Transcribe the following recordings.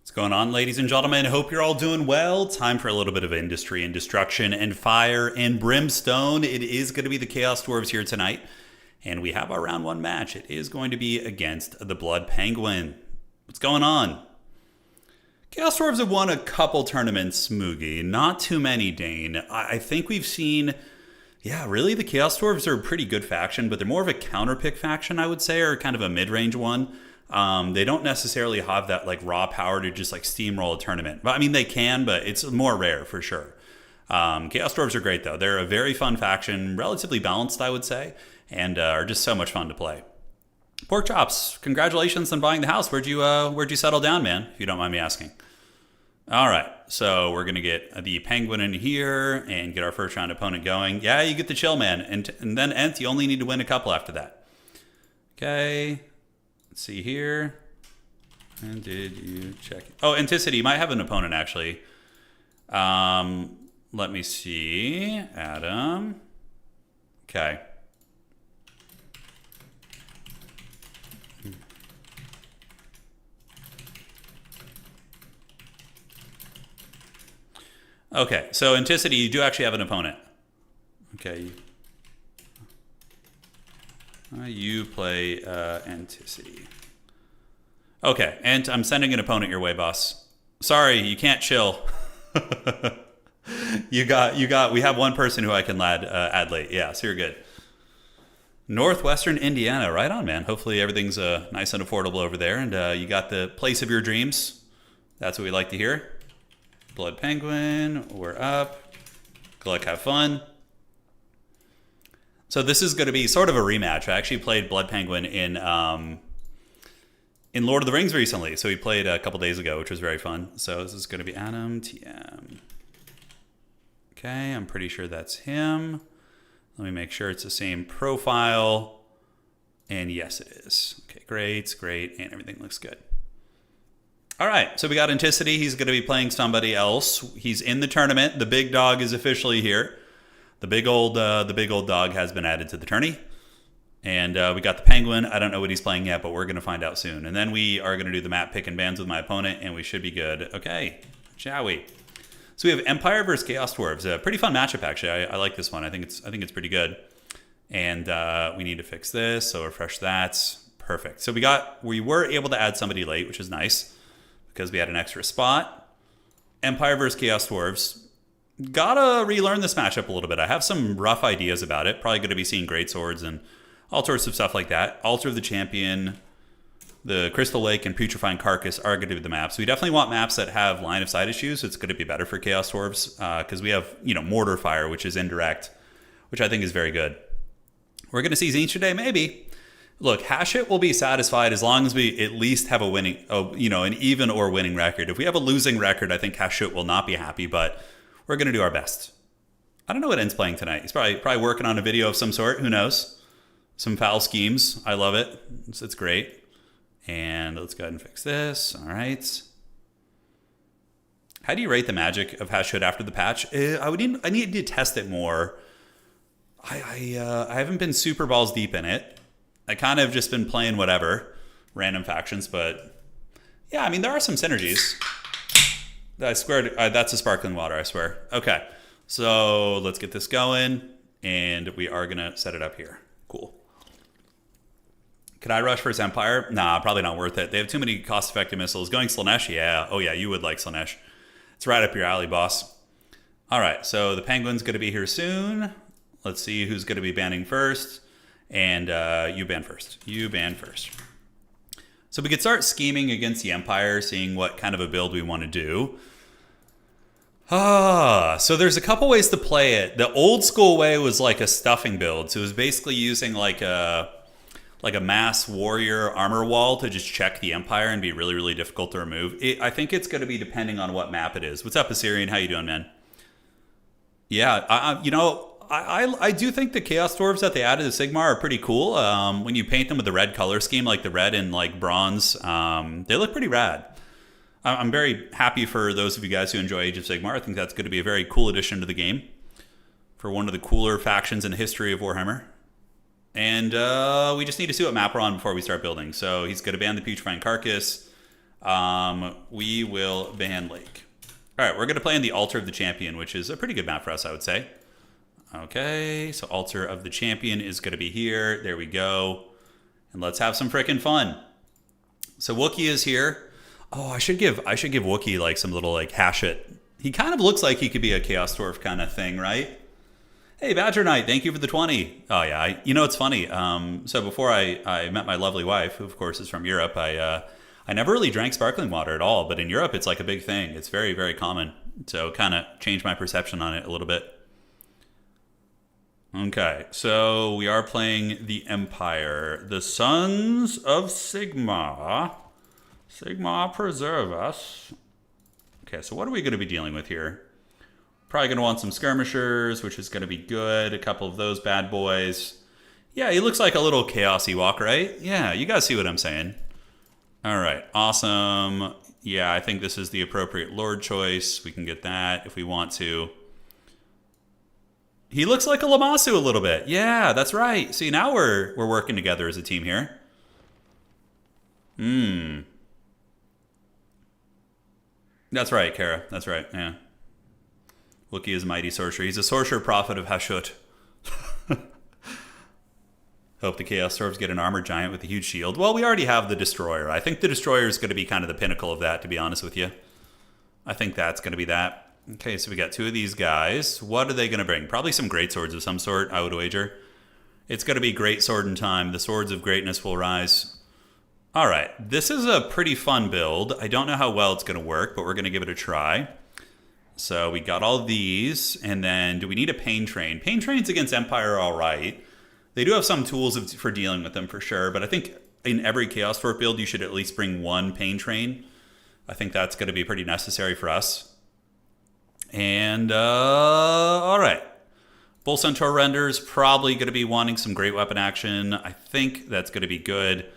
What's going on, ladies and gentlemen? Hope you're all doing well. Time for a little bit of industry and destruction and fire and brimstone. It is going to be the Chaos Dwarves here tonight, and we have our round one match. It is going to be against the Blood Penguin. What's going on? Chaos Dwarves have won a couple tournaments, Moogie. Not too many, Dane. I think we've seen... Yeah, really, the Chaos Dwarves are a pretty good faction, but they're more of a counterpick faction, I would say, or kind of a mid-range one. They don't necessarily have that like raw power to just like steamroll a tournament. But I mean, they can, but it's more rare for sure. Chaos Dwarves are great though. They're a very fun faction, relatively balanced, I would say, and are just so much fun to play. Pork Chops, congratulations on buying the house. Where'd you settle down, man? If you don't mind me asking. All right, so we're gonna get the Penguin in here and get our first round opponent going. Yeah, you get the chill, man, and then Ent, you only need to win a couple after that. Okay. Let's see here. And did you check? Oh, Anticity, you might have an opponent actually. Let me see. Adam. Okay. Okay, so Anticity, you do actually have an opponent. Okay. You play Anticity. Okay, and I'm sending an opponent your way, boss. Sorry, you can't chill. We have one person who I can add late. Yeah, so you're good. Northwestern Indiana, right on, man. Hopefully everything's nice and affordable over there, and you got the place of your dreams. That's what we like to hear. Blood Penguin, we're up. Good luck, have fun. So this is going to be sort of a rematch. I actually played Blood Penguin in Lord of the Rings recently. So we played a couple days ago, which was very fun. So this is going to be Adam TM. Okay, I'm pretty sure that's him. Let me make sure it's the same profile. And yes, it is. Okay, great, and everything looks good. All right, so we got Anticity. He's going to be playing somebody else. He's in the tournament. The big dog is officially here. The big old dog has been added to the tourney. And we got the Penguin. I don't know what he's playing yet, but we're going to find out soon. And then we are going to do the map pick and bans with my opponent, and we should be good. Okay, shall we? So we have Empire versus Chaos Dwarves. A pretty fun matchup, actually. I like this one. I think it's pretty good. And we need to fix this, so refresh that. Perfect. So we were able to add somebody late, which is nice because we had an extra spot. Empire versus Chaos Dwarves. Gotta relearn this matchup a little bit. I have some rough ideas about it. Probably going to be seeing great swords and all sorts of stuff like that. Altar of the Champion, the Crystal Lake, and Putrefying Carcass are going to be the maps. We definitely want maps that have line of sight issues. So it's going to be better for Chaos Dwarves because we have Mortar Fire, which is indirect, which I think is very good. We're going to see Zinch today, maybe. Look, Hashit will be satisfied as long as we at least have an even or winning record. If we have a losing record, I think Hashit will not be happy, but we're going to do our best. I don't know what En's playing tonight. He's probably working on a video of some sort. Who knows? Some foul schemes. I love it. It's great. And let's go ahead and fix this. All right. How do you rate the magic of Hashit after the patch? I need to test it more. I haven't been super balls deep in it. I kind of just been playing whatever, random factions, but yeah, I mean, there are some synergies. I swear, that's a sparkling water, I swear. Okay, so let's get this going, and we are going to set it up here. Cool. Could I rush versus Empire? Nah, probably not worth it. They have too many cost-effective missiles. Going Slaanesh? Yeah. Oh, yeah, you would like Slaanesh. It's right up your alley, boss. All right, so the Penguin's going to be here soon. Let's see who's going to be banning first. And you ban first. So we could start scheming against the Empire, seeing what kind of a build we want to do. So there's a couple ways to play it. The old school way was like a stuffing build. So it was basically using like a mass warrior armor wall to just check the Empire and be really, really difficult to remove. I think it's going to be depending on what map it is. What's up, Assyrian? How you doing, man? Yeah, I do think the Chaos Dwarves that they added to Sigmar are pretty cool. When you paint them with the red color scheme, like the red and like bronze, they look pretty rad. I'm very happy for those of you guys who enjoy Age of Sigmar. I think that's going to be a very cool addition to the game for one of the cooler factions in the history of Warhammer. And we just need to see what map we're on before we start building. So he's going to ban the Putrefying Carcass. we will ban Lake. All right, we're going to play in the Altar of the Champion, which is a pretty good map for us, I would say. Okay, so Altar of the Champion is going to be here. There we go. And let's have some frickin' fun. So Wookiee is here. Oh, I should give Wookiee like some little like hash it. He kind of looks like he could be a Chaos Dwarf kind of thing, right? Hey, Badger Knight, thank you for the 20. Oh yeah, you know it's funny. So before I met my lovely wife, who of course is from Europe, I never really drank sparkling water at all. But in Europe, it's like a big thing. It's very, very common. So kind of changed my perception on it a little bit. Okay, so we are playing the Empire. The Sons of Sigma. Sigma preserve us. Okay, so what are we going to be dealing with here? Probably going to want some skirmishers, which is going to be good. A couple of those bad boys. Yeah, he looks like a little Chaos Ewok, right? Yeah, you guys see what I'm saying. All right, awesome. Yeah, I think this is the appropriate Lord choice. We can get that if we want to. He looks like a Lamasu a little bit. Yeah, that's right. See, now we're working together as a team here. That's right, Kara. That's right, yeah. Wookiee is a mighty sorcerer. He's a sorcerer prophet of Hashut. Hope the Chaos Dwarves get an armored giant with a huge shield. Well, we already have the Destroyer. I think the Destroyer is going to be kind of the pinnacle of that, to be honest with you. I think that's going to be that. Okay, so we got two of these guys. What are they going to bring? Probably some great swords of some sort, I would wager. It's going to be great sword in time. The swords of greatness will rise. All right, this is a pretty fun build. I don't know how well it's going to work, but we're going to give it a try. So we got all these, and then do we need a Pain Train? Pain Trains against Empire are all right. They do have some tools for dealing with them for sure, but I think in every Chaos Dwarf build, you should at least bring one Pain Train. I think that's going to be pretty necessary for us. And, all right. Bull Centaur Renders, probably going to be wanting some great weapon action. I think that's going to be good.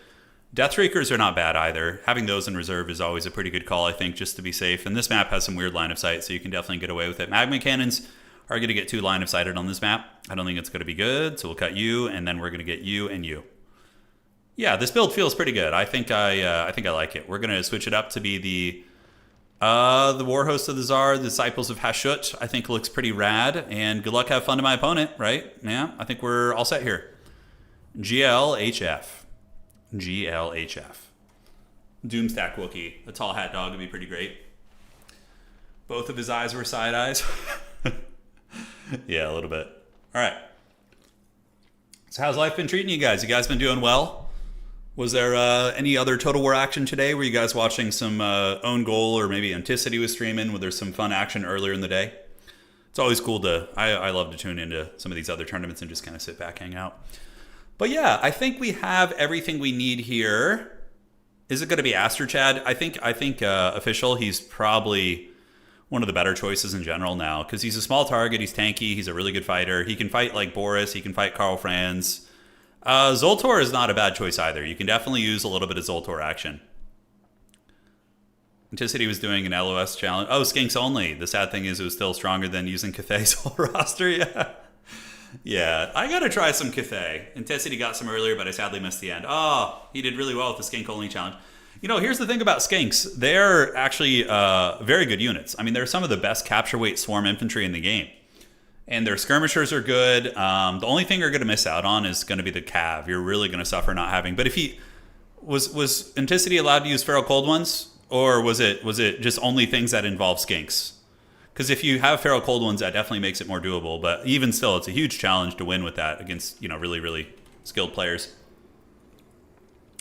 Deathrakers are not bad either. Having those in reserve is always a pretty good call, I think, just to be safe. And this map has some weird line of sight, so you can definitely get away with it. Magma Cannons are going to get 2 line of sighted on this map. I don't think it's going to be good, so we'll cut you, and then we're going to get you and you. Yeah, this build feels pretty good. I think I like it. We're going to switch it up to be the Warhost of the Tsar, the Disciples of Hashut. I think looks pretty rad, and good luck, have fun to my opponent, right? Yeah, I think we're all set here. GLHF. GLHF. Doomstack Wookiee. The tall hat dog would be pretty great. Both of his eyes were side eyes. Yeah, a little bit. All right. So how's life been treating you guys? You guys been doing well? Was there any other Total War action today? Were you guys watching some Own Goal, or maybe Anticity was streaming? Was there some fun action earlier in the day? It's always cool to... I love to tune into some of these other tournaments and just kind of sit back, hang out. But yeah, I think we have everything we need here. Is it going to be Aster Chad? I think official. He's probably one of the better choices in general now, because he's a small target. He's tanky. He's a really good fighter. He can fight like Boris. He can fight Karl Franz. Zoltor is not a bad choice either. You can definitely use a little bit of Zoltor action. Anticity was doing an LOS challenge. Oh, Skinks only. The sad thing is it was still stronger than using Cathay's whole roster. Yeah. Yeah, I gotta try some Cathay. Anticity got some earlier, but I sadly missed the end. Oh, he did really well with the Skink only challenge. You know, here's the thing about Skinks. They're actually very good units. I mean, they're some of the best capture weight swarm infantry in the game. And their skirmishers are good. The only thing you're going to miss out on is going to be the Cav. You're really going to suffer not having. But if he... Was Anticity allowed to use Feral Cold Ones? Or was it just only things that involve Skinks? Because if you have Feral Cold Ones, that definitely makes it more doable. But even still, it's a huge challenge to win with that against, you know, really, really skilled players.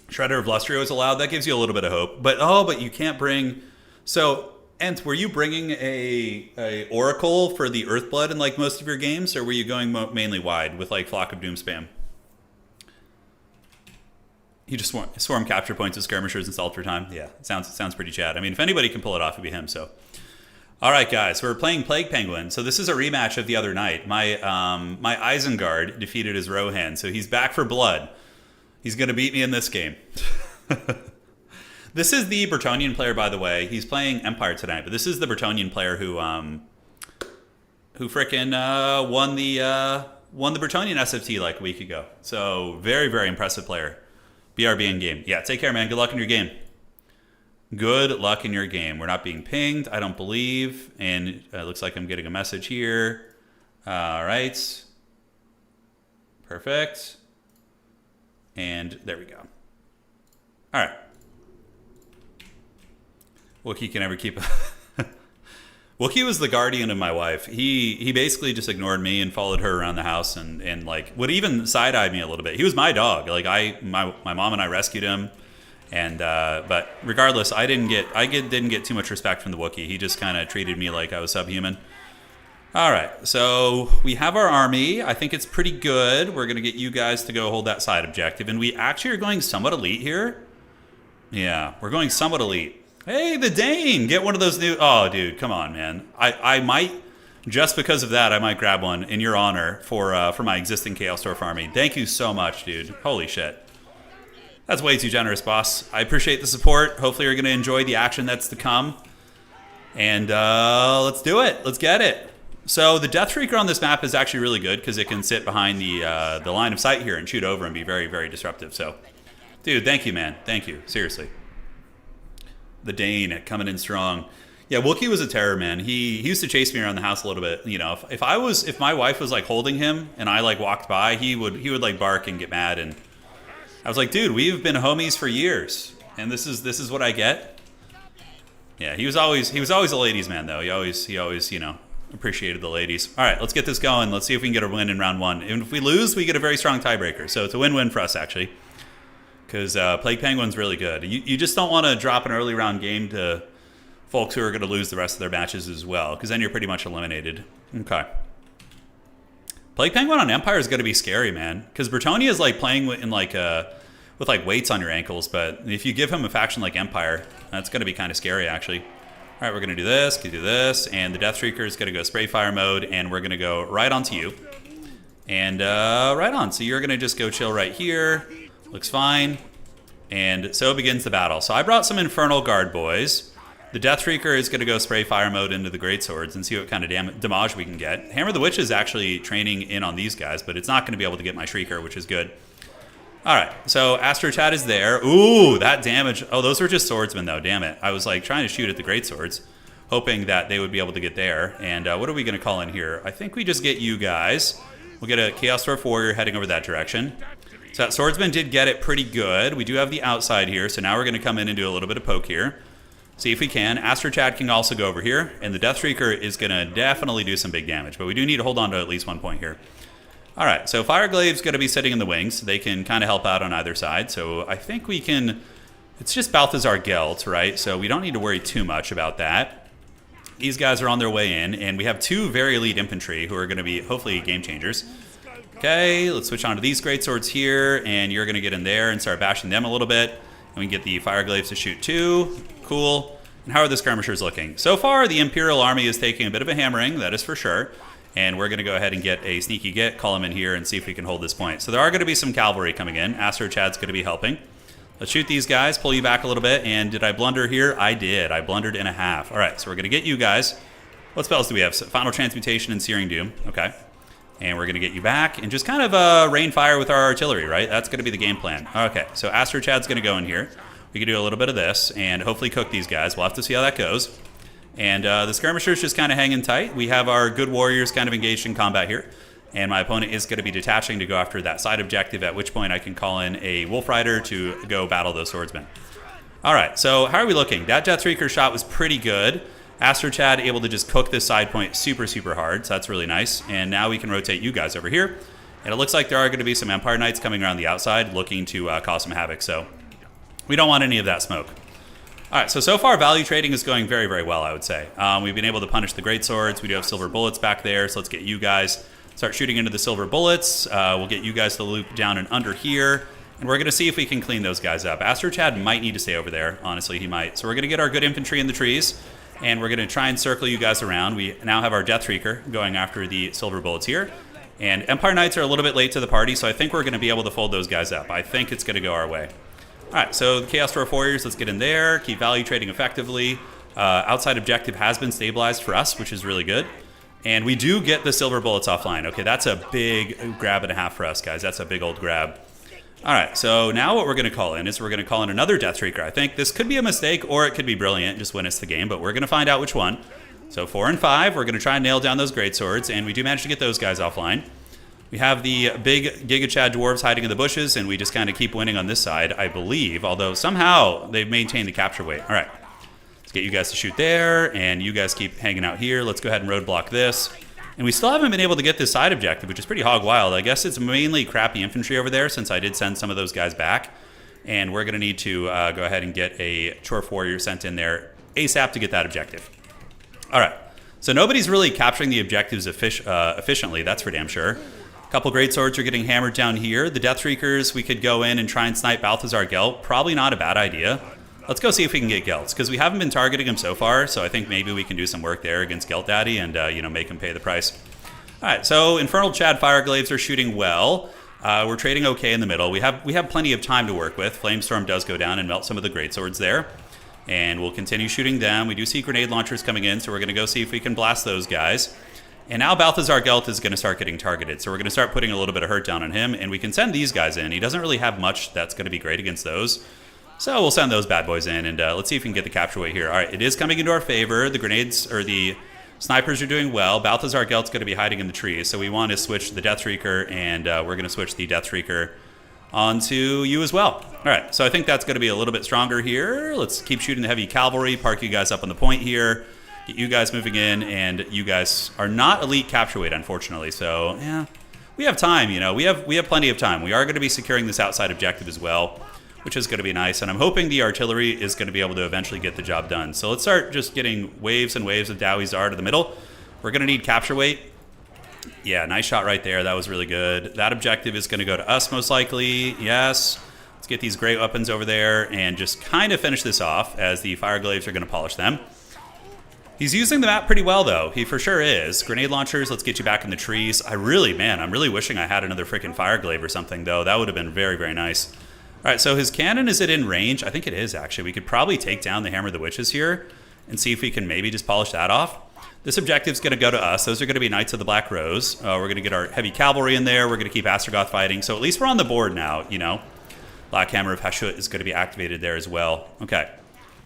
Shredder of Lustrio is allowed. That gives you a little bit of hope. But you can't bring... So, Ent, were you bringing a Oracle for the Earthblood in like most of your games? Or were you going mainly wide with like Flock of Doom spam? You just swarm capture points of skirmishers and salt for time. Yeah, it sounds pretty Chad. I mean, if anybody can pull it off, it'd be him, so... All right, guys, we're playing Plague Penguin. So this is a rematch of the other night. My Isengard defeated his Rohan, so he's back for blood. He's going to beat me in this game. This is the Bretonnian player, by the way. He's playing Empire tonight, but this is the Bretonnian player who frickin' won the Bretonnian SFT like a week ago. So very, very impressive player. BRB in game. Yeah, take care, man. Good luck in your game. Good luck in your game. We're not being pinged, I don't believe. And it looks like I'm getting a message here. All right. Perfect. And there we go. All right. Wookiee can never keep... Wookiee was the guardian of my wife. He basically just ignored me and followed her around the house and like would even side-eyed me a little bit. He was my dog. Like my mom and I rescued him, and but regardless, I didn't get too much respect from the Wookiee. He just kind of treated me like I was subhuman. All right, so we have our army. I think it's pretty good. We're gonna get you guys to go hold that side objective, and we actually are going somewhat elite here. Yeah, we're going somewhat elite. Hey, the Dane! Get one of those new... Oh, dude, come on, man. I might, just because of that, I might grab one in your honor for my existing Chaos Dwarf army. Thank you so much, dude. Holy shit. That's way too generous, boss. I appreciate the support. Hopefully you're going to enjoy the action that's to come. And let's do it. Let's get it. So the Death Shrieker on this map is actually really good because it can sit behind the line of sight here and shoot over and be very, very disruptive. So, dude, thank you, man. Thank you. Seriously. The Dane coming in strong. Yeah, Wookiee was a terror, man. He used to chase me around the house a little bit. You know, if my wife was like holding him and I like walked by, he would like bark and get mad. And I was like, dude, we've been homies for years, and this is what I get. Yeah, he was always a ladies' man though. He always you know appreciated the ladies. All right, let's get this going. Let's see if we can get a win in round one. And if we lose, we get a very strong tiebreaker. So it's a win-win for us actually. Because Plague Penguin's really good. You just don't want to drop an early round game to folks who are going to lose the rest of their matches as well, because then you're pretty much eliminated. Okay. Plague Penguin on Empire is going to be scary, man. Because Bretonnia is like playing with like weights on your ankles, but if you give him a faction like Empire, that's going to be kind of scary actually. All right, we're going to do this, and the Death Shrieker is going to go spray fire mode, and we're going to go right onto you. And right on. So you're going to just go chill right here. Looks fine. And so begins the battle. So I brought some Infernal Guard boys. The Death Shrieker is going to go spray fire mode into the Greatswords and see what kind of damage we can get. Hammer the Witch is actually training in on these guys, but it's not going to be able to get my Shrieker, which is good. All right, so Astro Chad is there. Ooh, that damage. Oh, those were just swordsmen, though. Damn it. I was like trying to shoot at the Greatswords, hoping that they would be able to get there. And what are we going to call in here? I think we just get you guys. We'll get a Chaos Dwarf Warrior heading over that direction. So that swordsman did get it pretty good. We do have the outside here, so now we're going to come in and do a little bit of poke here. See if we can. Astro Chad can also go over here, and the Death Shrieker is going to definitely do some big damage, but we do need to hold on to at least 1 point here. All right, so Fireglave's going to be sitting in the wings. They can kind of help out on either side, so I think we can... It's just Balthazar Gelt, right? So we don't need to worry too much about that. These guys are on their way in, and we have 2 very elite infantry who are going to be hopefully game changers. Okay, let's switch on to these Greatswords here, and you're going to get in there and start bashing them a little bit. And we can get the Fireglaves to shoot too. Cool. And how are the skirmishers looking? So far, the Imperial Army is taking a bit of a hammering, that is for sure. And we're going to go ahead and get a sneaky get, call them in here, and see if we can hold this point. So there are going to be some cavalry coming in. Astro Chad's going to be helping. Let's shoot these guys, pull you back a little bit. And did I blunder here? I did. I blundered in a half. All right, so we're going to get you guys. What spells do we have? Final Transmutation and Searing Doom. Okay. And we're going to get you back and just kind of rain fire with our artillery, right? That's going to be the game plan. Okay, so Astro Chad's going to go in here. We can do a little bit of this and hopefully cook these guys. We'll have to see how that goes. And the skirmishers just kind of hanging tight. We have our good warriors kind of engaged in combat here. And my opponent is going to be detaching to go after that side objective, at which point I can call in a Wolf Rider to go battle those swordsmen. All right, so how are we looking? That Death Shrieker shot was pretty good. Astro Chad able to just cook this side point super, super hard, so that's really nice. And now we can rotate you guys over here. And it looks like there are going to be some Empire Knights coming around the outside looking to cause some havoc, so we don't want any of that smoke. All right, so far value trading is going very, very well, I would say. We've been able to punish the Greatswords. We do have silver bullets back there, so let's get you guys, start shooting into the silver bullets. We'll get you guys to loop down and under here. And we're going to see if we can clean those guys up. Astro Chad might need to stay over there. Honestly, he might. So we're going to get our good infantry in the trees. And we're going to try and circle you guys around. We now have our Death Shrieker going after the silver bullets here. And Empire Knights are a little bit late to the party, so I think we're going to be able to fold those guys up. I think it's going to go our way. All right, so the Chaos Dwarf Warriors, let's get in there. Keep value trading effectively. Outside objective has been stabilized for us, which is really good. And we do get the silver bullets offline. Okay, that's a big grab and a half for us, guys. That's a big old grab. All right, so now what we're going to call in is we're going to call in another Deathstreaker. I think this could be a mistake or it could be brilliant, just win us the game, but we're going to find out which one. So 4 and 5, we're going to try and nail down those greatswords, and we do manage to get those guys offline. We have the big Giga Chad dwarves hiding in the bushes, and we just kind of keep winning on this side, I believe, although somehow they've maintained the capture weight. All right, let's get you guys to shoot there, and you guys keep hanging out here. Let's go ahead and roadblock this. And we still haven't been able to get this side objective, which is pretty hog wild. I guess it's mainly crappy infantry over there since I did send some of those guys back. And we're going to need to go ahead and get a Chorf warrior sent in there ASAP to get that objective. All right. So nobody's really capturing the objectives efficiently, that's for damn sure. A couple greatswords are getting hammered down here. The Deathstreakers, we could go in and try and snipe Balthazar Gelt. Probably not a bad idea. Let's go see if we can get Gelts, because we haven't been targeting him so far, so I think maybe we can do some work there against Gelt Daddy and, make him pay the price. All right, so Infernal Chad Fireglaves are shooting well. We're trading okay in the middle. We have plenty of time to work with. Flamestorm does go down and melt some of the greatswords there, and we'll continue shooting them. We do see grenade launchers coming in, so we're going to go see if we can blast those guys. And now Balthazar Gelt is going to start getting targeted, so we're going to start putting a little bit of hurt down on him, and we can send these guys in. He doesn't really have much that's going to be great against those. So we'll send those bad boys in, and let's see if we can get the capture weight here. All right, it is coming into our favor. The grenades, or the snipers are doing well. Balthazar Gelt's going to be hiding in the trees, so we want to switch the Deathstreaker, and we're going to switch the Deathstreaker onto you as well. All right, so I think that's going to be a little bit stronger here. Let's keep shooting the heavy cavalry, park you guys up on the point here, get you guys moving in, and you guys are not elite capture weight, unfortunately, so yeah. We have time, we have plenty of time. We are going to be securing this outside objective as well, which is going to be nice, and I'm hoping the artillery is going to be able to eventually get the job done. So let's start just getting waves and waves of Dowie Zar to the middle. We're going to need capture weight. Yeah, nice shot right there. That was really good. That objective is going to go to us most likely. Yes. Let's get these great weapons over there and just kind of finish this off as the Fireglaves are going to polish them. He's using the map pretty well, though. He for sure is. Grenade launchers, let's get you back in the trees. I'm really wishing I had another freaking Fireglaive or something, though. That would have been very, very nice. All right, so his cannon, is it in range? I think it is, actually. We could probably take down the Hammer of the Witches here and see if we can maybe just polish that off. This objective's going to go to us. Those are going to be Knights of the Black Rose. We're going to get our heavy cavalry in there. We're going to keep Astrogoth fighting. So at least we're on the board now, Black Hammer of Hashut is going to be activated there as well. Okay,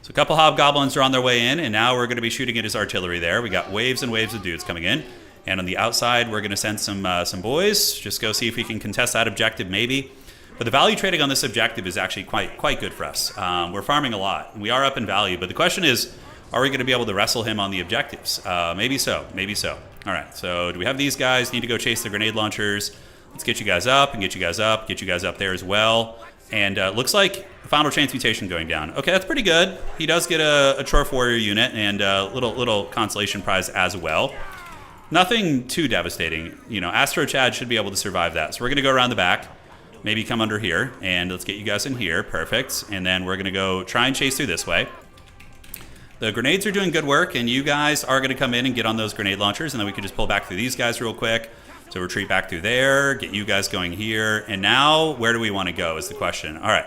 so a couple Hobgoblins are on their way in, and now we're going to be shooting at his artillery there. We got waves and waves of dudes coming in. And on the outside, we're going to send some boys. Just go see if we can contest that objective, maybe. But the value trading on this objective is actually quite good for us. We're farming a lot. We are up in value, but the question is, are we going to be able to wrestle him on the objectives? Maybe so, maybe so. All right, so do we have these guys? Need to go chase the grenade launchers. Let's get you guys up and get you guys up there as well. And looks like Final Transmutation going down. Okay, that's pretty good. He does get a Chorf warrior unit and a little consolation prize as well. Nothing too devastating. Astro Chad should be able to survive that. So we're going to go around the back. Maybe come under here, and let's get you guys in here. Perfect. And then we're going to go try and chase through this way. The grenades are doing good work, and you guys are going to come in and get on those grenade launchers, and then we can just pull back through these guys real quick. So retreat back through there, get you guys going here. And now, where do we want to go is the question. All right.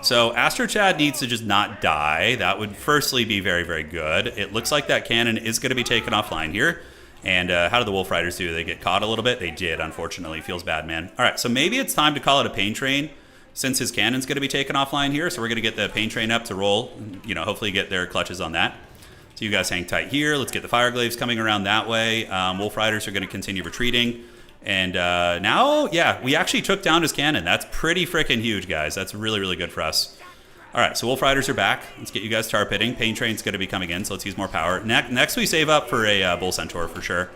So Astro Chad needs to just not die. That would firstly be very, very good. It looks like that cannon is going to be taken offline here. And how did the Wolf Riders do? They get caught a little bit? They did, unfortunately. Feels bad, man. All right, so maybe it's time to call it a pain train since his cannon's going to be taken offline here. So we're going to get the pain train up to roll, hopefully get their clutches on that. So you guys hang tight here. Let's get the Fireglaves coming around that way. Wolf Riders are going to continue retreating. And now, yeah, we actually took down his cannon. That's pretty freaking huge, guys. That's really, really good for us. All right, so Wolf Riders are back. Let's get you guys tar pitting. Pain Train's going to be coming in, so let's use more power. Next, we save up for a Bull Centaur for sure.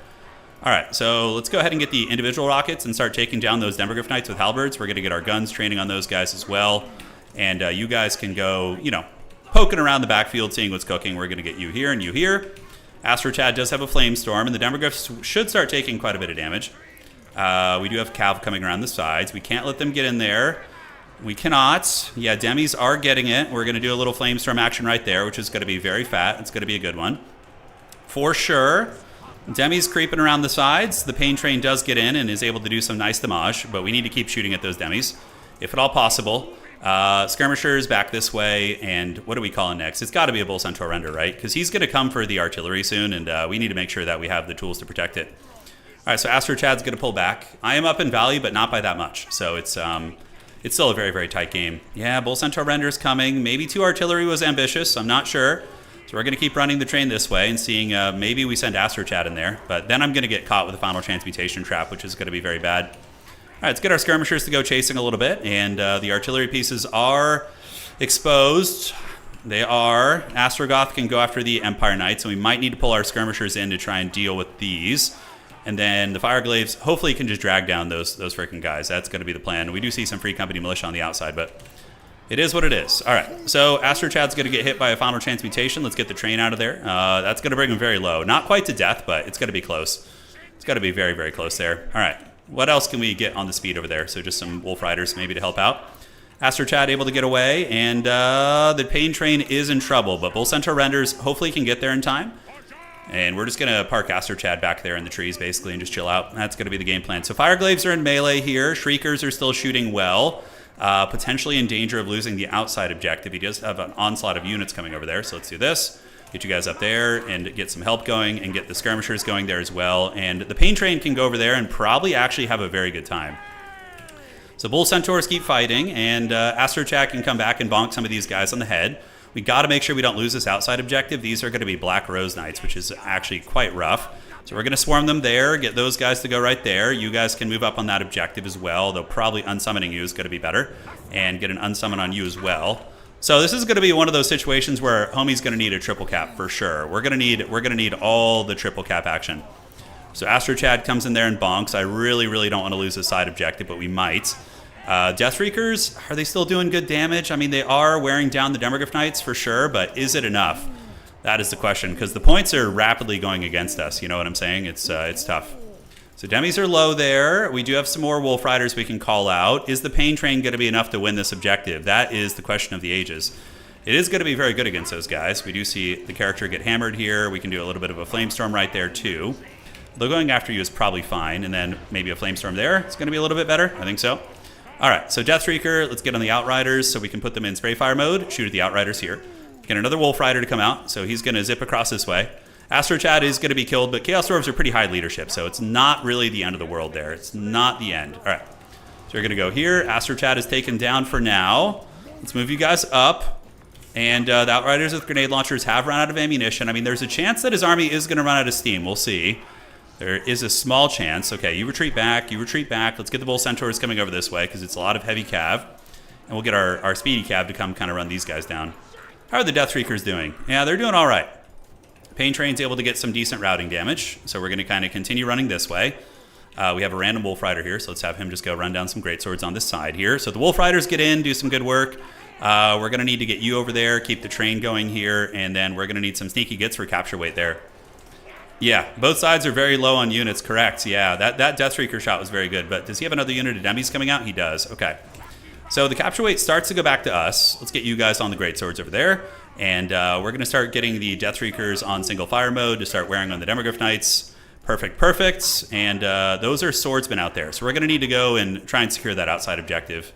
All right, so let's go ahead and get the individual rockets and start taking down those Demogryph Knights with halberds. We're going to get our guns training on those guys as well. And you guys can go, poking around the backfield, seeing what's cooking. We're going to get you here and you here. Astro Chad does have a Flamestorm, and the Demogryphs should start taking quite a bit of damage. We do have Cav coming around the sides. We can't let them get in there. We cannot. Yeah, Demis are getting it. We're going to do a little Flamestorm action right there, which is going to be very fat. It's going to be a good one. For sure. Demi's creeping around the sides. The Pain Train does get in and is able to do some nice damage, but we need to keep shooting at those Demis, if at all possible. Skirmishers back this way, and what are we calling next? It's got to be a Bull Centaur Render, right? Because he's going to come for the artillery soon, and we need to make sure that we have the tools to protect it. All right, so Astro Chad's going to pull back. I am up in value, but not by that much. So it's it's still a very, very tight game. Yeah, Bull Centaur Render's coming. Maybe 2 artillery was ambitious. I'm not sure. So we're going to keep running the train this way and seeing maybe we send Astrochat in there. But then I'm going to get caught with a final transmutation trap, which is going to be very bad. All right, let's get our skirmishers to go chasing a little bit. And the artillery pieces are exposed. They are. Astrogoth can go after the Empire Knights, and we might need to pull our skirmishers in to try and deal with these. And then the Fireglaves hopefully can just drag down those freaking guys. That's going to be the plan. We do see some Free Company militia on the outside, but it is what it is. All right, so Astrochat's going to get hit by a final transmutation. Let's get the train out of there. That's going to bring him very low. Not quite to death, but it's going to be close. It's got to be very, very close there. All right, what else can we get on the speed over there? So just some Wolf Riders maybe to help out. Astrochat able to get away, and the Pain Train is in trouble, but Bull Centaur Renders hopefully can get there in time. And we're just going to park Astrochat back there in the trees, basically, and just chill out. That's going to be the game plan. So Fireglaves are in melee here. Shriekers are still shooting well. Potentially in danger of losing the outside objective. He does have an onslaught of units coming over there, so let's do this. Get you guys up there and get some help going and get the skirmishers going there as well. And the Pain Train can go over there and probably actually have a very good time. So Bull Centaurs keep fighting, and Astrochat can come back and bonk some of these guys on the head. We got to make sure we don't lose this outside objective. These are going to be Black Rose Knights, which is actually quite rough. So we're going to swarm them there, get those guys to go right there. You guys can move up on that objective as well, though probably unsummoning you is going to be better, and get an unsummon on you as well. So this is going to be one of those situations where homie's going to need a triple cap for sure. We're going to need all the triple cap action. So Astrochat comes in there and bonks. I really, really don't want to lose this side objective, but we might. Deathreakers, are they still doing good damage? I mean, they are wearing down the Demogryph Knights for sure, but is it enough? That is the question, because the points are rapidly going against us. You know what I'm saying? It's tough. So Demis are low there. We do have some more Wolf Riders we can call out. Is the Pain Train going to be enough to win this objective? That is the question of the ages. It is going to be very good against those guys. We do see the character get hammered here. We can do a little bit of a Flamestorm right there too. Though going after you is probably fine, and then maybe a Flamestorm there. It's going to be a little bit better. I think so. All right, so Deathstreaker, let's get on the Outriders so we can put them in spray fire mode. Shoot at the Outriders here. Get another Wolf Rider to come out, so he's going to zip across this way. Astrochat is going to be killed, but Chaos Dwarves are pretty high leadership, so it's not really the end of the world there. It's not the end. All right, so we're going to go here. Astrochat is taken down for now. Let's move you guys up. And the Outriders with grenade launchers have run out of ammunition. I mean, there's a chance that his army is going to run out of steam. We'll see. There is a small chance. Okay, you retreat back. You retreat back. Let's get the Bull Centaurs coming over this way because it's a lot of heavy cav. And we'll get our speedy cav to come kind of run these guys down. How are the Deathstreakers doing? Yeah, they're doing all right. Pain Train's able to get some decent routing damage. So we're going to kind of continue running this way. We have a random Wolf Rider here, so let's have him just go run down some greatswords on this side here. So the Wolf Riders get in, do some good work. We're going to need to get you over there, keep the train going here, and then we're going to need some sneaky gets for capture weight there. Yeah, both sides are very low on units, correct. Yeah, that Deathstreaker shot was very good, but does he have another unit of Demis coming out? He does, okay. So the capture weight starts to go back to us. Let's get you guys on the greatswords over there, and we're going to start getting the Deathstreakers on single fire mode to start wearing on the Demogryph Knights. Perfect, and those are swordsmen out there, so we're going to need to go and try and secure that outside objective.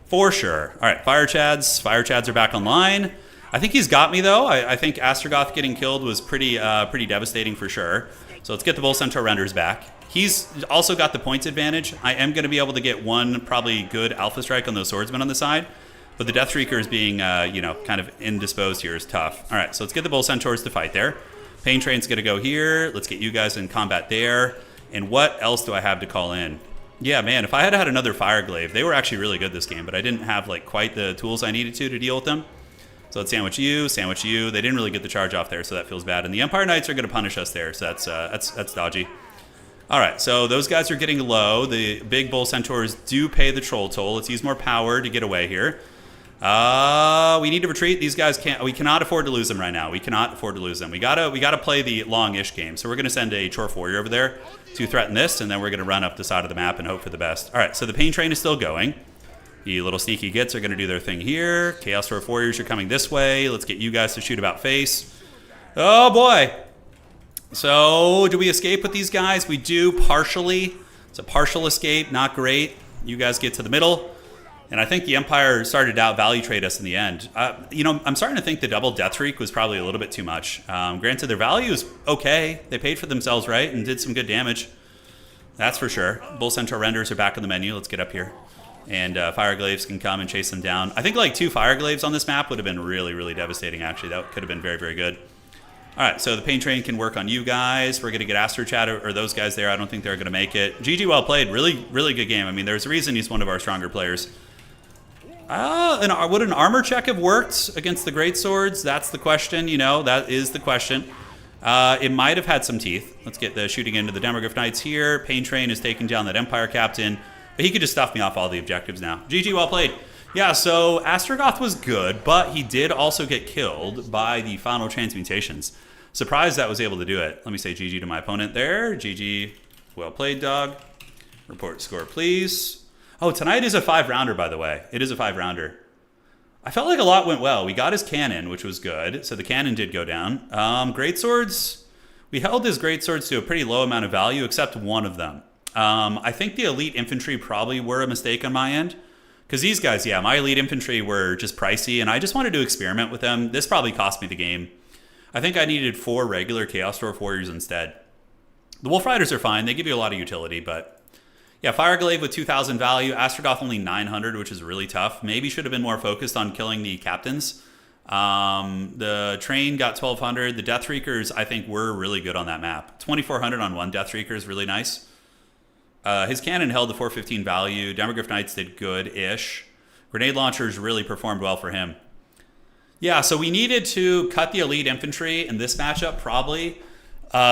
For sure. All right, Fire Chads are back online. I think he's got me, though. I think Astrogoth getting killed was pretty devastating for sure. So let's get the Bull Centaur Renders back. He's also got the points advantage. I am going to be able to get one probably good Alpha Strike on those swordsmen on the side. But the Deathstreakers being, kind of indisposed here is tough. All right, so let's get the Bull Centaurs to fight there. Pain Train's going to go here. Let's get you guys in combat there. And what else do I have to call in? Yeah, man, if I had another Fireglaive, they were actually really good this game, but I didn't have quite the tools I needed to deal with them. So let's sandwich you. They didn't really get the charge off there, so that feels bad. And the Empire Knights are going to punish us there, so that's dodgy. All right, so those guys are getting low. The big Bull Centaurs do pay the troll toll. Let's use more power to get away here. We need to retreat. These guys can't. We cannot afford to lose them right now. We cannot afford to lose them. We gotta play the long-ish game. So we're gonna send a Chorf Warrior over there to threaten this, and then we're gonna run up the side of the map and hope for the best. All right, so the Pain Train is still going. The little sneaky gets are going to do their thing here. Chaos Dwarf Warriors are coming this way. Let's get you guys to shoot about face. Oh, boy. So, do we escape with these guys? We do partially. It's a partial escape. Not great. You guys get to the middle. And I think the Empire started to out-value trade us in the end. I'm starting to think the double Death Shriek was probably a little bit too much. Granted, their value is okay. They paid for themselves, right? And did some good damage. That's for sure. Bull Centaur Renders are back on the menu. Let's get up here. And Fireglaves can come and chase them down. I think like 2 Fireglaves on this map would have been really, really devastating, actually. That could have been very, very good. All right, so the Pain Train can work on you guys. We're going to get Astro Chat or those guys there. I don't think they're going to make it. GG, well played. Really, really good game. I mean, there's a reason he's one of our stronger players. Would an armor check have worked against the Greatswords? That's the question, you know. That is the question. It might have had some teeth. Let's get the shooting into the Demogryph Knights here. Pain Train is taking down that Empire Captain. But he could just stuff me off all the objectives now. GG, well played. Yeah, so Astrogoth was good, but he did also get killed by the final transmutations. Surprised that was able to do it. Let me say GG to my opponent there. GG, well played, dog. Report score, please. Oh, tonight is a 5-rounder, by the way. It is a 5-rounder. I felt like a lot went well. We got his cannon, which was good. So the cannon did go down. Greatswords, we held his Greatswords to a pretty low amount of value, except one of them. I think the elite infantry probably were a mistake on my end. Because these guys, yeah, my elite infantry were just pricey, and I just wanted to experiment with them. This probably cost me the game. I think I needed 4 regular Chaos Dwarf Warriors instead. The Wolf Riders are fine. They give you a lot of utility, but... Yeah, Fireglaive with 2,000 value. Astrogoth only 900, which is really tough. Maybe should have been more focused on killing the captains. The train got 1,200. The Deathreakers, I think, were really good on that map. 2,400 on one Deathreaker is really nice. His cannon held the 415 value. Demogryph Knights did good-ish. Grenade launchers really performed well for him. Yeah, so we needed to cut the elite infantry in this matchup, probably.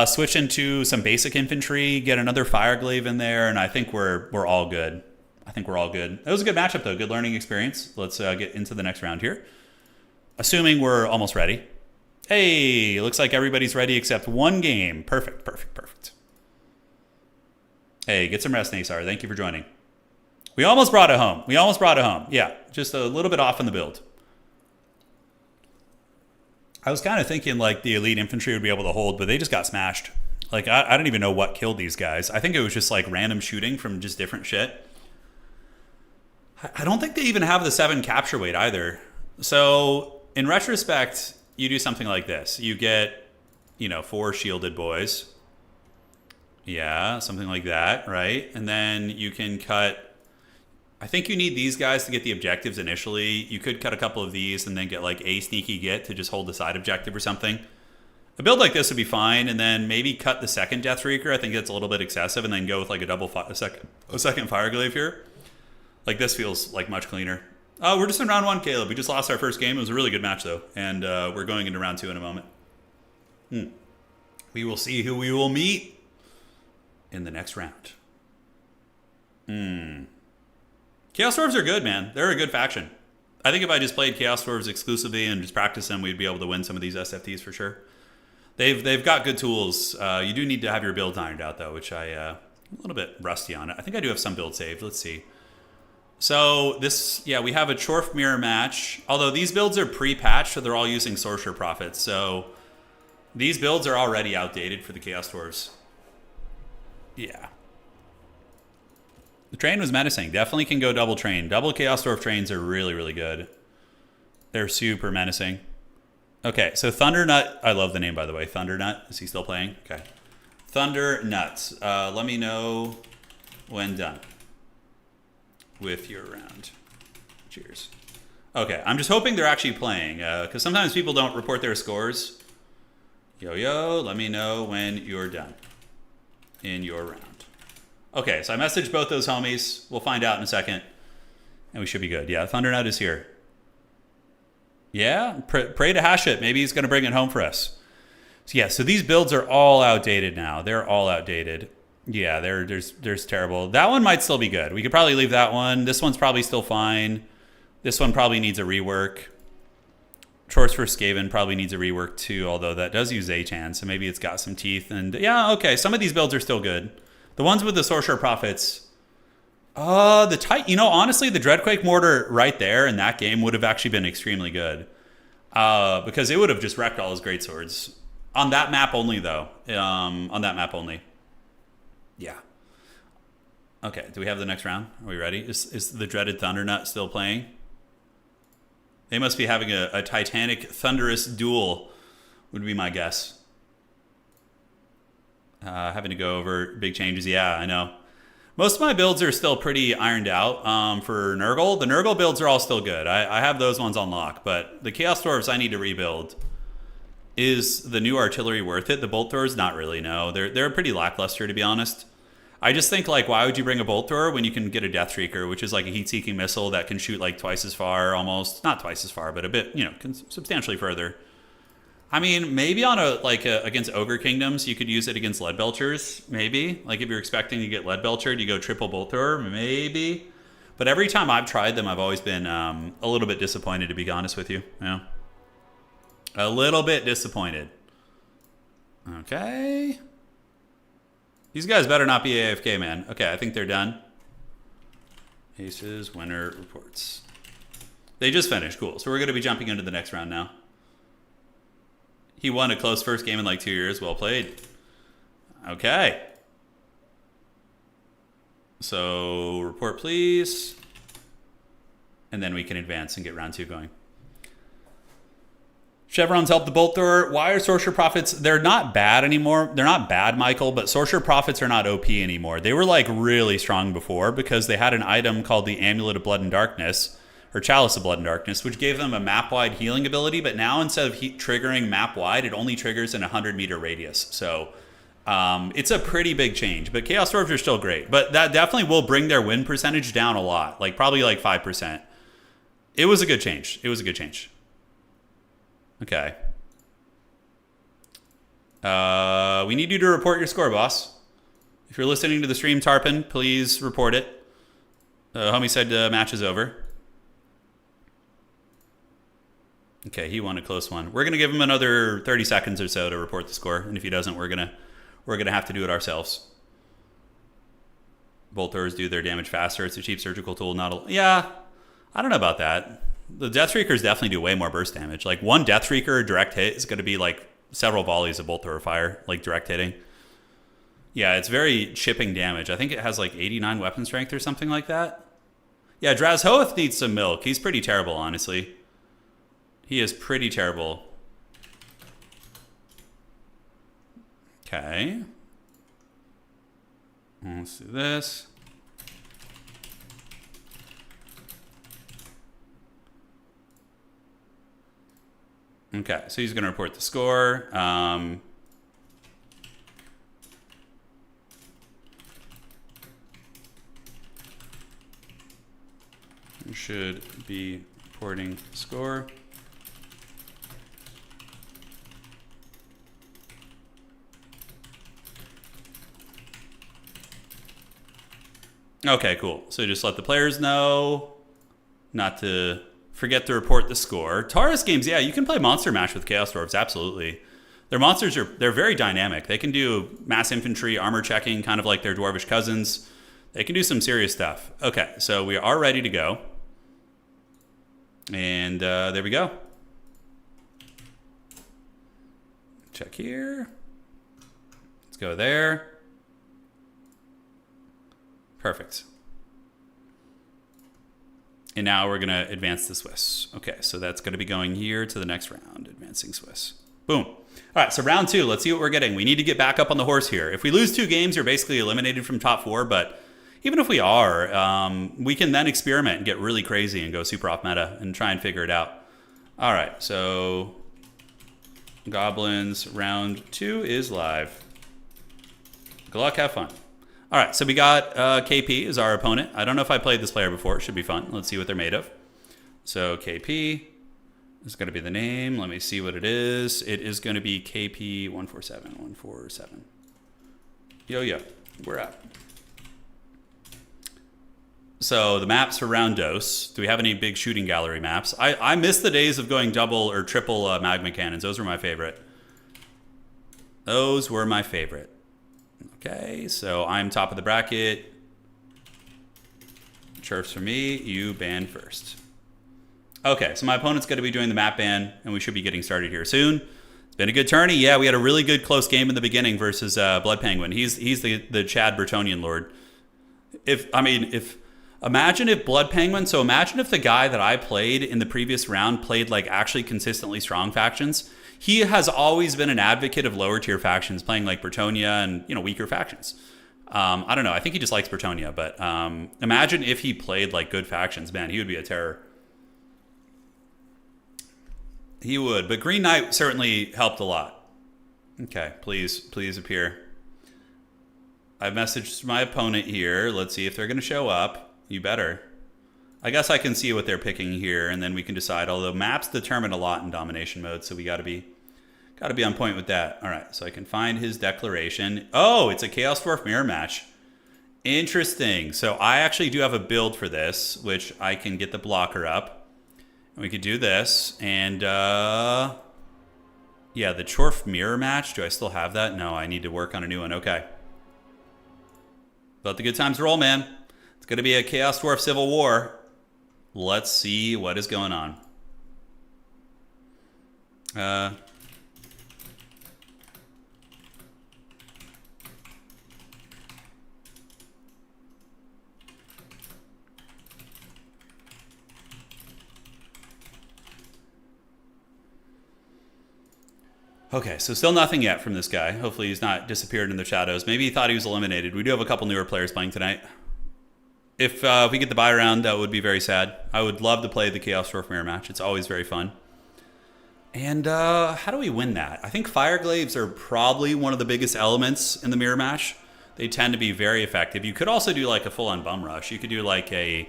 Switch into some basic infantry, get another Fireglaive in there, and I think we're all good. I think we're all good. It was a good matchup, though. Good learning experience. Let's get into the next round here. Assuming we're almost ready. Hey, looks like everybody's ready except one game. Perfect, perfect, perfect. Hey, get some rest, Nasar. Thank you for joining. We almost brought it home. We almost brought it home. Yeah, just a little bit off in the build. I was kind of thinking like the elite infantry would be able to hold, but they just got smashed. Like, I don't even know what killed these guys. I think it was just like random shooting from just different shit. I don't think they even have the 7 capture weight either. So in retrospect, you do something like this. You get, 4 shielded boys. Yeah, something like that, right? And then you can cut... I think you need these guys to get the objectives initially. You could cut a couple of these and then get like a sneaky get to just hold the side objective or something. A build like this would be fine, and then maybe cut the second Deathreaker. I think that's a little bit excessive, and then go with like a second Fireglaive here. Like this feels like much cleaner. Oh, we're just in round 1, Caleb. We just lost our first game. It was a really good match though, and we're going into round 2 in a moment. We will see who we will meet in the next round. Chaos Dwarves are good, man. They're a good faction. I think if I just played Chaos Dwarves exclusively and just practiced them, we'd be able to win some of these SFTs for sure. They've got good tools. You do need to have your builds ironed out, though, which I'm a little bit rusty on it. I think I do have some builds saved. Let's see. So this, yeah, we have a Chorf mirror match. Although these builds are pre-patched, so they're all using Sorcerer Prophets. So these builds are already outdated for the Chaos Dwarves. Yeah. The train was menacing. Definitely can go double train. Double Chaos Dwarf trains are really, really good. They're super menacing. Okay, so Thundernut. I love the name, by the way. Thundernut. Is he still playing? Okay. Thundernuts. Let me know when done with your round. Cheers. Okay, I'm just hoping they're actually playing, because sometimes people don't report their scores. Yo, let me know when you're done in your round. Okay, so I messaged both those homies. We'll find out in a second. And we should be good. Yeah, Thundernut is here. Yeah, pray to Hashit. Maybe he's going to bring it home for us. So yeah, so these builds are all outdated now. They're all outdated. Yeah, there's terrible. That one might still be good. We could probably leave that one. This one's probably still fine. This one probably needs a rework. Chores for Skaven probably needs a rework too, although that does use Zachan, so maybe it's got some teeth. And yeah, okay, some of these builds are still good. The ones with the Sorcerer Prophets, honestly, the Dreadquake Mortar right there in that game would have actually been extremely good. Because it would have just wrecked all his greatswords. On that map only, though. On that map only. Yeah. Okay, do we have the next round? Are we ready? Is the dreaded Thundernut still playing? They must be having a titanic, thunderous duel, would be my guess. Having to go over big changes. Yeah, I know. Most of my builds are still pretty ironed out for Nurgle. The Nurgle builds are all still good. I have those ones on lock, but the Chaos Dwarves I need to rebuild. Is the new artillery worth it? The bolt throwers, not really, no. They're pretty lackluster, to be honest. I just think, like, why would you bring a bolt thrower when you can get a Death Shrieker, which is like a heat-seeking missile that can shoot like twice as far, almost. Not twice as far, but a bit, substantially further. I mean, maybe on against Ogre Kingdoms, you could use it against Lead Belchers, maybe. Like, if you're expecting to get Lead Belchered, you go triple bolt thrower, maybe. But every time I've tried them, I've always been a little bit disappointed, to be honest with you. Yeah. A little bit disappointed. Okay. These guys better not be AFK, man. Okay, I think they're done. Aces, winner, reports. They just finished. Cool. So we're going to be jumping into the next round now. He won a close first game in like 2 years. Well played. Okay. So report, please. And then we can advance and get round 2 going. Chevrons help the bolt thrower. Why are Sorcerer Prophets? They're not bad anymore. They're not bad, Michael, but Sorcerer Prophets are not OP anymore. They were like really strong before because they had an item called the Amulet of Blood and Darkness, or Chalice of Blood and Darkness, which gave them a map-wide healing ability, but now instead of triggering map-wide, it only triggers in a 100-meter radius. So it's a pretty big change, but Chaos Dwarves are still great. But that definitely will bring their win percentage down a lot, like probably like 5%. It was a good change. It was a good change. Okay. We need you to report your score, boss. If you're listening to the stream, Tarpon, please report it. Homie said match is over. Okay, he won a close one. We're gonna give him another 30 seconds or so to report the score, and if he doesn't, we're gonna have to do it ourselves. Bolt throwers do their damage faster. It's a cheap surgical tool, not a... Yeah, I don't know about that. The Death Shriekers definitely do way more burst damage. Like one Death Shrieker direct hit is going to be like several volleys of bolt thrower fire, like direct hitting. Yeah, it's very chipping damage. I think it has like 89 weapon strength or something like that. Yeah, Drazhoath needs some milk. He's pretty terrible, honestly. He is pretty terrible. Okay. Let's do this. Okay, so he's going to report the score. You should be reporting score. Okay, cool. So just let the players know not to forget to report the score. Taurus games, yeah, you can play Monster Mash with Chaos Dwarves, absolutely. Their monsters they're very dynamic. They can do mass infantry, armor checking, kind of like their Dwarvish cousins. They can do some serious stuff. Okay, so we are ready to go. And there we go. Check here. Let's go there. Perfect. And now we're going to advance the Swiss. Okay, so that's going to be going here to the next round, advancing Swiss. Boom. All right, so round 2, let's see what we're getting. We need to get back up on the horse here. If we lose 2 games, you're basically eliminated from top 4, but even if we are, we can then experiment and get really crazy and go super off meta and try and figure it out. All right, so Goblins, round 2 is live. Good luck, have fun. All right, so we got KP as our opponent. I don't know if I played this player before. It should be fun. Let's see what they're made of. So KP is going to be the name. Let me see what it is. It is going to be KP147147. Yo, we're up. So the maps for round dose. Do we have any big shooting gallery maps? I miss the days of going double or triple magma cannons. Those were my favorite. Those were my favorite. Okay, so I'm top of the bracket. Chirps for me, you ban first. Okay, so my opponent's going to be doing the map ban, and we should be getting started here soon. It's been a good tourney. Yeah, we had a really good close game in the beginning versus Blood Penguin. He's the Chad Bretonnian Lord. Imagine if Blood Penguin, so imagine if the guy that I played in the previous round played like actually consistently strong factions. He has always been an advocate of lower tier factions, playing like Bretonnia and weaker factions. I don't know. I think he just likes Bretonia, but imagine if he played like good factions. Man, he would be a terror. He would, but Green Knight certainly helped a lot. Okay, please appear. I've messaged my opponent here. Let's see if they're going to show up. You better. I guess I can see what they're picking here, and then we can decide. Although maps determine a lot in domination mode, so we got to be on point with that. All right, so I can find his declaration. Oh, it's a Chaos Dwarf mirror match. Interesting. So I actually do have a build for this, which I can get the blocker up. And we could do this, and yeah, the Dwarf mirror match. Do I still have that? No, I need to work on a new one. Okay. Let the good times roll, man. It's going to be a Chaos Dwarf Civil War. Let's see what is going on. Okay, so still nothing yet from this guy. Hopefully he's not disappeared in the shadows. Maybe he thought he was eliminated. We do have a couple newer players playing tonight. If we get the buy round, that would be very sad. I would love to play the Chaos Dwarf mirror match. It's always very fun. And how do we win that? I think Fireglaves are probably one of the biggest elements in the mirror match. They tend to be very effective. You could also do like a full-on bum rush. You could do like a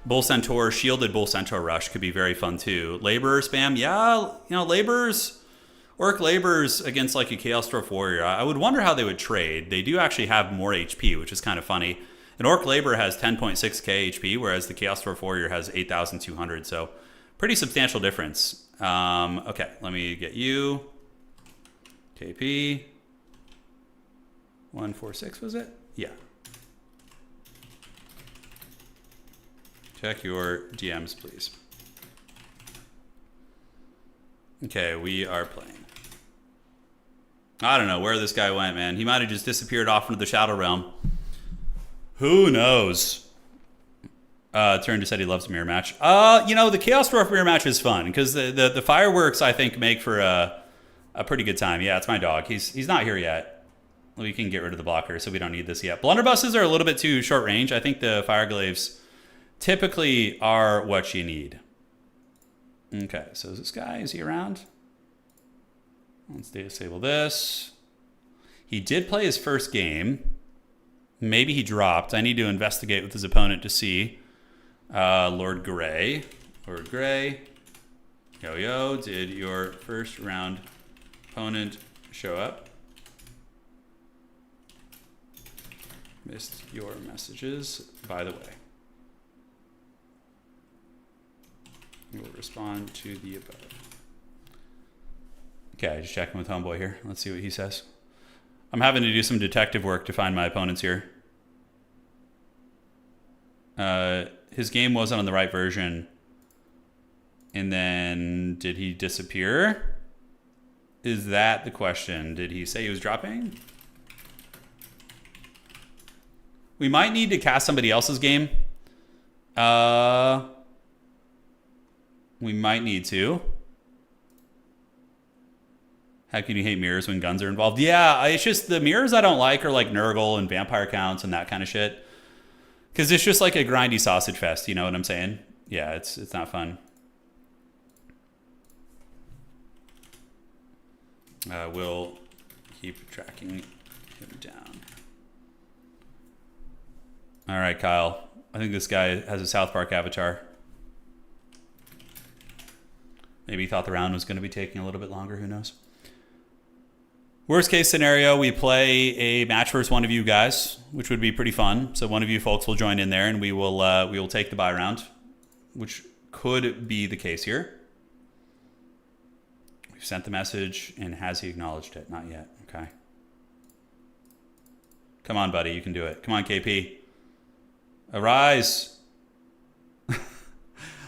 Bull Centaur, shielded Bull Centaur rush could be very fun too. Laborer spam, yeah, you know, Laborers... Orc Laborers against like a Chaos Dwarf Warrior. I would wonder how they would trade. They do actually have more HP, which is kind of funny. An Orc Laborer has 10.6k HP, whereas the Chaos Dwarf Warrior has 8,200. So pretty substantial difference. Okay, let me get you. KP. 146 was it? Yeah. Check your DMs, please. Okay, we are playing. I don't know where this guy went, man. He might have just disappeared off into the Shadow Realm. Who knows? Turin just said he loves a mirror match. You know, the Chaos Dwarf mirror match is fun because the fireworks, I think, make for a pretty good time. Yeah, it's my dog. He's not here yet. We can get rid of the blocker, so we don't need this yet. Blunderbusses are a little bit too short range. I think the Fireglaves typically are what you need. Okay, so is this guy, is he around? Let's disable this. He did play his first game. Maybe he dropped. I need to investigate with his opponent to see. Lord Gray. Lord Gray. Yo, did your first round opponent show up? Missed your messages, by the way. We'll respond to the above. Okay, just checking with Homeboy here. Let's see what he says. I'm having to do some detective work to find my opponents here. His game wasn't on the right version. And then, did he disappear? Is that the question? Did he say he was dropping? We might need to cast somebody else's game. We might need to. How can you hate mirrors when guns are involved? Yeah, it's just the mirrors I don't like are like Nurgle and vampire counts and that kind of shit. Because it's just like a grindy sausage fest, you know what I'm saying? Yeah, it's not fun. We'll keep tracking him down. All right, Kyle. I think this guy has a South Park avatar. Maybe he thought the round was going to be taking a little bit longer. Who knows? Worst case scenario, we play a match versus one of you guys, which would be pretty fun. So one of you folks will join in there, and we will take the bye round, which could be the case here. We've sent the message, and has he acknowledged it? Not yet. Okay. Come on, buddy. You can do it. Come on, KP. Arise.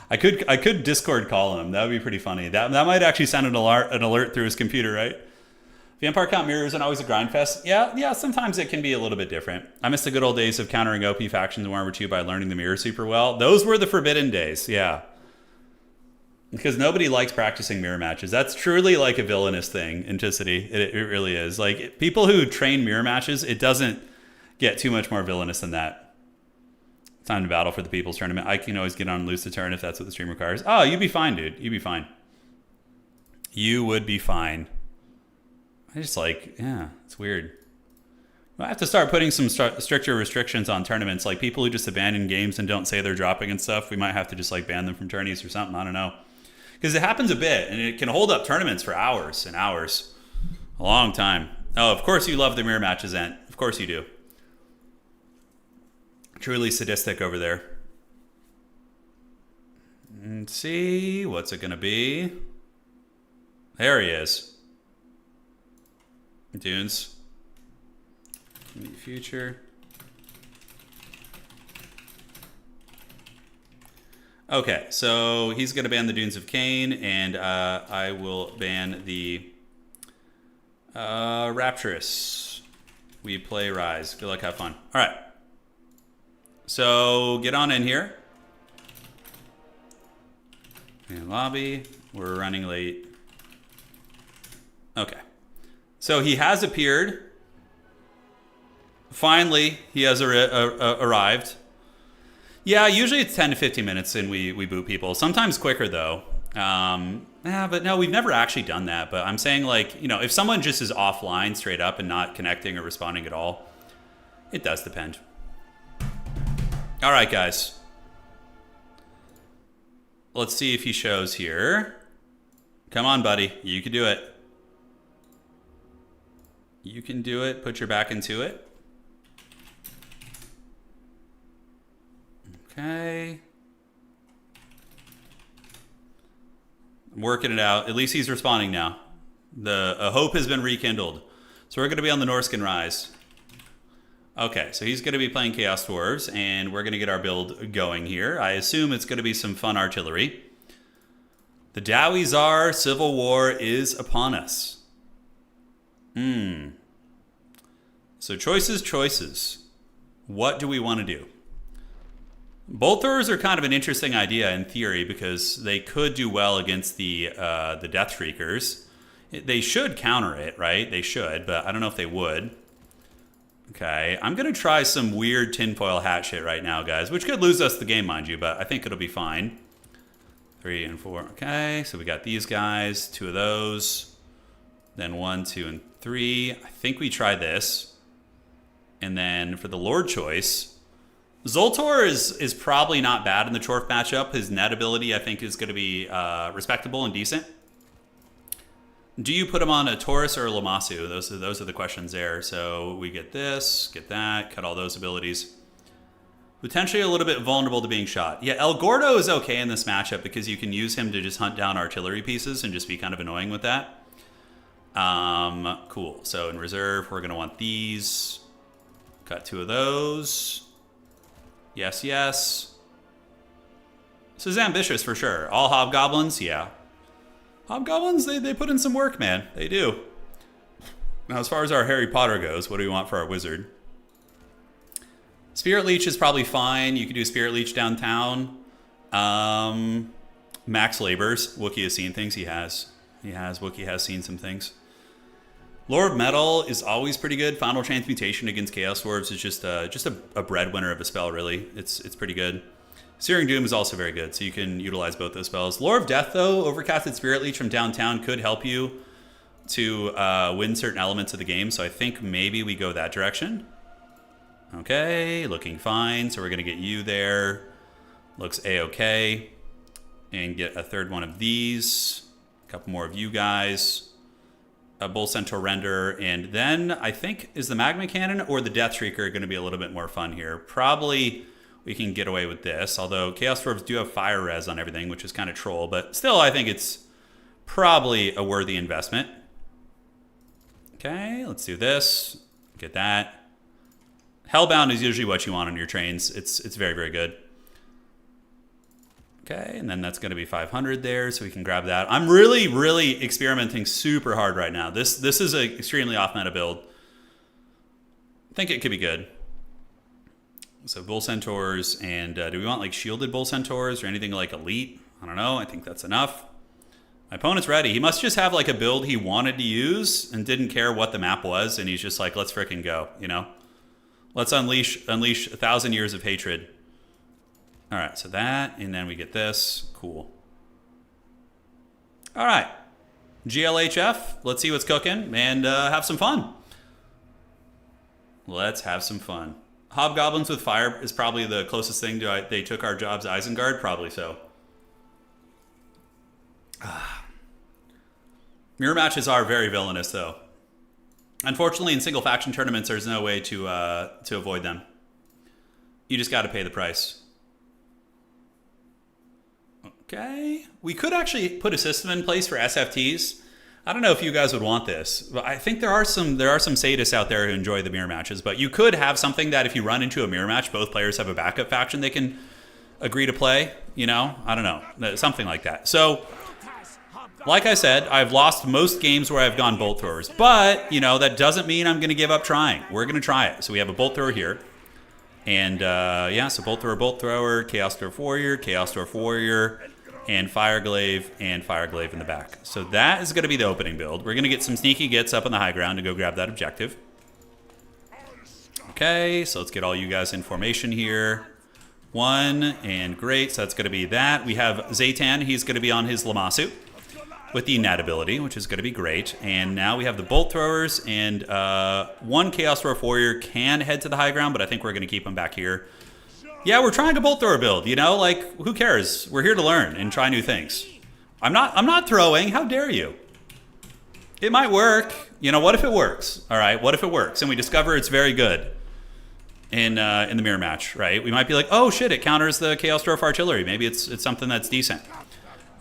I could Discord call him. That would be pretty funny. That might actually send an alert through his computer, right? Vampire count mirror isn't always a grind fest. Yeah, sometimes it can be a little bit different. I miss the good old days of countering OP factions in Warhammer 2 by learning the mirror super well. Those were the forbidden days, yeah. Because nobody likes practicing mirror matches. That's truly like a villainous thing in Ticity. It really is. Like, people who train mirror matches, it doesn't get too much more villainous than that. Time to battle for the people's tournament. I can always get on and lose the turn if that's what the stream requires. Oh, you'd be fine, dude. You'd be fine. You would be fine. I just like, yeah, it's weird. I have to start putting some stricter restrictions on tournaments. Like people who just abandon games and don't say they're dropping and stuff, we might have to just like ban them from tourneys or something. I don't know. Because it happens a bit and it can hold up tournaments for hours and hours. A long time. Oh, of course you love the mirror matches, Ant. Of course you do. Truly sadistic over there. Let's see. What's it going to be? There he is. Dunes. Future. Okay, so he's going to ban the Dunes of Cain, and I will ban the Rapturous. We play Rise. Good luck, have fun. All right. So get on in here. And lobby. We're running late. Okay. So he has appeared. Finally, he has arrived. Yeah, usually it's 10 to 15 minutes and we boot people. Sometimes quicker, though. Yeah, but no, we've never actually done that. But I'm saying, like, you know, if someone just is offline straight up and not connecting or responding at all, it does depend. All right, guys. Let's see if he shows here. Come on, buddy. You can do it. You can do it. Put your back into it. Okay. I'm working it out. At least he's responding now. A hope has been rekindled. So we're going to be on the Norscan Rise. Okay, so he's going to be playing Chaos Dwarves, and we're going to get our build going here. I assume it's going to be some fun artillery. The Dowie Czar Civil War is upon us. So choices. What do we want to do? Bolt throwers are kind of an interesting idea in theory because they could do well against the Death Shriekers. They should counter it, right? They should, but I don't know if they would. Okay, I'm going to try some weird tinfoil hat shit right now, guys, which could lose us the game, mind you, but I think it'll be fine. 3 and 4. Okay, so we got these guys, 2 of those. Then 1, 2, and 3. I think we try this. And then for the Lord choice, Zoltor is probably not bad in the Chorf matchup. His net ability, I think, is going to be respectable and decent. Do you put him on a Taurus or a Lamassu? Those are the questions there. So we get this, get that, cut all those abilities. Potentially a little bit vulnerable to being shot. Yeah, El Gordo is okay in this matchup because you can use him to just hunt down artillery pieces and just be kind of annoying with that. Cool. So in reserve, we're going to want these. Cut 2 of those. Yes, yes. This is ambitious for sure. All Hobgoblins? Yeah. Hobgoblins, they put in some work, man. They do. Now, as far as our Harry Potter goes, what do we want for our wizard? Spirit Leech is probably fine. You could do Spirit Leech downtown. Max Labors. Wookiee has seen things. He has. Wookiee has seen some things. Lore of Metal is always pretty good. Final Transmutation against Chaos Dwarves is just a breadwinner of a spell, really. It's pretty good. Searing Doom is also very good, so you can utilize both those spells. Lore of Death, though, Overcasted Spirit Leech from downtown could help you to win certain elements of the game, so I think maybe we go that direction. Okay, looking fine, so we're going to get you there. Looks A-okay. And get a third one of these. A couple more of you guys. A Bull Centaur Render, and then I think, is the Magma Cannon or the Death Shrieker going to be a little bit more fun here? Probably we can get away with this, although Chaos Dwarves do have Fire Res on everything, which is kind of troll, but still I think it's probably a worthy investment. Okay, let's do this. Get that. Hellbound is usually what you want on your trains. It's very, very good. Okay, and then that's going to be 500 there, so we can grab that. I'm really, really experimenting super hard right now. This is an extremely off-meta build. I think it could be good. So Bull Centaurs, and do we want like shielded Bull Centaurs or anything like elite? I don't know. I think that's enough. My opponent's ready. He must just have like a build he wanted to use and didn't care what the map was, and he's just like, let's frickin' go, you know? Let's unleash 1,000 years of hatred. All right, so that, and then we get this. Cool. All right. GLHF, let's see what's cooking and have some fun. Let's have some fun. Hobgoblins with fire is probably the closest thing to they took our jobs Isengard, probably so. Mirror matches are very villainous, though. Unfortunately, in single faction tournaments, there's no way to avoid them. You just got to pay the price. Okay, we could actually put a system in place for SFTs. I don't know if you guys would want this, but I think there are some sadists out there who enjoy the mirror matches. But you could have something that if you run into a mirror match, both players have a backup faction they can agree to play. You know, I don't know, something like that. So, like I said, I've lost most games where I've gone bolt throwers, but you know that doesn't mean I'm going to give up trying. We're going to try it. So we have a bolt thrower here. And yeah, so bolt thrower, Chaos Dwarf Warrior, and Fire Glaive in the back. So that is going to be the opening build. We're going to get some sneaky gets up on the high ground to go grab that objective. Okay, so let's get all you guys in formation here. 1, and great, so that's going to be that. We have Zaytan, he's going to be on his Lamasu with the Nat ability, which is going to be great. And now we have the bolt throwers, and 1 Chaos Dwarf Warrior can head to the high ground, but I think we're going to keep him back here. Yeah, we're trying a bolt thrower build, you know, like who cares? We're here to learn and try new things. I'm not throwing, how dare you? It might work. You know, what if it works? All right, what if it works and we discover it's very good in the mirror match, right? We might be like, oh shit, it counters the Chaos Dwarf artillery. Maybe it's something that's decent.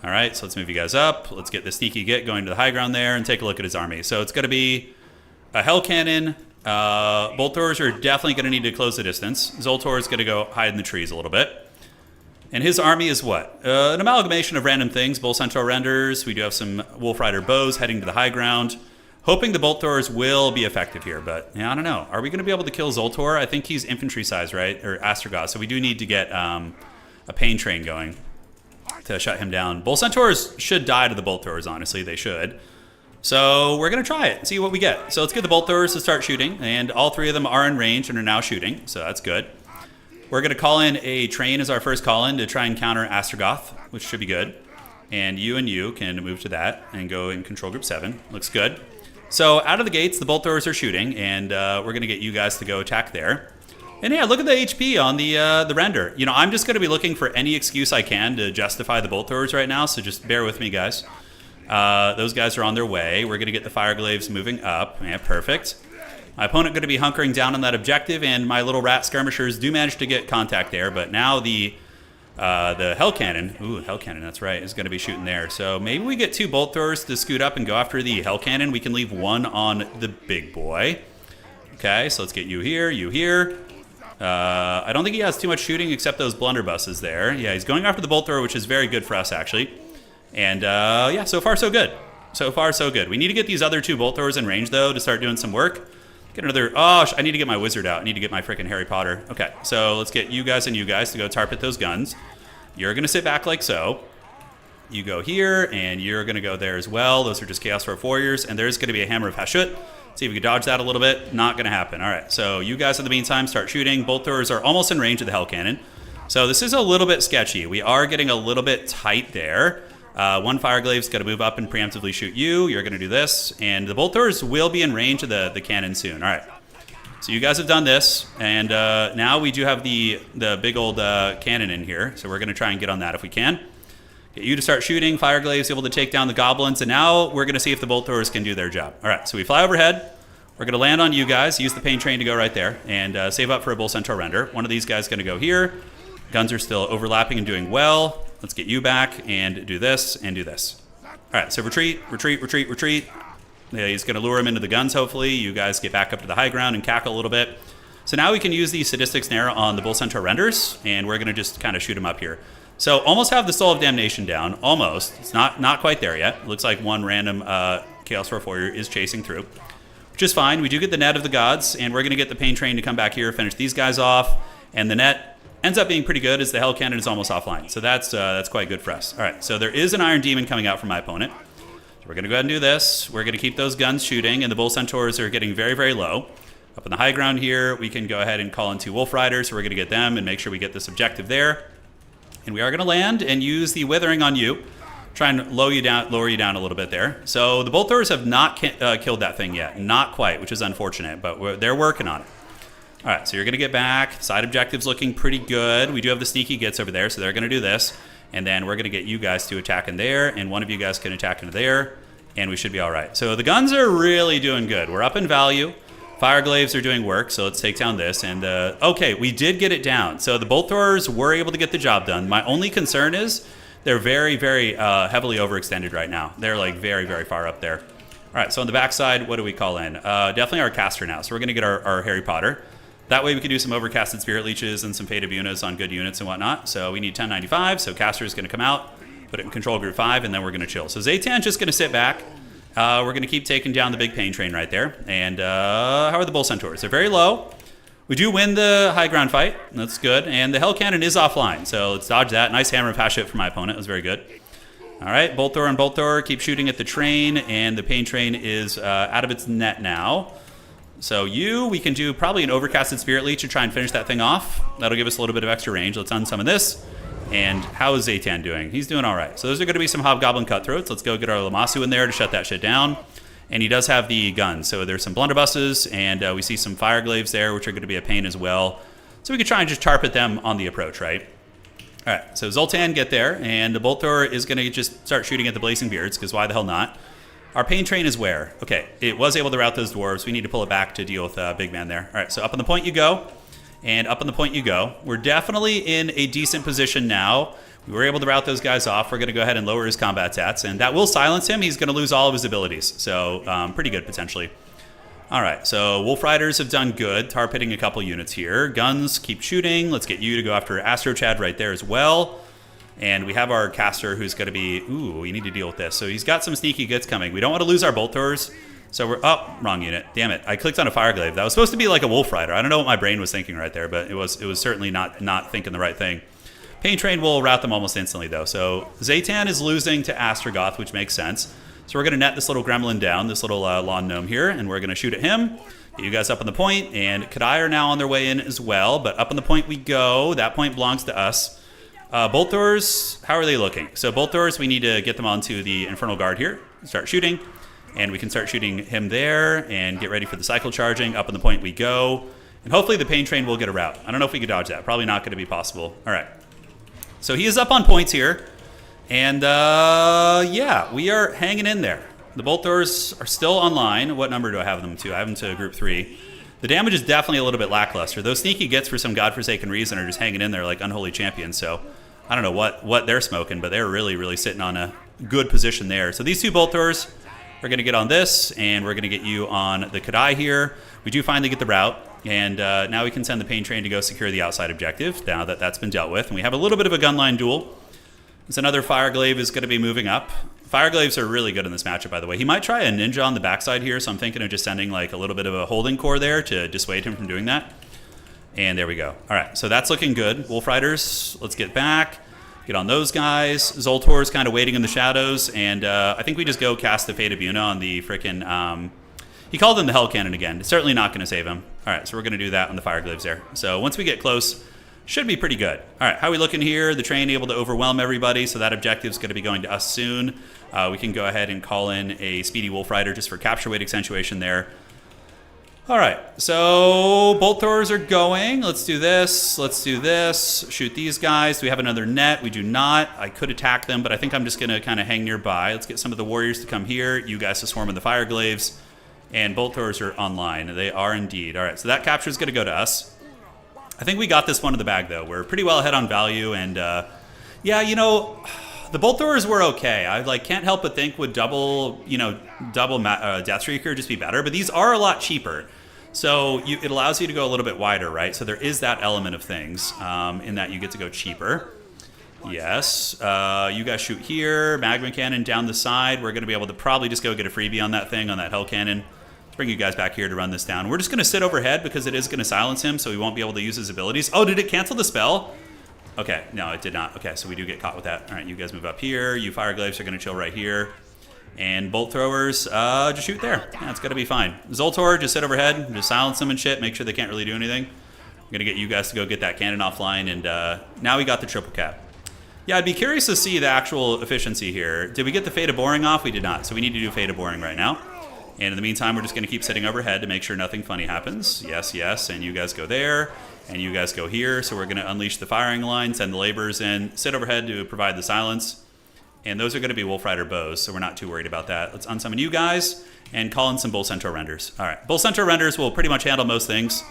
All right, so let's move you guys up. Let's get the sneaky get going to the high ground there and take a look at his army. So it's going to be a Hell Cannon. Bolt throwers are definitely going to need to close the distance. Zoltor is going to go hide in the trees a little bit. And his army is what? An amalgamation of random things. Bull Centaur renders. We do have some Wolf Rider bows heading to the high ground. Hoping the bolt throwers will be effective here, but yeah, I don't know. Are we going to be able to kill Zoltor? I think he's infantry size, right? Or Astrogoth. So we do need to get a pain train going to shut him down. Bull Centaurs should die to the bolt throwers, honestly. They should. So we're going to try it, see what we get. So let's get the bolt throwers to start shooting, and all 3 of them are in range and are now shooting, so that's good. We're going to call in a train as our first call-in to try and counter Astrogoth, which should be good. And you can move to that and go in control group 7. Looks good. So out of the gates, the bolt throwers are shooting, and we're going to get you guys to go attack there. And yeah, look at the HP on the render. You know, I'm just going to be looking for any excuse I can to justify the bolt throwers right now, so just bear with me, guys. Those guys are on their way. We're going to get the Fire Glaives moving up. Yeah, perfect. My opponent going to be hunkering down on that objective, and my little rat skirmishers do manage to get contact there, but now the Hell Cannon, Hell Cannon, that's right, is going to be shooting there. So maybe we get 2 bolt throwers to scoot up and go after the Hell Cannon. We can leave 1 on the big boy. Okay, so let's get you here. I don't think he has too much shooting except those blunderbusses there. Yeah, he's going after the bolt thrower, which is very good for us, actually. And yeah, so far so good. So far so good. We need to get these other 2 bolt throwers in range, though, to start doing some work. Get another... Oh, I need to get my wizard out. I need to get my freaking Harry Potter. Okay, so let's get you guys and you guys to go tarp at those guns. You're going to sit back like so. You go here, and you're going to go there as well. Those are just Chaos Dwarf Warriors. And there's going to be a Hammer of Hashut. See if we can dodge that a little bit. Not going to happen. All right, so you guys in the meantime start shooting. Bolt throwers are almost in range of the Hell Cannon. So this is a little bit sketchy. We are getting a little bit tight there. 1 Fire Glaive's got to move up and preemptively shoot you. You're going to do this. And the bolt throwers will be in range of the cannon soon. All right. So you guys have done this. And now we do have the big old cannon in here. So we're going to try and get on that if we can. Get you to start shooting. Fire Glaive's able to take down the goblins. And now we're going to see if the bolt throwers can do their job. All right. So we fly overhead. We're going to land on you guys. Use the pain train to go right there. And save up for a Bull Centaur render. One of these guys is going to go here. Guns are still overlapping and doing well. Let's get you back and do this and do this. All right, so retreat. Yeah, he's going to lure him into the guns, hopefully. You guys get back up to the high ground and cackle a little bit. So now we can use the Sadistic Snare on the Bull Centaur renders, and we're going to just kind of shoot him up here. So almost have the Soul of Damnation down, almost. It's not quite there yet. It looks like 1 random Chaos Dwarf Warrior is chasing through, which is fine. We do get the Net of the Gods, and we're going to get the Pain Train to come back here, finish these guys off, and the Net ends up being pretty good as the Hell Cannon is almost offline. So that's quite good for us. All right, so there is an Iron Demon coming out from my opponent. So we're going to go ahead and do this. We're going to keep those guns shooting, and the Bull Centaurs are getting very, very low. Up on the high ground here, we can go ahead and call in 2 Wolf Riders. So we're going to get them and make sure we get this objective there. And we are going to land and use the Withering on you. Try and lower you down a little bit there. So the Bolt Throwers have not killed that thing yet. Not quite, which is unfortunate, but they're working on it. All right, so you're going to get back. Side objective's looking pretty good. We do have the sneaky gets over there, so they're going to do this. And then we're going to get you guys to attack in there, and one of you guys can attack into there, and we should be all right. So the guns are really doing good. We're up in value. Fireglaves are doing work, so let's take down this. And okay, we did get it down. So the Bolt Throwers were able to get the job done. My only concern is they're very, very heavily overextended right now. They're like very, very far up there. All right, so on the backside, what do we call in? Definitely our caster now. So we're going to get our Harry Potter. That way we can do some overcasted Spirit Leeches and some Fate of Unas on good units and whatnot. So we need 1095, so caster is going to come out, put it in control group 5, and then we're going to chill. So Zaytan's just going to sit back. We're going to keep taking down the big pain train right there. And how are the Bull Centaurs? They're very low. We do win the high ground fight. That's good. And the Hell Cannon is offline, so let's dodge that. Nice hammer of hash hit from my opponent. It was very good. All right, Bolt Thrower and Bolt Thrower keep shooting at the train, and the pain train is out of its net now. So we can do probably an overcasted Spirit Leech to try and finish that thing off. That'll give us a little bit of extra range. Let's unsummon this. And how is Zaytan doing? He's doing all right. So those are going to be some Hobgoblin Cutthroats. Let's go get our Lamasu in there to shut that shit down. And he does have the gun. So there's some blunderbusses, and we see some Fireglaves there, which are going to be a pain as well. So we could try and just tarp at them on the approach, right? All right, so Zoltan get there, and the Bolt Thrower is going to just start shooting at the Blazing Beards, because why the hell not? Our pain train is where? Okay, it was able to route those dwarves. We need to pull it back to deal with Big Man there. All right, so up on the point you go, and up on the point you go. We're definitely in a decent position now. We were able to route those guys off. We're going to go ahead and lower his combat stats, and that will silence him. He's going to lose all of his abilities, so pretty good potentially. All right, so Wolf Riders have done good. Tarp hitting a couple units here. Guns keep shooting. Let's get you to go after Astro Chad right there as well. And we have our caster who's going to be... Ooh, we need to deal with this. So he's got some sneaky gets coming. We don't want to lose our Bolt Throwers. So we're... Oh, wrong unit. Damn it. I clicked on a Fireglaive. That was supposed to be like a Wolf Rider. I don't know what my brain was thinking right there, but it was certainly not thinking the right thing. Pain Train will route them almost instantly, though. So Zaytan is losing to Astrogoth, which makes sense. So we're going to net this little gremlin down, this little lawn gnome here, and we're going to shoot at him. Get you guys up on the point, and Kadai are now on their way in as well. But up on the point we go. That point belongs to us. Bolt Throwers, how are they looking? So Bolt Throwers, we need to get them onto the Infernal Guard here. Start shooting. And we can start shooting him there and get ready for the cycle charging. Up on the point we go. And hopefully the pain train will get a route. I don't know if we could dodge that. Probably not going to be possible. All right. So he is up on points here. And yeah, we are hanging in there. The Bolt Throwers are still online. What number do I have them to? I have them to group 3. The damage is definitely a little bit lackluster. Those sneaky gets for some godforsaken reason are just hanging in there like unholy champions. So I don't know what they're smoking, but they're really, really sitting on a good position there. So these 2 Bolt Throwers are going to get on this, and we're going to get you on the Kadai here. We do finally get the route, and now we can send the pain train to go secure the outside objective now that that's been dealt with. And we have a little bit of a gunline duel. There's another Fireglaive is going to be moving up. Fireglaves are really good in this matchup, by the way. He might try a ninja on the backside here, so I'm thinking of just sending like a little bit of a holding core there to dissuade him from doing that. And there we go. All right, so that's looking good. Wolf Riders, let's get back. Get on those guys. Zoltor's kind of waiting in the shadows, and I think we just go cast the Fate of Una on the frickin'... he called him the Hell Cannon again. It's certainly not going to save him. All right, so we're going to do that on the Fireglaves there. So once we get close, should be pretty good. All right, how are we looking here? The train able to overwhelm everybody, so that objective's going to be going to us soon. We can go ahead and call in a Speedy Wolf Rider just for capture weight accentuation there. All right, so Bolt Throwers are going. Let's do this. Let's do this. Shoot these guys. Do we have another net? We do not. I could attack them, but I think I'm just going to kind of hang nearby. Let's get some of the warriors to come here. You guys to swarm in the Fireglaves. And Bolt Throwers are online. They are indeed. All right, so that capture is going to go to us. I think we got this one in the bag, though. We're pretty well ahead on value, and yeah, you know, the Bolt Throwers were okay. I can't help but think would double Deathstreaker just be better, but these are a lot cheaper. So it allows you to go a little bit wider, right? So there is that element of things in that you get to go cheaper. Yes, you guys shoot here. Magma Cannon down the side. We're going to be able to probably just go get a freebie on that thing, on that Hell Cannon. Let's bring you guys back here to run this down. We're just going to sit overhead because it is going to silence him, so we won't be able to use his abilities. Oh, did it cancel the spell? Okay, no, it did not. Okay, so we do get caught with that. All right, you guys move up here. You Fireglaves are going to chill right here. And bolt throwers, just shoot there. Yeah, it's gonna be fine. Zoltor, just sit overhead, just silence them and shit, make sure they can't really do anything. I'm gonna get you guys to go get that cannon offline, and now we got the triple cap. Yeah, I'd be curious to see the actual efficiency here. Did we get the Fate of Boring off? We did not, so we need to do Fate of Boring right now. And in the meantime, we're just gonna keep sitting overhead to make sure nothing funny happens. Yes, yes, and you guys go there, and you guys go here. So we're gonna unleash the firing line, send the laborers in, sit overhead to provide the silence. And those are going to be Wolf Rider bows, so we're not too worried about that. Let's unsummon you guys and call in some Bull Centaur renders. All right, Bull Centaur renders will pretty much handle most things.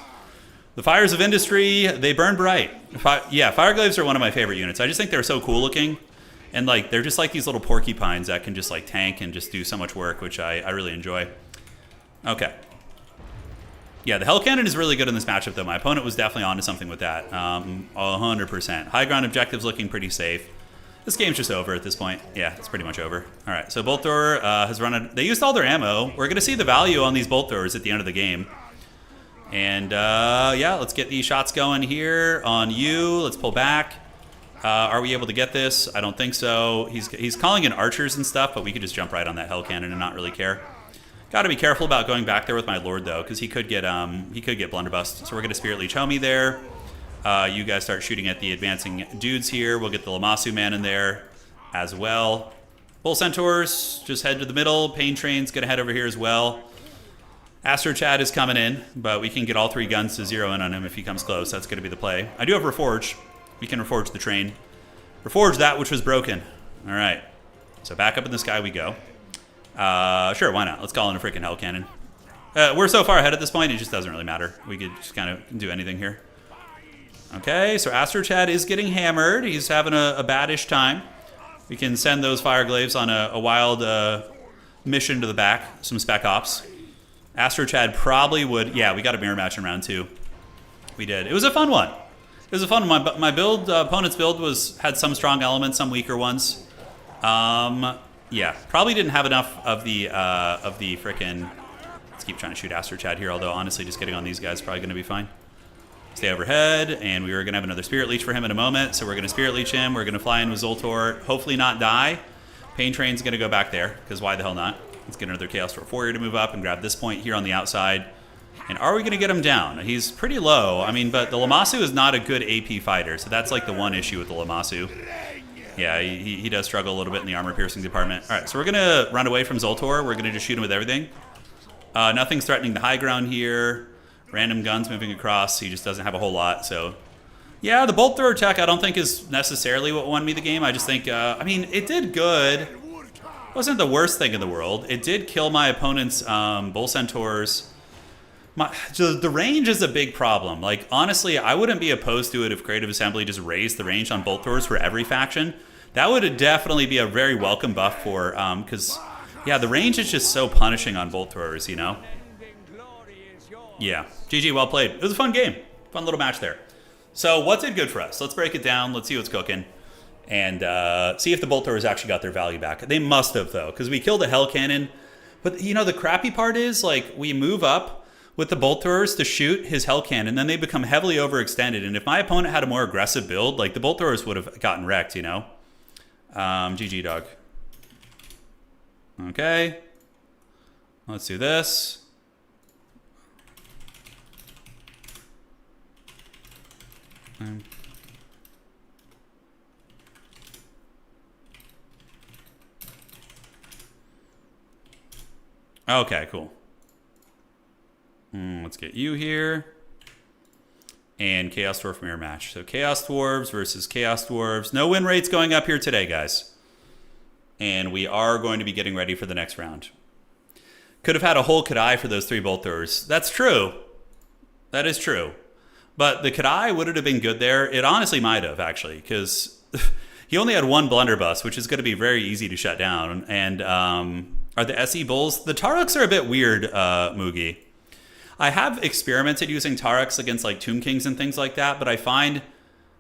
The Fires of Industry, they burn bright. Yeah, Fireglaves are one of my favorite units. I just think they're so cool looking. And like they're just like these little porcupines that can just like tank and just do so much work, which I really enjoy. Okay. Yeah, the Hell Cannon is really good in this matchup, though. My opponent was definitely onto something with that. 100%. High ground objectives looking pretty safe. This game's just over at this point. Yeah, it's pretty much over. All right, so Bolt Thrower has run they used all their ammo. We're going to see the value on these Bolt Throwers at the end of the game. And yeah, let's get these shots going here on you. Let's pull back. Are we able to get this? I don't think so. He's calling in archers and stuff, but we could just jump right on that Hell Cannon and not really care. Got to be careful about going back there with my Lord, though, because he could get blunderbussed. So we're going to Spirit Leech Homie there. You guys start shooting at the advancing dudes here. We'll get the Lamassu man in there as well. Bull Centaurs, just head to the middle. Pain Train's going to head over here as well. Astro Chad is coming in, but we can get all 3 guns to zero in on him if he comes close. That's going to be the play. I do have Reforge. We can Reforge the train. Reforge that which was broken. All right. So back up in the sky we go. Sure, why not? Let's call in a freaking Hell Cannon. We're so far ahead at this point, it just doesn't really matter. We could just kind of do anything here. Okay, so Astro Chad is getting hammered. He's having a badish time. We can send those Fireglaves on a wild mission to the back, some Spec Ops. Astro Chad probably would... Yeah, we got a mirror match in round 2. We did. It was a fun one. It was a fun one. My build, opponent's build had some strong elements, some weaker ones. Yeah, probably didn't have enough of the frickin'... Let's keep trying to shoot Astro Chad here, although honestly just getting on these guys is probably going to be fine. Stay overhead, and we were going to have another Spirit Leech for him in a moment, so we're going to Spirit Leech him. We're going to fly in with Zoltor, hopefully not die. Pain Train's going to go back there, because why the hell not? Let's get another Chaos Dwarf Warrior to move up and grab this point here on the outside. And are we going to get him down? He's pretty low. I mean, but the Lamassu is not a good AP fighter, so that's like the one issue with the Lamassu. Yeah, he does struggle a little bit in the armor-piercing department. All right, so we're going to run away from Zoltor. We're going to just shoot him with everything. Nothing's threatening the high ground here. Random guns moving across. He just doesn't have a whole lot. So, yeah, the Bolt Thrower tech I don't think is necessarily what won me the game. I just think, I mean, it did good. It wasn't the worst thing in the world. It did kill my opponent's Bull Centaurs. The range is a big problem. Like, honestly, I wouldn't be opposed to it if Creative Assembly just raised the range on Bolt Throwers for every faction. That would definitely be a very welcome buff for, because, yeah, the range is just so punishing on Bolt Throwers, you know? Yeah, GG, well played. It was a fun game. Fun little match there. So what did good for us? Let's break it down. Let's see what's cooking. And see if the Bolt Throwers actually got their value back. They must have, though, because we killed a Hell Cannon. But, you know, the crappy part is, like, we move up with the Bolt Throwers to shoot his Hell Cannon, then they become heavily overextended. And if my opponent had a more aggressive build, like, the Bolt Throwers would have gotten wrecked, you know? GG, dog. Okay. Let's do this. Okay, cool. Let's get you here. And Chaos Dwarf mirror match. So Chaos Dwarves versus Chaos Dwarves. No win rates going up here today, guys. And we are going to be getting ready for the next round. Could have had a whole Kadai for those 3 Bolt Throwers. That's true. That is true. But the Kadai, would it have been good there? It honestly might have, actually, because he only had 1 blunderbuss, which is going to be very easy to shut down. And are the SE Bulls? The Taruks are a bit weird, Mugi. I have experimented using Taruks against like Tomb Kings and things like that, but I find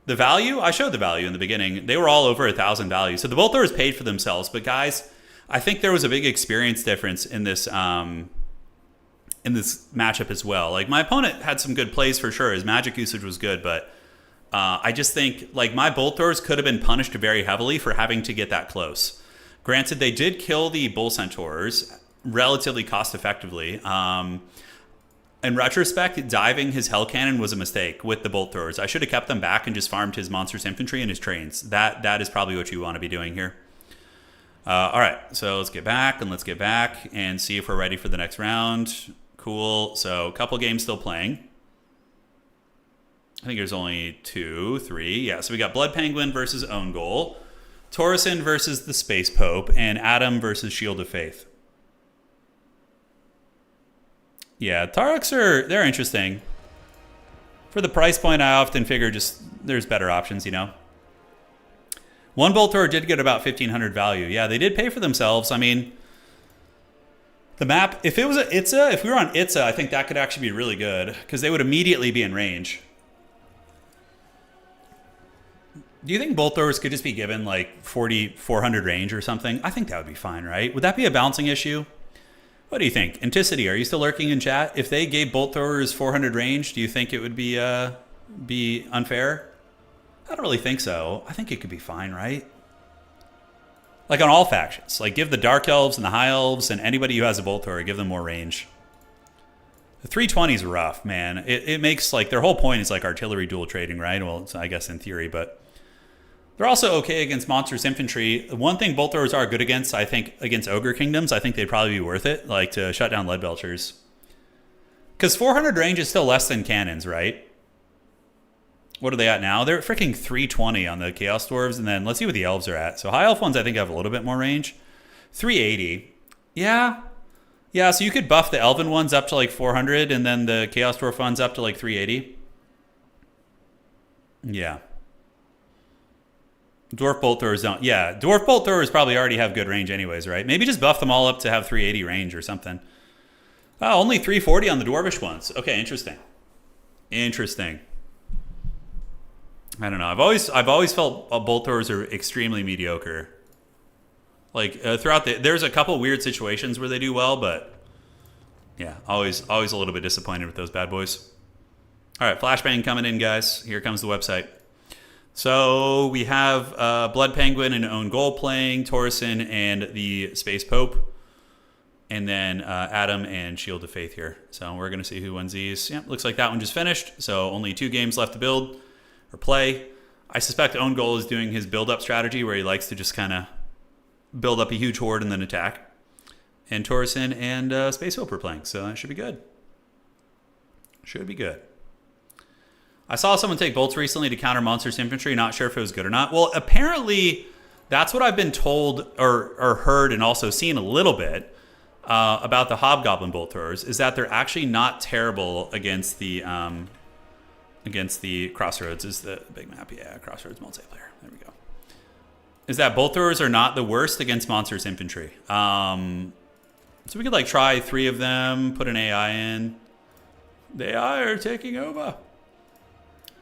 the value, I showed the value in the beginning, they were all over 1,000 value. So the Bolt Throwers paid for themselves. But guys, I think there was a big experience difference in this matchup as well. Like, my opponent had some good plays for sure. His magic usage was good, but I just think, like, my Bolt Throwers could have been punished very heavily for having to get that close. Granted, they did kill the Bull Centaurs relatively cost effectively. In retrospect, diving his Hell Cannon was a mistake with the Bolt Throwers. I should have kept them back and just farmed his Monstrous Infantry and his trains. That is probably what you want to be doing here. All right, so let's get back and see if we're ready for the next round. Cool. So a couple games still playing. I think there's only 2, 3. Yeah, so we got Blood Penguin versus Own Goal, Torreson versus the Space Pope, and Adam versus Shield of Faith. Yeah, Taruks they're interesting. For the price point, I often figure just there's better options, you know. One Bolt Thrower did get about 1,500 value. Yeah, they did pay for themselves. I mean, the map, if it was a Itza, if we were on Itza, I think that could actually be really good because they would immediately be in range. Do you think Bolt Throwers could just be given like 400 range or something? I think that would be fine, right? Would that be a balancing issue? What do you think? Anticity, are you still lurking in chat? If they gave Bolt Throwers 400 range, do you think it would be unfair? I don't really think so. I think it could be fine, right? Like on all factions. Like give the Dark Elves and the High Elves and anybody who has a Bolt Thrower, give them more range. The 320 is rough, man. It makes like their whole point is like artillery dual trading, right? Well, it's, I guess in theory, but they're also okay against Monstrous Infantry. One thing Bolt Throwers are good against, I think, against Ogre Kingdoms, I think they'd probably be worth it, like to shut down Lead Belchers. Because 400 range is still less than cannons, right? What are they at now? They're freaking 320 on the Chaos Dwarves, and then let's see what the Elves are at. So High Elf ones, I think, have a little bit more range. 380. Yeah. Yeah, so you could buff the Elven ones up to like 400, and then the Chaos Dwarf ones up to like 380. Yeah. Dwarf Bolt Throwers don't. Yeah, Dwarf Bolt Throwers probably already have good range anyways, right? Maybe just buff them all up to have 380 range or something. Oh, only 340 on the Dwarvish ones. Okay, interesting. Interesting. I don't know. I've always felt Bolt Throwers are extremely mediocre. Like throughout there's a couple weird situations where they do well, but yeah, always a little bit disappointed with those bad boys. All right, flashbang coming in, guys. Here comes the website. So we have Blood Penguin and Own Goal playing, Torreson and the Space Pope, and then Adam and Shield of Faith here. So we're going to see who wins these. Yeah, looks like that one just finished. So only 2 games left to build or play. I suspect Own Goal is doing his build-up strategy where he likes to just kind of build up a huge horde and then attack. And Torreson and Space Pope are playing, so that should be good. Should be good. I saw someone take bolts recently to counter Monstrous Infantry. Not sure if it was good or not. Well, apparently that's what I've been told or heard and also seen a little bit about the Hobgoblin Bolt Throwers is that they're actually not terrible against the Crossroads is the big map. Yeah, Crossroads multiplayer. There we go. Is that Bolt Throwers are not the worst against Monstrous Infantry. So we could like try 3 of them, put an AI in. The AI are taking over.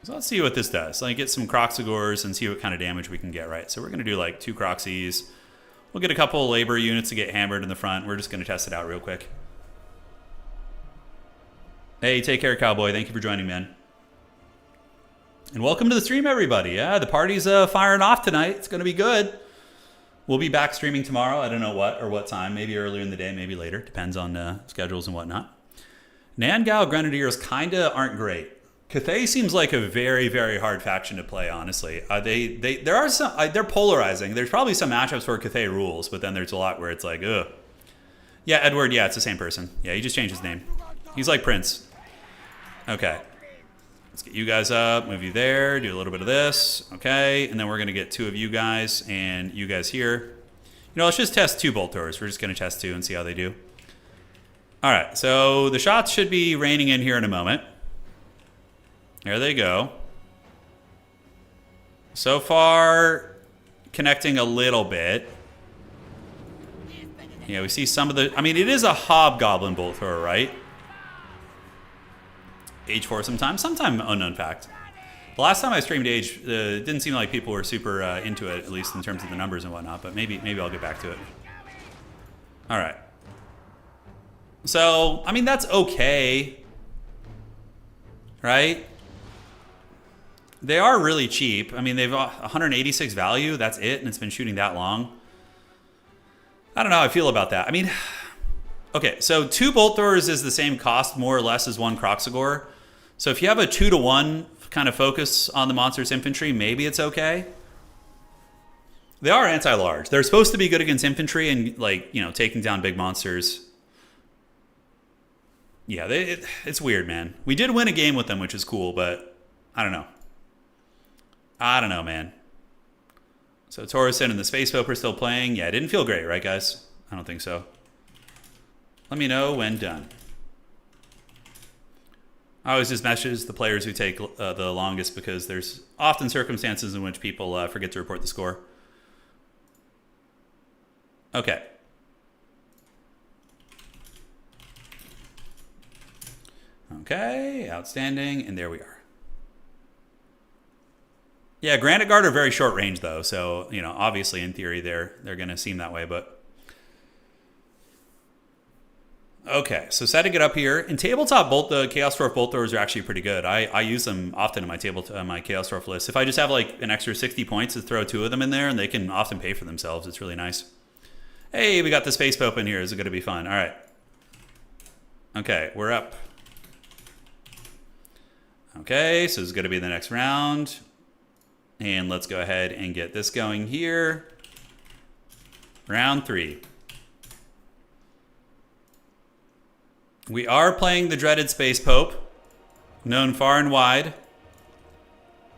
So let's see what this does. Like get some Croxagors and see what kind of damage we can get, right? So we're going to do like 2 Croxies. We'll get a couple of labor units to get hammered in the front. We're just going to test it out real quick. Hey, take care, Cowboy. Thank you for joining, man. And welcome to the stream, everybody. Yeah, the party's firing off tonight. It's going to be good. We'll be back streaming tomorrow. I don't know what time. Maybe earlier in the day, maybe later. Depends on schedules and whatnot. Nangao Grenadiers kind of aren't great. Cathay seems like a very, very hard faction to play, honestly. There are some, they're polarizing. There's probably some matchups where Cathay rules, but then there's a lot where it's like, ugh. Yeah, Edward, yeah, it's the same person. Yeah, he just changed his name. He's like Prince. Okay. Let's get you guys up, move you there, do a little bit of this. Okay, and then we're going to get 2 of you guys and you guys here. You know, let's just test 2 Bolt Throwers. We're just going to test 2 and see how they do. All right, so the shots should be raining in here in a moment. There they go. So far, connecting a little bit. Yeah, we see some of the... I mean, it is a Hobgoblin Bolt Thrower, right? Age 4 sometime unknown fact. The last time I streamed Age, it didn't seem like people were super into it, at least in terms of the numbers and whatnot, but maybe I'll get back to it. All right. So, I mean, that's okay. Right? They are really cheap. I mean, they've 186 value. That's it, and it's been shooting that long. I don't know how I feel about that. I mean, okay, so 2 Bolt Throwers is the same cost, more or less, as 1 Kroxigor. So if you have a 2-to-1 kind of focus on the monster's infantry, maybe it's okay. They are anti-large. They're supposed to be good against infantry and, like, you know, taking down big monsters. Yeah, it's weird, man. We did win a game with them, which is cool, but I don't know. I don't know, man. So Torreson and the Space Pope are still playing. Yeah, it didn't feel great, right, guys? I don't think so. Let me know when done. I always just message the players who take the longest because there's often circumstances in which people forget to report the score. Okay. Okay, outstanding, and there we are. Yeah, Granite Guard are very short range though, so you know, obviously in theory they're going to seem that way, but okay, so setting it up here in tabletop, the Chaos Dwarf Bolt Throwers are actually pretty good. I use them often in my my Chaos Dwarf list. If I just have like an extra 60 points to throw 2 of them in there, and they can often pay for themselves. It's really nice. Hey, we got the Space Pope in here. Is it going to be fun? All right. Okay, we're up. Okay, so this is going to be the next round. And let's go ahead and get this going here. Round 3. We are playing the dreaded Space Pope, known far and wide.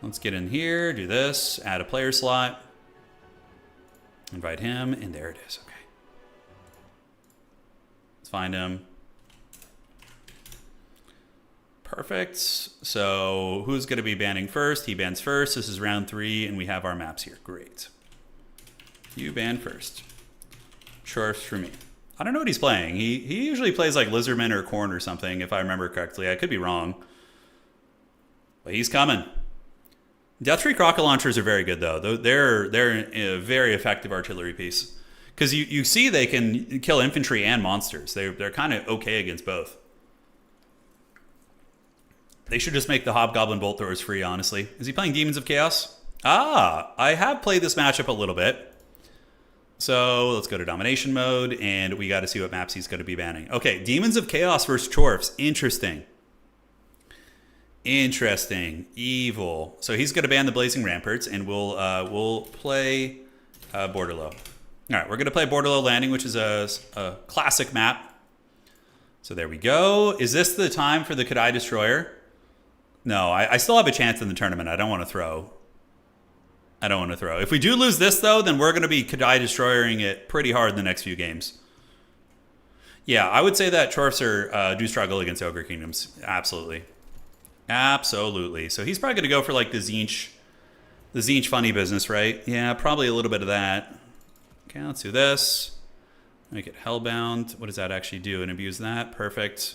Let's get in here, do this, add a player slot. Invite him, and there it is. Okay. Let's find him. Perfect. So who's going to be banning first? He bans first. This is round 3, and we have our maps here. Great. You ban first. Chorfs for me. I don't know what he's playing. He usually plays like Lizardman or Corn or something, if I remember correctly. I could be wrong. But he's coming. Death Tree Rocket Launchers are very good, though. They're a very effective artillery piece. Because you see they can kill infantry and monsters. They're kind of okay against both. They should just make the Hobgoblin Bolt Throwers free, honestly. Is he playing Demons of Chaos? Ah, I have played this matchup a little bit. So let's go to Domination mode, and we got to see what maps he's going to be banning. Okay, Demons of Chaos versus Chorfs. Interesting. Interesting. Evil. So he's going to ban the Blazing Ramparts, and we'll play Borderlow. All right, we're going to play Borderlow Landing, which is a classic map. So there we go. Is this the time for the Kadai Destroyer? No, I still have a chance in the tournament. I don't want to throw. If we do lose this, though, then we're going to be Kadai Destroyering it pretty hard in the next few games. Yeah, I would say that Chorfs do struggle against Ogre Kingdoms. Absolutely. Absolutely. So he's probably going to go for like the Tzeentch funny business, right? Yeah, probably a little bit of that. Okay, let's do this. Make it Hellbound. What does that actually do? And abuse that. Perfect.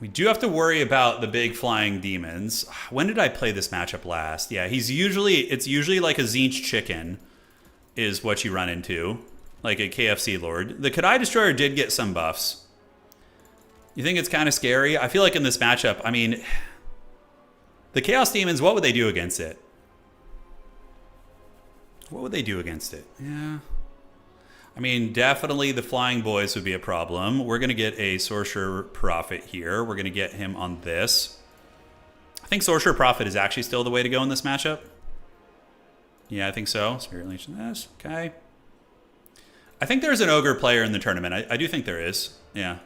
We do have to worry about the big flying demons. When did I play this matchup last? Yeah, it's usually like a Tzeentch chicken is what you run into. Like a KFC Lord. The Kadai Destroyer did get some buffs. You think it's kind of scary? I feel like in this matchup, I mean, the Chaos Demons, what would they do against it? What would they do against it? Yeah. I mean, definitely the Flying Boys would be a problem. We're going to get a Sorcerer Prophet here. We're going to get him on this. I think Sorcerer Prophet is actually still the way to go in this matchup. Yeah, I think so. Spirit Legion, this. Okay. I think there's an Ogre player in the tournament. I do think there is. Yeah.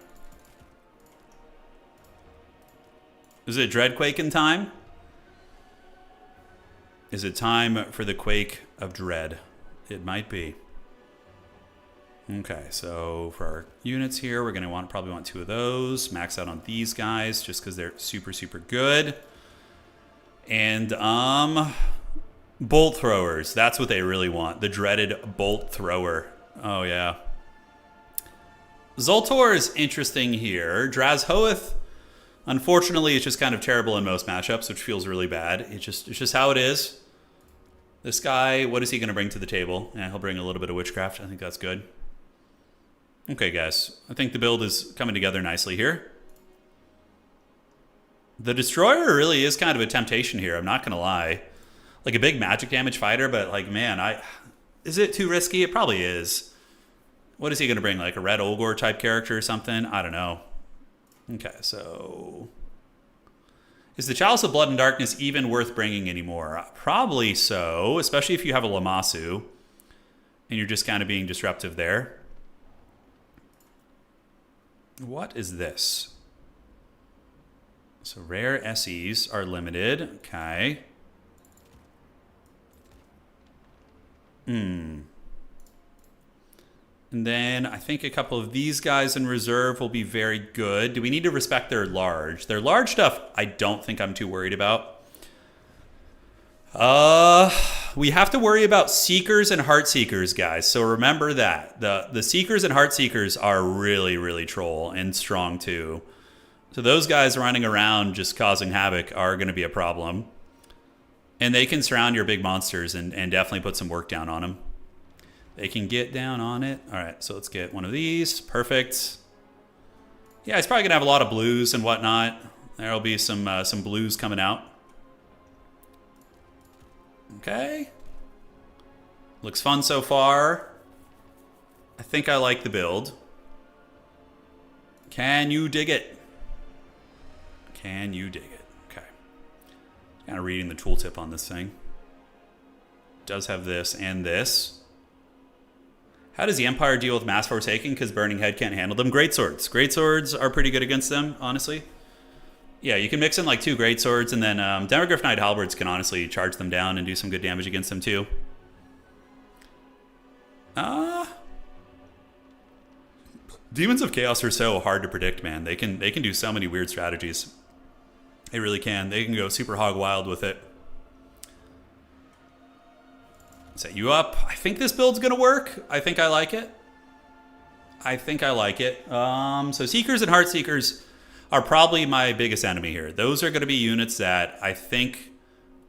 Is it Dreadquake in time? Is it time for the Quake of Dread? It might be. Okay, so for our units here, we're going to probably want 2 of those. Max out on these guys just because they're super, super good. And Bolt Throwers. That's what they really want. The dreaded Bolt Thrower. Oh, yeah. Zoltor is interesting here. Drazhoath, unfortunately, it's just kind of terrible in most matchups, which feels really bad. It's just how it is. This guy, what is he going to bring to the table? Yeah, he'll bring a little bit of Witchcraft. I think that's good. Okay, guys. I think the build is coming together nicely here. The Destroyer really is kind of a temptation here. I'm not going to lie. Like a big magic damage fighter, but like, man, is it too risky? It probably is. What is he going to bring? Like a Red Olgor type character or something? I don't know. Okay, so... Is the Chalice of Blood and Darkness even worth bringing anymore? Probably so, especially if you have a Lammasu and you're just kind of being disruptive there. What is this? So rare SEs are limited. Okay. And then I think a couple of these guys in reserve will be very good. Do we need to respect their large? Their large stuff, I don't think I'm too worried about. We have to worry about Seekers and Heartseekers, guys. So remember that. The Seekers and Heartseekers are really, really troll and strong too. So those guys running around just causing havoc are going to be a problem. And they can surround your big monsters and definitely put some work down on them. They can get down on it. All right, so let's get one of these. Perfect. Yeah, it's probably going to have a lot of blues and whatnot. There'll be some blues coming out. Okay. Looks fun so far. I think I like the build. Can you dig it? Can you dig it? Okay. Kind of reading the tooltip on this thing. Does have this and this. How does the Empire deal with Mass Forsaken? Because Burning Head can't handle them. Greatswords. Greatswords are pretty good against them, honestly. Yeah, you can mix in like 2 Greatswords, and then Demogryph Knight Halberds can honestly charge them down and do some good damage against them too. Demons of Chaos are so hard to predict, man. They can do so many weird strategies. They really can. They can go super hog wild with it. Set you up. I think this build's gonna work. I think I like it. So Seekers and Heartseekers are probably my biggest enemy here. Those are going to be units that I think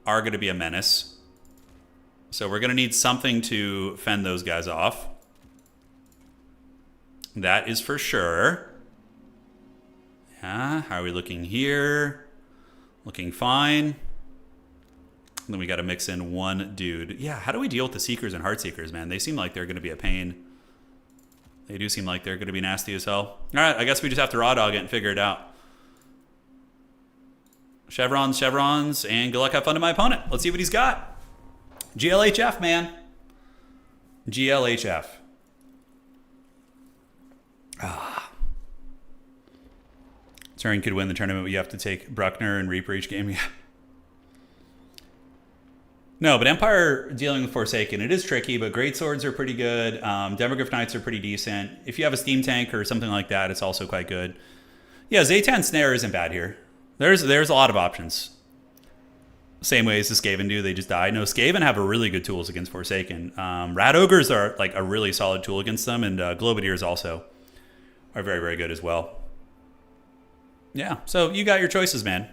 are going to be a menace. So we're going to need something to fend those guys off. That is for sure. Yeah, how are we looking here? Looking fine. And then we got to mix in one dude. Yeah, how do we deal with the Seekers and Heartseekers, man? They seem like they're going to be a pain. They do seem like they're going to be nasty as hell. All right, I guess we just have to raw dog it and figure it out. Chevrons, and good luck, have fun to my opponent. Let's see what he's got. GLHF, man. GLHF. Turin could win the tournament, but you have to take Bruckner and Reaper each game. Yeah. No, but Empire dealing with Forsaken, it is tricky, but Greatswords are pretty good. Demogryph Knights are pretty decent. If you have a Steam Tank or something like that, it's also quite good. Yeah, Zaytan Snare isn't bad here. There's a lot of options. Same way as the Skaven do, they just die. No, Skaven have a really good tools against Forsaken. Rat Ogres are like a really solid tool against them, and Globadiers also are very, very good as well. Yeah, so you got your choices, man.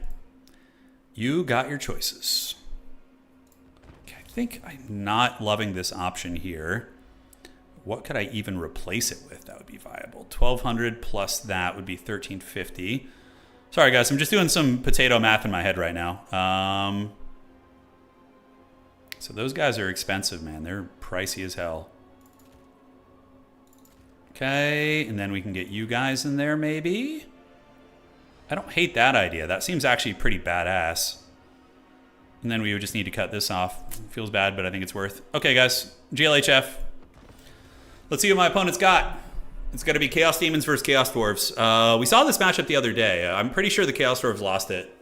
You got your choices. Okay, I think I'm not loving this option here. What could I even replace it with that would be viable? 1,200 plus that would be 1,350. Sorry, guys, I'm just doing some potato math in my head right now. So those guys are expensive, man. They're pricey as hell. Okay, and then we can get you guys in there, maybe? I don't hate that idea. That seems actually pretty badass. And then we would just need to cut this off. Feels bad, but I think it's worth. Okay, guys, GLHF. Let's see what my opponent's got. It's going to be Chaos Demons versus Chaos Dwarves. We saw this matchup the other day. I'm pretty sure the Chaos Dwarves lost it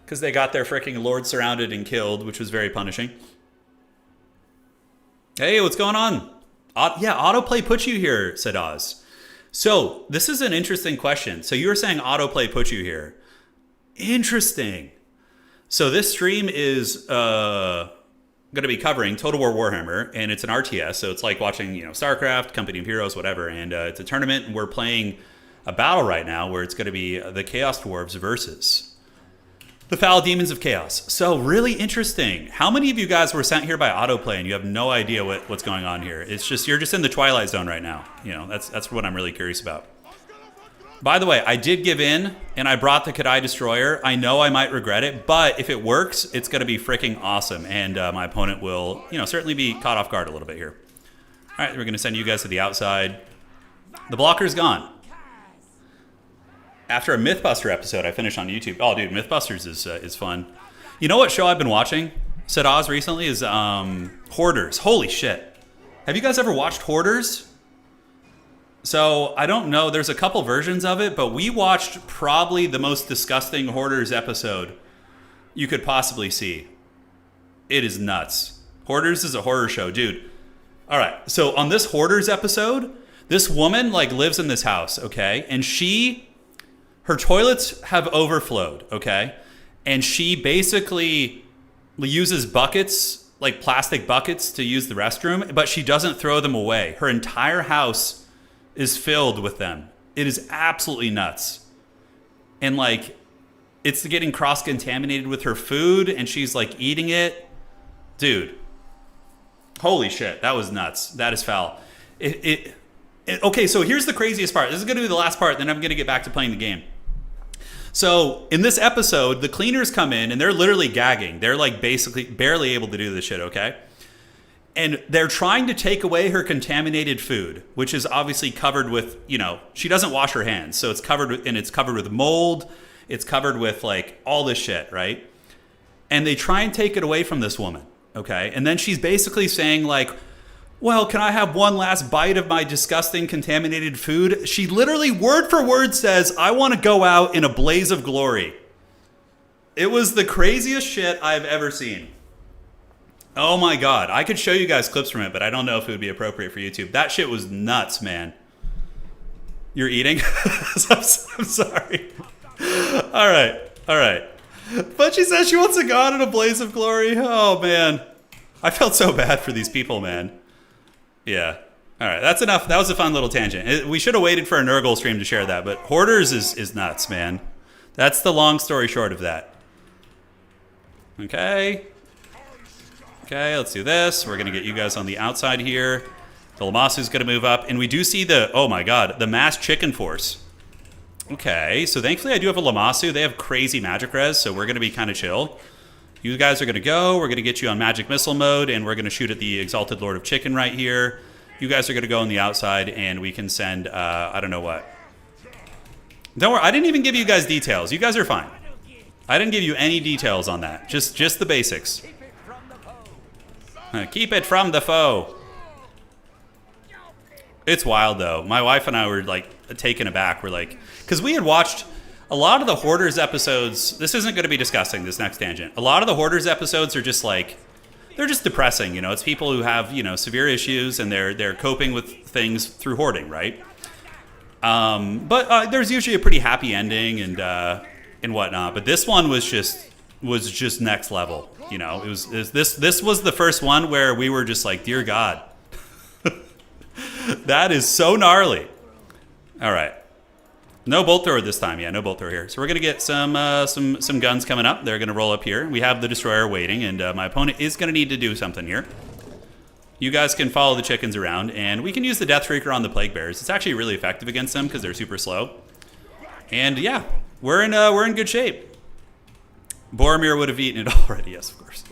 because they got their freaking Lord surrounded and killed, which was very punishing. Hey, what's going on? Yeah, autoplay puts you here, said Oz. So this is an interesting question. So you were saying autoplay puts you here. Interesting. So this stream is going to be covering Total War Warhammer, and it's an RTS, so it's like watching, StarCraft, Company of Heroes, whatever, and it's a tournament, and we're playing a battle right now where it's going to be the Chaos Dwarves versus the Foul Demons of Chaos. So really interesting. How many of you guys were sent here by autoplay and you have no idea what's going on here? It's just, you're just in the Twilight Zone right now. That's what I'm really curious about. By the way, I did give in, and I brought the Kadai Destroyer. I know I might regret it, but if it works, it's going to be freaking awesome, and my opponent will, certainly be caught off guard a little bit here. All right, we're going to send you guys to the outside. The blocker's gone. After a Mythbuster episode I finished on YouTube. Oh, dude, Mythbusters is fun. You know what show I've been watching, said Oz, recently is Hoarders. Holy shit. Have you guys ever watched Hoarders? So, I don't know. There's a couple versions of it, but we watched probably the most disgusting Hoarders episode you could possibly see. It is nuts. Hoarders is a horror show, dude. All right. So, on this Hoarders episode, this woman like lives in this house, okay? And her toilets have overflowed, okay? And she basically uses buckets, like plastic buckets, to use the restroom, but she doesn't throw them away. Her entire house is filled with them. It is absolutely nuts. And like, it's getting cross-contaminated with her food, and she's like eating it. Dude, holy shit, that was nuts. That is foul. Okay, so here's the craziest part. This is going to be the last part, then I'm going to get back to playing the game. So in this episode, the cleaners come in and they're literally gagging. They're like basically barely able to do this shit, okay? And they're trying to take away her contaminated food, which is obviously covered with, she doesn't wash her hands. So it's covered with mold. It's covered with like all this shit, right? And they try and take it away from this woman, okay? And then she's basically saying like, well, can I have one last bite of my disgusting contaminated food? She literally word for word says, I want to go out in a blaze of glory. It was the craziest shit I've ever seen. Oh my God. I could show you guys clips from it, but I don't know if it would be appropriate for YouTube. That shit was nuts, man. You're eating? I'm sorry. All right. But she says she wants to go out in a blaze of glory. Oh, man. I felt so bad for these people, man. Yeah. All right. That's enough. That was a fun little tangent. We should have waited for a Nurgle stream to share that, but Hoarders is nuts, man. That's the long story short of that. Okay. Okay, let's do this. We're going to get you guys on the outside here. The Lamasu's going to move up. And we do see oh my God, the mass chicken force. Okay, so thankfully I do have a Lamasu. They have crazy magic res, so we're going to be kind of chill. You guys are going to go. We're going to get you on magic missile mode, and we're going to shoot at the Exalted Lord of Chicken right here. You guys are going to go on the outside, and we can send, I don't know what. Don't worry, I didn't even give you guys details. You guys are fine. I didn't give you any details on that. Just the basics. Keep it from the foe. It's wild, though. My wife and I were, like, taken aback. We're like, because we had watched a lot of the Hoarders episodes. This isn't going to be disgusting, this next tangent. A lot of the Hoarders episodes are just like, they're just depressing. It's people who have, severe issues, and they're coping with things through hoarding, right? But there's usually a pretty happy ending and whatnot. But this one was just next level. This was the first one where we were just like, dear God, that is so gnarly. All right. No bolt thrower this time. Yeah, no bolt thrower here. So we're going to get some guns coming up. They're going to roll up here. We have the destroyer waiting, and my opponent is going to need to do something here. You guys can follow the chickens around, and we can use the Death Shrieker on the Plague Bears. It's actually really effective against them because they're super slow. And yeah, we're in good shape. Boromir would have eaten it already. Yes, of course.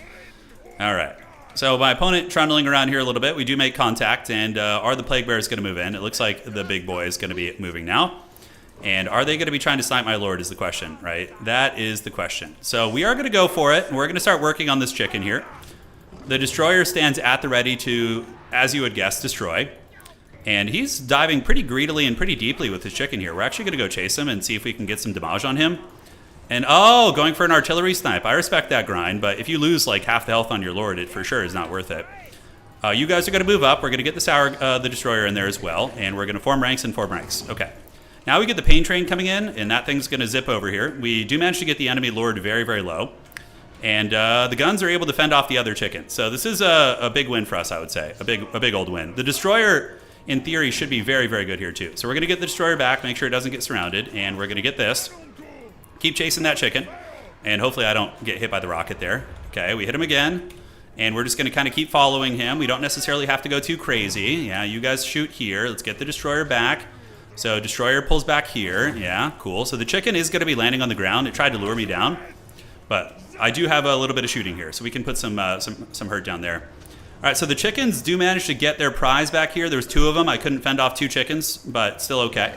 All right. So my opponent trundling around here a little bit. We do make contact, and are the Plague Bears going to move in? It looks like the big boy is going to be moving now. And are they going to be trying to snipe my lord is the question, right? That is the question. So we are going to go for it, and we're going to start working on this chicken here. The destroyer stands at the ready to, as you would guess, destroy. And he's diving pretty greedily and pretty deeply with his chicken here. We're actually going to go chase him and see if we can get some damage on him. And oh, going for an artillery snipe. I respect that grind, but if you lose like half the health on your lord, it for sure is not worth it. You guys are going to move up. We're going to get the destroyer in there as well, and we're going to form ranks and form ranks. Okay. Now we get the pain train coming in, and that thing's going to zip over here. We do manage to get the enemy lord very, very low. And the guns are able to fend off the other chicken. So this is a big win for us, I would say. A big old win. The destroyer, in theory, should be very, very good here, too. So we're going to get the destroyer back, make sure it doesn't get surrounded, and we're going to get this. Keep chasing that chicken, and hopefully I don't get hit by the rocket there. Okay, we hit him again, and we're just going to kind of keep following him. We don't necessarily have to go too crazy. Yeah, you guys shoot here. Let's get the destroyer back. So destroyer pulls back here. Yeah, cool. So the chicken is going to be landing on the ground. It tried to lure me down, but I do have a little bit of shooting here, so we can put some hurt down there. All right, so the chickens do manage to get their prize back here. There's 2 of them. I couldn't fend off 2 chickens, but still okay.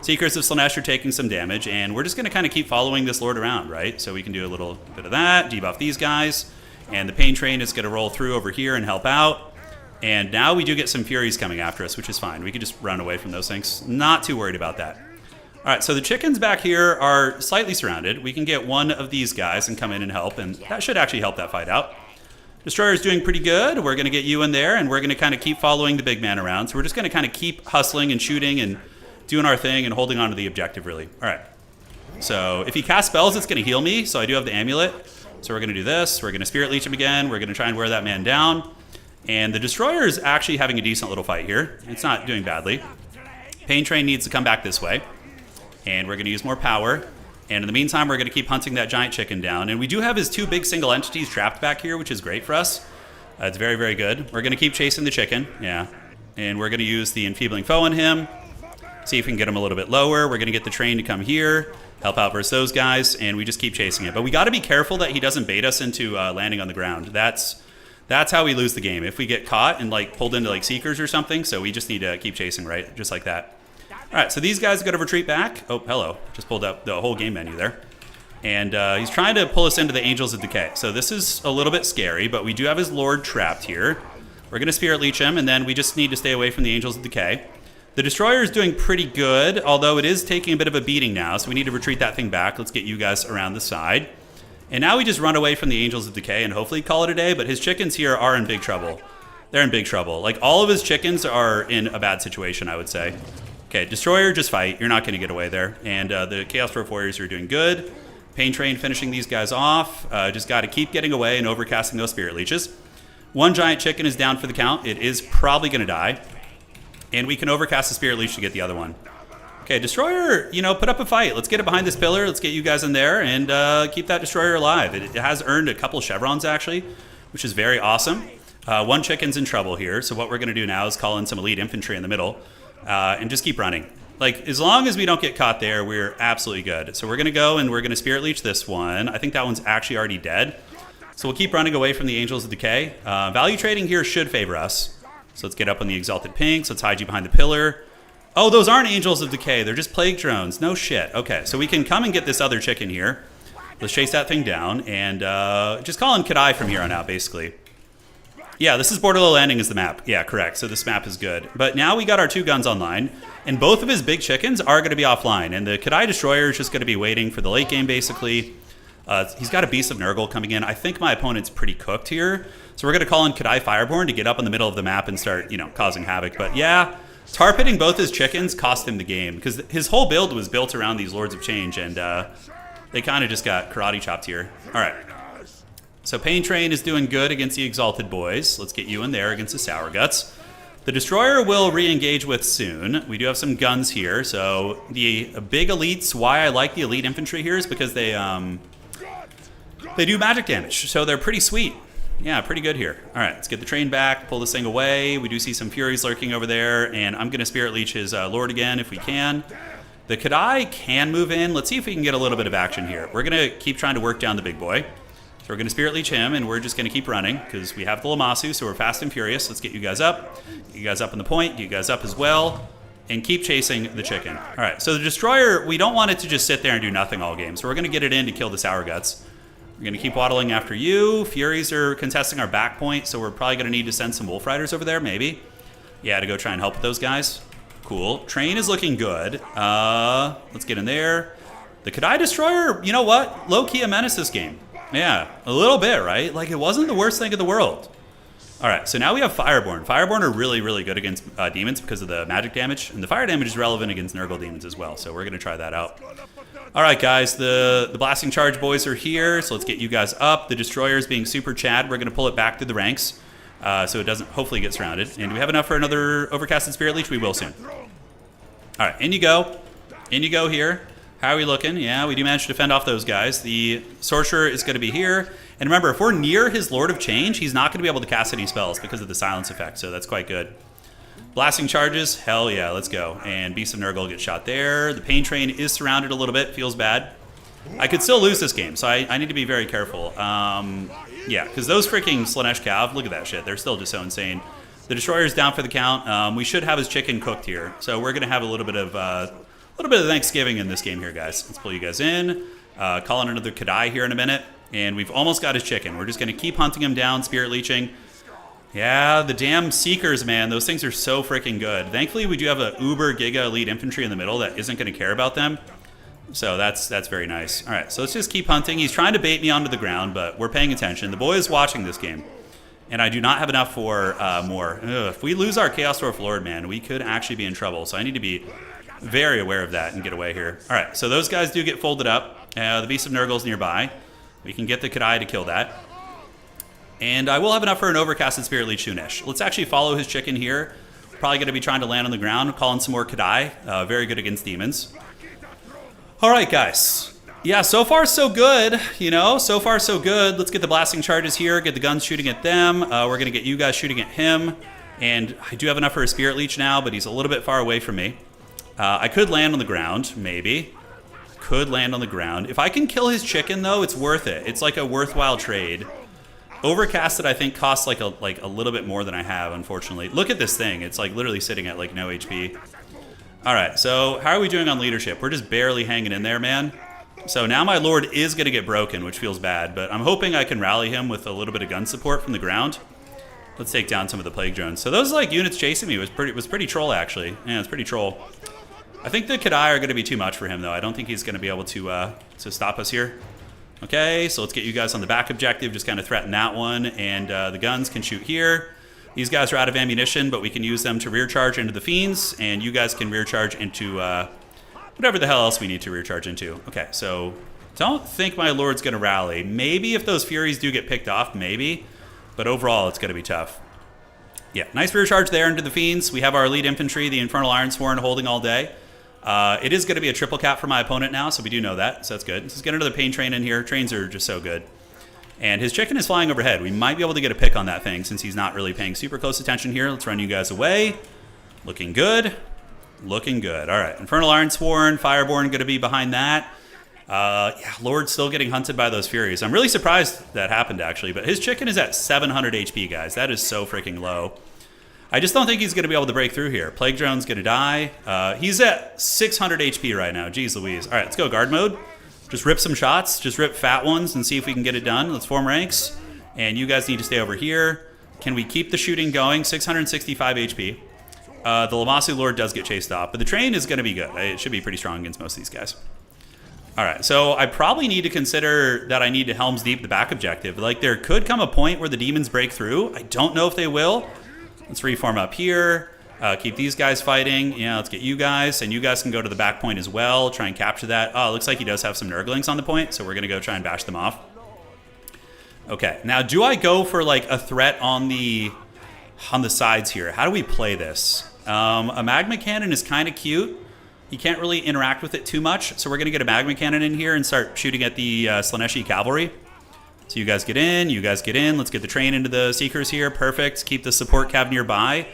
Seekers of Slaanesh are taking some damage, and we're just going to kind of keep following this lord around, right? So we can do a little bit of that, debuff these guys, and the Pain Train is going to roll through over here and help out. And now we do get some Furies coming after us, which is fine. We can just run away from those things. Not too worried about that. All right, so the chickens back here are slightly surrounded. We can get one of these guys and come in and help, and that should actually help that fight out. Destroyer's doing pretty good. We're going to get you in there, and we're going to kind of keep following the big man around. So we're just going to kind of keep hustling and shooting and doing our thing and holding on to the objective, really. All right. So if he casts spells, it's going to heal me, so I do have the amulet. So we're going to do this. We're going to Spirit Leech him again. We're going to try and wear that man down. And the Destroyer is actually having a decent little fight here. It's not doing badly. Pain Train needs to come back this way. And we're going to use more power. And in the meantime, we're going to keep hunting that giant chicken down. And we do have his 2 big single entities trapped back here, which is great for us. It's very, very good. We're going to keep chasing the chicken. Yeah. And we're going to use the Enfeebling Foe on him. See if we can get him a little bit lower. We're going to get the train to come here, help out versus those guys, and we just keep chasing it. But we got to be careful that he doesn't bait us into landing on the ground. That's how we lose the game. If we get caught and like pulled into like Seekers or something, so we just need to keep chasing, right? Just like that. All right, so these guys are going to retreat back. Oh, hello. Just pulled up the whole game menu there. And he's trying to pull us into the Angels of Decay. So this is a little bit scary, but we do have his Lord trapped here. We're going to Spirit Leech him, and then we just need to stay away from the Angels of Decay. The Destroyer is doing pretty good, although it is taking a bit of a beating now, so we need to retreat that thing back. Let's get you guys around the side. And now we just run away from the Angels of Decay and hopefully call it a day, but his chickens here are in big trouble. They're in big trouble. Like, all of his chickens are in a bad situation, I would say. Okay, Destroyer, just fight. You're not going to get away there. And the Chaos Dwarf Warriors are doing good. Pain Train finishing these guys off. Just got to keep getting away and overcasting those Spirit Leeches. 1 giant chicken is down for the count. It is probably going to die. And we can overcast the Spirit Leech to get the other one. Okay, Destroyer, put up a fight. Let's get it behind this pillar. Let's get you guys in there and keep that Destroyer alive. It has earned a couple chevrons, actually, which is very awesome. 1 chicken's in trouble here. So what we're going to do now is call in some elite infantry in the middle. And just keep running. Like, as long as we don't get caught there, we're absolutely good. So we're going to go and we're going to Spirit Leech this one. I think that one's actually already dead. So we'll keep running away from the Angels of Decay. Value trading here should favor us. So let's get up on the Exalted Pinks. Let's hide you behind the pillar. Oh, those aren't Angels of Decay. They're just Plague Drones. No shit. Okay, so we can come and get this other chicken here. Let's chase that thing down and just call in Kadai from here on out, basically. Yeah, this is Borderlow Landing is the map. Yeah, correct. So this map is good. But now we got our 2 guns online, and both of his big chickens are going to be offline. And the Kadai Destroyer is just going to be waiting for the late game, basically. He's got a Beast of Nurgle coming in. I think my opponent's pretty cooked here. So we're going to call in Kadai Fireborn to get up in the middle of the map and start, causing havoc. But yeah, tar pitting both his chickens cost him the game, because his whole build was built around these Lords of Change, and they kind of just got karate chopped here. All right. So Pain Train is doing good against the Exalted Boys. Let's get you in there against the Sour Guts. The Destroyer will re-engage with soon. We do have some guns here. So the big elites, why I like the elite infantry here is because they do magic damage. So they're pretty sweet. Yeah, pretty good here. All right, let's get the train back, pull this thing away. We do see some Furies lurking over there, and I'm going to Spirit Leech his Lord again if we can. The Kadai can move in. Let's see if we can get a little bit of action here. We're going to keep trying to work down the big boy. So we're going to Spirit Leech him, and we're just going to keep running because we have the Lamasu, so we're fast and furious. Let's get you guys up. Get you guys up on the point. Get you guys up as well. And keep chasing the chicken. All right, so the Destroyer, we don't want it to just sit there and do nothing all game. So we're going to get it in to kill the Sour Guts. We're going to keep waddling after you. Furies are contesting our back point, so we're probably going to need to send some Wolf Riders over there, maybe. Yeah, to go try and help with those guys. Cool. Train is looking good. Let's get in there. The Kadai Destroyer, you know what? Low-key a menace this game. Yeah, a little bit, right? Like, it wasn't the worst thing in the world. All right, so now we have Fireborn. Fireborn are really, really good against demons because of the magic damage, and the fire damage is relevant against Nurgle demons as well, so we're going to try that out. All right, guys, the Blasting Charge boys are here, so let's get you guys up. The Destroyer is being super Chad. We're going to pull it back through the ranks so it doesn't hopefully get surrounded. And do we have enough for another Overcasted Spirit Leech? We will soon. All right, in you go. In you go here. How are we looking? Yeah, we do manage to fend off those guys. The Sorcerer is going to be here. And remember, if we're near his Lord of Change, he's not going to be able to cast any spells because of the silence effect, so that's quite good. Blasting Charges, hell yeah, let's go. And Beast of Nurgle gets shot there. The Pain Train is surrounded a little bit, feels bad. I could still lose this game, so I need to be very careful. Yeah, because those freaking Slanesh Cav, look at that shit. They're still just so insane. The Destroyer's down for the count. We should have his chicken cooked here. So we're going to have a little bit of Thanksgiving in this game here, guys. Let's pull you guys in. Call in another Kadai here in a minute. And we've almost got his chicken. We're just going to keep hunting him down, Spirit Leeching. Yeah, the damn Seekers, man. Those things are so freaking good. Thankfully, we do have a uber giga elite infantry in the middle that isn't going to care about them. So that's very nice. All right, so let's just keep hunting. He's trying to bait me onto the ground, but we're paying attention. The boy is watching this game, and I do not have enough for more. Ugh, if we lose our Chaos Dwarf Lord, man, we could actually be in trouble. So I need to be very aware of that and get away here. All right, so those guys do get folded up. The Beast of Nurgle's nearby. We can get the Kadai to kill that. And I will have enough for an Overcasted Spirit Leech Soonish. Let's actually follow his chicken here. Probably going to be trying to land on the ground, calling some more Kadai. Very good against demons. All right, guys. Yeah, so far so good. You know, so far so good. Let's get the blasting charges here, get the guns shooting at them. We're going to get you guys shooting at him. And I do have enough for a Spirit Leech now, but he's a little bit far away from me. I could land on the ground, maybe. Could land on the ground. If I can kill his chicken, though, it's worth it. It's like a worthwhile trade. Overcasted, I think, costs like a little bit more than I have, unfortunately. Look at this thing. It's like literally sitting at like no HP. All right, so how are we doing on leadership? We're just barely hanging in there, man. So now my Lord is going to get broken, which feels bad, but I'm hoping I can rally him with a little bit of gun support from the ground. Let's take down some of the Plague Drones. So those like units chasing me was pretty troll, actually. Yeah, it's pretty troll. I think the Kadai are going to be too much for him, though. I don't think he's going to be able to stop us here. Okay, so let's get you guys on the back objective. Just kind of threaten that one, and the guns can shoot here. These guys are out of ammunition, but we can use them to rear charge into the Fiends, and you guys can rear charge into whatever the hell else we need to rear charge into. Okay, so don't think my Lord's going to rally. Maybe if those Furies do get picked off, maybe. But overall, it's going to be tough. Yeah, nice rear charge there into the Fiends. We have our elite infantry, the Infernal Ironsworn, holding all day. It is going to be a triple cap for my opponent now, so we do know that, so that's good. Let's get another Pain Train in here. Trains are just so good. And his chicken is flying overhead. We might be able to get a pick on that thing since he's not really paying super close attention here. Let's run you guys away. Looking good. Looking good. All right, Infernal Ironsworn, Fireborn going to be behind that. Yeah, Lord's still getting hunted by those Furies. I'm really surprised that happened, actually, but his chicken is at 700 HP, guys. That is so freaking low. I just don't think he's going to be able to break through here. Plague Drone's going to die. He's at 600 HP right now. Jeez Louise. All right, let's go guard mode. Just rip some shots. Just rip fat ones and see if we can get it done. Let's form ranks. And you guys need to stay over here. Can we keep the shooting going? 665 HP. The Lamasi Lord does get chased off, but the train is going to be good. It should be pretty strong against most of these guys. All right, so I probably need to consider that I need to Helm's Deep the back objective. Like, there could come a point where the demons break through. I don't know if they will. Let's reform up here. Keep these guys fighting. Yeah, let's get you guys. And you guys can go to the back point as well. Try and capture that. Oh, it looks like he does have some Nurglings on the point, so we're going to go try and bash them off. Okay, now do I go for like a threat on the sides here? How do we play this? A Magma Cannon is kind of cute. You can't really interact with it too much, so we're going to get a Magma Cannon in here and start shooting at the Slaneshi Cavalry. So you guys get in, you guys get in. Let's get the train into the Seekers here. Perfect. Keep the support cav nearby.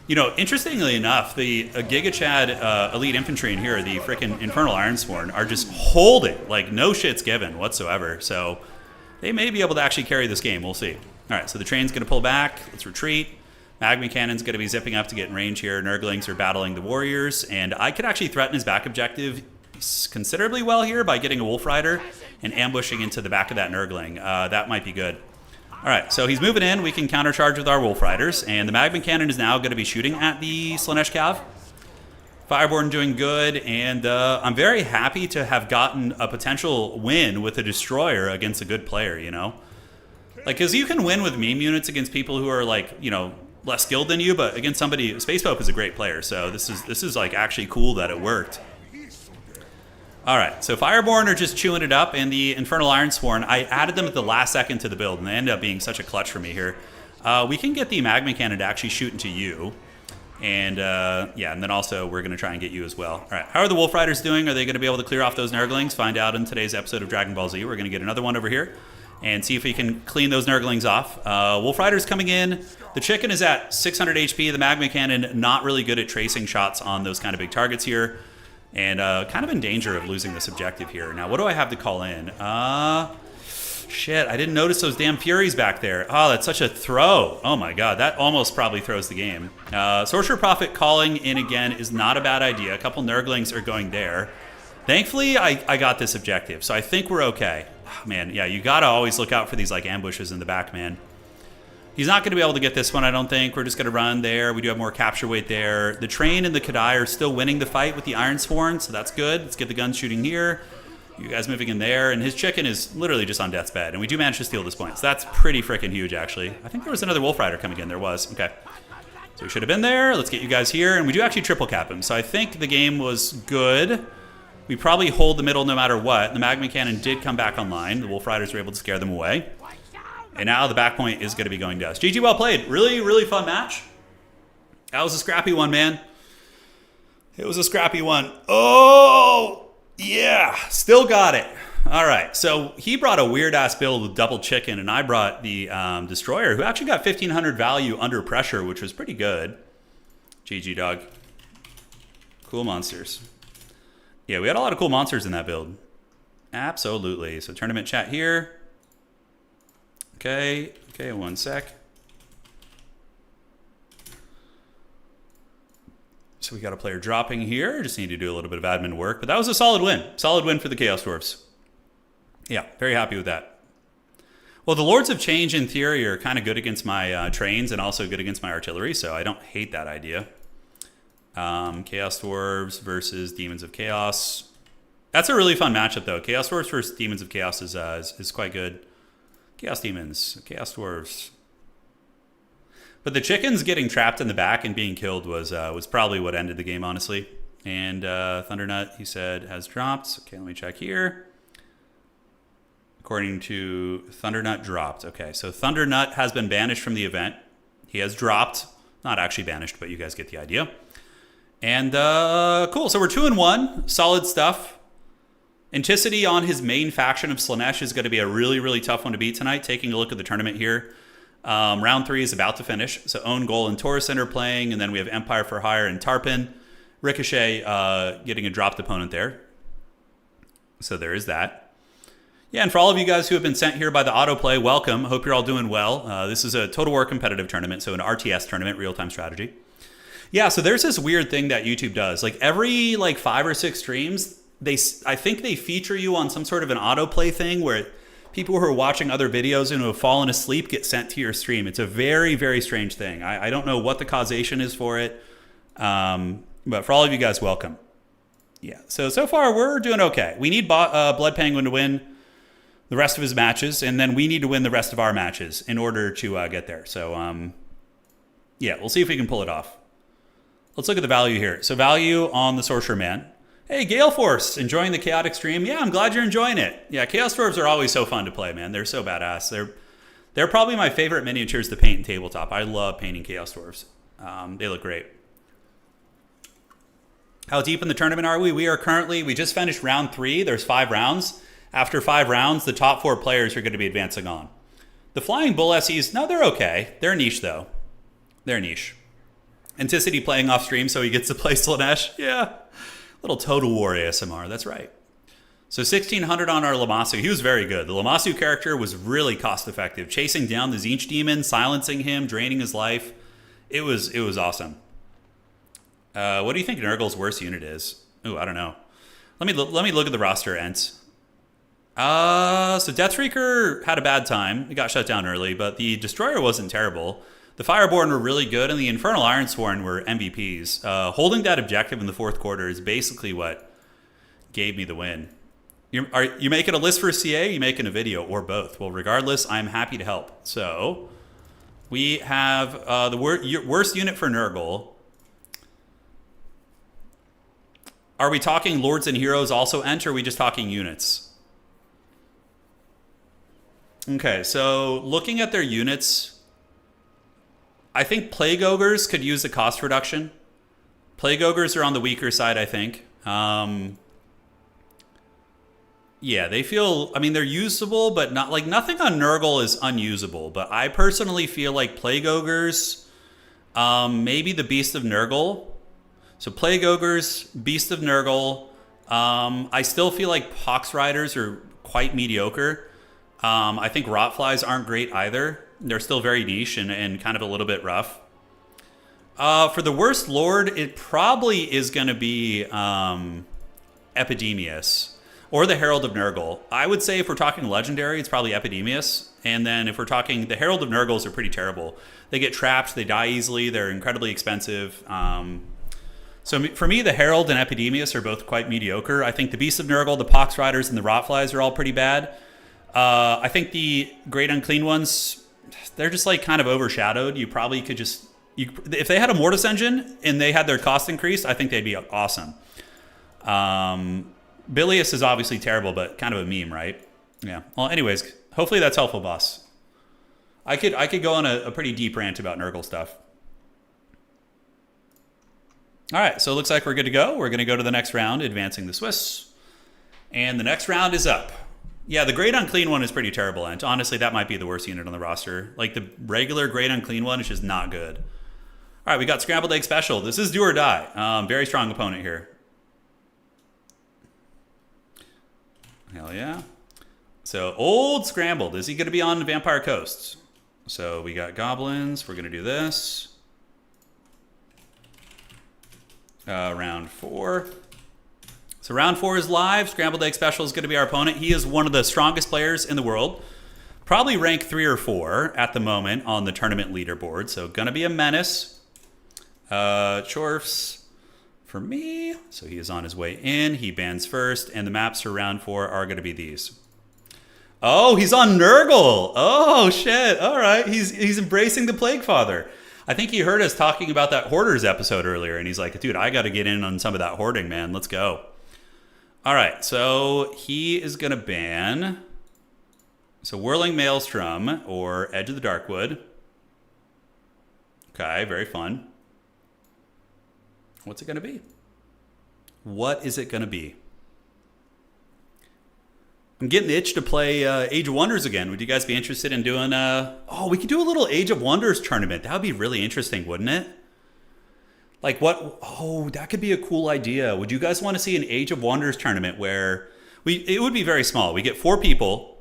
You know, interestingly enough, the Giga Chad elite infantry in here, the frickin' Infernal Ironsworn, are just holding. Like, no shit's given whatsoever. So they may be able to actually carry this game. We'll see. All right, so the train's going to pull back. Let's retreat. Magma Cannon's going to be zipping up to get in range here. Nurglings are battling the warriors. And I could actually threaten his back objective considerably well here by getting a Wolf Rider and ambushing into the back of that Nurgling. That might be good. All right, so he's moving in. We can countercharge with our Wolf Riders. And the Magma Cannon is now going to be shooting at the Slanesh Cav. Fireborn doing good. And I'm very happy to have gotten a potential win with a Destroyer against a good player, you know? Like, because you can win with meme units against people who are, like, you know, less skilled than you, but against somebody, Space Pope is a great player, so this is like actually cool that it worked. All right, so Fireborn are just chewing it up, and the Infernal Ironsworn, I added them at the last second to the build, and they ended up being such a clutch for me here. We can get the Magma Cannon to actually shoot into you, and yeah, and then also we're going to try and get you as well. All right, how are the Wolf Riders doing? Are they going to be able to clear off those Nurglings? Find out in today's episode of Dragon Ball Z. We're going to get another one over here and see if we can clean those Nurglings off. Wolf Riders coming in. The chicken is at 600 HP. The Magma Cannon, not really good at tracing shots on those kind of big targets here. And kind of in danger of losing this objective here. Now, what do I have to call in? Shit, I didn't notice those damn Furies back there. Oh, that's such a throw. Oh my god, that almost probably throws the game. Sorcerer Prophet calling in again is not a bad idea. A couple Nurglings are going there. Thankfully, I got this objective, so I think we're okay. Oh, man, yeah, you gotta always look out for these like ambushes in the back, man. He's not going to be able to get this one, I don't think. We're just going to run there. We do have more capture weight there. The train and the Kadai are still winning the fight with the Ironsworn, so that's good. Let's get the guns shooting here. You guys moving in there. And his chicken is literally just on death's bed. And we do manage to steal this point. So that's pretty freaking huge, actually. I think there was another Wolf Rider coming in. There was. Okay. So we should have been there. Let's get you guys here. And we do actually triple cap him. So I think the game was good. We probably hold the middle no matter what. The Magma Cannon did come back online. The Wolf Riders were able to scare them away. And now the back point is going to be going to us. GG, well played. Really, really fun match. That was a scrappy one, man. It was a scrappy one. Oh, yeah. Still got it. All right. So he brought a weird-ass build with double chicken, and I brought the Destroyer, who actually got 1,500 value under pressure, which was pretty good. GG, dog. Cool monsters. Yeah, we had a lot of cool monsters in that build. Absolutely. So tournament chat here. Okay, 1 sec. So we got a player dropping here. Just need to do a little bit of admin work, but that was a solid win. Solid win for the Chaos Dwarfs. Yeah, very happy with that. Well, the Lords of Change in theory are kind of good against my trains and also good against my artillery, so I don't hate that idea. Chaos Dwarves versus Demons of Chaos. That's a really fun matchup, though. Chaos Dwarves versus Demons of Chaos is quite good. Chaos Demons, Chaos Dwarves. But the chickens getting trapped in the back and being killed was probably what ended the game, honestly. And Thundernut, he said, has dropped. Okay, let me check here. According to Thundernut, dropped. Okay, so Thundernut has been banished from the event. He has dropped. Not actually banished, but you guys get the idea. And cool, so we're 2-1. Solid stuff. Anticity on his main faction of Slaanesh is going to be a really, really tough one to beat tonight. Taking a look at the tournament here. Round 3 is about to finish. So Own Goal and Taurus are playing, and then we have Empire for Hire and Tarpon. Ricochet getting a dropped opponent there. So there is that. Yeah, and for all of you guys who have been sent here by the autoplay, welcome. Hope you're all doing well. This is a Total War competitive tournament, so an RTS tournament, real-time strategy. Yeah, so there's this weird thing that YouTube does. Like every 5 or 6 streams, I think they feature you on some sort of an autoplay thing where people who are watching other videos and who have fallen asleep get sent to your stream. It's a very, very strange thing. I don't know what the causation is for it, but for all of you guys, welcome. Yeah, so far we're doing okay. We need Blood Penguin to win the rest of his matches, and then we need to win the rest of our matches in order to get there. So, yeah, we'll see if we can pull it off. Let's look at the value here. So value on the Sorcerer Man. Hey, Gale Force, enjoying the chaotic stream? Yeah, I'm glad you're enjoying it. Yeah, Chaos Dwarves are always so fun to play, man. They're so badass. They're probably my favorite miniatures to paint in tabletop. I love painting Chaos Dwarves. They look great. How deep in the tournament are we? We just finished round 3. There's 5 rounds. After 5 rounds, the top 4 players are going to be advancing on. The Flying Bull SEs, no, they're okay. They're niche, though. They're niche. Anticity playing off stream so he gets to play Slaanesh. Yeah. Little Total War ASMR, that's right. So 1,600 on our Lamassu. He was very good. The Lamassu character was really cost effective. Chasing down the Tzeentch demon, silencing him, draining his life. It was awesome. What do you think Nurgle's worst unit is? Ooh, I don't know. Let me look at the roster, Ents. So Deathreaker had a bad time. It got shut down early, but the Destroyer wasn't terrible. The Fireborn were really good, and the Infernal Ironsworn were MVPs. Holding that objective in the 4th quarter is basically what gave me the win. Are you making a list for CA? Or you making a video, or both? Well, regardless, I'm happy to help. So we have the worst unit for Nurgle. Are we talking Lords and Heroes also enter? Or are we just talking units? Okay, so looking at their units, I think Plague Ogres could use a cost reduction. Plague Ogres are on the weaker side, I think. Yeah, they feel, I mean, they're usable, but not like nothing on Nurgle is unusable. But I personally feel like Plague Ogres, maybe the Beast of Nurgle. So Plague Ogres, Beast of Nurgle. I still feel like Pox Riders are quite mediocre. I think rotflies aren't great either. They're still very niche and kind of a little bit rough. For the worst lord, it probably is going to be Epidemius or the Herald of Nurgle. I would say if we're talking legendary, it's probably Epidemius. And then if we're talking, the Herald of Nurgles are pretty terrible. They get trapped, they die easily, they're incredibly expensive. So for me, the Herald and Epidemius are both quite mediocre. I think the Beasts of Nurgle, the Pox Riders, and the Rotflies are all pretty bad. I think the Great Unclean Ones, they're just like kind of overshadowed. You probably could just, if they had a Mortis engine and they had their cost increased, I think they'd be awesome. Bilius is obviously terrible, but kind of a meme, right? Yeah. Well, anyways, hopefully that's helpful, boss. I could go on a pretty deep rant about Nurgle stuff. All right, so it looks like we're good to go. We're going to go to the next round, advancing the Swiss. And the next round is up. Yeah, the Great Unclean One is pretty terrible, and honestly, that might be the worst unit on the roster. Like, the regular Great Unclean One is just not good. All right, we got Scrambled Egg Special. This is do or die. Very strong opponent here. Hell yeah. So, Old Scrambled. Is he going to be on Vampire Coast? So, we got Goblins. We're going to do this. Round 4. So round 4 is live. Scrambled Egg Special is going to be our opponent. He is one of the strongest players in the world. Probably rank 3 or 4 at the moment on the tournament leaderboard. So going to be a menace. DWARFS for me. So he is on his way in. He bans first. And the maps for round 4 are going to be these. Oh, he's on Nurgle. Oh, shit. All right. He's embracing the Plague Father. I think he heard us talking about that Hoarders episode earlier, and he's like, dude, I got to get in on some of that hoarding, man. Let's go. All right, so he is going to ban... So Whirling Maelstrom or Edge of the Darkwood. Okay, very fun. What's it going to be? What is it going to be? I'm getting the itch to play Age of Wonders again. Would you guys be interested in doing... Oh, we could do a little Age of Wonders tournament. That would be really interesting, wouldn't it? Like what... Oh, that could be a cool idea. Would you guys want to see an Age of Wonders tournament where... It would be very small. We get 4 people.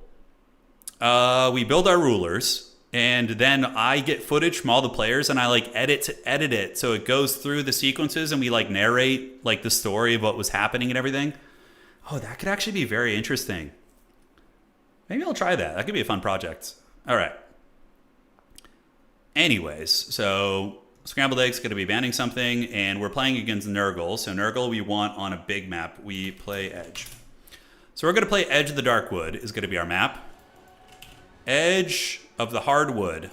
We build our rulers. And then I get footage from all the players and I like edit it. So it goes through the sequences and we like narrate like the story of what was happening and everything. Oh, that could actually be very interesting. Maybe I'll try that. That could be a fun project. All right. Anyways, so Scrambled Egg's going to be banning something, and we're playing against Nurgle. So Nurgle we want on a big map. We play Edge. So we're going to play Edge of the Darkwood is going to be our map. Edge of the Hardwood.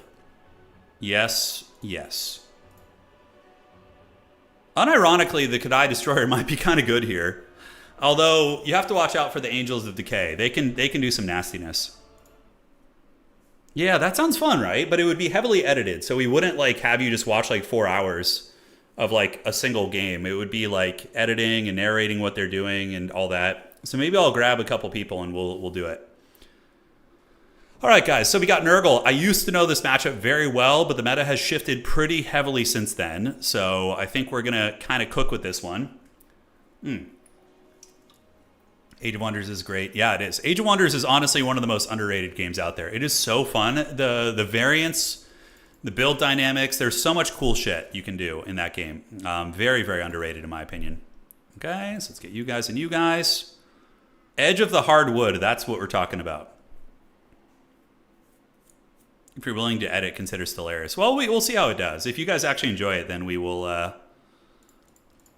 Yes, yes. Unironically, the Kadai Destroyer might be kind of good here. Although, you have to watch out for the Angels of Decay. They can do some nastiness. Yeah, that sounds fun, right? But it would be heavily edited, so we wouldn't like have you just watch like 4 hours of like a single game. It would be like editing and narrating what they're doing and all that. So maybe I'll grab a couple people and we'll do it. All right, guys, so we got Nurgle. I used to know this matchup very well, but the meta has shifted pretty heavily since then. So I think we're going to kind of cook with this one. Age of Wonders is great. Yeah, it is. Age of Wonders is honestly one of the most underrated games out there. It is so fun. The variants, the build dynamics, there's so much cool shit you can do in that game. Very, very underrated in my opinion. Okay, so let's get you guys and you guys. Edge of the Hardwood, that's what we're talking about. If you're willing to edit, consider Stellaris. Well, we'll see how it does. If you guys actually enjoy it, then we will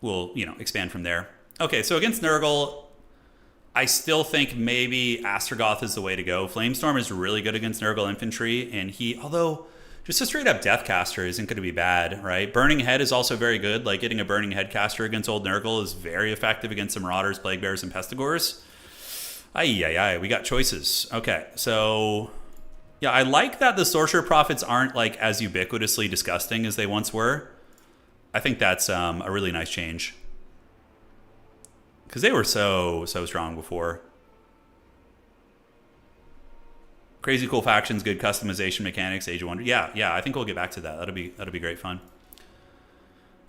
we'll expand from there. Okay, so against Nurgle, I still think maybe Astrogoth is the way to go. Flamestorm is really good against Nurgle infantry, and although just a straight up Deathcaster isn't going to be bad, right? Burning Head is also very good. Like getting a Burning Head caster against Old Nurgle is very effective against some Marauders, Plague Bears, and Pestigores. We got choices. Okay, so yeah, I like that the Sorcerer Prophets aren't like as ubiquitously disgusting as they once were. I think that's a really nice change. Because they were so strong before. Crazy cool factions, good customization mechanics, Age of Wonder. Yeah, I think we'll get back to that. That'll be great fun.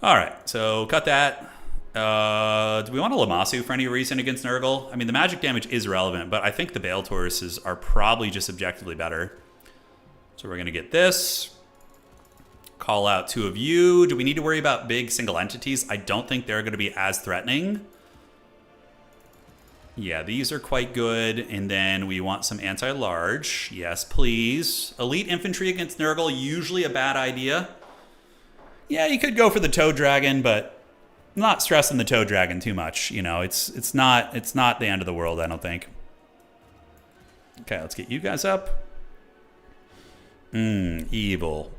All right, so cut that. Do we want a Lamassu for any reason against Nurgle? I mean, the magic damage is relevant, but I think the Bale Tauruses are probably just objectively better. So we're going to get this. Call out 2 of you. Do we need to worry about big single entities? I don't think they're going to be as threatening. Yeah, these are quite good. And then we want some anti-large. Yes, please. Elite infantry against Nurgle, usually a bad idea. Yeah, you could go for the Toad Dragon, but I'm not stressing the Toad Dragon too much. You know, it's not the end of the world, I don't think. Okay, let's get you guys up. Evil.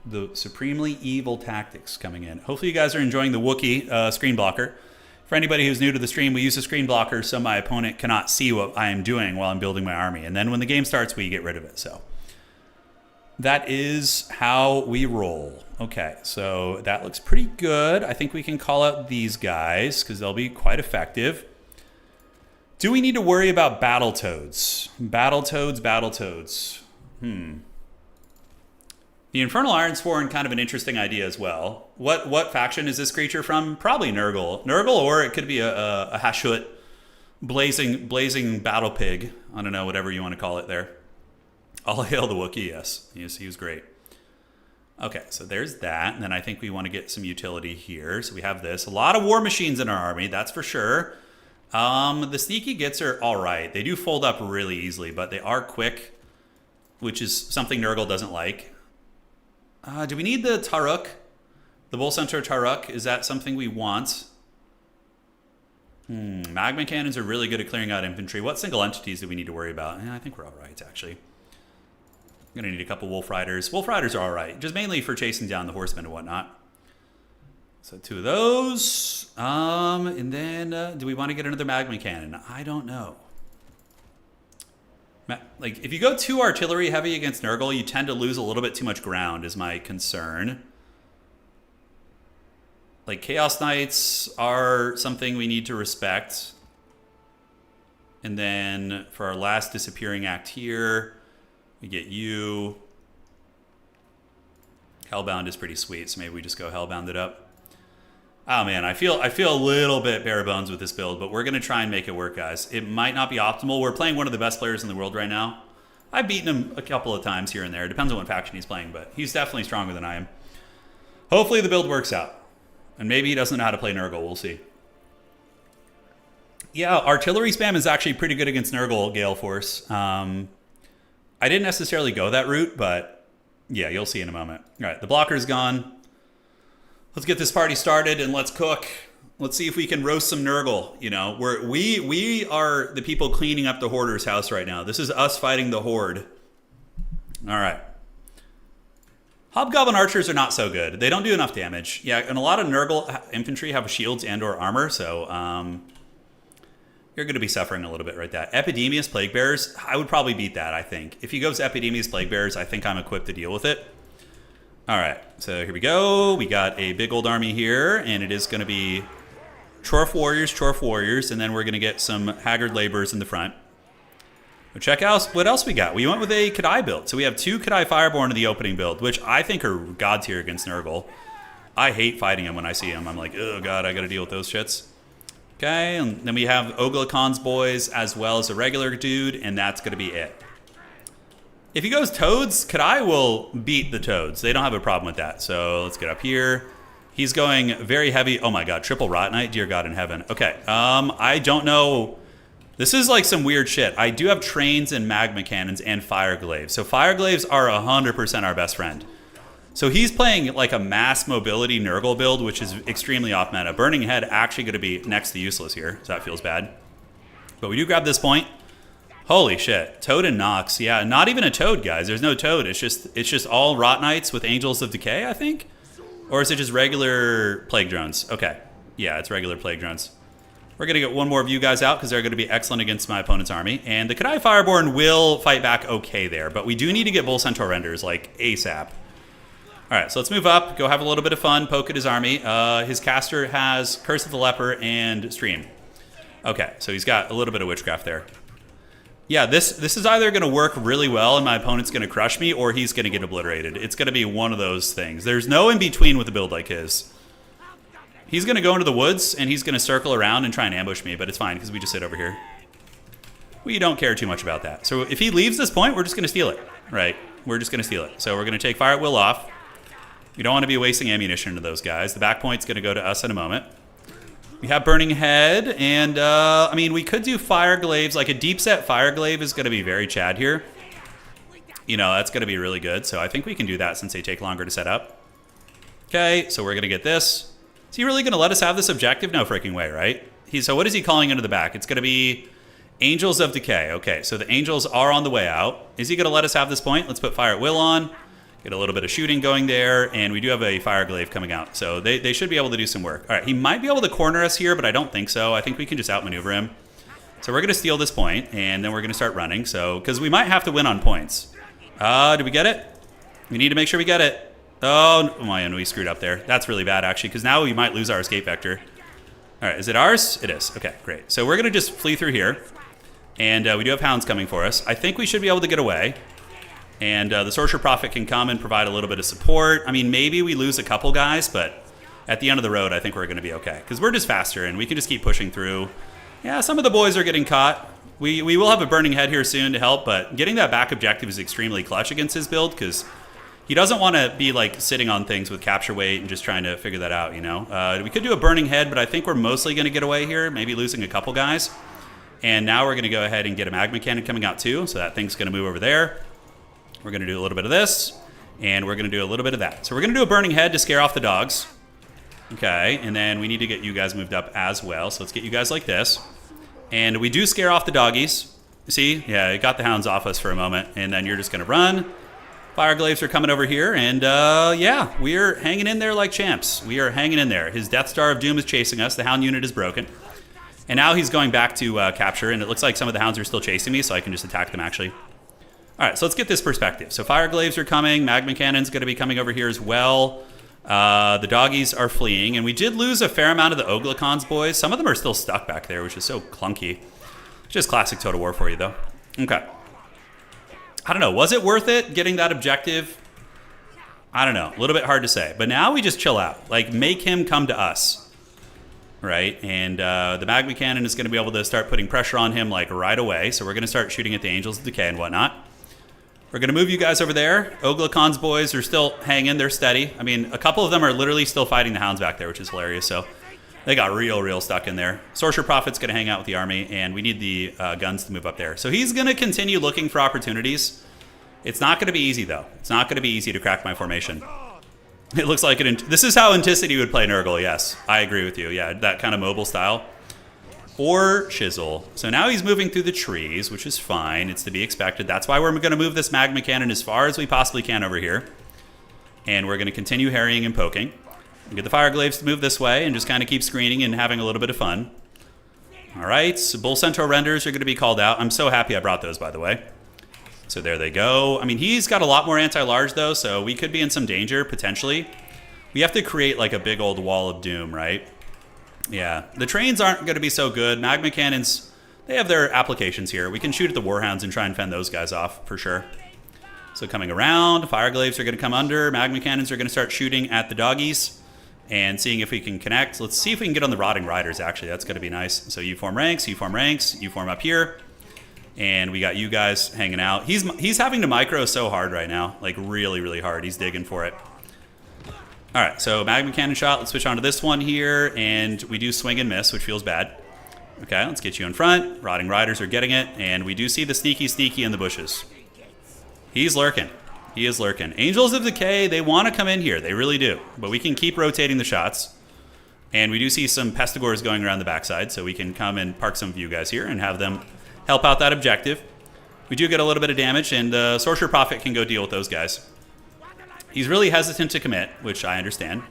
The supremely evil tactics coming in. Hopefully you guys are enjoying the Wookiee screen blocker. For anybody who's new to the stream, we use a screen blocker so my opponent cannot see what I am doing while I'm building my army. And then when the game starts, we get rid of it. So that is how we roll. Okay, so that looks pretty good. I think we can call out these guys because they'll be quite effective. Do we need to worry about Battletoads? Battletoads. The Infernal Ironsporn, kind of an interesting idea as well. What faction is this creature from? Probably Nurgle. Nurgle, or it could be a Hashut, blazing battle pig. I don't know, whatever you want to call it there. All hail the Wookiee, yes. He was great. Okay, so there's that. And then I think we want to get some utility here. So we have this. A lot of war machines in our army, that's for sure. The sneaky gits are all right. They do fold up really easily, but they are quick, which is something Nurgle doesn't like. Do we need the Taruk? The Bull Centaur Taruk? Is that something we want? Magma cannons are really good at clearing out infantry. What single entities do we need to worry about? I think we're all right, actually. I'm going to need a couple Wolf Riders. Wolf Riders are all right, just mainly for chasing down the horsemen and whatnot. So 2 of those. And then do we want to get another Magma cannon? I don't know. Like, if you go too artillery heavy against Nurgle, you tend to lose a little bit too much ground, is my concern. Like, Chaos Knights are something we need to respect. And then for our last disappearing act here, we get you. Hellbound is pretty sweet, so maybe we just go Hellbound it up. Oh man, I feel a little bit bare bones with this build, but we're going to try and make it work, guys. It might not be optimal. We're playing one of the best players in the world right now. I've beaten him a couple of times here and there. It depends on what faction he's playing, but he's definitely stronger than I am. Hopefully the build works out. And maybe he doesn't know how to play Nurgle. We'll see. Yeah, artillery spam is actually pretty good against Nurgle Gale Force. I didn't necessarily go that route, but yeah, you'll see in a moment. All right, the blocker's gone. Let's get this party started and let's cook. Let's see if we can roast some Nurgle. You know, we are the people cleaning up the Hoarder's house right now. This is us fighting the Horde. All right. Hobgoblin archers are not so good. They don't do enough damage. Yeah, and a lot of Nurgle infantry have shields and or armor, so you're going to be suffering a little bit right there. Epidemius Plague Bearers, I would probably beat that, I think. If he goes Epidemius Plague Bearers, I think I'm equipped to deal with it. All right, so here we go. We got a big old army here, and it is going to be Chorf Warriors, and then we're going to get some Haggard Laborers in the front. But check out what else we got. We went with a Kadai build. So we have 2 Kadai Fireborn in the opening build, which I think are god tier against Nurgle. I hate fighting him when I see him. I'm like, oh god, I got to deal with those shits. Okay, and then we have Ogla Khan's boys as well as a regular dude, and that's going to be it. If he goes Toads, Kadai will beat the Toads. They don't have a problem with that. So let's get up here. He's going very heavy. Oh my god, triple Rot Knight, dear god in heaven. Okay, I don't know. This is like some weird shit. I do have trains and magma cannons and fire glaives. So fire glaives are 100% our best friend. So he's playing like a mass mobility Nurgle build, which is extremely off meta. Burning Head actually going to be next to useless here, so that feels bad. But we do grab this point. Holy shit, Toad and Nox. Yeah, not even a Toad, guys. There's no Toad. It's just all Rot Knights with Angels of Decay, I think? Or is it just regular Plague Drones? Okay, yeah, it's regular Plague Drones. We're going to get one more of you guys out because they're going to be excellent against my opponent's army. And the Kadai Fireborn will fight back okay there, but we do need to get Bull Centaur Renders, like, ASAP. All right, so let's move up, go have a little bit of fun, poke at his army. His caster has Curse of the Leper and Stream. Okay, so he's got a little bit of Witchcraft there. Yeah, this is either going to work really well and my opponent's going to crush me, or he's going to get obliterated. It's going to be one of those things. There's no in-between with a build like his. He's going to go into the woods, and he's going to circle around and try and ambush me, but it's fine because we just sit over here. We don't care too much about that. So if he leaves this point, we're just going to steal it, right? We're just going to steal it. So we're going to take fire at will off. We don't want to be wasting ammunition to those guys. The back point's going to go to us in a moment. We have Burning Head, and I mean, we could do Fire Glaives. Like a deep set Fire Glaive is going to be very Chad here. You know, that's going to be really good. So I think we can do that since they take longer to set up. Okay, so we're going to get this. Is he really going to let us have this objective? No freaking way, right? So what is he calling into the back? It's going to be Angels of Decay. Okay, so the Angels are on the way out. Is he going to let us have this point? Let's put Fire at Will on. Get a little bit of shooting going there, and we do have a Fire Glaive coming out. So they should be able to do some work. All right, he might be able to corner us here, but I don't think so. I think we can just outmaneuver him. So we're going to steal this point, and then we're going to start running. So, because we might have to win on points. Did we get it? We need to make sure we get it. Oh, man, we screwed up there. That's really bad, actually, because now we might lose our escape vector. All right, is it ours? It is. Okay, great. So we're going to just flee through here, and we do have hounds coming for us. I think we should be able to get away. And the Sorcerer Prophet can come and provide a little bit of support. I mean, maybe we lose a couple guys, but at the end of the road, I think we're going to be okay. Because we're just faster, and we can just keep pushing through. Yeah, some of the boys are getting caught. We will have a Burning Head here soon to help, but getting that back objective is extremely clutch against his build, because he doesn't want to be like sitting on things with capture weight and just trying to figure that out, you know? We could do a Burning Head, but I think we're mostly going to get away here, maybe losing a couple guys. And now we're going to go ahead and get a Magma Cannon coming out too, so that thing's going to move over there. We're going to do a little bit of this, and we're going to do a little bit of that. So we're going to do a Burning Head to scare off the dogs. Okay, and then we need to get you guys moved up as well. So let's get you guys like this. And we do scare off the doggies. See? Yeah, it got the hounds off us for a moment, and then you're just going to run. Fire Glaives are coming over here, and yeah, we're hanging in there like champs. We are hanging in there. His Death Star of Doom is chasing us. The hound unit is broken. And now he's going back to capture, and it looks like some of the hounds are still chasing me, so I can just attack them, actually. All right, so let's get this perspective. So Fire Glaives are coming. Magma Cannon's going to be coming over here as well. The doggies are fleeing, and we did lose a fair amount of the Oglicons, boys. Some of them are still stuck back there, which is so clunky. Just classic Total War for you, though. Okay. I don't know. Was it worth it getting that objective? I don't know. A little bit hard to say. But now we just chill out. Like, make him come to us. Right? And the Magma Cannon is going to be able to start putting pressure on him, like, right away. So we're going to start shooting at the Angels of Decay and whatnot. We're going to move you guys over there. Oglicons boys are still hanging. They're steady. I mean, a couple of them are literally still fighting the hounds back there, which is hilarious. So they got real stuck in there. Sorcerer Prophet's going to hang out with the army, and we need the guns to move up there. So he's going to continue looking for opportunities. It's not going to be easy, though. It's not going to be easy to crack my formation. It looks like this is how Anticity would play Nurgle, yes. I agree with you. Yeah, that kind of mobile style. Or Chisel. So now he's moving through the trees, which is fine. It's to be expected. That's why we're going to move this Magma Cannon as far as we possibly can over here. And we're going to continue harrying and poking. We'll get the Fire Glaives to move this way and just kind of keep screening and having a little bit of fun. All right, so Bull Centaur Renders are going to be called out. I'm so happy I brought those, by the way. So there they go. I mean, he's got a lot more anti-large, though, so we could be in some danger, potentially. We have to create, like, a big old wall of doom, right? Yeah, the trains aren't going to be so good. Magma Cannons, they have their applications here. We can shoot at the Warhounds and try and fend those guys off, for sure. So coming around, Fire Glaives are going to come under. Magma Cannons are going to start shooting at the doggies and seeing if we can connect. Let's see if we can get on the Rotting Riders, actually. That's going to be nice. So you form ranks, you form ranks, you form up here. And we got you guys hanging out. He's having to micro so hard right now. Like, really hard. He's digging for it. All right, so Magma Cannon shot. Let's switch on to this one here, and we do swing and miss, which feels bad. Okay, let's get you in front. Rotting Riders are getting it, and we do see the sneaky in the bushes. He's lurking. He is lurking. Angels of Decay, they want to come in here. They really do, but we can keep rotating the shots. And we do see some Pestigores going around the backside, so we can come and park some of you guys here and have them help out that objective. We do get a little bit of damage, and the Sorcerer Prophet can go deal with those guys. He's really hesitant to commit, which I understand.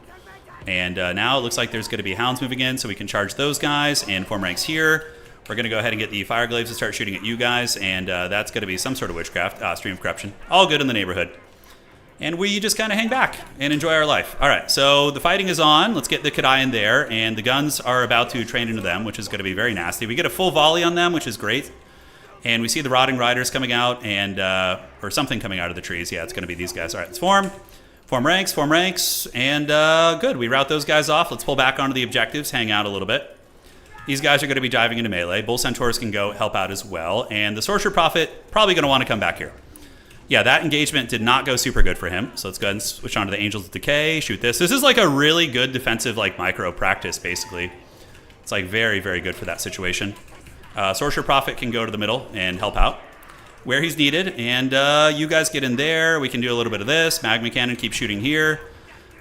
And now it looks like there's going to be hounds moving in, so we can charge those guys and form ranks here. We're going to go ahead and get the Fire Glaives to start shooting at you guys, and that's going to be some sort of witchcraft, Stream of Corruption. All good in the neighborhood. And we just kind of hang back and enjoy our life. All right, so the fighting is on. Let's get the Kadai in there, and the guns are about to train into them, which is going to be very nasty. We get a full volley on them, which is great. And we see the Rotting Riders coming out, and or something coming out of the trees. Yeah, it's going to be these guys. All right, let's form. Form ranks, and good. We route those guys off. Let's pull back onto the objectives, hang out a little bit. These guys are going to be diving into melee. Bull Centaurs can go help out as well. And the Sorcerer Prophet probably going to want to come back here. Yeah, that engagement did not go super good for him. So let's go ahead and switch on to the Angels of Decay, shoot this. This is like a really good defensive like micro practice, basically. It's like very, very good for that situation. Sorcerer Prophet can go to the middle and help out where he's needed. And you guys get in there. We can do a little bit of this. Magma Cannon, keep shooting here.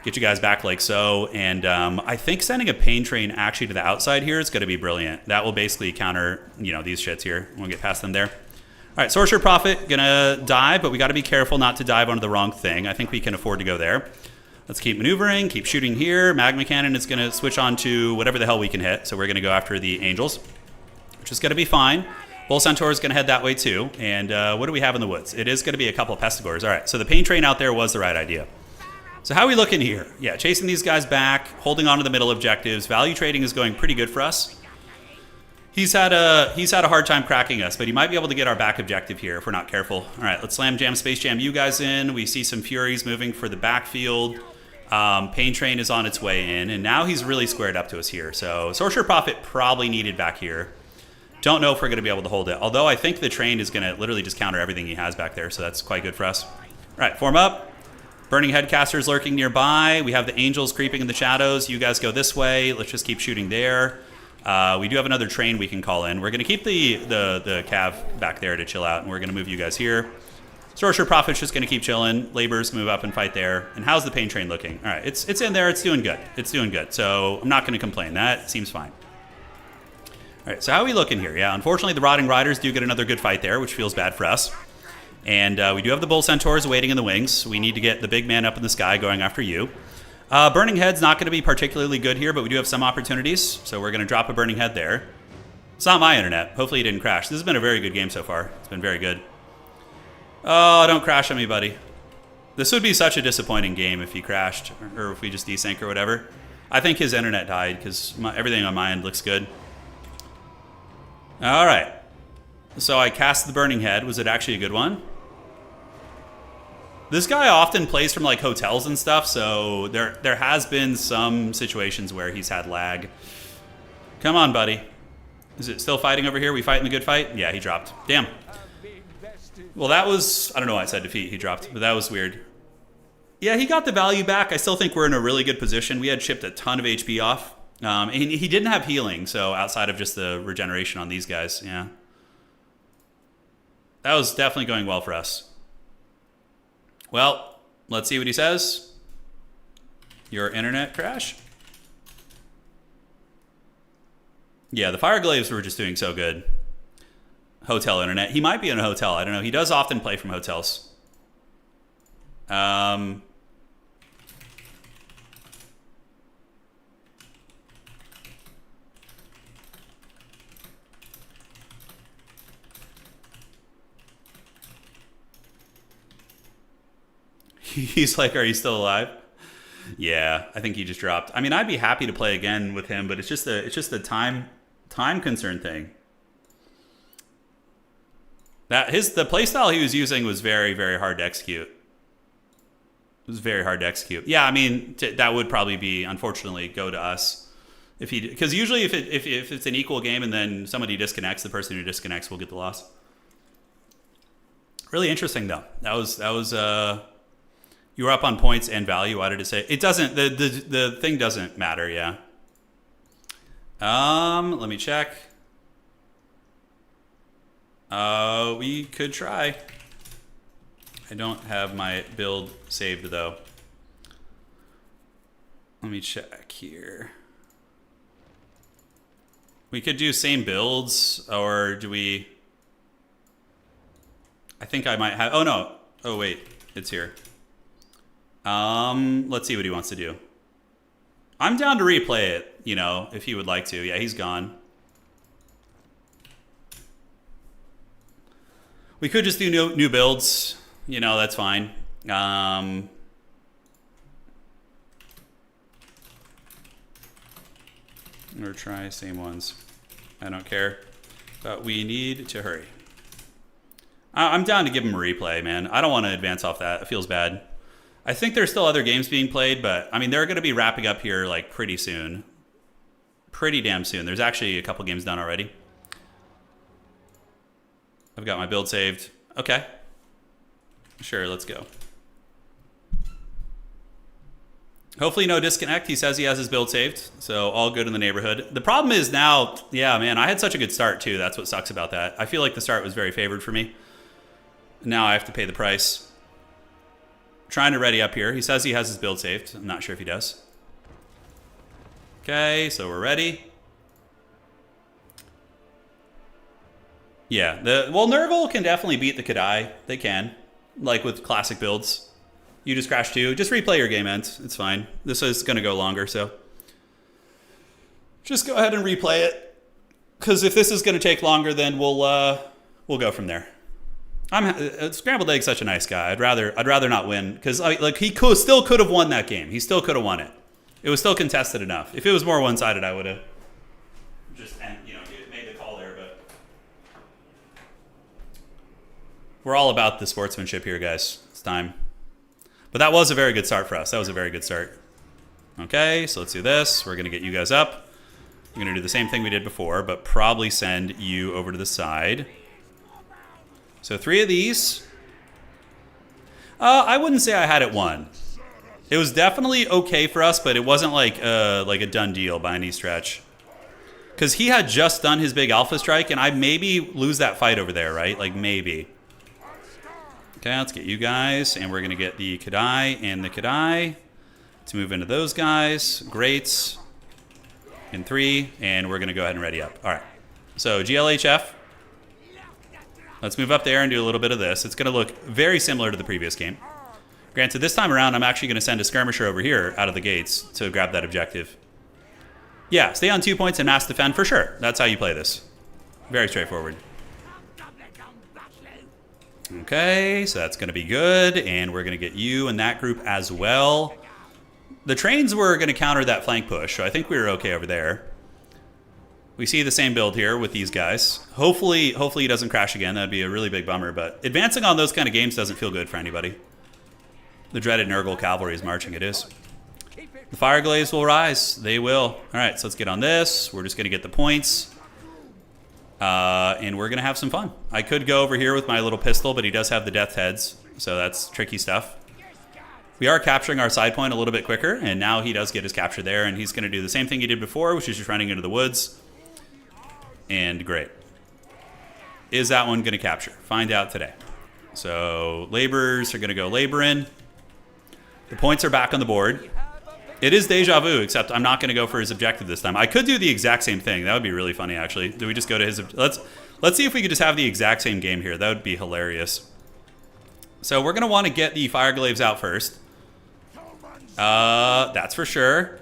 Get you guys back like so. And I think sending a Pain Train actually to the outside here is going to be brilliant. That will basically counter, you know, these shits here. We'll get past them there. All right, Sorcerer Prophet going to dive, but we got to be careful not to dive onto the wrong thing. I think we can afford to go there. Let's keep maneuvering, keep shooting here. Magma Cannon is going to switch on to whatever the hell we can hit. So we're going to go after the Angels, which is going to be fine. Bull Centaur is going to head that way too. And what do we have in the woods? It is going to be a couple of Pestigores. All right, so the Pain Train out there was the right idea. So how are we looking here? Yeah, chasing these guys back, holding on to the middle objectives. Value trading is going pretty good for us. He's had a hard time cracking us, but he might be able to get our back objective here if we're not careful. All right, let's slam jam, space jam you guys in. We see some Furies moving for the backfield. Pain Train is on its way in, and now he's really squared up to us here. So Sorcerer Prophet probably needed back here. Don't know if we're going to be able to hold it, although I think the train is going to literally just counter everything he has back there, so that's quite good for us. All right, form up. Burning Headcasters lurking nearby. We have the Angels creeping in the shadows. You guys go this way. Let's just keep shooting there. We do have another train we can call in. We're going to keep the cav back there to chill out, and we're going to move you guys here. Sorcerer Prophet's just going to keep chilling. Laborers move up and fight there. And how's the Pain Train looking? All right, it's in there. It's doing good. It's doing good. So I'm not going to complain. That seems fine. All right, so how are we looking here? Yeah, unfortunately, the Rotting Riders do get another good fight there, which feels bad for us. And we do have the Bull Centaurs waiting in the wings. We need to get the big man up in the sky going after you. Burning Head's not going to be particularly good here, but we do have some opportunities. So we're going to drop a Burning Head there. It's not my internet. Hopefully it didn't crash. This has been a very good game so far. It's been very good. Oh, don't crash on me, buddy. This would be such a disappointing game if he crashed or if we just desync or whatever. I think his internet died because everything on my end looks good. All right. So I cast the Burning Head. Was it actually a good one? This guy often plays from like hotels and stuff, so there has been some situations where he's had lag. Come on, buddy. Is it still fighting over here? We fighting the good fight? Yeah, he dropped. Damn. Well, that was... I don't know why I said defeat. He dropped, but that was weird. Yeah, he got the value back. I still think we're in a really good position. We had chipped a ton of HP off. And he didn't have healing, so outside of just the regeneration on these guys, yeah. That was definitely going well for us. Well, let's see what he says. Your internet crash? Yeah, the Fireglaves were just doing so good. Hotel internet. He might be in a hotel. I don't know. He does often play from hotels. He's like, are you still alive? Yeah, I think he just dropped. I mean, I'd be happy to play again with him, but it's just a time concern thing. The playstyle he was using was very, very hard to execute. It was very hard to execute. Yeah, I mean, that would probably be, unfortunately, go to us. Because usually if it's an equal game and then somebody disconnects, the person who disconnects will get the loss. Really interesting, though. That was you were up on points and value. Why did it say it doesn't? The thing doesn't matter. Yeah. Let me check. We could try. I don't have my build saved though. Let me check here. We could do same builds, or do we? I think I might have. Oh no. Oh wait, it's here. Let's see what he wants to do. I'm down to replay it, you know, if he would like to. Yeah, he's gone. We could just do new builds. You know, that's fine. Or try same ones. I don't care. But we need to hurry. I'm down to give him a replay, man. I don't want to advance off that. It feels bad. I think there's still other games being played, but I mean, they're going to be wrapping up here like pretty soon. Pretty damn soon. There's actually a couple games done already. I've got my build saved. Okay. Sure, let's go. Hopefully no disconnect. He says he has his build saved, so all good in the neighborhood. The problem is now, yeah, man, I had such a good start too. That's what sucks about that. I feel like the start was very favored for me. Now I have to pay the price. Trying to ready up here. He says he has his build saved. I'm not sure if he does. Okay, so we're ready. Yeah, well, Nurgle can definitely beat the Kadai. They can, like with classic builds. You just crashed too. Just replay your game ends. It's fine. This is going to go longer, so just go ahead and replay it. Because if this is going to take longer, then we'll go from there. Scrambled Egg's such a nice guy. I'd rather not win because like he still could have won that game. He still could have won it. It was still contested enough. If it was more one-sided, I would have just made the call there. But we're all about the sportsmanship here, guys. It's time. But that was a very good start for us. That was a very good start. Okay, so let's do this. We're going to get you guys up. We're going to do the same thing we did before, but probably send you over to the side. So 3 of these. I wouldn't say I had it won. It was definitely okay for us, but it wasn't like a done deal by any stretch. Because he had just done his big alpha strike, and I maybe lose that fight over there, right? Like maybe. Okay, let's get you guys, and we're going to get the Kadai and the Kadai. Let's move into those guys. Great. In 3, and we're going to go ahead and ready up. All right. So GLHF. Let's move up there and do a little bit of this. It's going to look very similar to the previous game. Granted, this time around, I'm actually going to send a skirmisher over here out of the gates to grab that objective. Yeah, stay on 2 points and mass defend for sure. That's how you play this. Very straightforward. Okay, so that's going to be good, and we're going to get you in that group as well. The trains were going to counter that flank push, so I think we were okay over there. We see the same build here with these guys. Hopefully he doesn't crash again. That'd be a really big bummer, but advancing on those kind of games doesn't feel good for anybody. The dreaded Nurgle cavalry is marching, it is. The Fireglaves will rise. They will. All right, so let's get on this. We're just going to get the points. And we're going to have some fun. I could go over here with my little pistol, but he does have the death heads, so that's tricky stuff. We are capturing our side point a little bit quicker, and now he does get his capture there, and he's going to do the same thing he did before, which is just running into the woods. And great. Is that one going to capture? Find out today. So laborers are going to go laboring. The points are back on the board. It is deja vu, except I'm not going to go for his objective this time. I could do the exact same thing. That would be really funny, actually. Do we just go to his... Let's see if we could just have the exact same game here. That would be hilarious. So we're going to want to get the Fireglaves out first. That's for sure.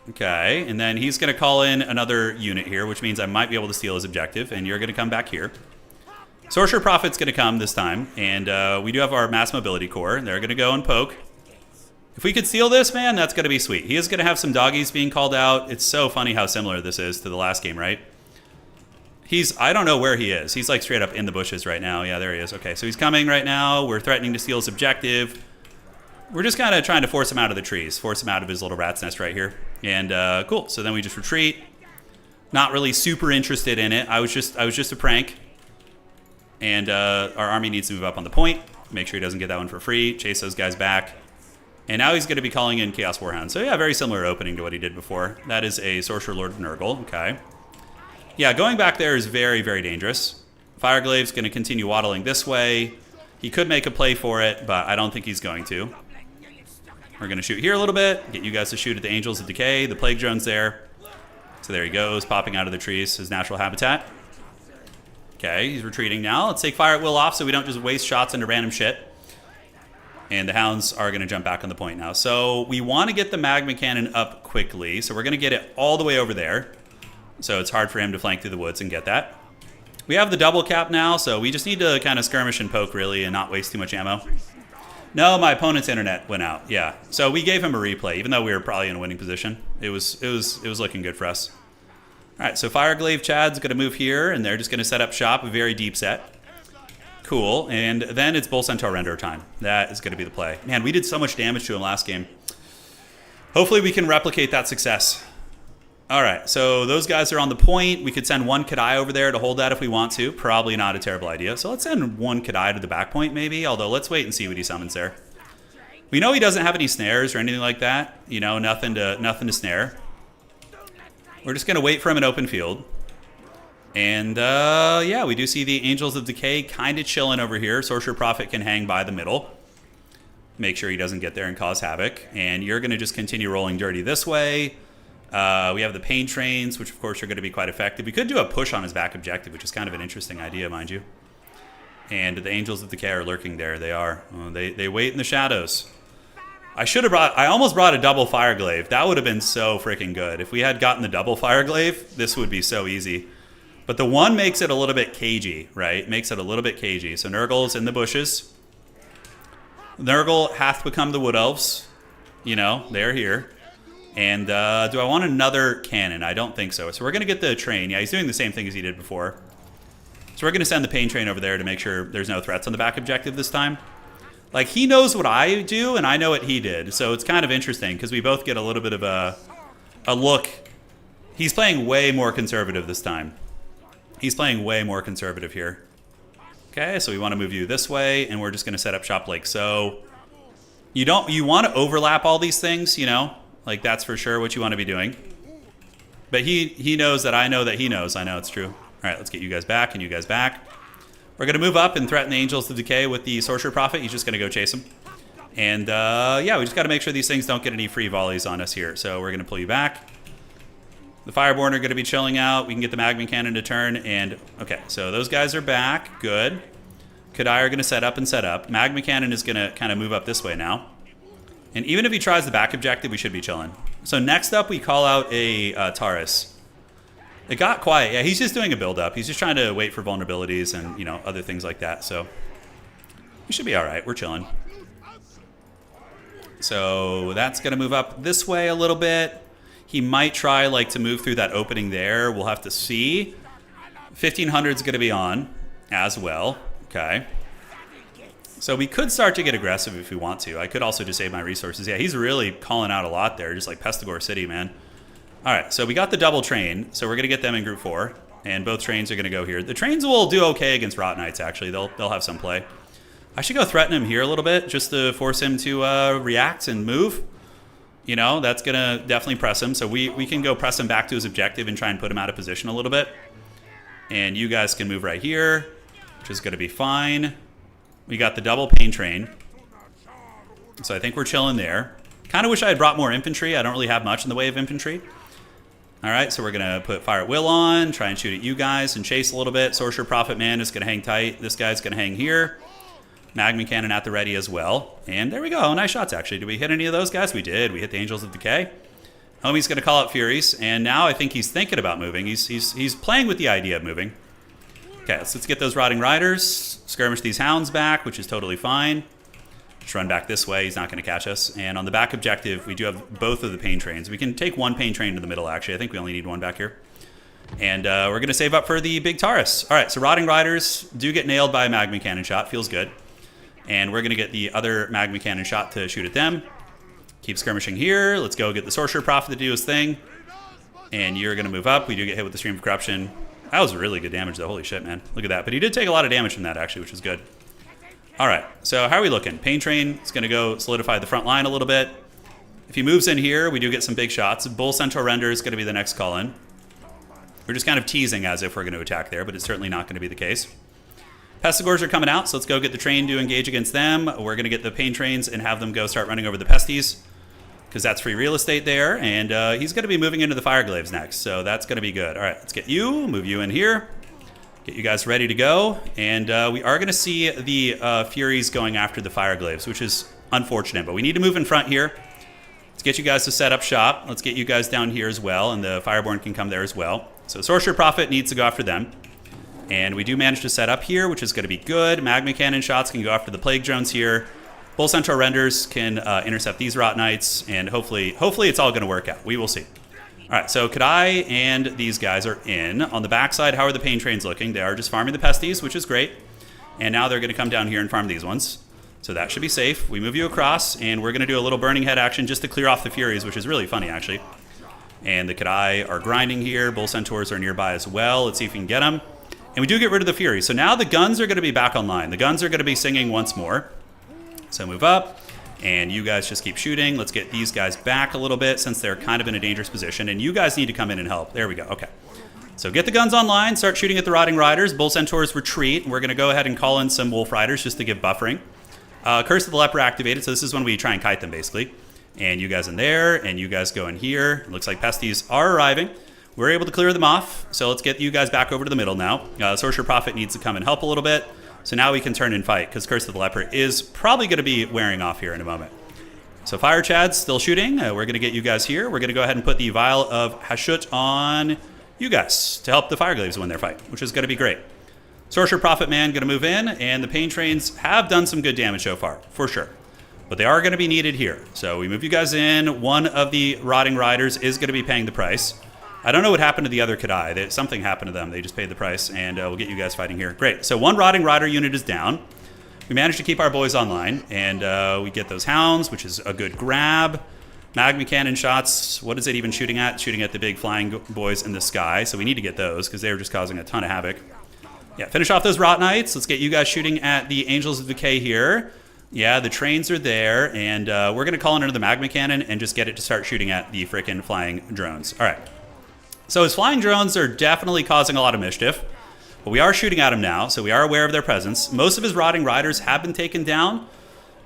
Okay, and then he's going to call in another unit here, which means I might be able to steal his objective, and you're going to come back here. Sorcerer Prophet's going to come this time, and we do have our Mass Mobility Corps. They're going to go and poke. If we could steal this, man, that's going to be sweet. He is going to have some doggies being called out. It's so funny how similar this is to the last game, right? I don't know where he is. He's like straight up in the bushes right now. Yeah, there he is. Okay, so he's coming right now. We're threatening to steal his objective. We're just kind of trying to force him out of the trees, force him out of his little rat's nest right here. And cool, so then we just retreat. Not really super interested in it. I was just a prank. And our army needs to move up on the point. Make sure he doesn't get that one for free. Chase those guys back. And now he's going to be calling in Chaos Warhound. So yeah, very similar opening to what he did before. That is a Sorcerer Lord of Nurgle. Okay. Yeah, going back there is very, very dangerous. Fireglave's going to continue waddling this way. He could make a play for it, but I don't think he's going to. We're going to shoot here a little bit. Get you guys to shoot at the Angels of Decay. The Plague Drone's there. So there he goes, popping out of the trees, his natural habitat. Okay, he's retreating now. Let's take Fire at Will off so we don't just waste shots into random shit. And the Hounds are going to jump back on the point now. So we want to get the Magma Cannon up quickly. So we're going to get it all the way over there. So it's hard for him to flank through the woods and get that. We have the double cap now, so we just need to kind of skirmish and poke, really, and not waste too much ammo. No, my opponent's internet went out. Yeah, so we gave him a replay, even though we were probably in a winning position. It was looking good for us. All right, so Fireglaive Chad's going to move here, and they're just going to set up shop, a very deep set. Cool. And then it's Bull Centaur render time. That is going to be the play. Man, we did so much damage to him last game. Hopefully we can replicate that success. All right, so those guys are on the point. We could send one Kadai over there to hold that if we want to. Probably not a terrible idea. So let's send one Kadai to the back point maybe, although let's wait and see what he summons there. We know he doesn't have any snares or anything like that. You know, nothing to snare. We're just going to wait for him in open field. And, yeah, we do see the Angels of Decay kind of chilling over here. Sorcerer Prophet can hang by the middle. Make sure he doesn't get there and cause havoc. And you're going to just continue rolling dirty this way. We have the Pain Trains, which, of course, are going to be quite effective. We could do a push on his back objective, which is kind of an interesting idea, mind you. And the Angels of Decay are lurking there. They are. They wait in the shadows. I almost brought a double Fireglaive. That would have been so freaking good. If we had gotten the double Fireglaive, this would be so easy. But the one makes it a little bit cagey, right? Makes it a little bit cagey. So Nurgle's in the bushes. Nurgle hath become the Wood Elves. You know, they're here. And do I want another cannon? I don't think so. So we're going to get the train. Yeah, he's doing the same thing as he did before. So we're going to send the Pain Train over there to make sure there's no threats on the back objective this time. Like, he knows what I do, and I know what he did. So it's kind of interesting, because we both get a little bit of a look. He's playing way more conservative this time. He's playing way more conservative here. Okay, so we want to move you this way, and we're just going to set up shop like so. You want to overlap all these things, you know? Like, that's for sure what you want to be doing. But he knows that I know that he knows. I know it's true. All right, let's get you guys back and you guys back. We're going to move up and threaten the Angels of Decay with the Sorcerer Prophet. He's just going to go chase him. And, yeah, we just got to make sure these things don't get any free volleys on us here. So we're going to pull you back. The Fireborn are going to be chilling out. We can get the Magma Cannon to turn. And, okay, so those guys are back. Good. Kadai are going to set up and set up. Magma Cannon is going to kind of move up this way now. And even if he tries the back objective, we should be chilling. So next up, we call out a Taurus. It got quiet. Yeah, he's just doing a build-up. He's just trying to wait for vulnerabilities and, you know, other things like that. So we should be all right. We're chilling. So that's going to move up this way a little bit. He might try, like, to move through that opening there. We'll have to see. 1500 is going to be on as well. Okay. So we could start to get aggressive if we want to. I could also just save my resources. Yeah, he's really calling out a lot there, just like Pestigore City, man. All right, so we got the double train. So we're going to get them in group 4. And both trains are going to go here. The trains will do okay against Rot Knights, actually. They'll have some play. I should go threaten him here a little bit, just to force him to react and move. You know, that's going to definitely press him. So we can go press him back to his objective and try and put him out of position a little bit. And you guys can move right here, which is going to be fine. We got the double Pain Train. So I think we're chilling there. Kind of wish I had brought more infantry. I don't really have much in the way of infantry. All right, so we're going to put Fire at Will on, try and shoot at you guys and chase a little bit. Sorcerer Prophet Man is going to hang tight. This guy's going to hang here. Magma Cannon at the ready as well. And there we go. Nice shots, actually. Did we hit any of those guys? We did. We hit the Angels of Decay. Homie's going to call out Furies. And now I think he's thinking about moving. He's playing with the idea of moving. Okay, so let's get those Rotting Riders. Skirmish these Hounds back, which is totally fine. Just run back this way. He's not going to catch us. And on the back objective, we do have both of the Pain Trains. We can take one Pain Train to the middle, actually. I think we only need one back here. And we're going to save up for the big Taurus. All right, so Rotting Riders do get nailed by a Magma Cannon shot. Feels good. And we're going to get the other Magma Cannon shot to shoot at them. Keep skirmishing here. Let's go get the Sorcerer Prophet to do his thing. And you're going to move up. We do get hit with the Stream of Corruption. That was really good damage, though. Holy shit, man. Look at that. But he did take a lot of damage from that, actually, which is good. All right, so how are we looking? Pain Train is going to go solidify the front line a little bit. If he moves in here, we do get some big shots. Bull Centaur Render is going to be the next call-in. We're just kind of teasing as if we're going to attack there, but it's certainly not going to be the case. Pestigores are coming out, so let's go get the train to engage against them. We're going to get the Pain Trains and have them go start running over the Pesties, because that's free real estate there. And he's going to be moving into the Fireglaves next, so that's going to be good. All right, let's get you, move you in here. Get you guys ready to go. And we are going to see the Furies going after the Fireglaves, which is unfortunate. But we need to move in front here. Let's get you guys to set up shop. Let's get you guys down here as well, and the Fireborn can come there as well. So Sorcerer Prophet needs to go after them. And we do manage to set up here, which is going to be good. Magma Cannon shots can go after the Plague Drones here. Bull Centaur Renders can intercept these Rot Knights, and hopefully it's all going to work out. We will see. All right, so Kadai and these guys are in. On the backside, how are the Pain Trains looking? They are just farming the Pesties, which is great. And now they're going to come down here and farm these ones. So that should be safe. We move you across, and we're going to do a little burning head action just to clear off the Furies, which is really funny, actually. And the Kadai are grinding here. Bull Centaurs are nearby as well. Let's see if we can get them. And we do get rid of the Fury. So now the guns are going to be back online. The guns are going to be singing once more. So move up, and you guys just keep shooting. Let's get these guys back a little bit since they're kind of in a dangerous position. And you guys need to come in and help. There we go. Okay. So get the guns online. Start shooting at the Rotting Riders. Bull Centaurs retreat. We're going to go ahead and call in some Wolf Riders just to give buffering. Curse of the Leper activated. So this is when we try and kite them, basically. And you guys in there, and you guys go in here. It looks like Pesties are arriving. We're able to clear them off, so let's get you guys back over to the middle now. Sorcerer Prophet needs to come and help a little bit, so now we can turn and fight, because Curse of the Leper is probably going to be wearing off here in a moment. So Fire Chad's still shooting. We're going to get you guys here. We're going to go ahead and put the Vial of Hashut on you guys to help the Fireglaves win their fight, which is going to be great. Sorcerer Prophet Man going to move in, and the Pain Trains have done some good damage so far, for sure. But they are going to be needed here. So we move you guys in. One of the Rotting Riders is going to be paying the price. I don't know what happened to the other Kadai. Something happened to them. They just paid the price, and we'll get you guys fighting here. Great. So one Rotting Rider unit is down. We managed to keep our boys online, and we get those Hounds, which is a good grab. Magma Cannon shots. What is it even shooting at? Shooting at the big flying boys in the sky. So we need to get those, because they were just causing a ton of havoc. Yeah, finish off those Rot Knights. Let's get you guys shooting at the Angels of Decay here. Yeah, the trains are there, and we're going to call in under the Magma Cannon and just get it to start shooting at the frickin' flying drones. All right. So his flying drones are definitely causing a lot of mischief, but we are shooting at them now, so we are aware of their presence. Most of his Rotting Riders have been taken down.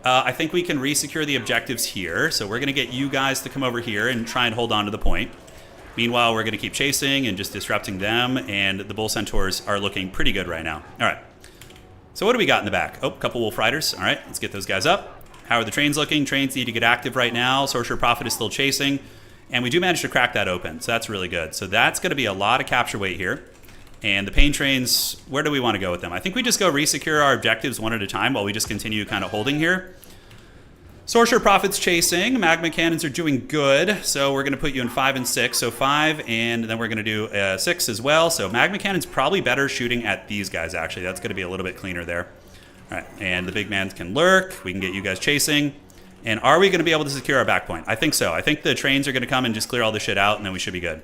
I think we can resecure the objectives here, so we're going to get you guys to come over here and try and hold on to the point. Meanwhile, we're going to keep chasing and just disrupting them, and the Bull Centaurs are looking pretty good right now. All right. So what do we got in the back? Oh, a couple Wolf Riders. All right, let's get those guys up. How are the trains looking? Trains need to get active right now. Sorcerer Prophet is still chasing, and we do manage to crack that open, so that's really good. So that's going to be a lot of capture weight here. And the Pain Trains, where do we want to go with them? I think we just go resecure our objectives one at a time while we just continue kind of holding here. Sorcerer Prophet's chasing. Magma Cannons are doing good, so we're going to put you in 5 and 6. So 5, and then we're going to do 6 as well. So Magma Cannon's probably better shooting at these guys, actually. That's going to be a little bit cleaner there. All right, and the big man can lurk. We can get you guys chasing. And are we going to be able to secure our back point? I think so. I think the trains are going to come and just clear all this shit out, and then we should be good.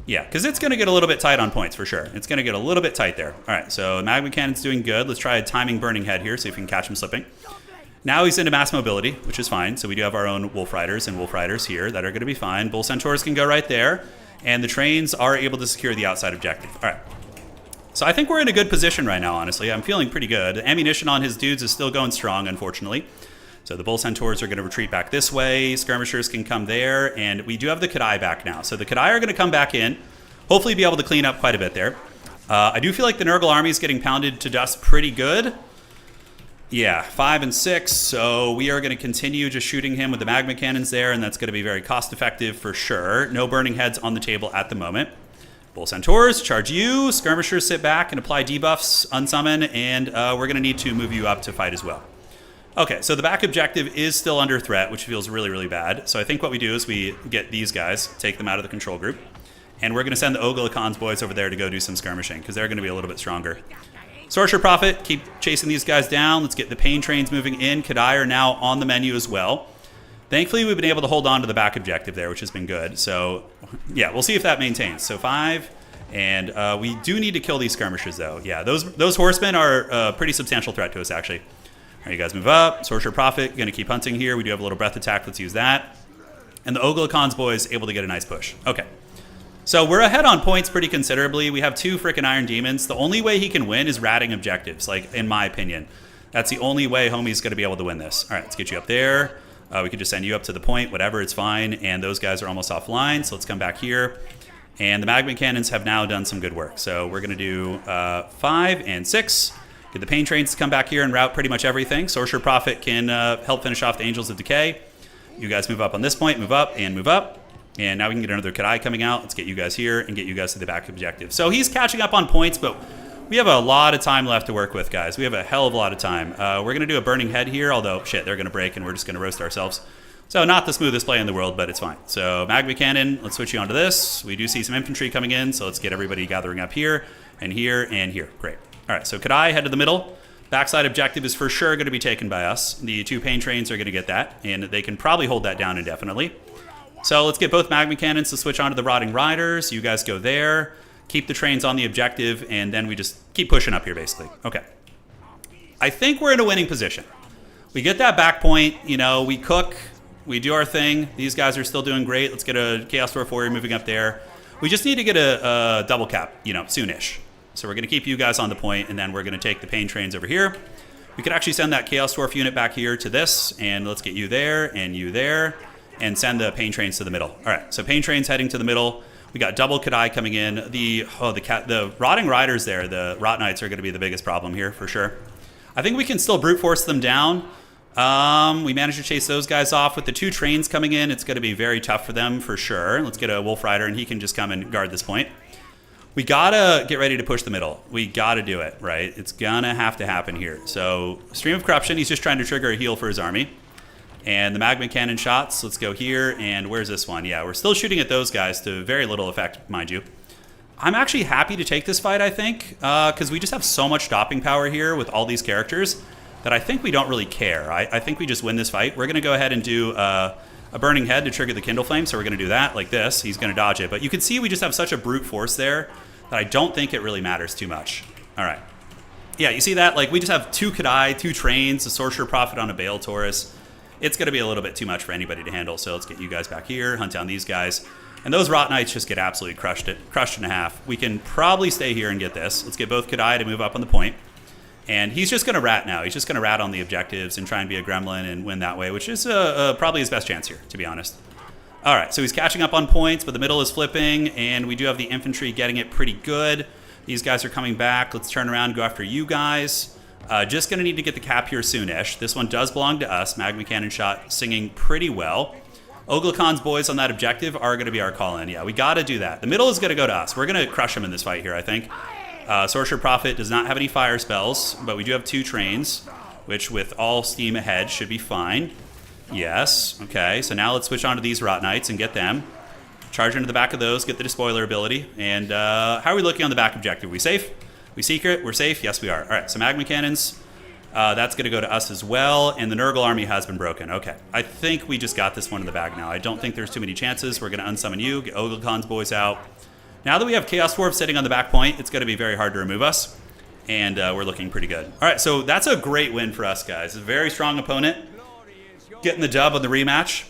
Yeah, because it's going to get a little bit tight on points, for sure. It's going to get a little bit tight there. All right, so Magma Cannon's doing good. Let's try a timing Burning Head here, see if we can catch him slipping. Now he's into mass mobility, which is fine. So we do have our own Wolf Riders and Wolf Riders here that are going to be fine. Bull Centaurs can go right there. And the trains are able to secure the outside objective. All right. So I think we're in a good position right now, honestly. I'm feeling pretty good. The ammunition on his dudes is still going strong, unfortunately. So the Bull Centaurs are going to retreat back this way. Skirmishers can come there. And we do have the Kadai back now. So the Kadai are going to come back in. Hopefully be able to clean up quite a bit there. I do feel like the Nurgle army is getting pounded to dust pretty good. Yeah, 5 and 6, so we are going to continue just shooting him with the Magma Cannons there, and that's going to be very cost-effective for sure. No Burning Heads on the table at the moment. Bull Centaurs, charge you. Skirmishers, sit back and apply debuffs, unsummon, and we're going to need to move you up to fight as well. Okay, so the back objective is still under threat, which feels really, really bad. So I think what we do is we get these guys, take them out of the control group, and we're going to send the Oglacon's boys over there to go do some skirmishing, because they're going to be a little bit stronger. Sorcerer Prophet, keep chasing these guys down. Let's get the Pain Trains moving in. Kadai are now on the menu as well. Thankfully, we've been able to hold on to the back objective there, which has been good. So, yeah, we'll see if that maintains. So 5, and we do need to kill these skirmishers, though. Yeah, those horsemen are a pretty substantial threat to us, actually. All right, you guys move up. Sorcerer Prophet, going to keep hunting here. We do have a little breath attack. Let's use that. And the Oglacon's boys able to get a nice push. Okay. So we're ahead on points pretty considerably. We have 2 frickin' Iron Demons. The only way he can win is ratting objectives, like, in my opinion. That's the only way homie's going to be able to win this. All right, let's get you up there. We could just send you up to the point, whatever, it's fine. And those guys are almost offline, so let's come back here. And the Magma Cannons have now done some good work. So we're going to do 5 and 6. Get the Pain Trains to come back here and route pretty much everything. Sorcerer Prophet can help finish off the Angels of Decay. You guys move up on this point, move up, and move up. And now we can get another Kadai coming out. Let's get you guys here and get you guys to the back objective. So he's catching up on points, but we have a lot of time left to work with, guys. We have a hell of a lot of time. We're going to do a Burning Head here, although, shit, they're going to break, and we're just going to roast ourselves. So not the smoothest play in the world, but it's fine. So Magma Cannon, let's switch you onto this. We do see some infantry coming in, so let's get everybody gathering up here, and here, and here. Great. All right, so Kadai, head to the middle. Backside objective is for sure going to be taken by us. The 2 pain trains are going to get that, and they can probably hold that down indefinitely. So let's get both magma cannons to switch onto the rotting riders. You guys go there. Keep the trains on the objective, and then we just keep pushing up here, basically. Okay. I think we're in a winning position. We get that back point. You know, we cook. We do our thing. These guys are still doing great. Let's get a Chaos Dwarf Warrior moving up there. We just need to get a double cap, you know, soonish. So we're going to keep you guys on the point, and then we're going to take the pain trains over here. We could actually send that Chaos Dwarf unit back here to this, and let's get you there, and send the pain trains to the middle. All right, so pain trains heading to the middle. We got double Kadai coming in. The rotting riders there, the Rot Knights are going to be the biggest problem here for sure. I think we can still brute force them down. We managed to chase those guys off. With the 2 trains coming in, it's going to be very tough for them for sure. Let's get a Wolf Rider, and he can just come and guard this point. We gotta get ready to push the middle. We gotta do it, right? It's gonna have to happen here. So, Stream of Corruption, he's just trying to trigger a heal for his army. And the Magma Cannon shots, let's go here, and where's this one? Yeah, we're still shooting at those guys to very little effect, mind you. I'm actually happy to take this fight, I think, because we just have so much stopping power here with all these characters that I think we don't really care. I think we just win this fight. We're gonna go ahead and do a Burning Head to trigger the Kindle Flame, so we're gonna do that like this. He's gonna dodge it, but you can see we just have such a brute force there that I don't think it really matters too much. All right. Yeah, you see that? Like, we just have 2 Kadai, 2 trains, a Sorcerer Prophet on a Bale Taurus. It's going to be a little bit too much for anybody to handle, so let's get you guys back here, hunt down these guys. And those Rot Knights just get absolutely crushed in half. We can probably stay here and get this. Let's get both Kadai to move up on the point. And he's just going to rat now. He's just going to rat on the objectives and try and be a gremlin and win that way, which is probably his best chance here, to be honest. All right, so he's catching up on points, but the middle is flipping, and we do have the infantry getting it pretty good. These guys are coming back. Let's turn around and go after you guys. Just going to need to get the cap here soonish. This one does belong to us. Magma Cannon shot singing pretty well. Oglacon's boys on that objective are going to be our call-in. Yeah, we got to do that. The middle is going to go to us. We're going to crush him in this fight here, I think. Sorcerer Prophet does not have any fire spells, but we do have 2 trains, which with all steam ahead should be fine. Yes, okay, so now let's switch on to these Rot Knights and get them. Charge into the back of those, get the Despoiler ability. And how are we looking on the back objective? We safe? We secret? We're safe? Yes, we are. All right, so Magma Cannons. That's going to go to us as well. And the Nurgle army has been broken. Okay, I think we just got this one in the bag now. I don't think there's too many chances. We're going to unsummon you, get Oglacon's boys out. Now that we have Chaos Dwarf sitting on the back point, it's going to be very hard to remove us. And we're looking pretty good. All right, so that's a great win for us, guys. A very strong opponent. Getting the dub on the rematch.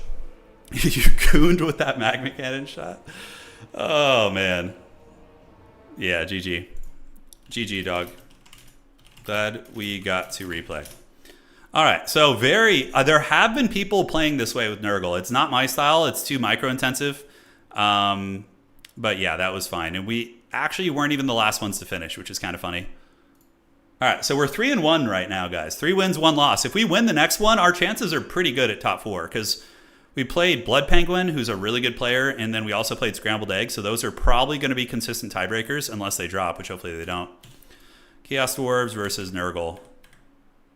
You gooned with that Magma Cannon shot. Oh, man. Yeah, GG. GG, dog. Glad we got to replay. All right, so there have been people playing this way with Nurgle. It's not my style. It's too micro-intensive. But yeah, that was fine. And we actually weren't even the last ones to finish, which is kind of funny. All right, so we're 3-1 right now, guys. 3 wins, 1 loss. If we win the next one, our chances are pretty good at top 4 because we played Blood Penguin, who's a really good player, and then we also played Scrambled Egg. So those are probably going to be consistent tiebreakers unless they drop, which hopefully they don't. Chaos Dwarves versus Nurgle.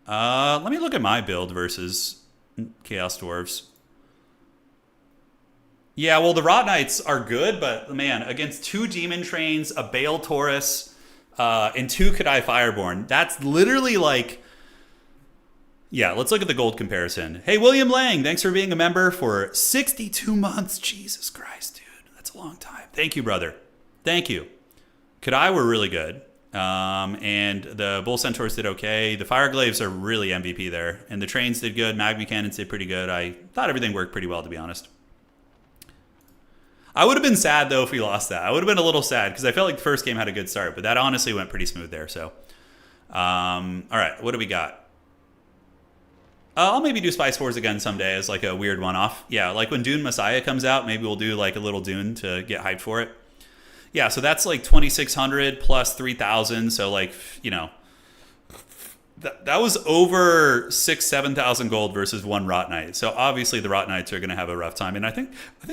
Let me look at my build versus Chaos Dwarves. Yeah, well, the Rot Knights are good, but man, against 2 Demon Trains, a Bale Taurus, and 2 Kadai Fireborn, that's literally like... Yeah, let's look at the gold comparison. Hey, William Lang, thanks for being a member for 62 months. Jesus Christ, dude. That's a long time. Thank you, brother. Thank you. Kadai were really good. And the Bull Centaurs did okay. The Fireglaves are really MVP there. And the Trains did good. Magma Cannons did pretty good. I thought everything worked pretty well, to be honest. I would have been sad, though, if we lost that. I would have been a little sad because I felt like the first game had a good start. But that honestly went pretty smooth there. So, all right, what do we got? I'll maybe do Spice Wars again someday as like a weird one-off. Yeah, like when Dune Messiah comes out, maybe we'll do like a little Dune to get hyped for it. Yeah, so that's like 2,600 plus 3,000. So like, you know, that was over 6,000-7,000 gold versus 1 Rot Knight. So obviously the Rot Knights are going to have a rough time. And I think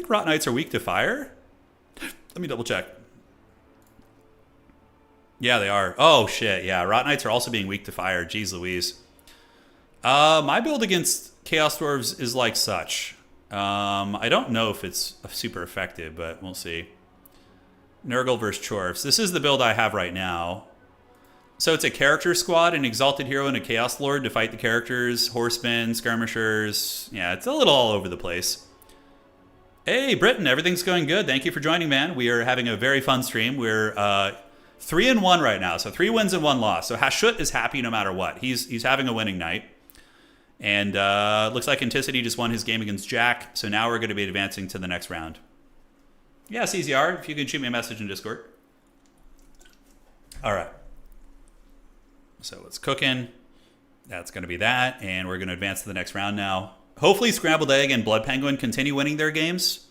Rot Knights are weak to fire. Let me double check. Yeah, they are. Oh shit, yeah. Rot Knights are also being weak to fire. Jeez Louise. My build against Chaos Dwarves is like such. I don't know if it's super effective, but we'll see. Nurgle versus Chorfs. This is the build I have right now. So it's a character squad, an exalted hero, and a chaos lord to fight the characters, horsemen, skirmishers. Yeah, it's a little all over the place. Hey, Britton, everything's going good. Thank you for joining, man. We are having a very fun stream. We're 3-1 right now, so 3 wins and 1 loss. So Hashut is happy no matter what. He's having a winning night. And looks like Anticity just won his game against Jack, so now we're going to be advancing to the next round. Yeah, CZR, if you can shoot me a message in Discord. All right. So it's cooking. That's going to be that, and we're going to advance to the next round now. Hopefully Scrambled Egg and Blood Penguin continue winning their games.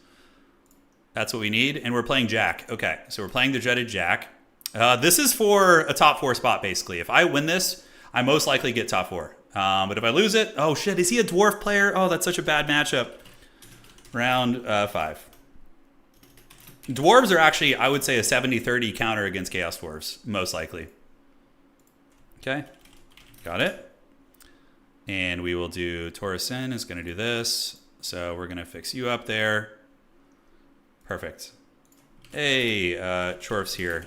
That's what we need, and we're playing Jack. Okay, so we're playing the dreaded Jack. This is for a top 4 spot, basically. If I win this, I most likely get top 4. But if I lose it, oh shit, is he a dwarf player? Oh, that's such a bad matchup. Round 5. Dwarves are actually, I would say, a 70-30 counter against Chaos Dwarves, most likely. Okay, got it. And we will do Taurus is going to do this. So we're going to fix you up there. Perfect. Hey, Chorf's here.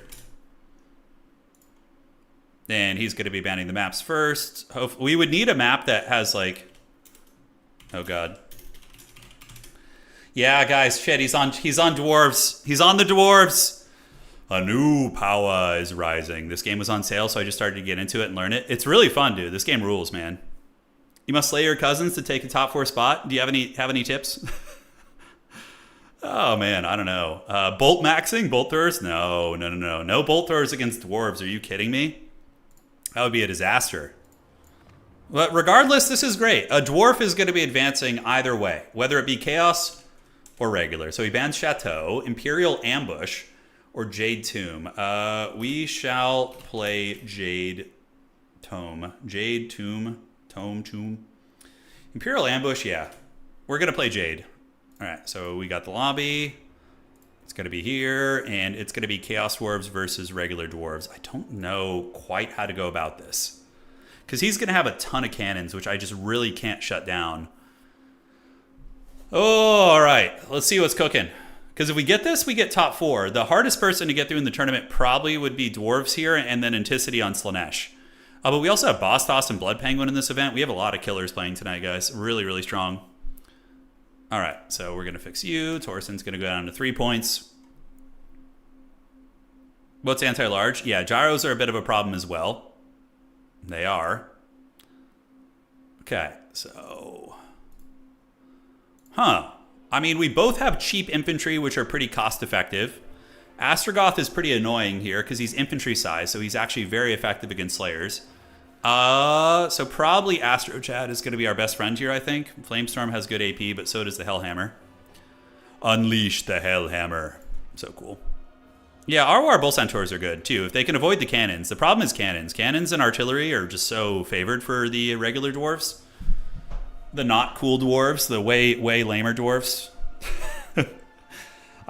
And he's going to be banning the maps first. We would need a map that has like... Oh, God. Yeah, guys, shit, he's on dwarves. He's on the dwarves. A new power is rising. This game was on sale, so I just started to get into it and learn it. It's really fun, dude. This game rules, man. You must slay your cousins to take a top 4 spot. Do you have any tips? Oh, man, I don't know. Bolt maxing? Bolt throwers? No. No bolt throwers against dwarves. Are you kidding me? That would be a disaster. But regardless, this is great. A dwarf is going to be advancing either way, whether it be chaos or regular. So he bans Chateau, Imperial Ambush, or Jade Tomb. We shall play Jade Tome. Jade Tomb. Tomb. Imperial Ambush, yeah. We're going to play Jade. All right, so we got the lobby. It's going to be here, and it's going to be Chaos Dwarves versus regular dwarves. I don't know quite how to go about this, because he's going to have a ton of cannons, which I just really can't shut down. Oh, all right. Let's see what's cooking. Because if we get this, we get top 4. The hardest person to get through in the tournament probably would be dwarves here, and then Anticity on Slanesh. But we also have Bostos and Blood Penguin in this event. We have a lot of killers playing tonight, guys. Really, really strong. All right, so we're going to fix you. Torsen's going to go down to 3 points. What's anti-large? Yeah, gyros are a bit of a problem as well. They are. Okay, so... I mean, we both have cheap infantry, which are pretty cost-effective. Astrogoth is pretty annoying here because he's infantry size, so he's actually very effective against Slayers. So probably Astrochad is going to be our best friend here, I think. Flamestorm has good AP, but so does the Hellhammer. Unleash the Hellhammer. So cool. Yeah, Arwar Bull Centaurs are good, too, if they can avoid the cannons. The problem is cannons. Cannons and artillery are just so favored for the regular dwarves. The not cool dwarves, the way lamer dwarves.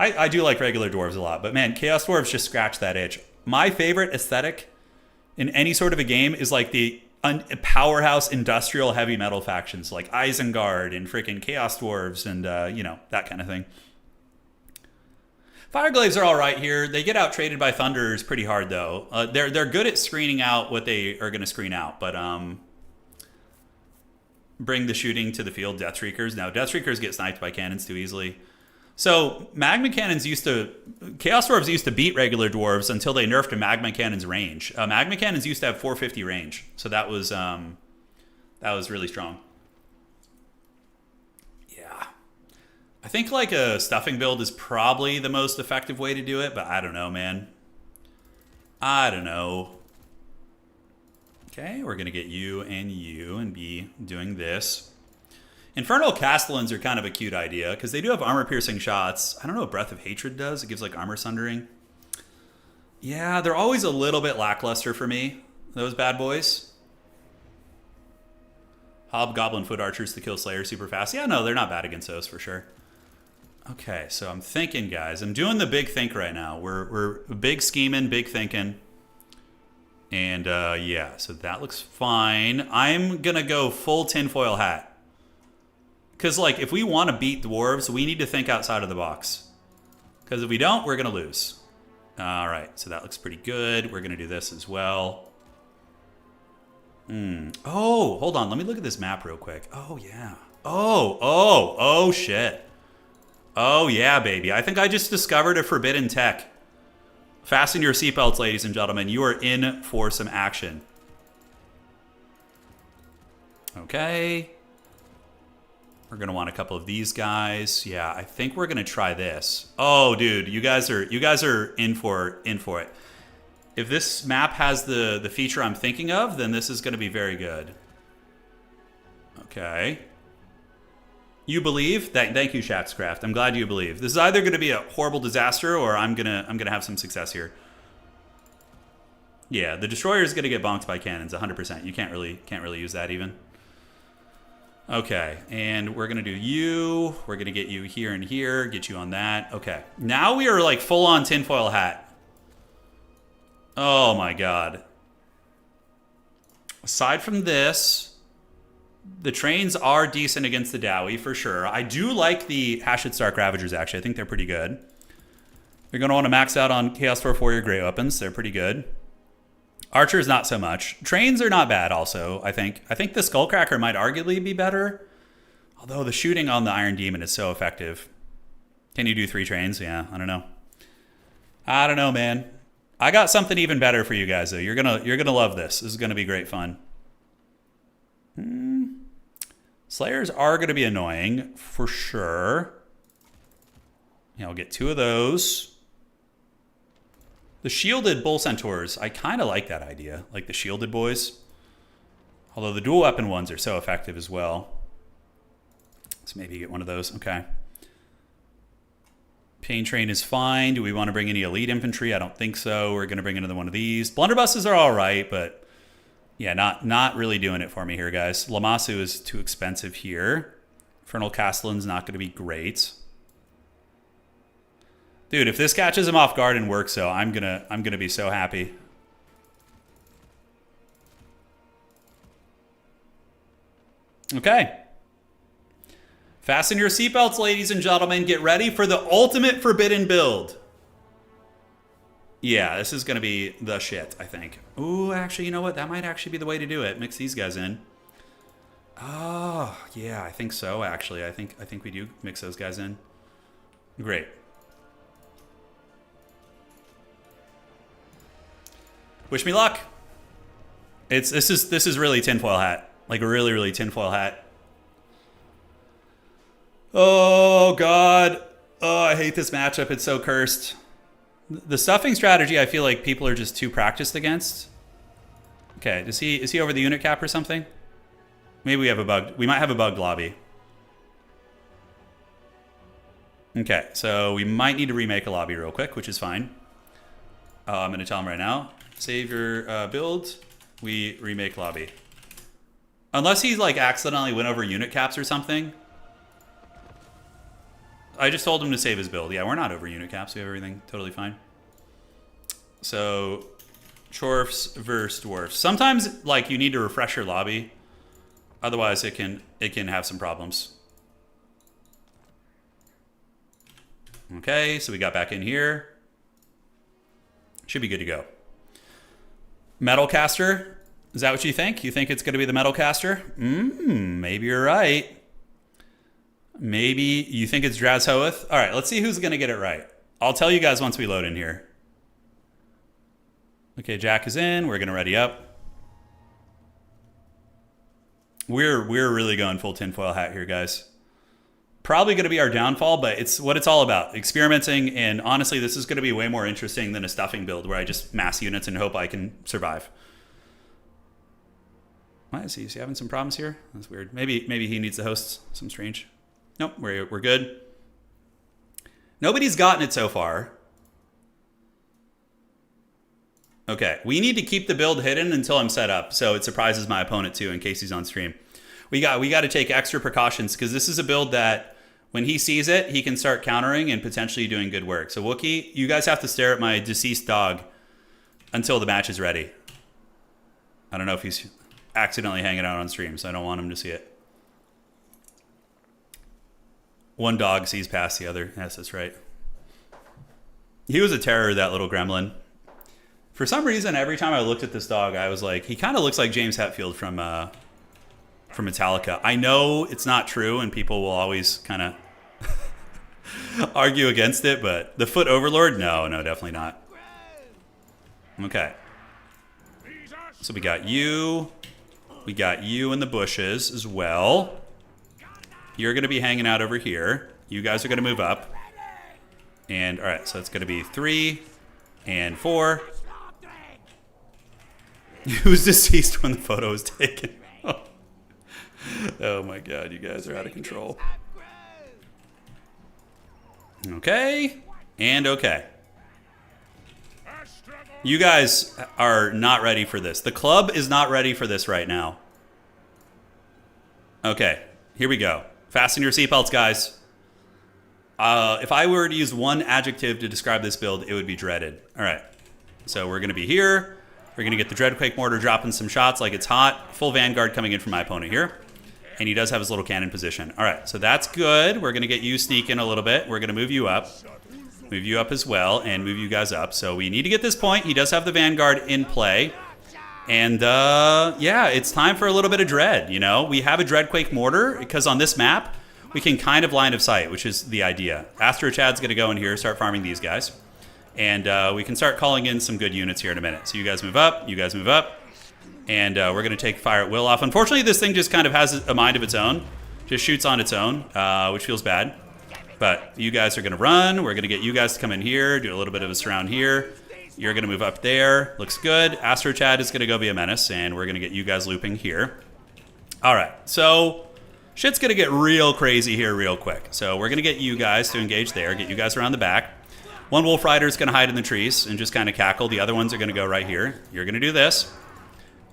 I do like regular dwarves a lot, but man, Chaos Dwarves just scratch that itch. My favorite aesthetic in any sort of a game is like the powerhouse industrial heavy metal factions like Isengard and freaking Chaos Dwarves and, that kind of thing. Fireglaves are all right here. They get out traded by Thunderers pretty hard, though. They're good at screening out what they are going to screen out, but bring the shooting to the field, Deathstreakers. Now, Deathstreakers get sniped by cannons too easily. So, Magma Cannons Chaos Dwarves used to beat regular dwarves until they nerfed a Magma Cannon's range. Magma Cannons used to have 450 range, so that was really strong. Yeah. I think like a stuffing build is probably the most effective way to do it, but I don't know, man. I don't know. Okay, we're going to get you and be doing this. Infernal Castellans are kind of a cute idea because they do have armor-piercing shots. I don't know what Breath of Hatred does. It gives like armor sundering. Yeah, they're always a little bit lackluster for me, those bad boys. Hobgoblin Foot Archers to kill Slayer super fast. Yeah, no, they're not bad against those for sure. Okay, so I'm thinking, guys. I'm doing the big think right now. We're big scheming, big thinking. And yeah, so that looks fine. I'm going to go full tinfoil hat. Because, like, if we want to beat dwarves, we need to think outside of the box. Because if we don't, we're going to lose. All right, so that looks pretty good. We're going to do this as well. Oh, hold on. Let me look at this map real quick. Oh, yeah. Oh, shit. Oh, yeah, baby. I think I just discovered a forbidden tech. Fasten your seatbelts, ladies and gentlemen. You are in for some action. Okay. We're going to want a couple of these guys. Yeah, I think we're going to try this. Oh, dude, you guys are in for it. If this map has the feature I'm thinking of, then this is going to be very good. Okay. You believe? Thank you, Shaxcraft. I'm glad you believe. This is either going to be a horrible disaster or I'm gonna have some success here. Yeah, the destroyer is going to get bonked by cannons 100%. You can't really use that even. Okay, and we're gonna do you. We're gonna get you here and here, get you on that. Okay, now we are like full on tinfoil hat. Oh my god. Aside from this, the trains are decent against the Dowie for sure. I do like the Hashid Stark Ravagers actually. I think they're pretty good. You're gonna want to max out on Chaos Dwarf Warrior Grey Weapons. They're pretty good. Archers, not so much. Trains are not bad also, I think. I think the Skullcracker might arguably be better. Although the shooting on the Iron Demon is so effective. Can you do 3 trains? Yeah, I don't know. I don't know, man. I got something even better for you guys, though. You're gonna love this. This is gonna be great fun. Slayers are gonna be annoying, for sure. Yeah, I'll get 2 of those. The shielded bull centaurs, I kind of like that idea. Like the shielded boys. Although the dual weapon ones are so effective as well. Let's maybe get one of those. Okay. Pain Train is fine. Do we want to bring any elite infantry? I don't think so. We're going to bring another one of these. Blunderbusses are all right, but yeah, not really doing it for me here, guys. Lamasu is too expensive here. Infernal Castellan's not going to be great. Dude, if this catches him off guard and works, so I'm gonna be so happy. Okay. Fasten your seatbelts, ladies and gentlemen. Get ready for the ultimate forbidden build. Yeah, this is gonna be the shit, I think. Ooh, actually, you know what? That might actually be the way to do it. Mix these guys in. Oh, yeah, I think so, actually. I think we do mix those guys in. Great. Wish me luck. This is really tinfoil hat. Like really tinfoil hat. Oh god. Oh, I hate this matchup. It's so cursed. The stuffing strategy I feel like people are just too practiced against. Okay, is he over the unit cap or something? Maybe we have a bug. We might have a bugged lobby. Okay, so we might need to remake a lobby real quick, which is fine. I'm going to tell him right now. Save your build. We remake lobby. Unless he like accidentally went over unit caps or something. I just told him to save his build. Yeah, we're not over unit caps. We have everything totally fine. So, Chorfs versus Dwarfs. Sometimes like you need to refresh your lobby. Otherwise it can have some problems. Okay, so we got back in here. Should be good to go. Metalcaster, is that what you think? You think it's going to be the Metalcaster? Maybe you're right. Maybe you think it's Drazhoath? All right, let's see who's going to get it right. I'll tell you guys once we load in here. Okay, Jack is in. We're going to ready up. We're really going full tinfoil hat here, guys. Probably going to be our downfall, but it's what it's all about. Experimenting, and honestly, this is going to be way more interesting than a stuffing build where I just mass units and hope I can survive. Why is he having some problems here? That's weird. Maybe he needs the hosts. Some strange. Nope, we're good. Nobody's gotten it so far. Okay, we need to keep the build hidden until I'm set up, so it surprises my opponent too in case he's on stream. We got to take extra precautions because this is a build that when he sees it, he can start countering and potentially doing good work. So Wookie, you guys have to stare at my deceased dog until the match is ready. I don't know if he's accidentally hanging out on stream, so I don't want him to see it. One dog sees past the other. Yes, that's right. He was a terror, that little gremlin. For some reason, every time I looked at this dog, I was like, he kind of looks like James Hetfield from Metallica. I know it's not true, and people will always kind of argue against it, but the Foot Overlord? No, definitely not. Okay. So we got you. We got you in the bushes as well. You're going to be hanging out over here. You guys are going to move up. And, all right, so it's going to be 3 and 4. He was deceased when the photo was taken. Oh my god, you guys are out of control. Okay, and okay. You guys are not ready for this. The club is not ready for this right now. Okay, here we go. Fasten your seatbelts, guys. If I were to use one adjective to describe this build, it would be dreaded. All right, so we're going to be here. We're going to get the Dreadquake Mortar dropping some shots like it's hot. Full Vanguard coming in from my opponent here. And he does have his little cannon position. All right, so that's good. We're going to get you sneaking a little bit. We're going to move you up. Move you up as well and move you guys up. So we need to get this point. He does have the Vanguard in play. And yeah, it's time for a little bit of dread. You know, we have a Dreadquake Mortar because on this map, we can kind of line of sight, which is the idea. Astro Chad's going to go in here, start farming these guys. And we can start calling in some good units here in a minute. So you guys move up, you guys move up. And we're going to take Fire at Will off. Unfortunately, this thing just kind of has a mind of its own. Just shoots on its own, which feels bad. But you guys are going to run. We're going to get you guys to come in here, do a little bit of a surround here. You're going to move up there. Looks good. Astro Chad is going to go be a menace, and we're going to get you guys looping here. All right, so shit's going to get real crazy here real quick. So we're going to get you guys to engage there, get you guys around the back. One Wolf Rider is going to hide in the trees and just kind of cackle. The other ones are going to go right here. You're going to do this.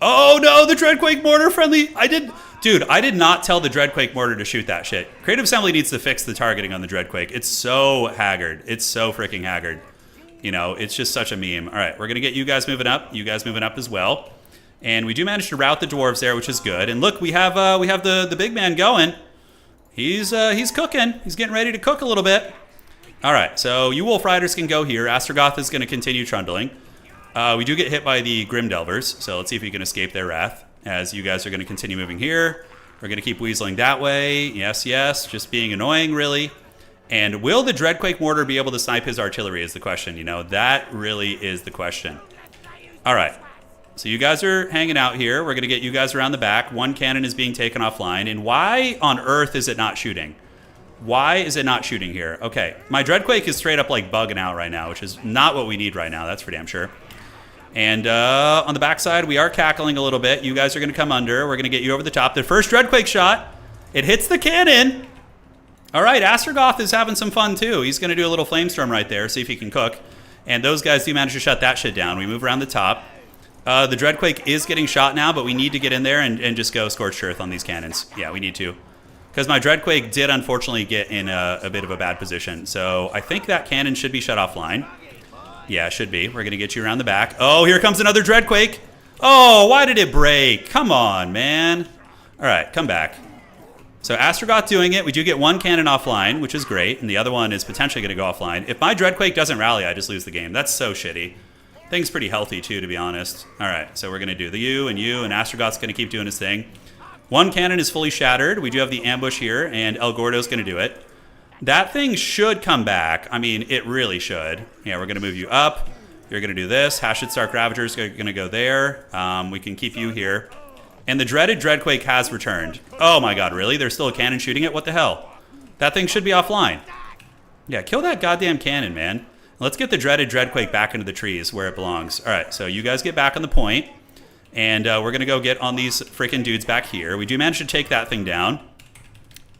Oh no, the Dreadquake Mortar friendly. I did not tell the Dreadquake Mortar to shoot that shit. Creative Assembly needs to fix the targeting on the Dreadquake. It's so haggard. It's so freaking haggard. You know, it's just such a meme. All right, we're going to get you guys moving up. You guys moving up as well. And we do manage to route the dwarves there, which is good. And look, we have the big man going. He's cooking. He's getting ready to cook a little bit. All right, so you Wolf Riders can go here. Astrogoth is going to continue trundling. We do get hit by the Grim Delvers, so let's see if we can escape their wrath. As you guys are going to continue moving here. We're going to keep weaseling that way. Yes, yes, just being annoying, really. And will the Dreadquake Mortar be able to snipe his artillery is the question. You know, that really is the question. All right, so you guys are hanging out here. We're going to get you guys around the back. One cannon is being taken offline. And why on earth is it not shooting? Why is it not shooting here? Okay, my Dreadquake is straight up like bugging out right now, which is not what we need right now. That's for damn sure. And on the backside, we are cackling a little bit. You guys are going to come under. We're going to get you over the top. The first Dreadquake shot, it hits the cannon. All right, Astrogoth is having some fun too. He's going to do a little Flamestorm right there, see if he can cook. And those guys do manage to shut that shit down. We move around the top. The Dreadquake is getting shot now, but we need to get in there and just go Scorched Earth on these cannons. Yeah, we need to. Because my Dreadquake did unfortunately get in a bit of a bad position. So I think that cannon should be shut offline. Yeah, it should be. We're going to get you around the back. Oh, here comes another Dreadquake. Oh, why did it break? Come on, man. All right, come back. So Astrogoth doing it. We do get one cannon offline, which is great. And the other one is potentially going to go offline. If my Dreadquake doesn't rally, I just lose the game. That's so shitty. Thing's pretty healthy, too, to be honest. All right, so we're going to do the you, and Astrogoth's going to keep doing his thing. One cannon is fully shattered. We do have the ambush here, and El Gordo's going to do it. That thing should come back. I mean, it really should. Yeah, we're going to move you up. You're going to do this. Hashid Stark Ravager's going to go there. We can keep you here. And the dreaded Dreadquake has returned. Oh my god, really? There's still a cannon shooting it? What the hell? That thing should be offline. Yeah, kill that goddamn cannon, man. Let's get the dreaded Dreadquake back into the trees where it belongs. All right, so you guys get back on the point. And we're going to go get on these freaking dudes back here. We do manage to take that thing down.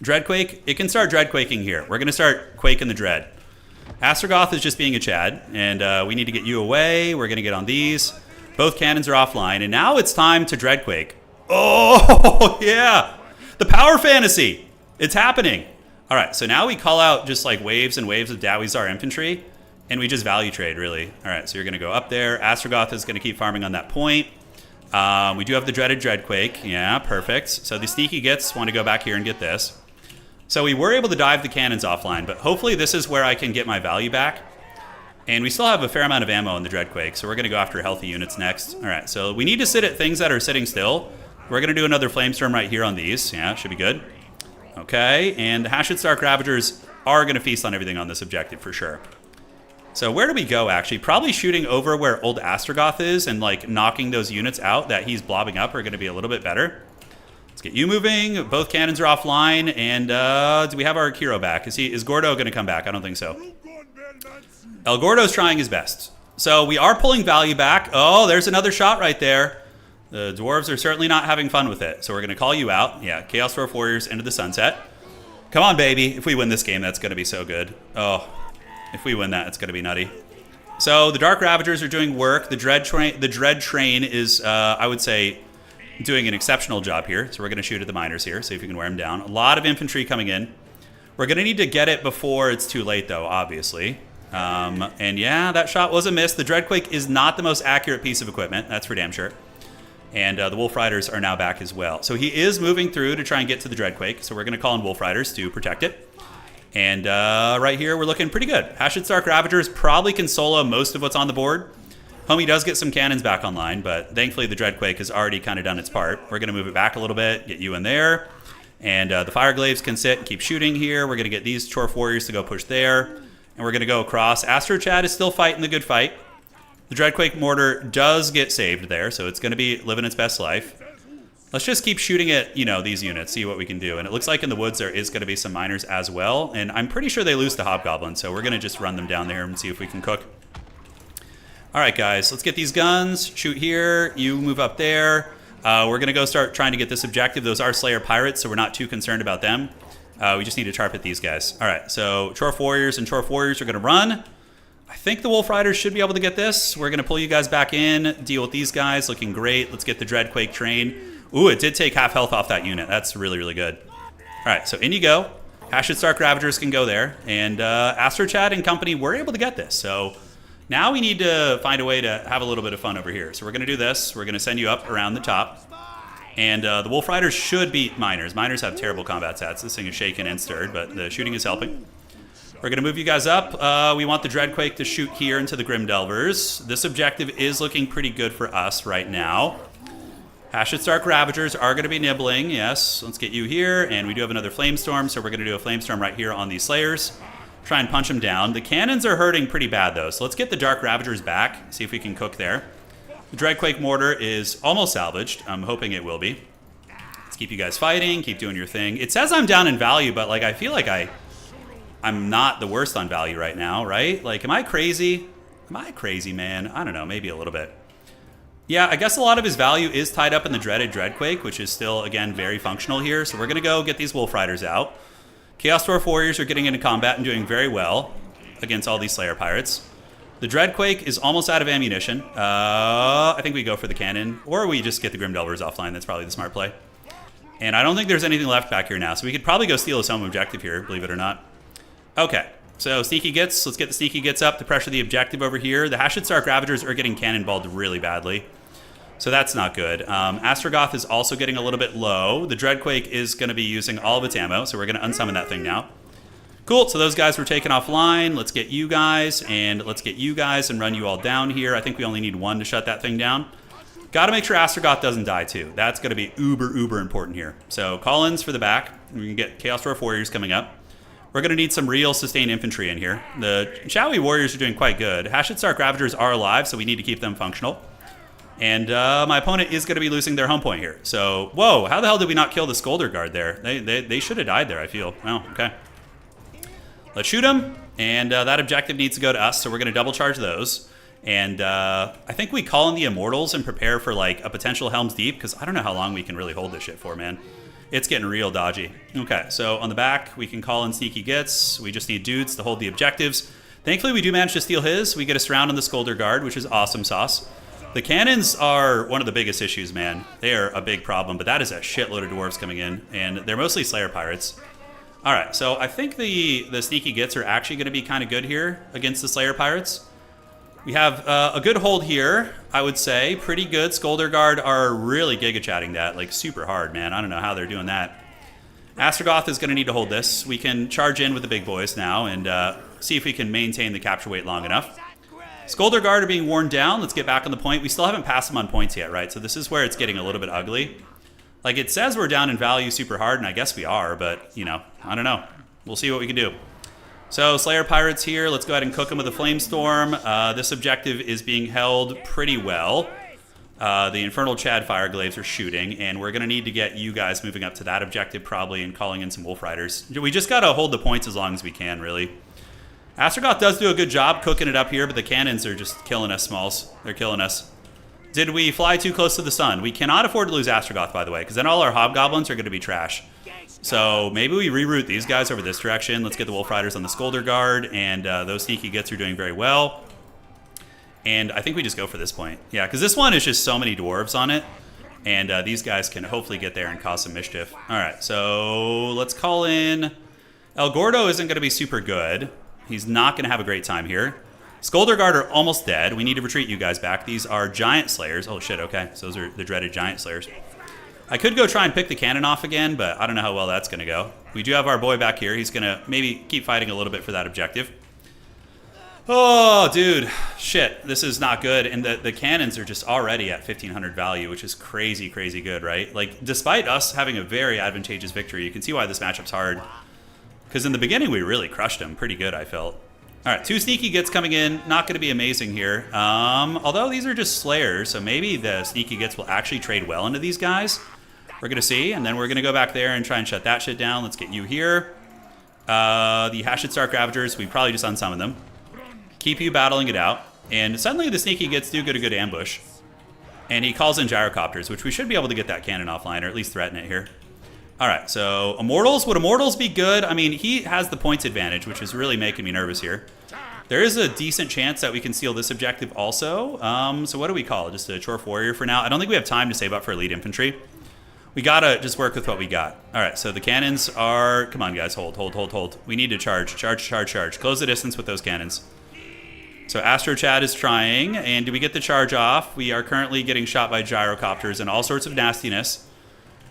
Dreadquake, it can start Dreadquaking here. We're going to start quaking the Dread. Astrogoth is just being a Chad, and we need to get you away. We're going to get on these. Both cannons are offline, and now it's time to Dreadquake. Oh, yeah. The power fantasy. It's happening. All right, so now we call out just like waves and waves of Dawizar infantry, and we just value trade, really. All right, so you're going to go up there. Astrogoth is going to keep farming on that point. We do have the dreaded Dreadquake. Yeah, perfect. So the sneaky gits want to go back here and get this. So we were able to dive the cannons offline, but hopefully this is where I can get my value back. And we still have a fair amount of ammo in the Dreadquake, so we're going to go after healthy units next. All right, so we need to sit at things that are sitting still. We're going to do another Flamestorm right here on these. Yeah, should be good. Okay, and the Hashid Stark Ravagers are going to feast on everything on this objective for sure. So where do we go, actually? Probably shooting over where old Astrogoth is and, like, knocking those units out that he's blobbing up are going to be a little bit better. Let's get you moving. Both cannons are offline. And do we have our Kiro back? Is Gordo going to come back? I don't think so. El Gordo's trying his best. So we are pulling value back. Oh, there's another shot right there. The dwarves are certainly not having fun with it. So we're going to call you out. Yeah, Chaos Dwarf Warriors into the sunset. Come on, baby. If we win this game, that's going to be so good. Oh, if we win that, it's going to be nutty. So the Dark Ravagers are doing work. The Dread Train is, I would say, doing an exceptional job here. So we're going to shoot at the miners here. See if we can wear them down. A lot of infantry coming in. We're going to need to get it before it's too late, though, obviously. And yeah, that shot was a miss. The Dreadquake is not the most accurate piece of equipment. That's for damn sure. And the Wolf Riders are now back as well. So he is moving through to try and get to the Dreadquake. So we're going to call in Wolf Riders to protect it. And right here, we're looking pretty good. Hashid Stark Ravagers probably can solo most of what's on the board. Homie does get some cannons back online, but thankfully the Dreadquake has already kind of done its part. We're going to move it back a little bit, get you in there. And the Fireglaves can sit and keep shooting here. We're going to get these Chorf Warriors to go push there. And we're going to go across. Astro Chad is still fighting the good fight. The Dreadquake Mortar does get saved there, so it's going to be living its best life. Let's just keep shooting at, you know, these units, see what we can do. And it looks like in the woods there is going to be some miners as well. And I'm pretty sure they lose to Hobgoblin, so we're going to just run them down there and see if we can cook. All right, guys, let's get these guns. Shoot here. You move up there. We're going to go start trying to get this objective. Those are Slayer Pirates, so we're not too concerned about them. We just need to target these guys. All right, so Chorf Warriors and Chorf Warriors are going to run. I think the Wolf Riders should be able to get this. We're going to pull you guys back in, deal with these guys. Looking great. Let's get the Dreadquake train. Ooh, it did take half health off that unit. That's really, really good. All right, so in you go. Hashid Stark Ravagers can go there. And Astro Chad and company were able to get this. So now we need to find a way to have a little bit of fun over here. So we're going to do this. We're going to send you up around the top. And the Wolf Riders should beat Miners. Miners have terrible combat stats. This thing is shaken and stirred, but the shooting is helping. We're going to move you guys up. We want the Dreadquake to shoot here into the Grim Delvers. This objective is looking pretty good for us right now. Hashid Stark Ravagers are going to be nibbling. Yes, let's get you here. And we do have another Flamestorm, so we're going to do a Flamestorm right here on these Slayers. Try and punch them down. The cannons are hurting pretty bad, though. So let's get the Dark Ravagers back. See if we can cook there. The Dreadquake Mortar is almost salvaged. I'm hoping it will be. Let's keep you guys fighting. Keep doing your thing. It says I'm down in value, but like I feel like I'm not the worst on value right now, right? Like, am I crazy? Am I crazy, man? I don't know. Maybe a little bit. Yeah, I guess a lot of his value is tied up in the dreaded Dreadquake, which is still, again, very functional here. So we're going to go get these Wolf Riders out. Chaos Dwarf Warriors are getting into combat and doing very well against all these Slayer Pirates. The Dreadquake is almost out of ammunition. I think we go for the cannon, or we just get the Grim Delvers offline. That's probably the smart play. And I don't think there's anything left back here now, so we could probably go steal his home objective here, believe it or not. Okay, so Sneaky Gits. Let's get the Sneaky Gits up to pressure the objective over here. The Hashid Stark Ravagers are getting cannonballed really badly, so that's not good. Astrogoth is also getting a little bit low. The Dreadquake is going to be using all of its ammo, so we're going to unsummon that thing now. Cool, so those guys were taken offline. Let's get you guys, and let's get you guys and run you all down here. I think we only need one to shut that thing down. Got to make sure Astrogoth doesn't die, too. That's going to be uber important here. So call-ins for the back. We can get Chaos Dwarf Warriors coming up. We're going to need some real sustained infantry in here. The Shawi Warriors are doing quite good. Hashid Stark Ravagers are alive, so we need to keep them functional. And my opponent is going to be losing their home point here. So, whoa, how the hell did we not kill the Skolder Guard there? They should have died there, I feel. Well, okay. Let's shoot them, and that objective needs to go to us, so we're going to double charge those. And I think we call in the Immortals and prepare for like a potential Helm's Deep, because I don't know how long we can really hold this shit for, man. It's getting real dodgy. Okay, so on the back, we can call in Sneaky Gits. We just need dudes to hold the objectives. Thankfully, we do manage to steal his. We get a surround on the Skolder Guard, which is awesome sauce. The cannons are one of the biggest issues, man. They are a big problem, but that is a shitload of dwarves coming in, and they're mostly Slayer Pirates. All right, so I think the Sneaky Gits are actually going to be kind of good here against the Slayer Pirates. We have a good hold here, I would say. Pretty good. Skolder Guard are really giga-chatting that, like, super hard, man. I don't know how they're doing that. Astrogoth is going to need to hold this. We can charge in with the big boys now and see if we can maintain the capture weight long enough. Scolder Guard are being worn down. Let's get back on the point. We still haven't passed them on points yet, right? So this is where it's getting a little bit ugly. Like, it says we're down in value super hard, and I guess we are, but, you know, I don't know. We'll see what we can do. So, Slayer Pirates here. Let's go ahead and cook them with a Flamestorm. This objective is being held pretty well. The Infernal Chad Fireglaves are shooting, and we're going to need to get you guys moving up to that objective probably and calling in some Wolf Riders. We just got to hold the points as long as we can, really. Astrogoth does do a good job cooking it up here, but the cannons are just killing us, Smalls. They're killing us. Did we fly too close to the sun? We cannot afford to lose Astrogoth, by the way, because then all our Hobgoblins are going to be trash. So maybe we reroute these guys over this direction. Let's get the Wolf Riders on the Scolder Guard, and those Sneaky Gits are doing very well. And I think we just go for this point. Yeah, because this one is just so many dwarves on it, and these guys can hopefully get there and cause some mischief. All right, so let's call in... El Gordo isn't going to be super good. He's not going to have a great time here. Scolder Guard are almost dead. We need to retreat you guys back. These are Giant Slayers. Oh, shit, okay. So those are the dreaded Giant Slayers. I could go try and pick the cannon off again, but I don't know how well that's going to go. We do have our boy back here. He's going to maybe keep fighting a little bit for that objective. Oh, dude. Shit, this is not good. And the cannons are just already at 1,500 value, which is crazy, crazy good, right? Like, despite us having a very advantageous victory, you can see why this matchup's hard. Because in the beginning, we really crushed him pretty good, I felt. All right, 2 Sneaky Gits coming in. Not going to be amazing here. Although these are just Slayers, so maybe the Sneaky Gits will actually trade well into these guys. We're going to see, and then we're going to go back there and try and shut that shit down. Let's get you here. The Hashid Stark Ravagers, we probably just unsummon them. Keep you battling it out. And suddenly the Sneaky Gits do get a good ambush. And he calls in Gyrocopters, which we should be able to get that cannon offline, or at least threaten it here. All right, so Immortals. Would Immortals be good? I mean, he has the points advantage, which is really making me nervous here. There is a decent chance that we can steal this objective also. So what do we call it? Just a Chorf Warrior for now? I don't think we have time to save up for Elite Infantry. We gotta just work with what we got. All right, so the cannons are... Come on, guys, hold. We need to charge. Charge. Close the distance with those cannons. So Astro Chad is trying, and do we get the charge off? We are currently getting shot by Gyrocopters and all sorts of nastiness.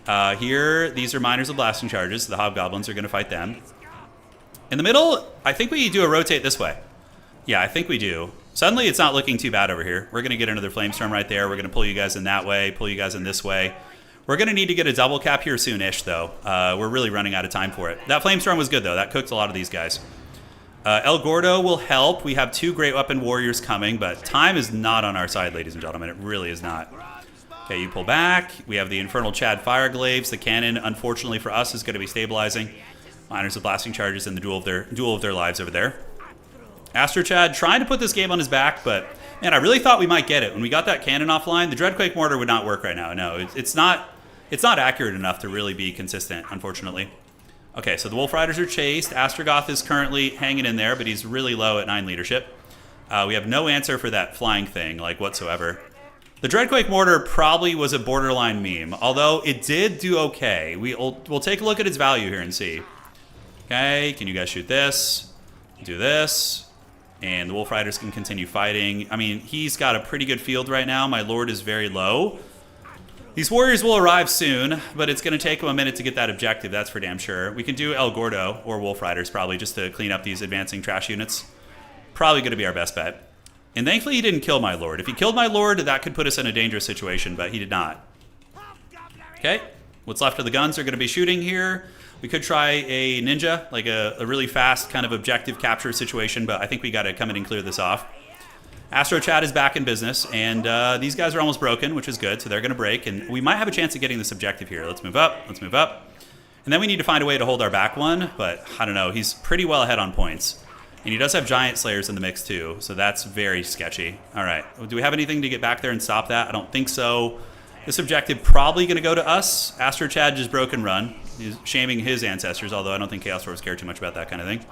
Here, these are Miners of Blasting Charges. The Hobgoblins are going to fight them. In the middle, I think we do a rotate this way. Yeah, I think we do. Suddenly, it's not looking too bad over here. We're going to get another Flamestorm right there. We're going to pull you guys in that way, pull you guys in this way. We're going to need to get a double cap here soon-ish, though. We're really running out of time for it. That Flamestorm was good, though. That cooked a lot of these guys. El Gordo will help. We have 2 Great Weapon Warriors coming, but time is not on our side, ladies and gentlemen. It really is not. Okay, you pull back. We have the Infernal Chad Fireglaves. The cannon, unfortunately for us, is going to be stabilizing. Miners of Blasting Charges in the duel of their lives over there. Astro Chad trying to put this game on his back, but man, I really thought we might get it. When we got that cannon offline, the Dreadquake Mortar would not work right now. No, it's not accurate enough to really be consistent, unfortunately. Okay, so the Wolf Riders are chased. Astrogoth is currently hanging in there, but he's really low at 9 leadership. We have no answer for that flying thing, like, whatsoever. The Dreadquake Mortar probably was a borderline meme, although it did do okay. We'll take a look at its value here and see. Okay, can you guys shoot this? Do this. And the Wolf Riders can continue fighting. I mean, he's got a pretty good field right now. My Lord is very low. These warriors will arrive soon, but it's going to take them a minute to get that objective, that's for damn sure. We can do El Gordo or Wolf Riders probably just to clean up these advancing trash units. Probably going to be our best bet. And thankfully he didn't kill my Lord. If he killed my Lord, that could put us in a dangerous situation, but he did not. Okay, what's left of the guns are going to be shooting here. We could try a ninja, like a really fast kind of objective capture situation, but I think we got to come in and clear this off. Astro Chad is back in business, and these guys are almost broken, which is good, so they're going to break, and we might have a chance of getting this objective here. Let's move up. And then we need to find a way to hold our back one, but I don't know. He's pretty well ahead on points. And he does have Giant Slayers in the mix, too, so that's very sketchy. All right, do we have anything to get back there and stop that? I don't think so. This objective probably going to go to us. Astro Chad just broke and run. He's shaming his ancestors, although I don't think Chaos Dwarves care too much about that kind of thing.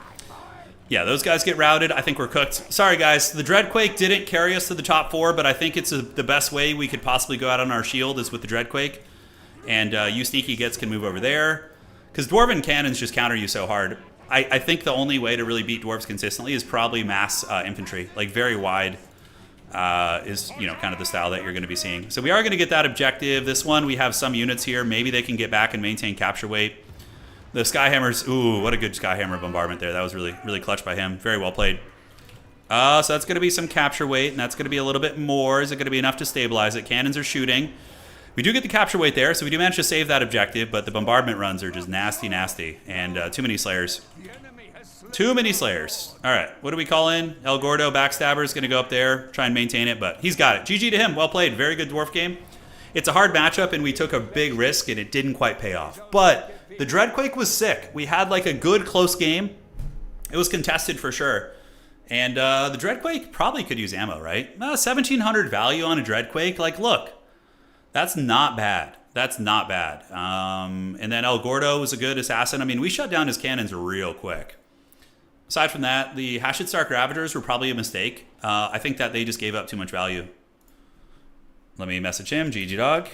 Yeah, those guys get routed. I think we're cooked. Sorry, guys. The Dreadquake didn't carry us to the top 4, but I think it's the best way we could possibly go out on our shield is with the Dreadquake. And you Sneaky Gits can move over there. Because Dwarven cannons just counter you so hard. I think the only way to really beat Dwarves consistently is probably mass infantry. Like, very wide is, kind of the style that you're going to be seeing. So we are going to get that objective. This one, we have some units here. Maybe they can get back and maintain capture weight. The Skyhammers, ooh, what a good Skyhammer bombardment there. That was really, really clutch by him. Very well played. So that's going to be some capture weight, and that's going to be a little bit more. Is it going to be enough to stabilize it? Cannons are shooting. We do get the capture weight there, so we do manage to save that objective, but the bombardment runs are just nasty, nasty. And too many Slayers. Too many Slayers. All right, what do we call in? El Gordo, Backstabber, is going to go up there, try and maintain it, but he's got it. GG to him. Well played. Very good Dwarf game. It's a hard matchup, and we took a big risk, and it didn't quite pay off. But the Dreadquake was sick. We had like a good close game. It was contested for sure. And the Dreadquake probably could use ammo, right? 1,700 value on a Dreadquake. Like, look. That's not bad. That's not bad. And then El Gordo was a good assassin. I mean, we shut down his cannons real quick. Aside from that, the Hashid Stark Ravagers were probably a mistake. I think that they just gave up too much value. Let me message him. GG dog.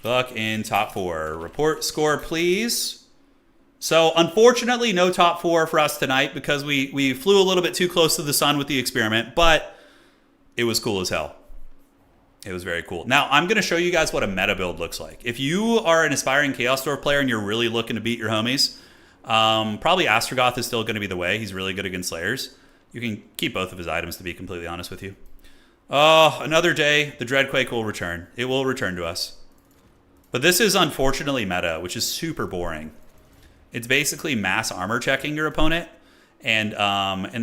Buck in top 4. Report score, please. So, unfortunately, no top 4 for us tonight because we flew a little bit too close to the sun with the experiment, but it was cool as hell. It was very cool. Now, I'm going to show you guys what a meta build looks like. If you are an aspiring Chaos Dwarf player and you're really looking to beat your homies, probably Astrogoth is still going to be the way. He's really good against Slayers. You can keep both of his items, to be completely honest with you. Oh, another day, the Dreadquake will return. It will return to us. But this is unfortunately meta, which is super boring. It's basically mass armor checking your opponent. And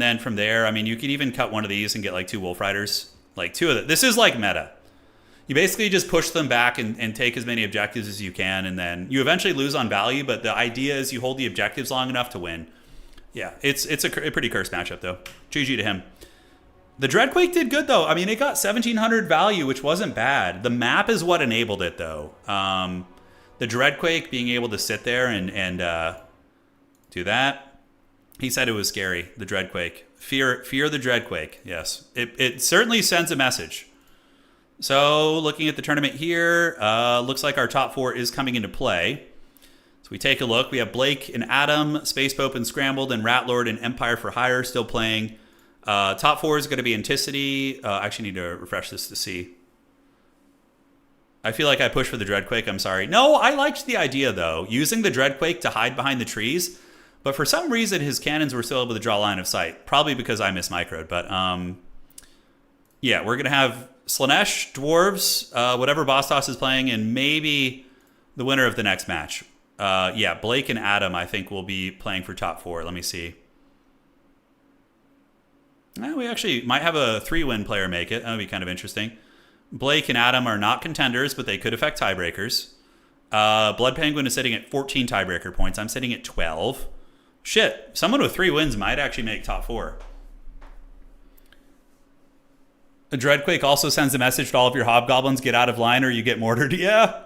then from there, I mean, you can even cut one of these and get like 2 Wolf Riders. Like 2 of them. This is like meta. You basically just push them back and take as many objectives as you can. And then you eventually lose on value. But the idea is you hold the objectives long enough to win. Yeah, it's a pretty cursed matchup, though. GG to him. The Dreadquake did good, though. I mean, it got 1,700 value, which wasn't bad. The map is what enabled it, though. The Dreadquake being able to sit there and do that. He said it was scary, the Dreadquake. Fear the Dreadquake, yes. It certainly sends a message. So, looking at the tournament here, looks like our top 4 is coming into play. So we take a look. We have Blake and Adam, Space Pope and Scrambled, and Ratlord and Empire for Hire still playing. Top 4 is going to be Anticity. I actually need to refresh this to see. I feel like I pushed for the Dreadquake, I'm sorry. No, I liked the idea, though. Using the Dreadquake to hide behind the trees. But for some reason, his cannons were still able to draw line of sight. Probably because I mismicroed. But yeah, we're going to have Slanesh, Dwarves, whatever Boss Toss is playing, and maybe the winner of the next match. Yeah, Blake and Adam, I think, will be playing for top 4. Let me see. We actually might have a 3-win player make it. That would be kind of interesting. Blake and Adam are not contenders, but they could affect tiebreakers. Blood Penguin is sitting at 14 tiebreaker points. I'm sitting at 12. Shit, someone with 3 wins might actually make top 4. A Dreadquake also sends a message to all of your Hobgoblins, get out of line or you get mortared. Yeah.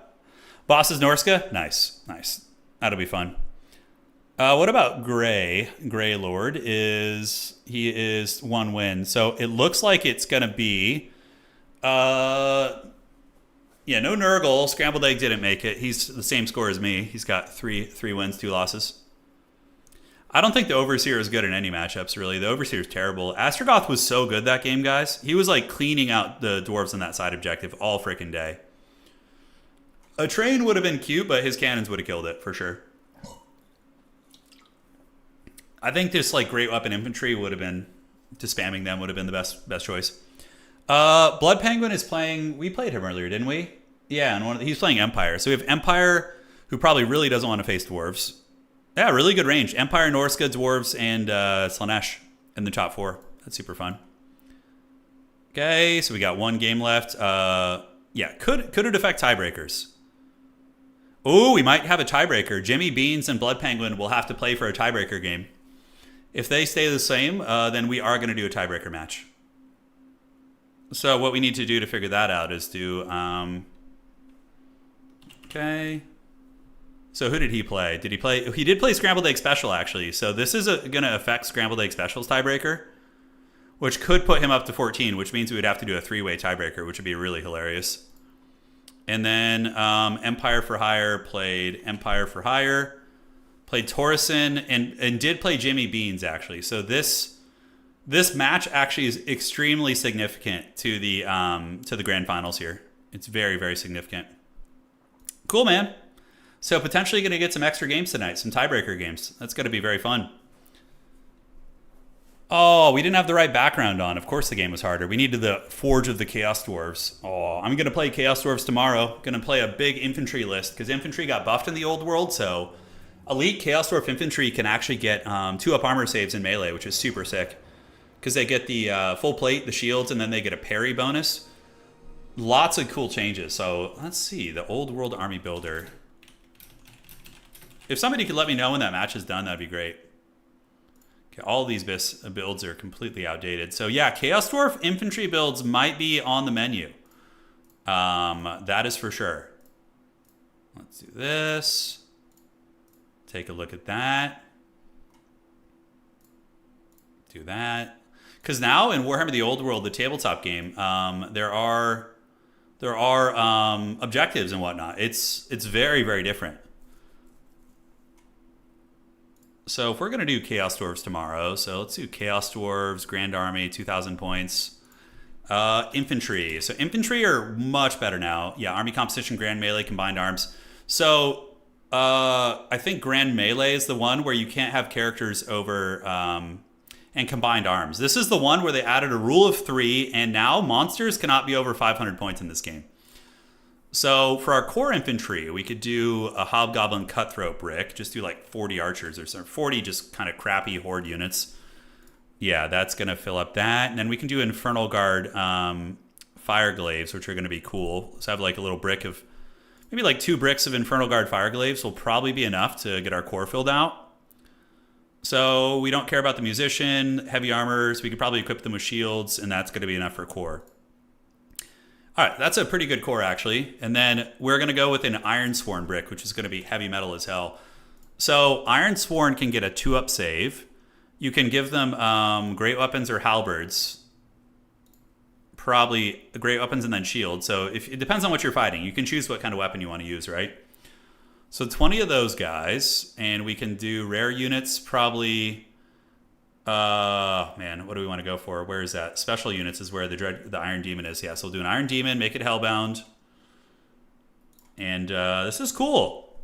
Bosses Norska? Nice, nice. That'll be fun. What about Gray? Gray Lord he is 1 win. So it looks like it's going to be, yeah, no Nurgle. Scrambled Egg didn't make it. He's the same score as me. He's got 3 wins, 2 losses. I don't think the Overseer is good in any matchups, really. The Overseer is terrible. Astrogoth was so good that game, guys. He was like cleaning out the Dwarves on that side objective all freaking day. A train would have been cute, but his cannons would have killed it for sure. I think this like Great Weapon Infantry would have been, to spamming them would have been the best choice. Blood Penguin is playing, we played him earlier, didn't we? Yeah, and he's playing Empire. So we have Empire, who probably really doesn't want to face Dwarves. Yeah, really good range. Empire, Norska, Dwarves, and Slanesh in the top 4. That's super fun. Okay, so we got 1 game left. Yeah, could it affect tiebreakers? Oh, we might have a tiebreaker. Jimmy Beans and Blood Penguin will have to play for a tiebreaker game. If they stay the same, then we are going to do a tiebreaker match. So what we need to do to figure that out is do... okay... So who did he play? Did he play? He did play Scrambled Egg Special, actually. So this is going to affect Scrambled Egg Special's tiebreaker, which could put him up to 14, which means we would have to do a 3-way tiebreaker, which would be really hilarious. And then Empire for Hire played Empire for Hire, played Torreson, and did play Jimmy Beans, actually. So this match actually is extremely significant to the grand finals here. It's very, very significant. Cool, man. So potentially going to get some extra games tonight, some tiebreaker games. That's going to be very fun. Oh, we didn't have the right background on. Of course the game was harder. We needed the Forge of the Chaos Dwarves. Oh, I'm going to play Chaos Dwarves tomorrow. Going to play a big infantry list because infantry got buffed in the old world. So elite Chaos Dwarf infantry can actually get 2-up armor saves in melee, which is super sick. Because they get the full plate, the shields, and then they get a parry bonus. Lots of cool changes. So let's see. The old world army builder. If somebody could let me know when that match is done, that'd be great. All these builds are completely outdated. So yeah, Chaos Dwarf infantry builds might be on the menu. That is for sure. Let's do this. Take a look at that. Do that. Because now in Warhammer the Old World, the tabletop game, there are objectives and whatnot. It's very, very different. So if we're going to do Chaos Dwarves tomorrow, so let's do Chaos Dwarves, Grand Army, 2,000 points. Infantry. So infantry are much better now. Yeah, Army Composition, Grand Melee, Combined Arms. So I think Grand Melee is the one where you can't have characters over and Combined Arms. This is the one where they added a rule of 3, and now monsters cannot be over 500 points in this game. So for our core infantry, we could do a Hobgoblin Cutthroat brick. Just do like 40 archers or something. 40 just kind of crappy horde units. Yeah, that's going to fill up that. And then we can do Infernal Guard Fireglaves, which are going to be cool. So I have like a little brick of, maybe like 2 bricks of Infernal Guard Fireglaves will probably be enough to get our core filled out. So we don't care about the musician, heavy armors. We could probably equip them with shields, and that's going to be enough for core. All right, that's a pretty good core, actually. And then we're going to go with an Ironsworn brick, which is going to be heavy metal as hell. So Ironsworn can get a 2-up save. You can give them great weapons or halberds. Probably great weapons and then shield. So it depends on what you're fighting. You can choose what kind of weapon you want to use, right? So 20 of those guys. And we can do rare units, probably... man, what do we want to go for? Where is that? Special units is where the Iron Demon is. Yeah, so we'll do an Iron Demon, make it Hellbound. And this is cool.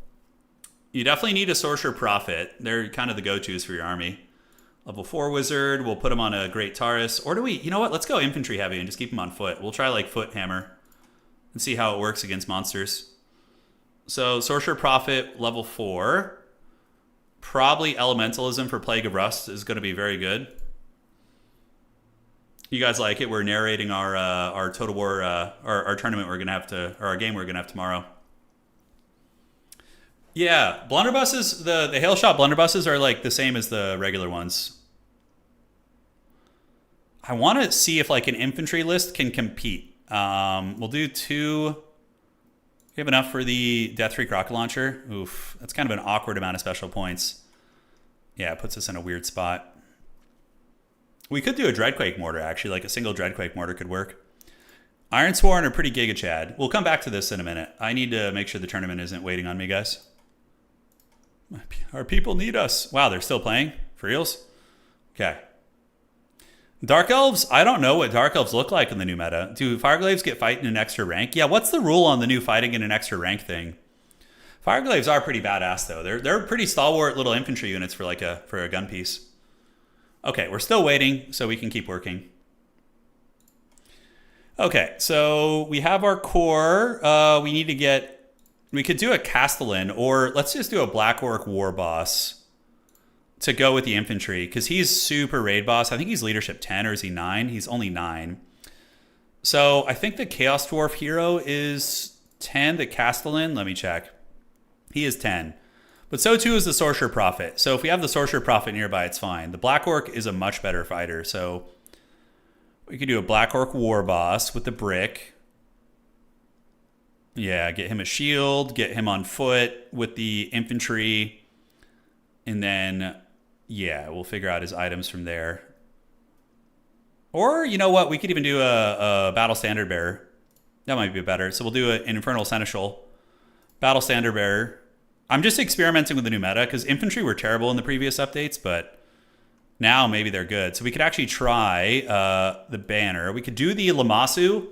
You definitely need a Sorcerer Prophet. They're kind of the go-tos for your army. Level 4 Wizard, we'll put him on a Great Taurus. Or do we, you know what? Let's go infantry heavy and just keep him on foot. We'll try like Foot Hammer and see how it works against monsters. So Sorcerer Prophet, level 4. Probably Elementalism for Plague of Rust is going to be very good. You guys like it? We're narrating our Total War, our tournament we're going to have to, or our game we're going to have tomorrow. Yeah, blunderbusses, the Hail Shot blunderbusses are like the same as the regular ones. I want to see if like an infantry list can compete. We'll do 2... We have enough for the Deathreak rocket launcher. Oof, that's kind of an awkward amount of special points. Yeah, it puts us in a weird spot. We could do a Dreadquake mortar, actually. Like a single Dreadquake mortar could work. Ironsworn are pretty Giga Chad. We'll come back to this in a minute. I need to make sure the tournament isn't waiting on me, guys. Our people need us. Wow, they're still playing? For reals? Okay. Dark Elves, I don't know what Dark Elves look like in the new meta. Do Fireglaves get fight in an extra rank? Yeah, what's the rule on the new fighting in an extra rank thing? Fireglaves are pretty badass though. They're pretty stalwart little infantry units for like a gun piece. Okay, we're still waiting, so we can keep working. Okay, so we have our core. We could do a Castellan, or let's just do a Black Orc War Boss to go with the infantry, because he's super raid boss. I think he's leadership 10, or is he 9? He's only 9. So I think the Chaos Dwarf hero is 10. The Castellan, let me check. He is 10. But so too is the Sorcerer Prophet. So if we have the Sorcerer Prophet nearby, it's fine. The Black Orc is a much better fighter. So we could do a Black Orc War Boss with the brick. Yeah, get him a shield, get him on foot with the infantry. And then, yeah, we'll figure out his items from there. Or, you know what? We could even do a Battle Standard Bearer. That might be better. So we'll do an Infernal Seneschal. Battle Standard Bearer. I'm just experimenting with the new meta, because infantry were terrible in the previous updates, but now maybe they're good. So we could actually try the banner. We could do the Lamassu.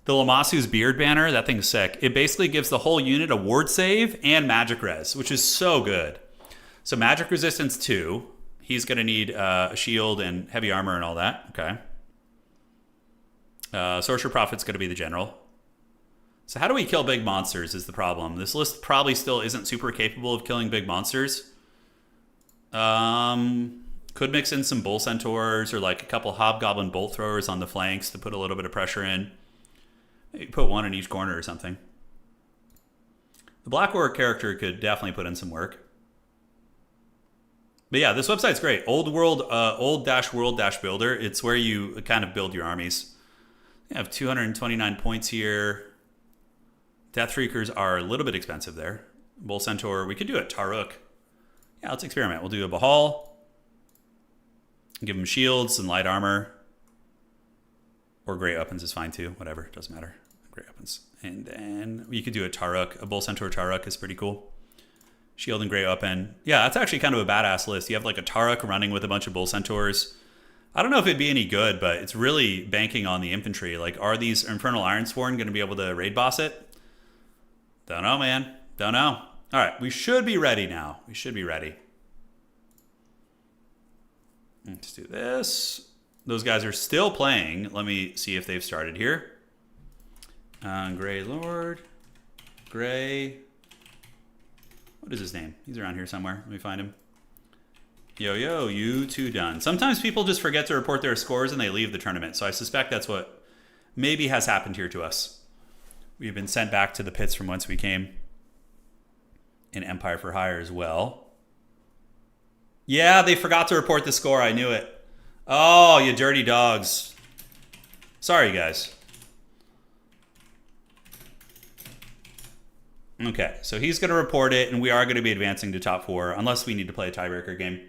The Lamasu's Beard banner. That thing's sick. It basically gives the whole unit a ward save and magic res, which is so good. So magic resistance 2. He's going to need a shield and heavy armor and all that. Okay. Sorcerer Prophet's going to be the general. So how do we kill big monsters is the problem. This list probably still isn't super capable of killing big monsters. Could mix in some Bull Centaurs or like a couple Hobgoblin Bolt Throwers on the flanks to put a little bit of pressure in. Maybe put one in each corner or something. The Black Orc character could definitely put in some work. But yeah, this website's great. Old-world-builder. It's where you kind of build your armies. You have 229 points here. Deathreakers are a little bit expensive there. Bull Centaur, we could do a Taruk. Yeah, let's experiment. We'll do a Bahal. Give them shields and light armor. Or great weapons is fine too. Whatever, doesn't matter. Great weapons. And then you could do a Taruk. A Bull Centaur Taruk is pretty cool. Shield and great weapon. Yeah, that's actually kind of a badass list. You have like a Taruk running with a bunch of Bull Centaurs. I don't know if it'd be any good, but it's really banking on the infantry. Like, are these Infernal Ironsworn going to be able to raid boss it? Don't know, man. Don't know. All right, we should be ready now. We should be ready. Let's do this. Those guys are still playing. Let me see if they've started here. Grey Lord. Grey. What is his name? He's around here somewhere. Let me find him. Yo, you two done. Sometimes people just forget to report their scores and they leave the tournament. So I suspect that's what maybe has happened here to us. We've been sent back to the pits from whence we came. In Empire for Hire as well. Yeah, they forgot to report the score. I knew it. Oh, you dirty dogs. Sorry, guys. Okay, so he's going to report it, and we are going to be advancing to top 4, unless we need to play a tiebreaker game.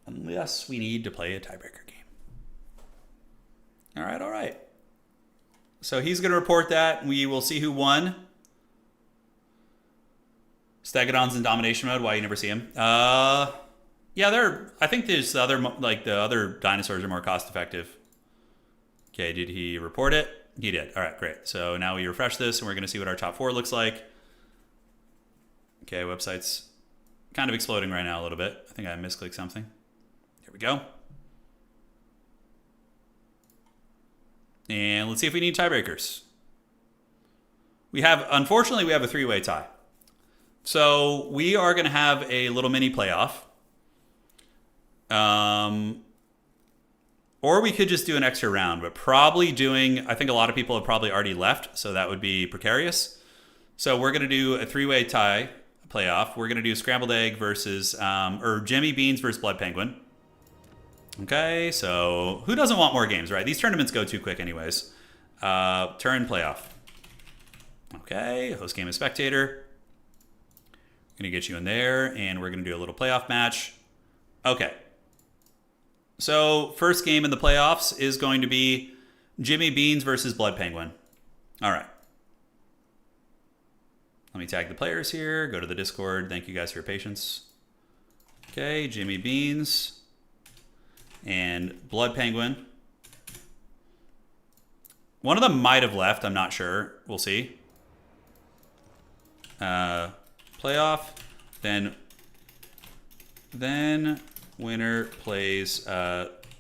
Unless we need to play a tiebreaker game. All right. So he's going to report that. We will see who won. Stegodon's in domination mode. Why you never see him? Yeah, I think there's the other dinosaurs are more cost effective. Okay, did he report it? He did. All right, great. So now we refresh this, and we're going to see what our top 4 looks like. Okay, website's kind of exploding right now a little bit. I think I misclicked something. Here we go. And let's see if we need tiebreakers. Unfortunately, we have a 3-way tie. So we are going to have a little mini playoff. Or we could just do an extra round, but probably I think a lot of people have probably already left, so that would be precarious. So we're going to do a 3-way tie playoff. We're going to do Scrambled Egg versus, or Jimmy Beans versus Blood Penguin. Okay, so who doesn't want more games, right? These tournaments go too quick anyways. Turin playoff. Okay, host game is spectator. Going to get you in there, and we're going to do a little playoff match. Okay. So first game in the playoffs is going to be Jimmy Beans versus Blood Penguin. All right. Let me tag the players here. Go to the Discord. Thank you guys for your patience. Okay, Jimmy Beans and Blood Penguin. One of them might have left. I'm not sure. We'll see. Playoff. Then winner plays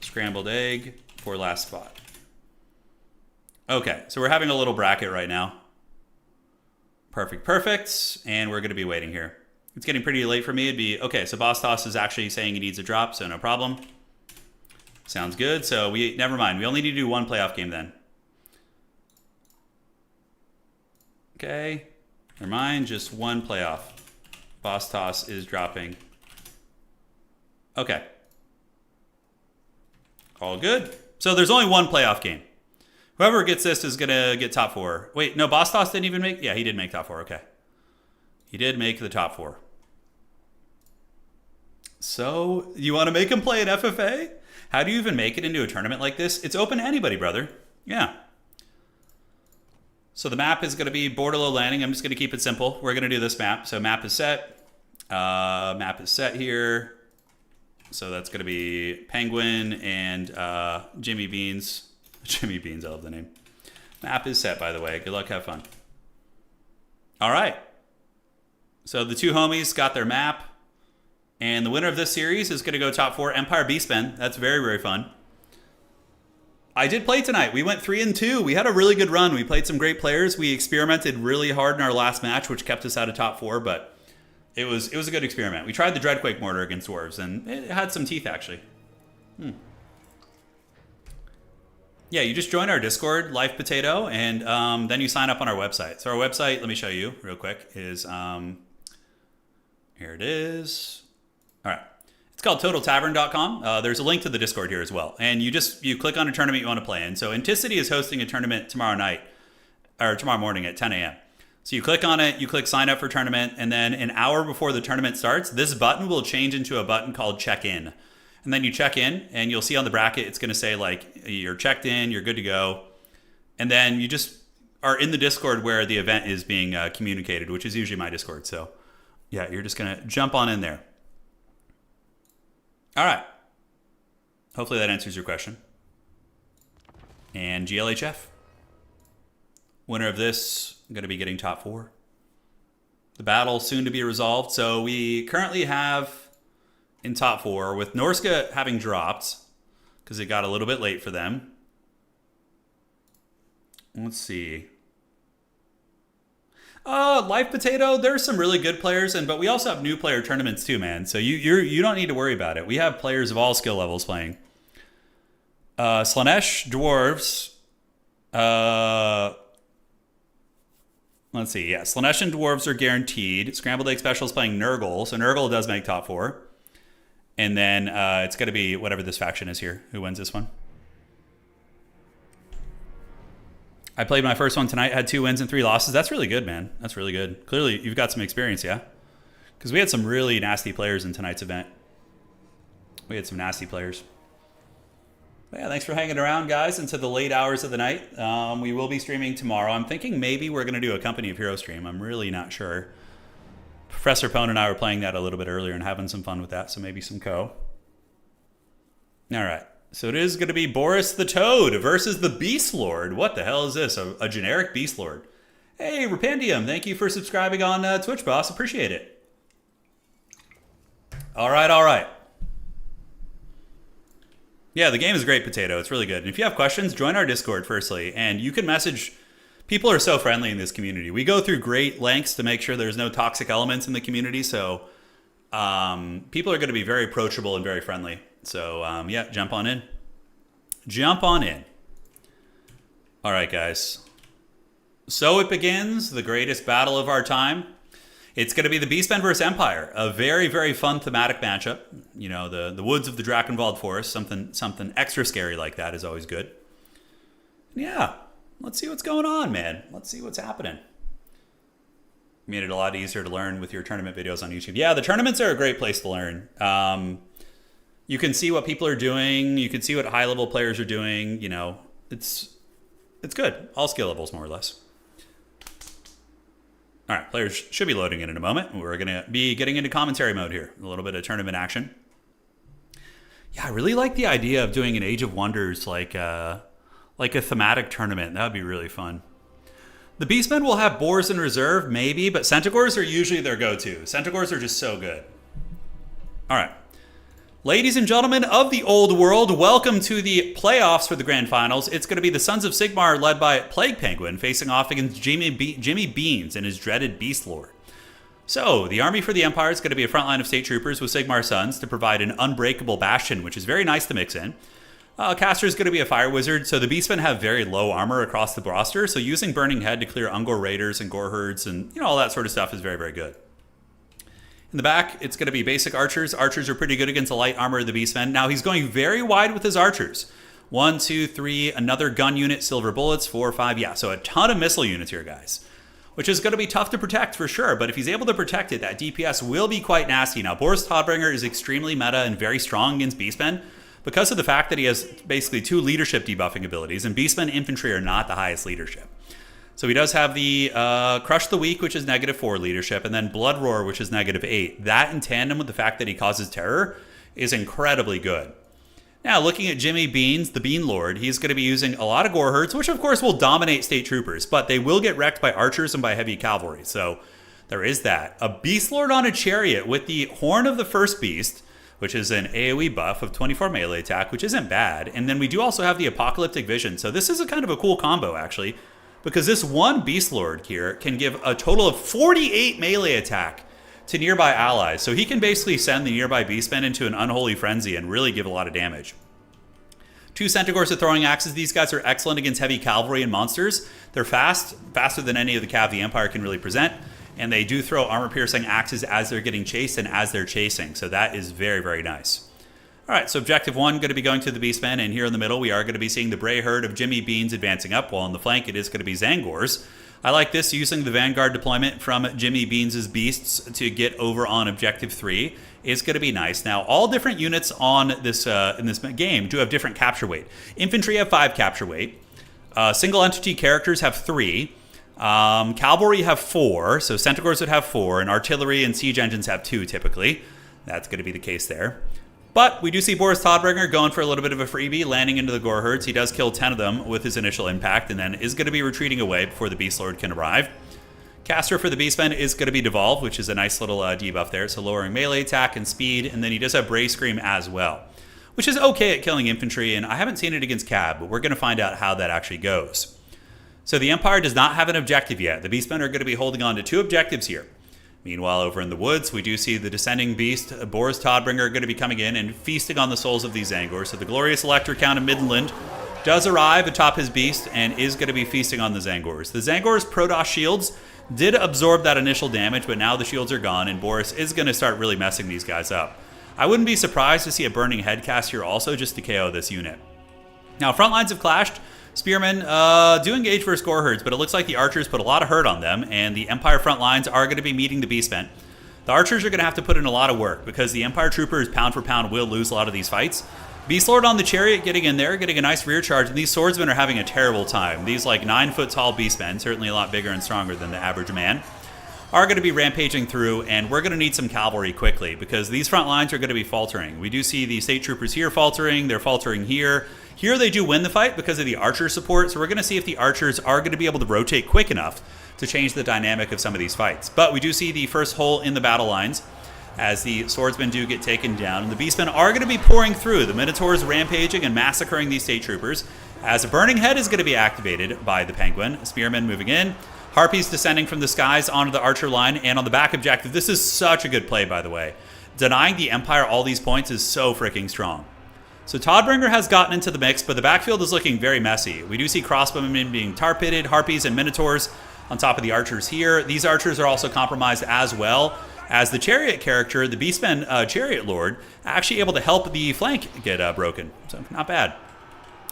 Scrambled Egg for last spot. Okay, so we're having a little bracket right now. Perfect. And we're going to be waiting here. It's getting pretty late for me. It'd be, okay, so Boss Toss is actually saying he needs a drop, so no problem. Sounds good. So never mind. We only need to do one playoff game then. Okay, never mind, just one playoff. Boss Toss is dropping. Okay. All good. So there's only one playoff game. Whoever gets this is going to get top 4. Wait, no, Boss Toss didn't even make... Yeah, he did make top 4. Okay. He did make the top 4. So, you want to make him play an FFA? How do you even make it into a tournament like this? It's open to anybody, brother. Yeah. So the map is going to be Bordello Landing. I'm just going to keep it simple. We're going to do this map. So map is set. Map is set here. So that's going to be Penguin and Jimmy Beans. Jimmy Beans, I love the name. Map is set, by the way. Good luck, have fun. All right. So the two homies got their map. And the winner of this series is going to go top 4, Empire Beastmen. That's very, very fun. I did play tonight. We went 3-2. We had a really good run. We played some great players. We experimented really hard in our last match, which kept us out of top 4, but it was a good experiment. We tried the Dreadquake Mortar against Dwarves, and it had some teeth, actually. Yeah, you just join our Discord, Life Potato, and then you sign up on our website. So our website, let me show you real quick, is, here it is. All right. It's called TotalTavern.com. There's a link to the Discord here as well. And you click on a tournament you want to play in. So Anticity is hosting a tournament tomorrow morning at 10 a.m. So you click on it, you click sign up for tournament, and then an hour before the tournament starts, this button will change into a button called check in. And then you check in, and you'll see on the bracket, it's going to say, like, you're checked in, you're good to go. And then you just are in the Discord where the event is being communicated, which is usually my Discord. So, yeah, you're just going to jump on in there. All right. Hopefully that answers your question. And GLHF. Winner of this, going to be getting top 4. The battle soon to be resolved. So we currently have in top 4, with Norska having dropped because it got a little bit late for them. Let's see. Life Potato, there's some really good players, but we also have new player tournaments too, man. So you don't need to worry about it. We have players of all skill levels playing. Slanesh, Dwarves. Let's see. Yeah, Slanesh and Dwarves are guaranteed. Scrambled Egg Special is playing Nurgle, so Nurgle does make top 4. And then it's going to be whatever this faction is here. Who wins this one? I played my first one tonight, had 2 wins and 3 losses. That's really good, man. That's really good. Clearly, you've got some experience, yeah? Because we had some really nasty players in tonight's event. We had some nasty players. But yeah, thanks for hanging around, guys, into the late hours of the night. We will be streaming tomorrow. I'm thinking maybe we're going to do a Company of Heroes stream. I'm really not sure. Professor Pone and I were playing that a little bit earlier and having some fun with that, so maybe some co. All right. So it is going to be Boris the Toad versus the Beast Lord. What the hell is this? A generic Beast Lord. Hey, Rapandium, thank you for subscribing on Twitch, boss. Appreciate it. All right, all right. Yeah, the game is great, Potato. It's really good. And if you have questions, join our Discord, firstly. And you can message... People are so friendly in this community. We go through great lengths to make sure there's no toxic elements in the community. So people are going to be very approachable and very friendly. So yeah, jump on in. Jump on in. All right, guys. So it begins, the greatest battle of our time. It's going to be the Beastmen versus Empire. A very, very fun thematic matchup. You know, the woods of the Drakenwald Forest. Something extra scary like that is always good. Yeah. Let's see what's going on, man. Let's see what's happening. Made it a lot easier to learn with your tournament videos on YouTube. Yeah, the tournaments are a great place to learn. You can see what people are doing. You can see what high-level players are doing. You know, it's good. All skill levels, more or less. All right, players should be loading in a moment. We're going to be getting into commentary mode here. A little bit of tournament action. Yeah, I really like the idea of doing an Age of Wonders like a thematic tournament. That would be really fun. The Beastmen will have Boars in reserve, maybe, but Centaurs are usually their go-to. Centaurs are just so good. All right. Ladies and gentlemen of the old world, welcome to the playoffs for the grand finals. It's going to be the Sons of Sigmar led by Plague Penguin facing off against Jimmy Beans and his dreaded Beast Lord. So, the army for the Empire is going to be a front line of state troopers with Sigmar Sons to provide an unbreakable bastion, which is very nice to mix in. Caster is going to be a fire wizard, so the Beastmen have very low armor across the roster, so using Burning Head to clear Ungor Raiders and Gore Herds and all that sort of stuff is very, very good. In the back, it's going to be basic archers. Archers are pretty good against the light armor of the Beastmen. Now, he's going very wide with his archers. 1, 2, 3, another gun unit, silver bullets, 4, 5, yeah, so a ton of missile units here, guys. Which is going to be tough to protect for sure, but if he's able to protect it, that DPS will be quite nasty. Now, Boris Todbringer is extremely meta and very strong against Beastmen, because of the fact that he has basically 2 leadership debuffing abilities, and Beastmen infantry are not the highest leadership. So he does have the Crush the Weak, which is -4 leadership, and then Blood Roar, which is -8. That in tandem with the fact that he causes terror is incredibly good. Now, looking at Jimmy Beans, the Bean Lord, he's going to be using a lot of Gore Herds, which of course will dominate state troopers, but they will get wrecked by archers and by heavy cavalry. So There is that. A Beast Lord on a Chariot with the Horn of the First Beast, which is an AoE buff of 24 melee attack, which isn't bad. And then we do also have the Apocalyptic Vision. So this is a kind of a cool combo, actually, because this one Beast Lord here can give a total of 48 melee attack to nearby allies. So he can basically send the nearby Beastmen into an unholy frenzy and really give a lot of damage. 2 Centaurs with throwing axes. These guys are excellent against heavy cavalry and monsters. They're fast, faster than any of the cav the Empire can really present. And they do throw armor-piercing axes as they're getting chased and as they're chasing. So that is very, very nice. All right, so objective 1 going to be going to the Beastmen. And here in the middle, we are going to be seeing the Bray Herd of Jimmy Beans advancing up. While on the flank, it is going to be Zangors. I like this, using the Vanguard deployment from Jimmy Beans' Beasts to get over on objective 3 is going to be nice. Now, all different units on this in this game do have different capture weight. Infantry have 5 capture weight. Single entity characters have 3. Cavalry have 4, so Centaurs would have 4, and artillery and siege engines have 2 typically. That's going to be the case there. But we do see Boris Todbringer going for a little bit of a freebie, landing into the Gore Herds. He does kill 10 of them with his initial impact, and then is going to be retreating away before the Beast Lord can arrive. Caster for the Beastmen is going to be Devolve, which is a nice little debuff there, so lowering melee attack and speed, and then he does have Bray Scream as well, which is okay at killing infantry, and I haven't seen it against Cab, but we're going to find out how that actually goes. So the Empire does not have an objective yet. The Beastmen are going to be holding on to 2 objectives here. Meanwhile, over in the woods, we do see the Descending Beast, Boris Todbringer, going to be coming in and feasting on the souls of these Zangors. So the glorious Elector Count of Midland does arrive atop his beast and is going to be feasting on the Zangors. The Zangors' Protoss shields did absorb that initial damage, but now the shields are gone, and Boris is going to start really messing these guys up. I wouldn't be surprised to see a Burning Head cast here also, just to KO this unit. Now, front lines have clashed. Spearmen do engage versus Gore Herds, but it looks like the archers put a lot of hurt on them, and the Empire front lines are going to be meeting the Beastmen. The archers are going to have to put in a lot of work, because the Empire troopers, pound for pound, will lose a lot of these fights. Beast Lord on the Chariot getting in there, getting a nice rear charge, and these swordsmen are having a terrible time. These like 9-foot-tall Beastmen, certainly a lot bigger and stronger than the average man, are going to be rampaging through, and we're going to need some cavalry quickly, because these front lines are going to be faltering. We do see the state troopers here faltering, they're faltering here. Here they do win the fight because of the archer support, so we're going to see if the archers are going to be able to rotate quick enough to change the dynamic of some of these fights. But we do see the first hole in the battle lines as the swordsmen do get taken down, and the beastmen are going to be pouring through. The Minotaurs rampaging and massacring these state troopers as a Burning Head is going to be activated by the Penguin. Spearmen moving in. Harpies descending from the skies onto the archer line, and on the back objective, this is such a good play, by the way. Denying the Empire all these points is so freaking strong. So Todbringer has gotten into the mix, but the backfield is looking very messy. We do see crossbowmen being tar-pitted, harpies and minotaurs on top of the archers here. These archers are also compromised as well, as the chariot character, the Beastman Chariot Lord, actually able to help the flank get broken. So not bad.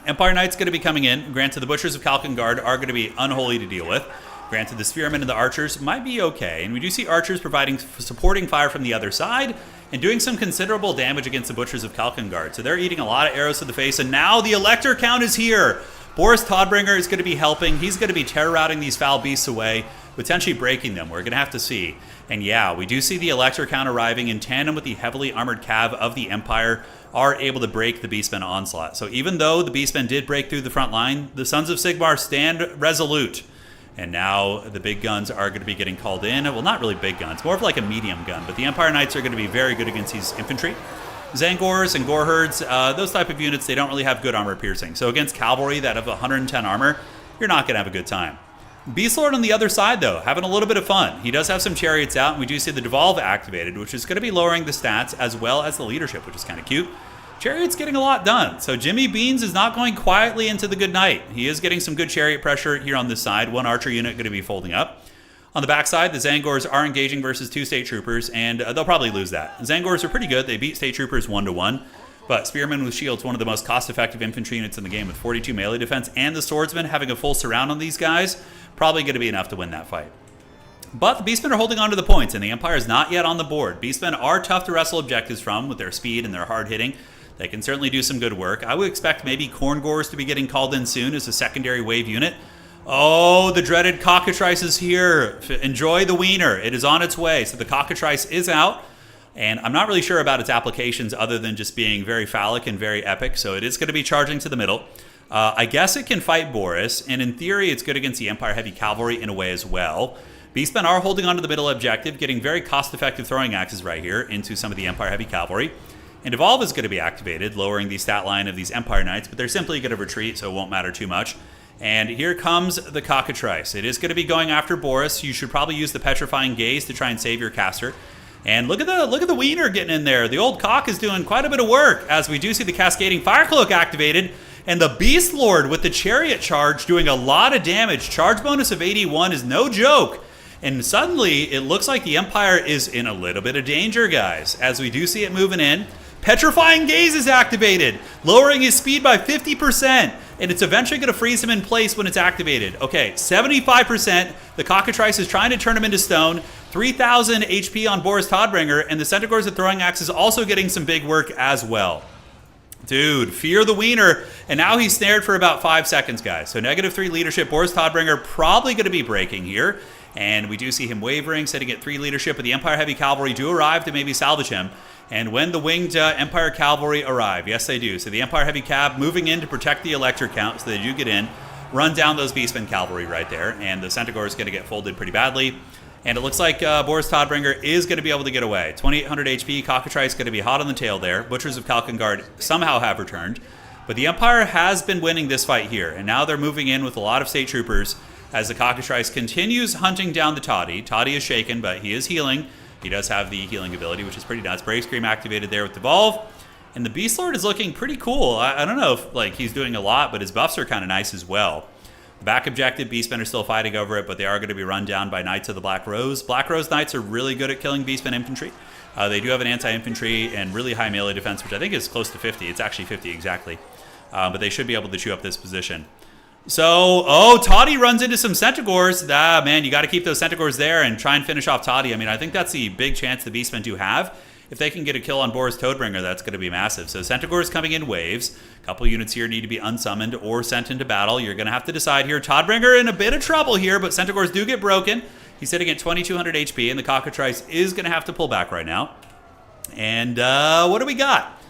Empire Knight's going to be coming in. Granted, the Butchers of Kalkengard are going to be unholy to deal with. Granted, the Spearmen and the Archers might be okay, and we do see Archers providing supporting fire from the other side and doing some considerable damage against the Butchers of Kalkengard. So they're eating a lot of arrows to the face, and now the Elector count is here. Boris Todbringer is going to be helping. He's going to be terror-routing these foul beasts away, potentially breaking them. We're going to have to see. And yeah, we do see the Elector count arriving in tandem with the heavily armored cav of the Empire are able to break the Beastmen onslaught. So even though the Beastmen did break through the front line, the Sons of Sigmar stand resolute. And now the big guns are going to be getting called in. Well, not really big guns, more of like a medium gun. But the Empire Knights are going to be very good against these infantry. Zangors and Gore Herds, those type of units, they don't really have good armor piercing. So against cavalry that have 110 armor, you're not going to have a good time. Beastlord on the other side, though, having a little bit of fun. He does have some chariots out, and we do see the Devolve activated, which is going to be lowering the stats as well as the leadership, which is kind of cute. Chariot's getting a lot done. So Jimmy Beans is not going quietly into the good night. He is getting some good chariot pressure here on this side. One archer unit going to be folding up. On the backside, the Zangors are engaging versus 2 state troopers, and they'll probably lose that. Zangors are pretty good. They beat state troopers 1-1. But Spearmen with Shields, one of the most cost-effective infantry units in the game with 42 melee defense, and the Swordsmen having a full surround on these guys, probably going to be enough to win that fight. But the Beastmen are holding on to the points, and the Empire is not yet on the board. Beastmen are tough to wrestle objectives from with their speed and their hard hitting. They can certainly do some good work. I would expect maybe Corngors to be getting called in soon as a secondary wave unit. Oh, the dreaded Cockatrice is here. Enjoy the wiener. It is on its way. So the Cockatrice is out, and I'm not really sure about its applications other than just being very phallic and very epic. So it is going to be charging to the middle. I guess it can fight Boris, and in theory, it's good against the Empire Heavy Cavalry in a way as well. Beastmen are holding on to the middle objective, getting very cost-effective throwing axes right here into some of the Empire Heavy Cavalry. And Evolve is going to be activated, lowering the stat line of these Empire Knights, but they're simply going to retreat, so it won't matter too much. And here comes the Cockatrice. It is going to be going after Boris. You should probably use the Petrifying Gaze to try and save your caster. And look at the Wiener getting in there. The old cock is doing quite a bit of work, as we do see the Cascading Fire Cloak activated. And the Beast Lord with the Chariot Charge doing a lot of damage. Charge bonus of 81 is no joke. And suddenly, it looks like the Empire is in a little bit of danger, guys, as we do see it moving in. Petrifying Gaze is activated, lowering his speed by 50%, and it's eventually going to freeze him in place when it's activated. Okay, 75%. The Cockatrice is trying to turn him into stone. 3,000 HP on Boris Todbringer, and the Centaurs at Throwing Axe is also getting some big work as well. Dude, fear the Wiener, and now he's snared for about 5 seconds, guys. So -3 leadership. Boris Todbringer probably going to be breaking here, and we do see him wavering, sitting at 3 leadership, but the Empire Heavy Cavalry do arrive to maybe salvage him. And when the winged Empire Cavalry arrive, yes they do. So the Empire Heavy Cav moving in to protect the Elector count, so they do get in, run down those Beastmen Cavalry right there, and the Centaur is going to get folded pretty badly. And it looks like Boris Todbringer is going to be able to get away. 2,800 HP, Cockatrice going to be hot on the tail there. Butchers of Kalkengard somehow have returned. But the Empire has been winning this fight here, and now they're moving in with a lot of State Troopers as the Cockatrice continues hunting down the Toddy. Toddy is shaken, but he is healing. He does have the healing ability, which is pretty nuts. Brave Scream activated there with Devolve. And the Beast Lord is looking pretty cool. I don't know if like he's doing a lot, but his buffs are kind of nice as well. The back objective, Beastmen are still fighting over it, but they are going to be run down by Knights of the Black Rose. Black Rose Knights are really good at killing Beastmen infantry. They do have an anti-infantry and really high melee defense, which I think is close to 50. It's actually 50 exactly. But they should be able to chew up this position. So, Toddy runs into some Centaurs. Man, you got to keep those Centaurs there and try and finish off Toddy. I mean, I think that's the big chance the Beastmen do have. If they can get a kill on Boris Toadbringer, that's going to be massive. So Centaurs coming in waves. A couple units here need to be unsummoned or sent into battle. You're going to have to decide here. Todbringer in a bit of trouble here, but Centaurs do get broken. He's sitting at 2,200 HP, and the Cockatrice is going to have to pull back right now. And what do we got?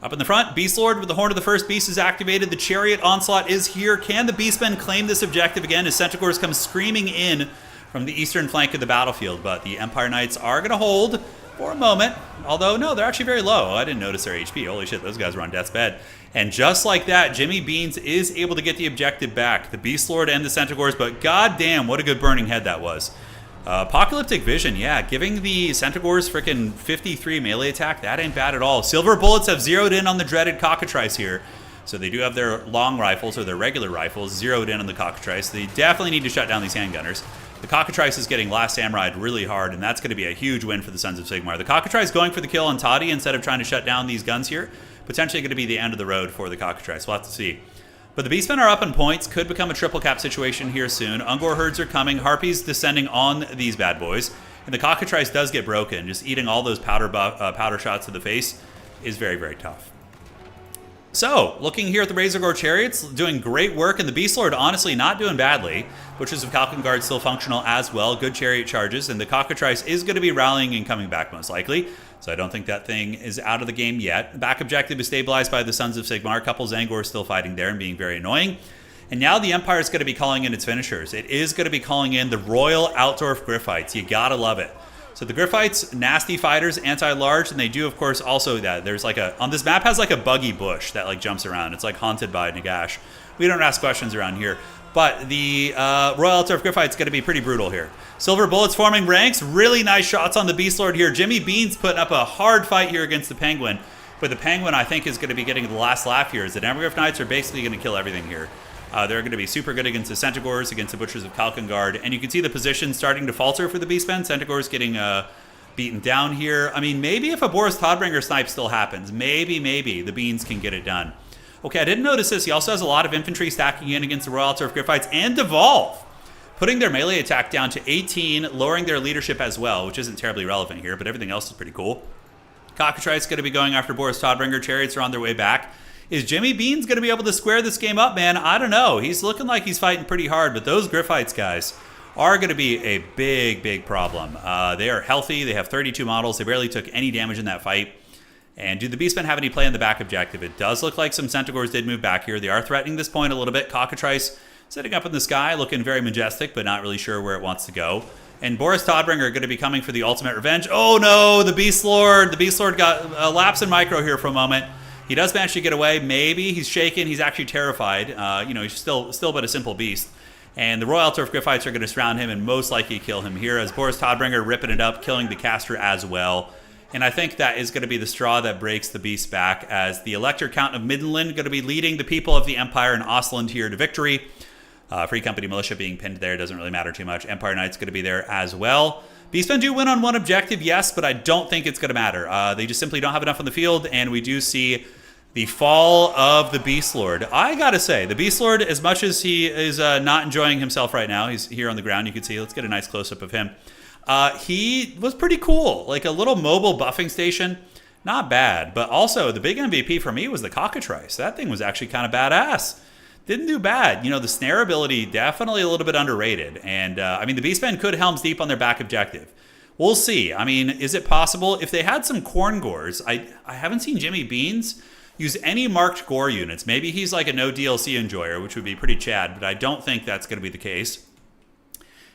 Up in the front, Beast Lord with the Horn of the First Beast is activated. The Chariot Onslaught is here. Can the Beastmen claim this objective again as Centaurs come screaming in from the eastern flank of the battlefield? But the Empire Knights are going to hold for a moment. Although, no, they're actually very low. I didn't notice their HP. Holy shit, those guys were on death's bed. And just like that, Jimmy Beans is able to get the objective back. The Beast Lord and the Centaurs, but goddamn, what a good burning head that was. Apocalyptic Vision, yeah, giving the Centaurs freaking 53 melee attack, that ain't bad at all. Silver Bullets have zeroed in on the dreaded Cockatrice here. So they do have their long rifles, or their regular rifles, zeroed in on the Cockatrice. They definitely need to shut down these handgunners. The Cockatrice is getting Last Samurai really hard, and that's going to be a huge win for the Sons of Sigmar. The Cockatrice going for the kill on Toddy instead of trying to shut down these guns here. Potentially going to be the end of the road for the Cockatrice. We'll have to see. But the Beastmen are up in points. Could become a triple cap situation here soon. Ungor herds are coming. Harpies descending on these bad boys. And the Cockatrice does get broken. Just eating all those powder shots to the face is very, very tough. So, looking here at the Razorgore Chariots, doing great work. And the Beast Lord, honestly, not doing badly. Butchers of Kalkengard still functional as well. Good chariot charges. And the Cockatrice is going to be rallying and coming back most likely. So I don't think that thing is out of the game yet. Back objective is stabilized by the Sons of Sigmar. A couple Zangor still fighting there and being very annoying. And now the Empire is going to be calling in its finishers. It is going to be calling in the Royal Altdorf Griffites. You gotta love it. So the Griffites, nasty fighters, anti-large, and they do, of course, also that. There's like on this map has like a buggy bush that like jumps around. It's like haunted by Nagash. We don't ask questions around here. But the Royal Altdorf Griffite's going to be pretty brutal here. Silver Bullets forming ranks. Really nice shots on the Beast Lord here. Jimmy Beans putting up a hard fight here against the Penguin. But the Penguin, I think, is going to be getting the last laugh here. As the Demogryph Knights are basically going to kill everything here. They're going to be super good against the Centaurs, against the Butchers of Kalkengard. And you can see the position starting to falter for the Beastmen. Centaurs getting beaten down here. I mean, maybe if a Boris Todbringer snipe still happens, maybe the Beans can get it done. Okay, I didn't notice this. He also has a lot of infantry stacking in against the Royal Altdorf Griffites and Devolve, putting their melee attack down to 18, lowering their leadership as well, which isn't terribly relevant here, but everything else is pretty cool. Cockatrice going to be going after Boris Todbringer. Chariots are on their way back. Is Jimmy Beans going to be able to square this game up, man? I don't know. He's looking like he's fighting pretty hard, but those Griffites, guys, are going to be a big problem. They are healthy. They have 32 models. They barely took any damage in that fight. And do the Beastmen have any play in the back objective? It does look like some Centaurs did move back here. They are threatening this point a little bit. Cockatrice sitting up in the sky, looking very majestic, but not really sure where it wants to go. And Boris Todbringer are going to be coming for the ultimate revenge. Oh no, the Beast Lord. The Beast Lord got a lapse in micro here for a moment. He does manage to get away. Maybe he's shaken. He's actually terrified. He's still but a simple beast. And the Royal Turf Griffites are going to surround him and most likely kill him here as Boris Todbringer ripping it up, killing the caster as well. And I think that is going to be the straw that breaks the beast back, as the Elector Count of Middenland going to be leading the people of the Empire in Ostland here to victory. Free Company Militia being pinned there doesn't really matter too much. Empire Knight's going to be there as well. Beastmen do win on one objective, yes, but I don't think it's going to matter. They just simply don't have enough on the field, and we do see the fall of the Beast Lord. I gotta say, the Beast Lord, as much as he is not enjoying himself right now, he's here on the ground, you can see, let's get a nice close-up of him. He was pretty cool, like a little mobile buffing station. Not bad, but also the big MVP for me was the Cockatrice. That thing was actually kind of badass. Didn't do bad. The snare ability, definitely a little bit underrated. And, the Beastmen could Helm's Deep on their back objective. We'll see. Is it possible? If they had some Corn Gores, I haven't seen Jimmy Beans use any marked gore units. Maybe he's like a no DLC enjoyer, which would be pretty Chad, but I don't think that's going to be the case.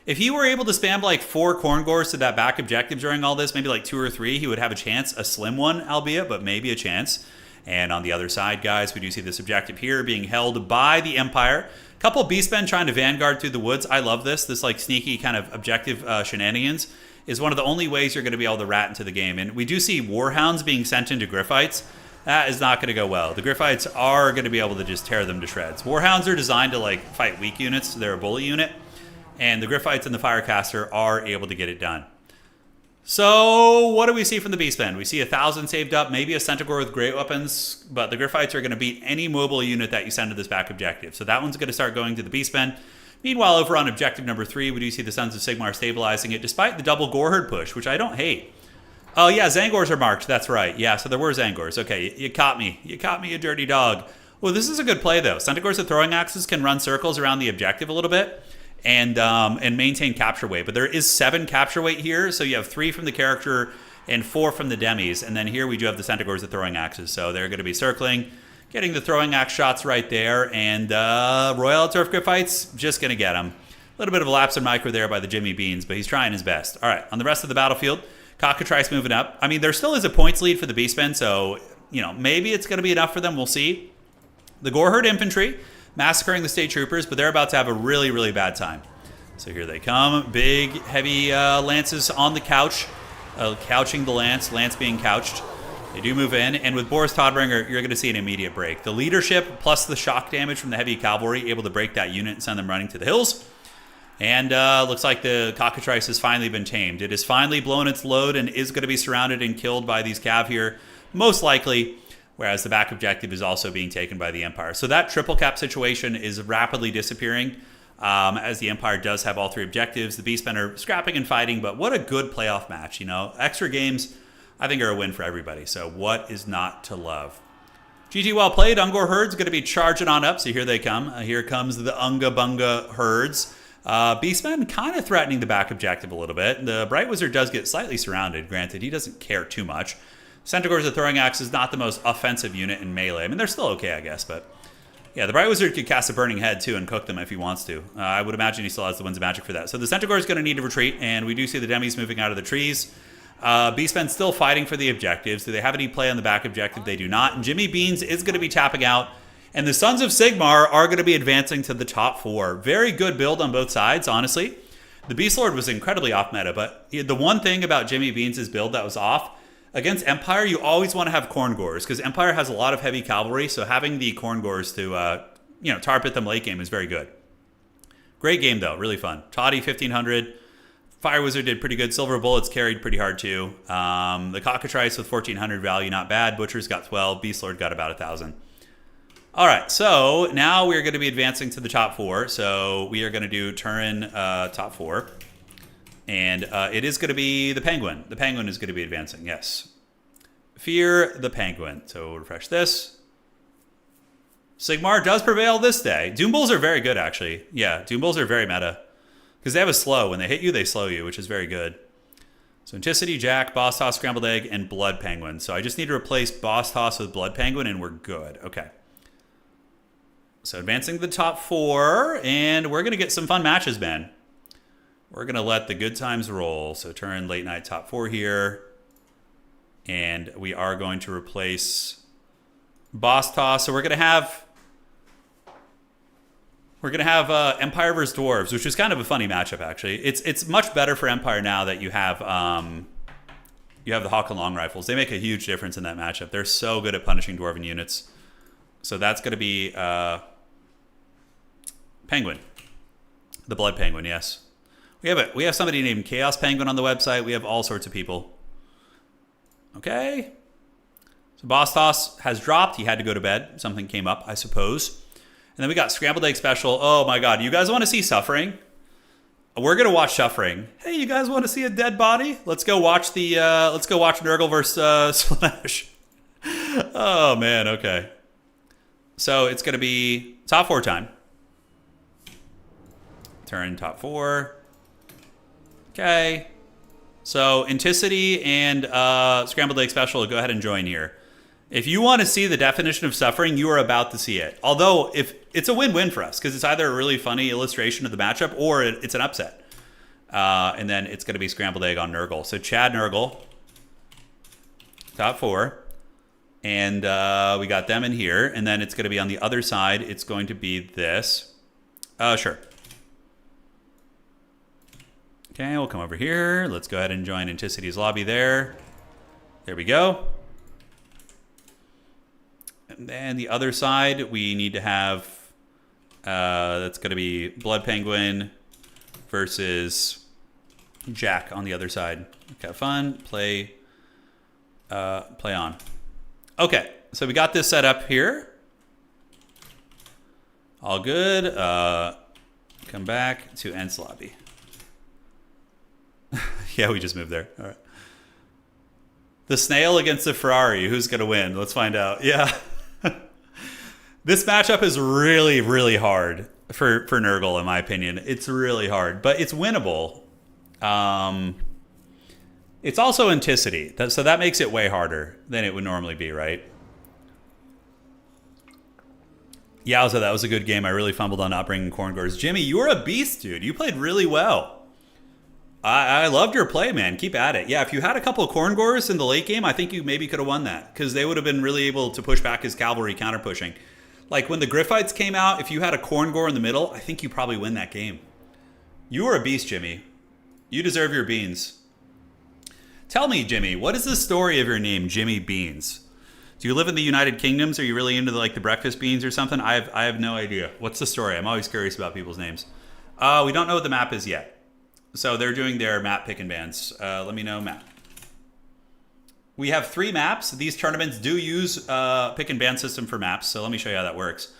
If he were able to spam like 4 Corn Gores to that back objective during all this, maybe like 2 or 3, he would have a chance. A slim one, albeit, but maybe a chance. And on the other side, guys, we do see this objective here being held by the Empire. A couple Beastmen trying to vanguard through the woods. I love this. This like sneaky kind of objective shenanigans is one of the only ways you're going to be able to rat into the game. And we do see Warhounds being sent into Griffites. That is not going to go well. The Griffites are going to be able to just tear them to shreds. Warhounds are designed to like fight weak units. They're a bully unit. And the Griffites and the Firecaster are able to get it done. So what do we see from the Beastmen? We see 1,000 saved up, maybe a Centaur with great weapons, but the Griffites are going to beat any mobile unit that you send to this back objective. So that one's going to start going to the Beastmen. Meanwhile, over on objective number 3, we do see the Sons of Sigmar stabilizing it, despite the double Goreherd push, which I don't hate. Oh, yeah, Zangors are marked. That's right. Yeah, so there were Zangors. Okay, you caught me. You caught me, you dirty dog. Well, this is a good play, though. Centaurs with throwing axes can run circles around the objective a little bit and maintain capture weight. But there is 7 capture weight here, so you have 3 from the character and 4 from the demis. And then here we do have the Centaurs with throwing axes. So they're going to be circling, getting the throwing axe shots right there. And Royal Turf Griffites, just going to get him. A little bit of a lapse in micro there by the Jimmy Beans, but he's trying his best. All right, on the rest of the battlefield, Cockatrice moving up. There still is a points lead for the Beastmen, so, maybe it's going to be enough for them. We'll see. The Goreherd Infantry massacring the State Troopers, but they're about to have a really, really bad time. So here they come. Big, heavy lances on the couch. Couching the lance being couched. They do move in, and with Boris Todbringer, you're going to see an immediate break. The leadership plus the shock damage from the heavy cavalry able to break that unit and send them running to the hills. And looks like the Cockatrice has finally been tamed. It has finally blown its load and is going to be surrounded and killed by these cav here, most likely, whereas the back objective is also being taken by the Empire. So that triple cap situation is rapidly disappearing as the Empire does have all 3 objectives. The Beastmen are scrapping and fighting, but what a good playoff match. Extra games, I think, are a win for everybody. So what is not to love? GG, well played. Ungor Herd's going to be charging on up, so here they come. Here comes the Unga Bunga Herds. Beastmen kind of threatening the back objective a little bit. The Bright Wizard does get slightly surrounded. Granted, he doesn't care too much. Centaurs with throwing axe is not the most offensive unit in melee. They're still okay, I guess, but yeah, the Bright Wizard could cast a Burning Head too and cook them if he wants to. I would imagine he still has the Winds of Magic for that. So the Centaur is going to need to retreat, and we do see the demis moving out of the trees. Beastmen still fighting for the objectives. Do they have any play on the back objective? They do not. And Jimmy Beans is going to be tapping out. And the Sons of Sigmar are going to be advancing to the top 4. Very good build on both sides, honestly. The Beast Lord was incredibly off meta, but the one thing about Jimmy Beans' build that was off, against Empire, you always want to have Corn Gores, because Empire has a lot of heavy cavalry, so having the Corn Gores to tar pit them late game is very good. Great game, though. Really fun. Toddy, 1,500. Fire Wizard did pretty good. Silver Bullets carried pretty hard, too. The Cockatrice with 1,400 value, not bad. Butcher's got 12. Beast Lord got about 1,000. All right, so now we're going to be advancing to the top 4. So we are going to do Turin top 4. And it is going to be the Penguin. The Penguin is going to be advancing, yes. Fear the Penguin. So we'll refresh this. Sigmar does prevail this day. Doom Bulls are very good, actually. Yeah, Doom Bulls are very meta. Because they have a slow. When they hit you, they slow you, which is very good. So Anticity, Jack, Boss Toss, Scrambled Egg, and Blood Penguin. So I just need to replace Boss Toss with Blood Penguin, and we're good. Okay. So advancing to the top 4, and we're going to get some fun matches, man. We're going to let the good times roll. So Turin late night top 4 here. And we are going to replace Boss Toss. So we're going to have Empire versus Dwarves, which is kind of a funny matchup actually. It's much better for Empire now that you have the Hawk and Long Rifles. They make a huge difference in that matchup. They're so good at punishing Dwarven units. So that's going to be Penguin. The Blood Penguin, yes. We have somebody named Chaos Penguin on the website. We have all sorts of people. Okay. So Boss Toss has dropped. He had to go to bed. Something came up, I suppose. And then we got Scrambled Egg Special. Oh my god, you guys want to see Suffering? We're gonna watch Suffering. Hey, you guys want to see a dead body? Let's go watch Nurgle versus Slash. Oh man, okay. So it's gonna be top 4 time. Turn top 4. Okay. So Inticity and Scrambled Egg Special, go ahead and join here. If you want to see the definition of suffering, you are about to see it. Although, if it's a win-win for us, because it's either a really funny illustration of the matchup or it's an upset. And then it's going to be Scrambled Egg on Nurgle. So Chad Nurgle, top 4. And we got them in here. And then it's going to be on the other side. It's going to be this. Sure. Okay, we'll come over here. Let's go ahead and join Inticity's lobby there. There we go. And then the other side, we need to have, that's going to be Blood Penguin versus Jack on the other side. Okay, fun. Play on. Okay, so we got this set up here. All good. Come back to Ent's lobby. Yeah, we just moved there. All right. The snail against the Ferrari. Who's going to win? Let's find out. Yeah. This matchup is really, really hard for Nurgle, in my opinion. It's really hard, but it's winnable. It's also Inticity, so that makes it way harder than it would normally be, right? Yowza, that was a good game. I really fumbled on not bringing Corn Gores. Jimmy, you were a beast, dude. You played really well. I loved your play, man. Keep at it. Yeah, if you had a couple of Corn Gores in the late game, I think you maybe could have won that, because they would have been really able to push back his cavalry counter-pushing. Like, when the Griffites came out, if you had a Corn Gore in the middle, I think you probably win that game. You were a beast, Jimmy. You deserve your beans. Tell me, Jimmy, what is the story of your name, Jimmy Beans? Do you live in the United Kingdoms? Are you really into the breakfast beans or something? I have no idea. What's the story? I'm always curious about people's names. We don't know what the map is yet. So they're doing their map pick and bans. Let me know map. We have 3 maps. These tournaments do use pick and ban system for maps. So let me show you how that works.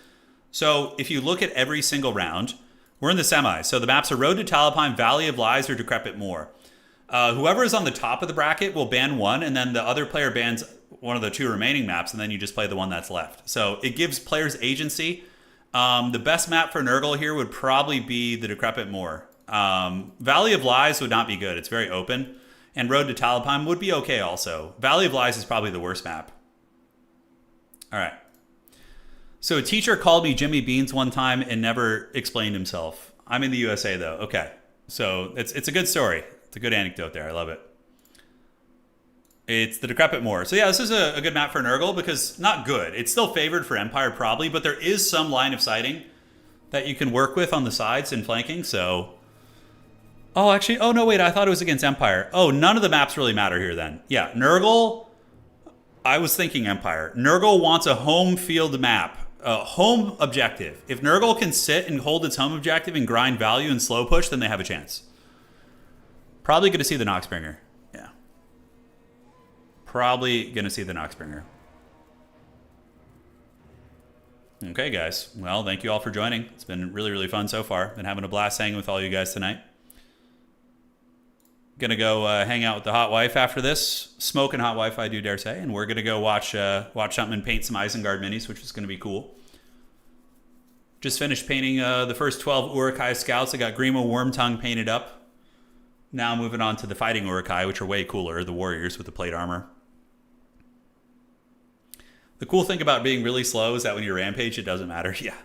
So if you look at every single round, we're in the semis. So the maps are Road to Talipine, Valley of Lies, or Decrepit Moor. Whoever is on the top of the bracket will ban one, and then the other player bans one of the 2 remaining maps, and then you just play the one that's left. So it gives players agency. The best map for Nurgle here would probably be the Decrepit Moor. Valley of Lies would not be good. It's very open. And Road to Talipine would be okay also. Valley of Lies is probably the worst map. All right. So a teacher called me Jimmy Beans one time and never explained himself. I'm in the USA though. Okay. So it's a good story. It's a good anecdote there. I love it. It's the Decrepit Moor. So yeah, this is a good map for Nurgle because not good. It's still favored for Empire probably, but there is some line of sighting that you can work with on the sides and flanking. So, oh, actually, oh no, wait, I thought it was against Empire. Oh, none of the maps really matter here then. Yeah, Nurgle, I was thinking Empire. Nurgle wants a home field map, a home objective. If Nurgle can sit and hold its home objective and grind value and slow push, then they have a chance. Probably going to see the Noxbringer. Yeah. Probably going to see the Noxbringer. Okay, guys. Well, thank you all for joining. It's been really, really fun so far. Been having a blast hanging with all you guys tonight. Gonna go hang out with the hot wife after this. Smoking hot wife, I do dare say. And we're gonna go watch something and paint some Isengard minis, which is gonna be cool. Just finished painting the first 12 Uruk-hai scouts. I got Grima Wormtongue painted up. Now moving on to the fighting Uruk-hai, which are way cooler, the warriors with the plate armor. The cool thing about being really slow is that when you rampage, it doesn't matter. Yeah.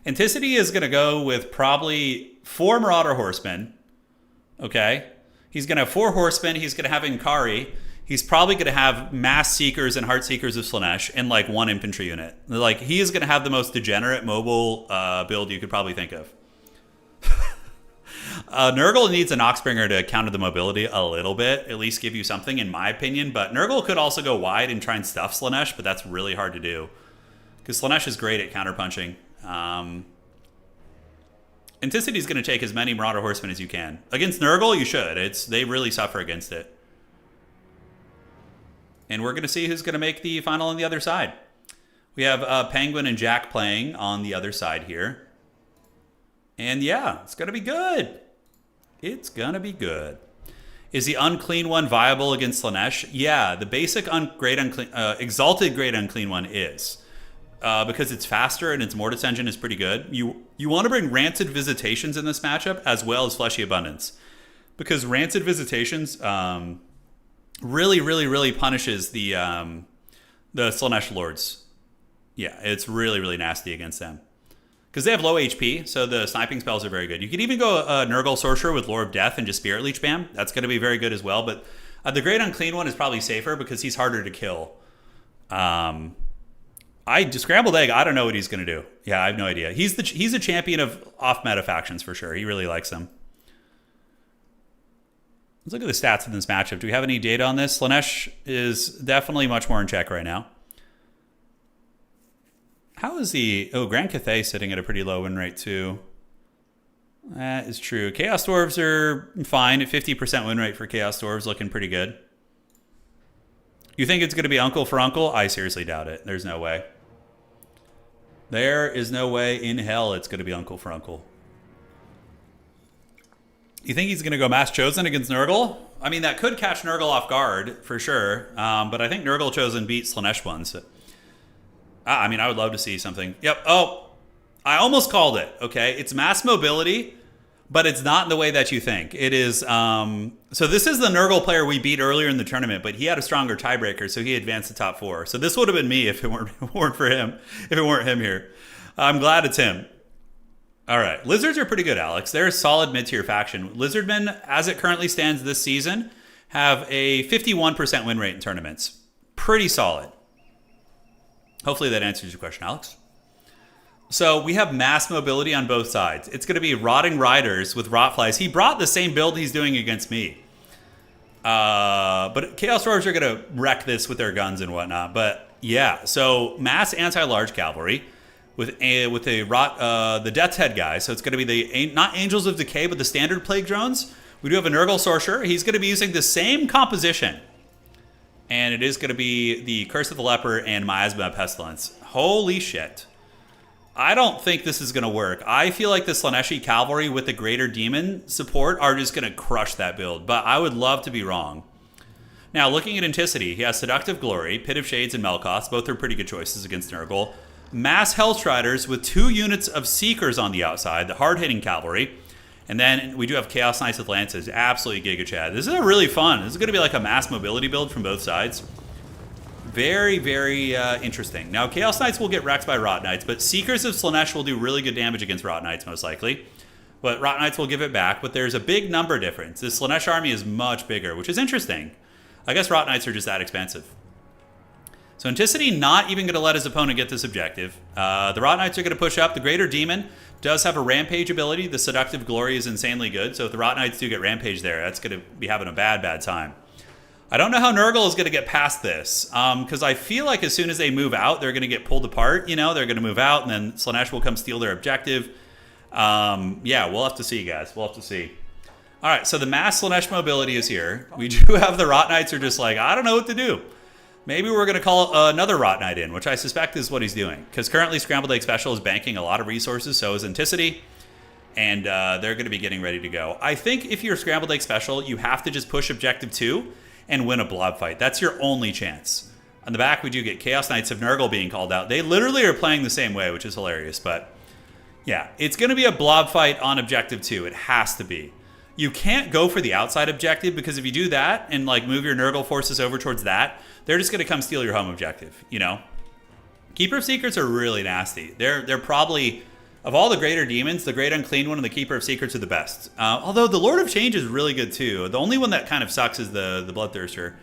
Anticity is going to go with probably 4 Marauder Horsemen, Okay? He's going to have 4 horsemen. He's going to have Inkari. He's probably going to have mass seekers and heart seekers of Slaanesh and like 1 infantry unit. Like, he is going to have the most degenerate mobile build you could probably think of. Nurgle needs an Oxbringer to counter the mobility a little bit, at least give you something, in my opinion. But Nurgle could also go wide and try and stuff Slaanesh, but that's really hard to do because Slaanesh is great at counterpunching. Anticity is going to take as many Marauder Horsemen as you can. Against Nurgle, you should. They really suffer against it. And we're going to see who's going to make the final on the other side. We have Penguin and Jack playing on the other side here. And yeah, it's going to be good. It's going to be good. Is the Unclean One viable against Slaanesh? Yeah, the basic Exalted Great Unclean One is. Because it's faster and its Mortis engine is pretty good. You want to bring Rancid Visitations in this matchup as well as Fleshy Abundance. Because Rancid Visitations really, really, really punishes the Slaanesh Lords. Yeah, it's really, really nasty against them. Because they have low HP, so the sniping spells are very good. You could even go Nurgle Sorcerer with Lore of Death and just Spirit Leech Bam. That's going to be very good as well. But the Great Unclean One is probably safer because he's harder to kill. Scrambled Egg, I don't know what he's going to do. Yeah, I have no idea. He's a champion of off-meta factions for sure. He really likes them. Let's look at the stats in this matchup. Do we have any data on this? Slaanesh is definitely much more in check right now. How is Grand Cathay sitting at a pretty low win rate too? That is true. Chaos Dwarves are fine at 50% win rate for Chaos Dwarves, looking pretty good. You think it's going to be Uncle for Uncle? I seriously doubt it. There's no way. There is no way in hell it's going to be Uncle for Uncle. You think he's going to go Mass Chosen against Nurgle? I mean, that could catch Nurgle off guard for sure. But I think Nurgle Chosen beats Slaanesh ones. I mean, I would love to see something. Yep. Oh, I almost called it. Okay. It's mass mobility, but it's not in the way that you think. It is. So this is the Nurgle player we beat earlier in the tournament, but he had a stronger tiebreaker, so he advanced to top 4. So this would have been me if it weren't for him. If it weren't him here, I'm glad it's him. All right. Lizards are pretty good, Alex. They're a solid mid-tier faction. Lizardmen, as it currently stands this season, have a 51% win rate in tournaments. Pretty solid. Hopefully that answers your question, Alex. So we have mass mobility on both sides. It's going to be Rotting Riders with Rotflies. He brought the same build he's doing against me. But Chaos Dwarves are going to wreck this with their guns and whatnot. But yeah, so mass anti-large cavalry with the Death's Head guy. So it's going to be not Angels of Decay, but the standard Plague Drones. We do have a Nurgle Sorcerer. He's going to be using the same composition. And it is going to be the Curse of the Leper and Miasma Pestilence. Holy shit. I don't think this is going to work. I feel like the Slaaneshi Cavalry with the Greater Demon support are just going to crush that build. But I would love to be wrong. Now, looking at Anticity, he has Seductive Glory, Pit of Shades, and Melkoth. Both are pretty good choices against Nurgle. Mass Hellstriders with 2 units of Seekers on the outside, the hard-hitting cavalry. And then we do have Chaos Knights with Lances. Absolutely Giga Chad. This is a really fun. This is going to be like a mass mobility build from both sides. Very, very interesting. Now, Chaos Knights will get wrecked by Rot Knights, but Seekers of Slaanesh will do really good damage against Rot Knights, most likely. But Rot Knights will give it back, but there's a big number difference. This Slaanesh army is much bigger, which is interesting. I guess Rot Knights are just that expensive. So Anticity not even going to let his opponent get this objective. The Rot Knights are going to push up. The Greater Demon does have a Rampage ability. The Seductive Glory is insanely good. So if the Rot Knights do get Rampage there, that's going to be having a bad, bad time. I don't know how Nurgle is going to get past this. Because I feel like as soon as they move out, they're going to get pulled apart. You know, they're going to move out and then Slaanesh will come steal their objective. Yeah, we'll have to see, guys. We'll have to see. All right, so the mass Slaanesh mobility is here. We do have the Rot Knights are just like, I don't know what to do. Maybe we're going to call another Rot Knight in, which I suspect is what he's doing. Because currently Scrambled Egg Special is banking a lot of resources, so is Anticity. And they're going to be getting ready to go. I think if you're Scrambled Egg Special, you have to just push Objective 2 and win a blob fight. That's your only chance. On the back, we do get Chaos Knights of Nurgle being called out. They literally are playing the same way, which is hilarious. But yeah, it's going to be a blob fight on Objective 2. It has to be. You can't go for the outside objective because if you do that and like move your Nurgle forces over towards that, they're just going to come steal your home objective, you know? Keeper of Secrets are really nasty. They're probably Of all the greater demons, the Great Unclean One and the Keeper of Secrets are the best. Although the Lord of Change is really good too. The only one that kind of sucks is the Bloodthirster.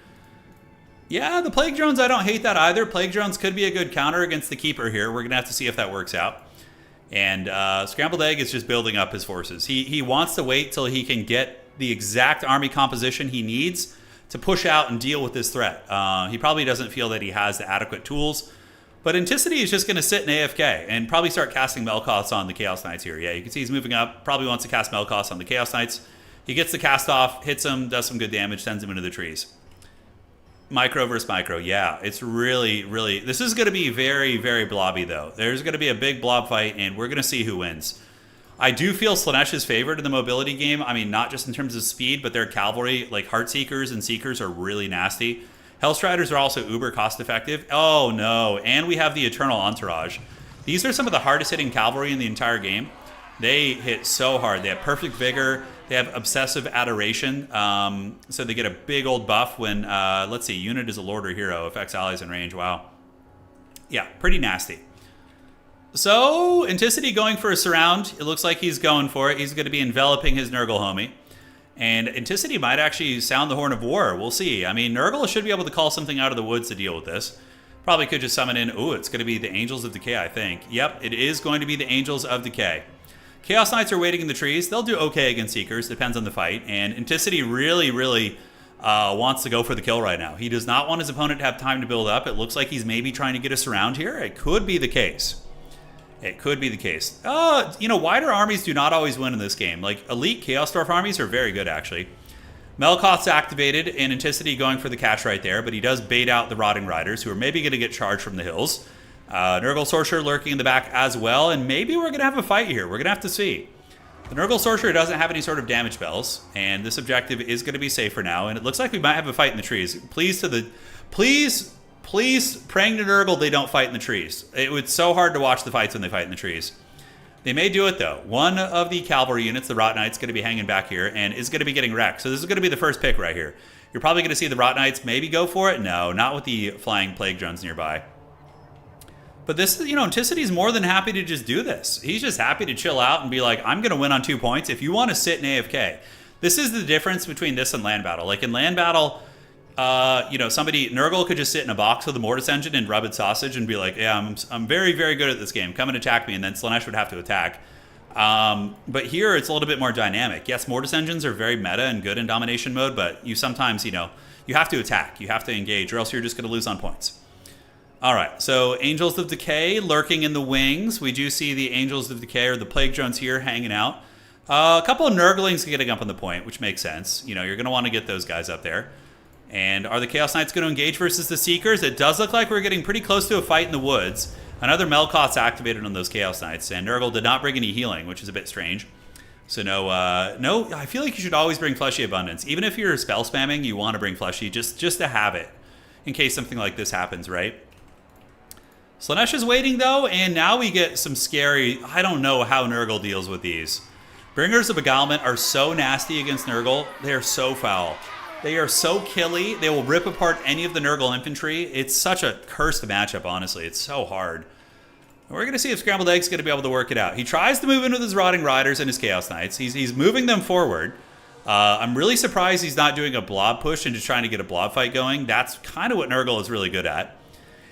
Yeah, the Plague Drones, I don't hate that either. Plague Drones could be a good counter against the Keeper here. We're going to have to see if that works out. And Scrambled Egg is just building up his forces. He wants to wait till he can get the exact army composition he needs to push out and deal with this threat. He probably doesn't feel that he has the adequate tools. But Anticity is just going to sit in AFK and probably start casting Melkoths on the Chaos Knights here. Yeah, you can see he's moving up. Probably wants to cast Melkoths on the Chaos Knights. He gets the cast off, hits him, does some good damage, sends him into the trees. Micro versus micro. Yeah, it's really, really... This is going to be very, very blobby, though. There's going to be a big blob fight, and we're going to see who wins. I do feel Slaanesh is favored in the mobility game. I mean, not just in terms of speed, but their cavalry, like Heartseekers and Seekers, are really nasty. Hellstriders are also uber cost-effective. Oh, no. And we have the Eternal Entourage. These are some of the hardest-hitting cavalry in the entire game. They hit so hard. They have perfect vigor. They have obsessive adoration. So they get a big old buff when, let's see, unit is a lord or hero. Affects allies in range. Wow. Yeah, pretty nasty. So, Anticity going for a surround. It looks like he's going for it. He's going to be enveloping his Nurgle homie. And Anticity might actually sound the Horn of War. We'll see. I mean, Nurgle should be able to call something out of the woods to deal with this. Probably could just summon in... Ooh, it's going to be the Angels of Decay, I think. Yep, it is going to be the Angels of Decay. Chaos Knights are waiting in the trees. They'll do okay against Seekers. Depends on the fight. And Anticity really, really wants to go for the kill right now. He does not want his opponent to have time to build up. It looks like he's maybe trying to get us around here. It could be the case. It could be the case. You know, wider armies do not always win in this game. Like, elite Chaos Dwarf armies are very good, actually. Melkoth's activated, and Anticity going for the catch right there, but he does bait out the Rotting Riders, who are maybe going to get charged from the hills. Nurgle Sorcerer lurking in the back as well, and maybe we're going to have a fight here. We're going to have to see. The Nurgle Sorcerer doesn't have any sort of damage spells, and this objective is going to be safe for now, and it looks like we might have a fight in the trees. Please, praying to Nurgle they don't fight in the trees. It's so hard to watch the fights when they fight in the trees. They may do it, though. One of the cavalry units, the Rot Knights, going to be hanging back here and is going to be getting wrecked. So this is going to be the first pick right here. You're probably going to see the Rot Knights maybe go for it. No, not with the flying Plague Drones nearby. But this is, you know, Anticity's more than happy to just do this. He's just happy to chill out and be like, I'm going to win on 2 points. If you want to sit in AFK. This is the difference between this and land battle. Like in land battle... you know, Nurgle could just sit in a box with a Mortis Engine and rub its sausage and be like, yeah, I'm very, very good at this game. Come and attack me, and then Slaanesh would have to attack. But here, it's a little bit more dynamic. Yes, Mortis Engines are very meta and good in domination mode, but you sometimes, you know, you have to attack. You have to engage, or else you're just going to lose on points. All right, so Angels of Decay lurking in the wings. We do see the Angels of Decay, or the Plague Drones here, hanging out. A couple of Nurglings getting up on the point, which makes sense. You know, you're going to want to get those guys up there. And are the Chaos Knights going to engage versus the Seekers? It does look like we're getting pretty close to a fight in the woods. Another Melkoth's activated on those Chaos Knights, and Nurgle did not bring any healing, which is a bit strange. So no, I feel like you should always bring Fleshy Abundance. Even if you're spell spamming, you want to bring Fleshy just to have it, in case something like this happens, right? Slaanesh is waiting, though, and now we get some scary... I don't know how Nurgle deals with these. Bringers of Beguilement are so nasty against Nurgle. They are so foul. They are so killy. They will rip apart any of the Nurgle infantry. It's such a cursed matchup, honestly. It's so hard. We're going to see if Scrambled Egg's going to be able to work it out. He tries to move in with his Rotting Riders and his Chaos Knights. He's moving them forward. I'm really surprised he's not doing a blob push and just trying to get a blob fight going. That's kind of what Nurgle is really good at.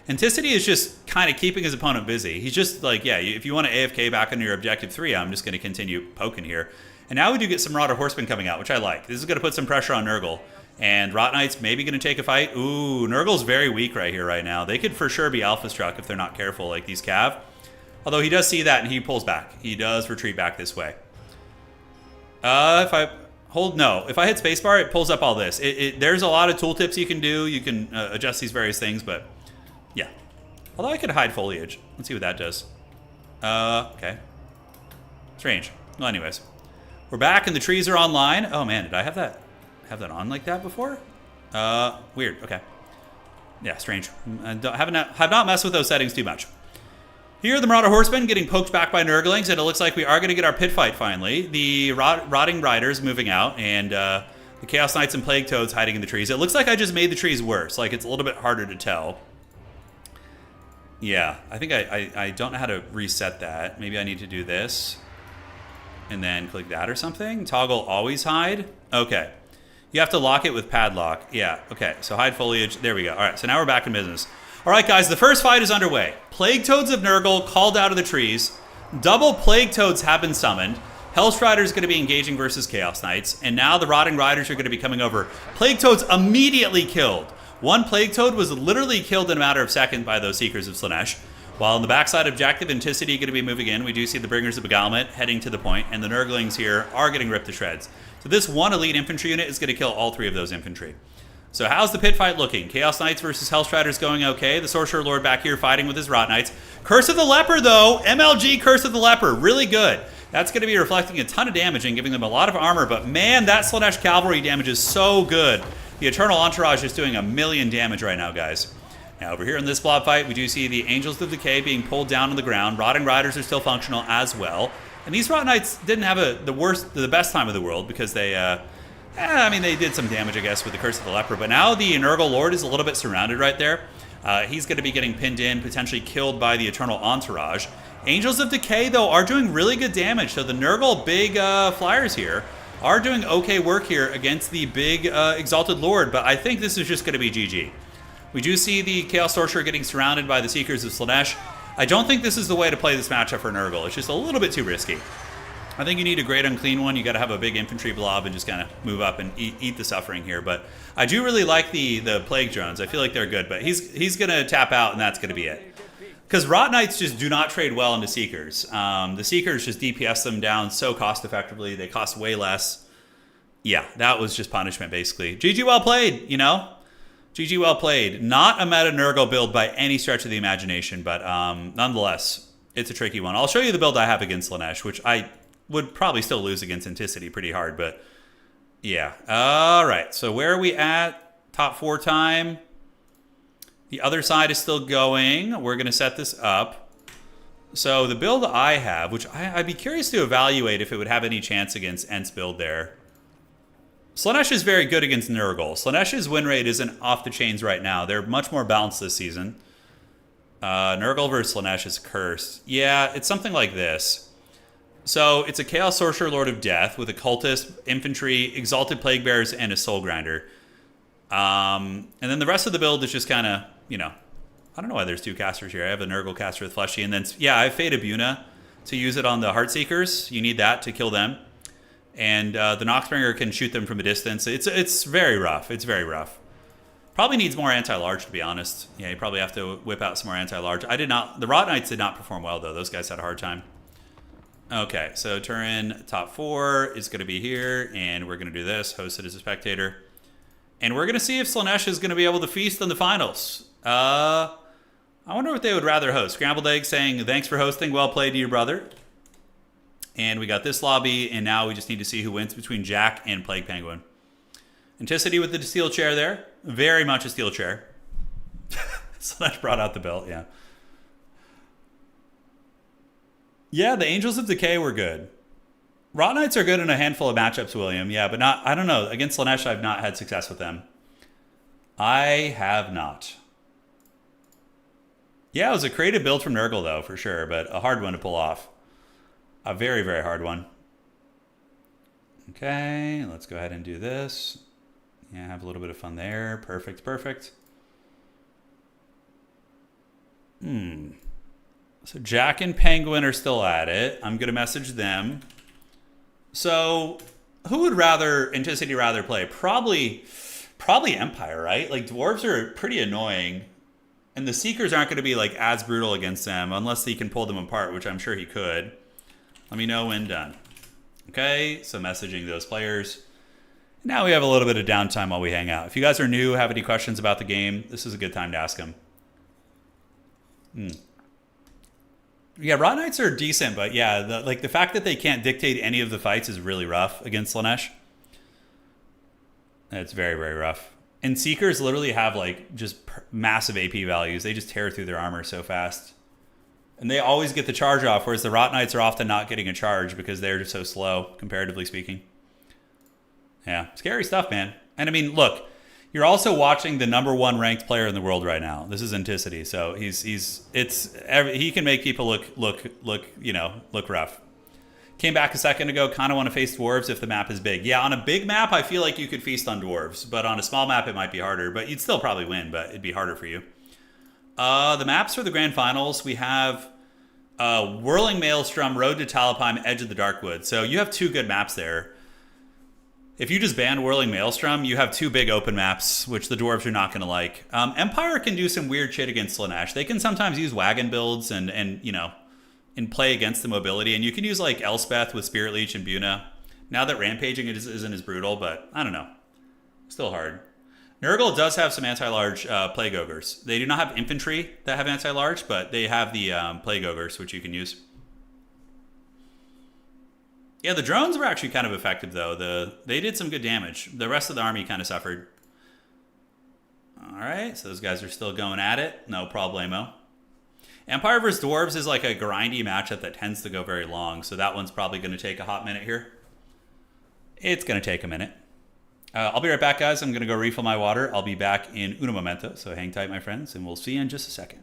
Anticity is just kind of keeping his opponent busy. He's just like, yeah, if you want to AFK back on your objective 3, I'm just going to continue poking here. And now we do get some Marauder Horsemen coming out, which I like. This is going to put some pressure on Nurgle. And Rot Knight's maybe going to take a fight. Ooh, Nurgle's very weak right here, right now. They could for sure be Alpha Struck if they're not careful, like these Cav. Although he does see that and he pulls back. He does retreat back this way. If I hit spacebar, it pulls up all this. There's a lot of tooltips you can do. You can adjust these various things, but yeah. Although I could hide foliage. Let's see what that does. Okay. Strange. Well, anyways. We're back and the trees are online. Oh man, did I have that on like that before? Weird. Okay. Yeah, strange. Have not messed with those settings too much. Here, the Marauder Horsemen getting poked back by Nurglings, and it looks like we are going to get our pit fight finally. The Rotting Riders moving out, and the Chaos Knights and Plague Toads hiding in the trees. It looks like I just made the trees worse. Like, it's a little bit harder to tell. Yeah, I think I don't know how to reset that. Maybe I need to do this and then click that or something. Toggle always hide. Okay. You have to lock it with padlock. Yeah, okay. So hide foliage. There we go. All right, so now we're back in business. All right, guys, the first fight is underway. Plague Toads of Nurgle called out of the trees. Double Plague Toads have been summoned. Hellstrider is going to be engaging versus Chaos Knights. And now the Rotting Riders are going to be coming over. Plague Toads immediately killed. One Plague Toad was literally killed in a matter of seconds by those Seekers of Slaanesh. While on the backside objective, Anticity going to be moving in. We do see the Bringers of Beguilement heading to the point, and the Nurglings here are getting ripped to shreds. So this one elite infantry unit is going to kill all three of those infantry. So how's the pit fight looking? Chaos Knights versus Hellstriders going okay. The Sorcerer Lord back here fighting with his Rot Knights. Curse of the Leper, though. MLG Curse of the Leper. Really good. That's going to be reflecting a ton of damage and giving them a lot of armor. But man, that Slaanesh Cavalry damage is so good. The Eternal Entourage is doing 1,000,000 damage right now, guys. Now, over here in this blob fight, we do see the Angels of Decay being pulled down on the ground. Rotting Riders are still functional as well. And these Rot Knights didn't have the best time of the world because they, they did some damage, I guess, with the Curse of the Leper. But now the Nurgle Lord is a little bit surrounded right there. He's going to be getting pinned in, potentially killed by the Eternal Entourage. Angels of Decay, though, are doing really good damage. So the Nurgle big flyers here are doing okay work here against the big Exalted Lord. But I think this is just going to be GG. We do see the Chaos Sorcerer getting surrounded by the Seekers of Slaanesh. I don't think this is the way to play this matchup for Nurgle. It's just a little bit too risky. I think you need a great unclean one. You got to have a big infantry blob and just kind of move up and eat the suffering here. But I do really like the Plague Drones. I feel like they're good. But he's going to tap out, and that's going to be it. Because Rot Knights just do not trade well into Seekers. The Seekers just DPS them down so cost effectively. They cost way less. Yeah, that was just punishment, basically. GG well played, you know? GG well played. Not a meta Nurgle build by any stretch of the imagination, but nonetheless, it's a tricky one. I'll show you the build I have against Slaanesh, which I would probably still lose against Anticity pretty hard, but yeah. All right, so where are we at? Top 4 time. The other side is still going. We're going to set this up. So the build I have, which I'd be curious to evaluate if it would have any chance against Ent's build there. Slaanesh is very good against Nurgle. Slaanesh's win rate isn't off the chains right now. They're much more balanced this season. Nurgle versus Slaanesh is cursed. Yeah, it's something like this. So it's a Chaos Sorcerer Lord of Death with a Cultist, Infantry, Exalted Plague Bearers, and a Soul Grinder. And then the rest of the build is just kind of, I don't know why there's 2 casters here. I have a Nurgle caster with Fleshy, and then, yeah, I have Fate Abuna to use it on the Heartseekers. You need that to kill them. And the Noxbringer can shoot them from a distance. It's very rough. It's very rough. Probably needs more anti-large, to be honest. Yeah, you probably have to whip out some more anti-large. The Rot Knights did not perform well, though. Those guys had a hard time. Okay, so Turin, top 4 is going to be here, and we're going to do this, host it as a spectator. And we're going to see if Slaanesh is going to be able to feast on the finals. I wonder what they would rather host. Scrambled Egg saying, thanks for hosting, well played to your brother. And we got this lobby, and now we just need to see who wins between Jack and Plague Penguin. Anticity with the steel chair there. Very much a steel chair. Slaanesh brought out the belt, yeah. Yeah, the Angels of Decay were good. Rot Knights are good in a handful of matchups, William. Yeah, but not, I don't know. Against Slaanesh, I've not had success with them. I have not. Yeah, it was a creative build from Nurgle, though, for sure, but a hard one to pull off. A very, very hard one. Okay, let's go ahead and do this. Yeah, have a little bit of fun there. Perfect, perfect. So Jack and Penguin are still at it. I'm going to message them. So who would Anticity rather play? Probably Empire, right? Like, Dwarves are pretty annoying. And the Seekers aren't going to be, like, as brutal against them unless he can pull them apart, which I'm sure he could. Let me know when done. Okay, so messaging those players. Now we have a little bit of downtime while we hang out. If you guys are new, have any questions about the game, this is a good time to ask them. Yeah, Rot Knights are decent, but yeah, the fact that they can't dictate any of the fights is really rough against Slaanesh. It's very, very rough. And Seekers literally have like just massive AP values. They just tear through their armor so fast. And they always get the charge off, whereas the Rot Knights are often not getting a charge because they're just so slow, comparatively speaking. Yeah, scary stuff, man. And I mean, look, You're also watching the #1 ranked player in the world right now. This is Anticity, so he can make people look rough. Came back a second ago. Kind of want to face dwarves if the map is big. Yeah, on a big map, I feel like you could feast on dwarves, but on a small map, it might be harder. But you'd still probably win, but it'd be harder for you. The maps for the grand finals, we have Whirling Maelstrom, Road to Talipime, Edge of the Darkwood. So you have 2 good maps there. If you just ban Whirling Maelstrom, you have 2 big open maps, which the dwarves are not going to like. Empire can do some weird shit against Slaanesh. They can sometimes use wagon builds and play against the mobility. And you can use like Elspeth with Spirit Leech and Buna. Now that rampaging isn't as brutal, but I don't know. Still hard. Nurgle does have some anti-large Plague Ogres. They do not have infantry that have anti-large, but they have the Plague Ogres, which you can use. Yeah, the drones were actually kind of effective, though. They did some good damage. The rest of the army kind of suffered. All right, so those guys are still going at it. No problemo. Empire vs. Dwarves is like a grindy matchup that tends to go very long, so that one's probably going to take a hot minute here. It's going to take a minute. I'll be right back, guys. I'm going to go refill my water. I'll be back in uno momento, so hang tight, my friends, and we'll see you in just a second.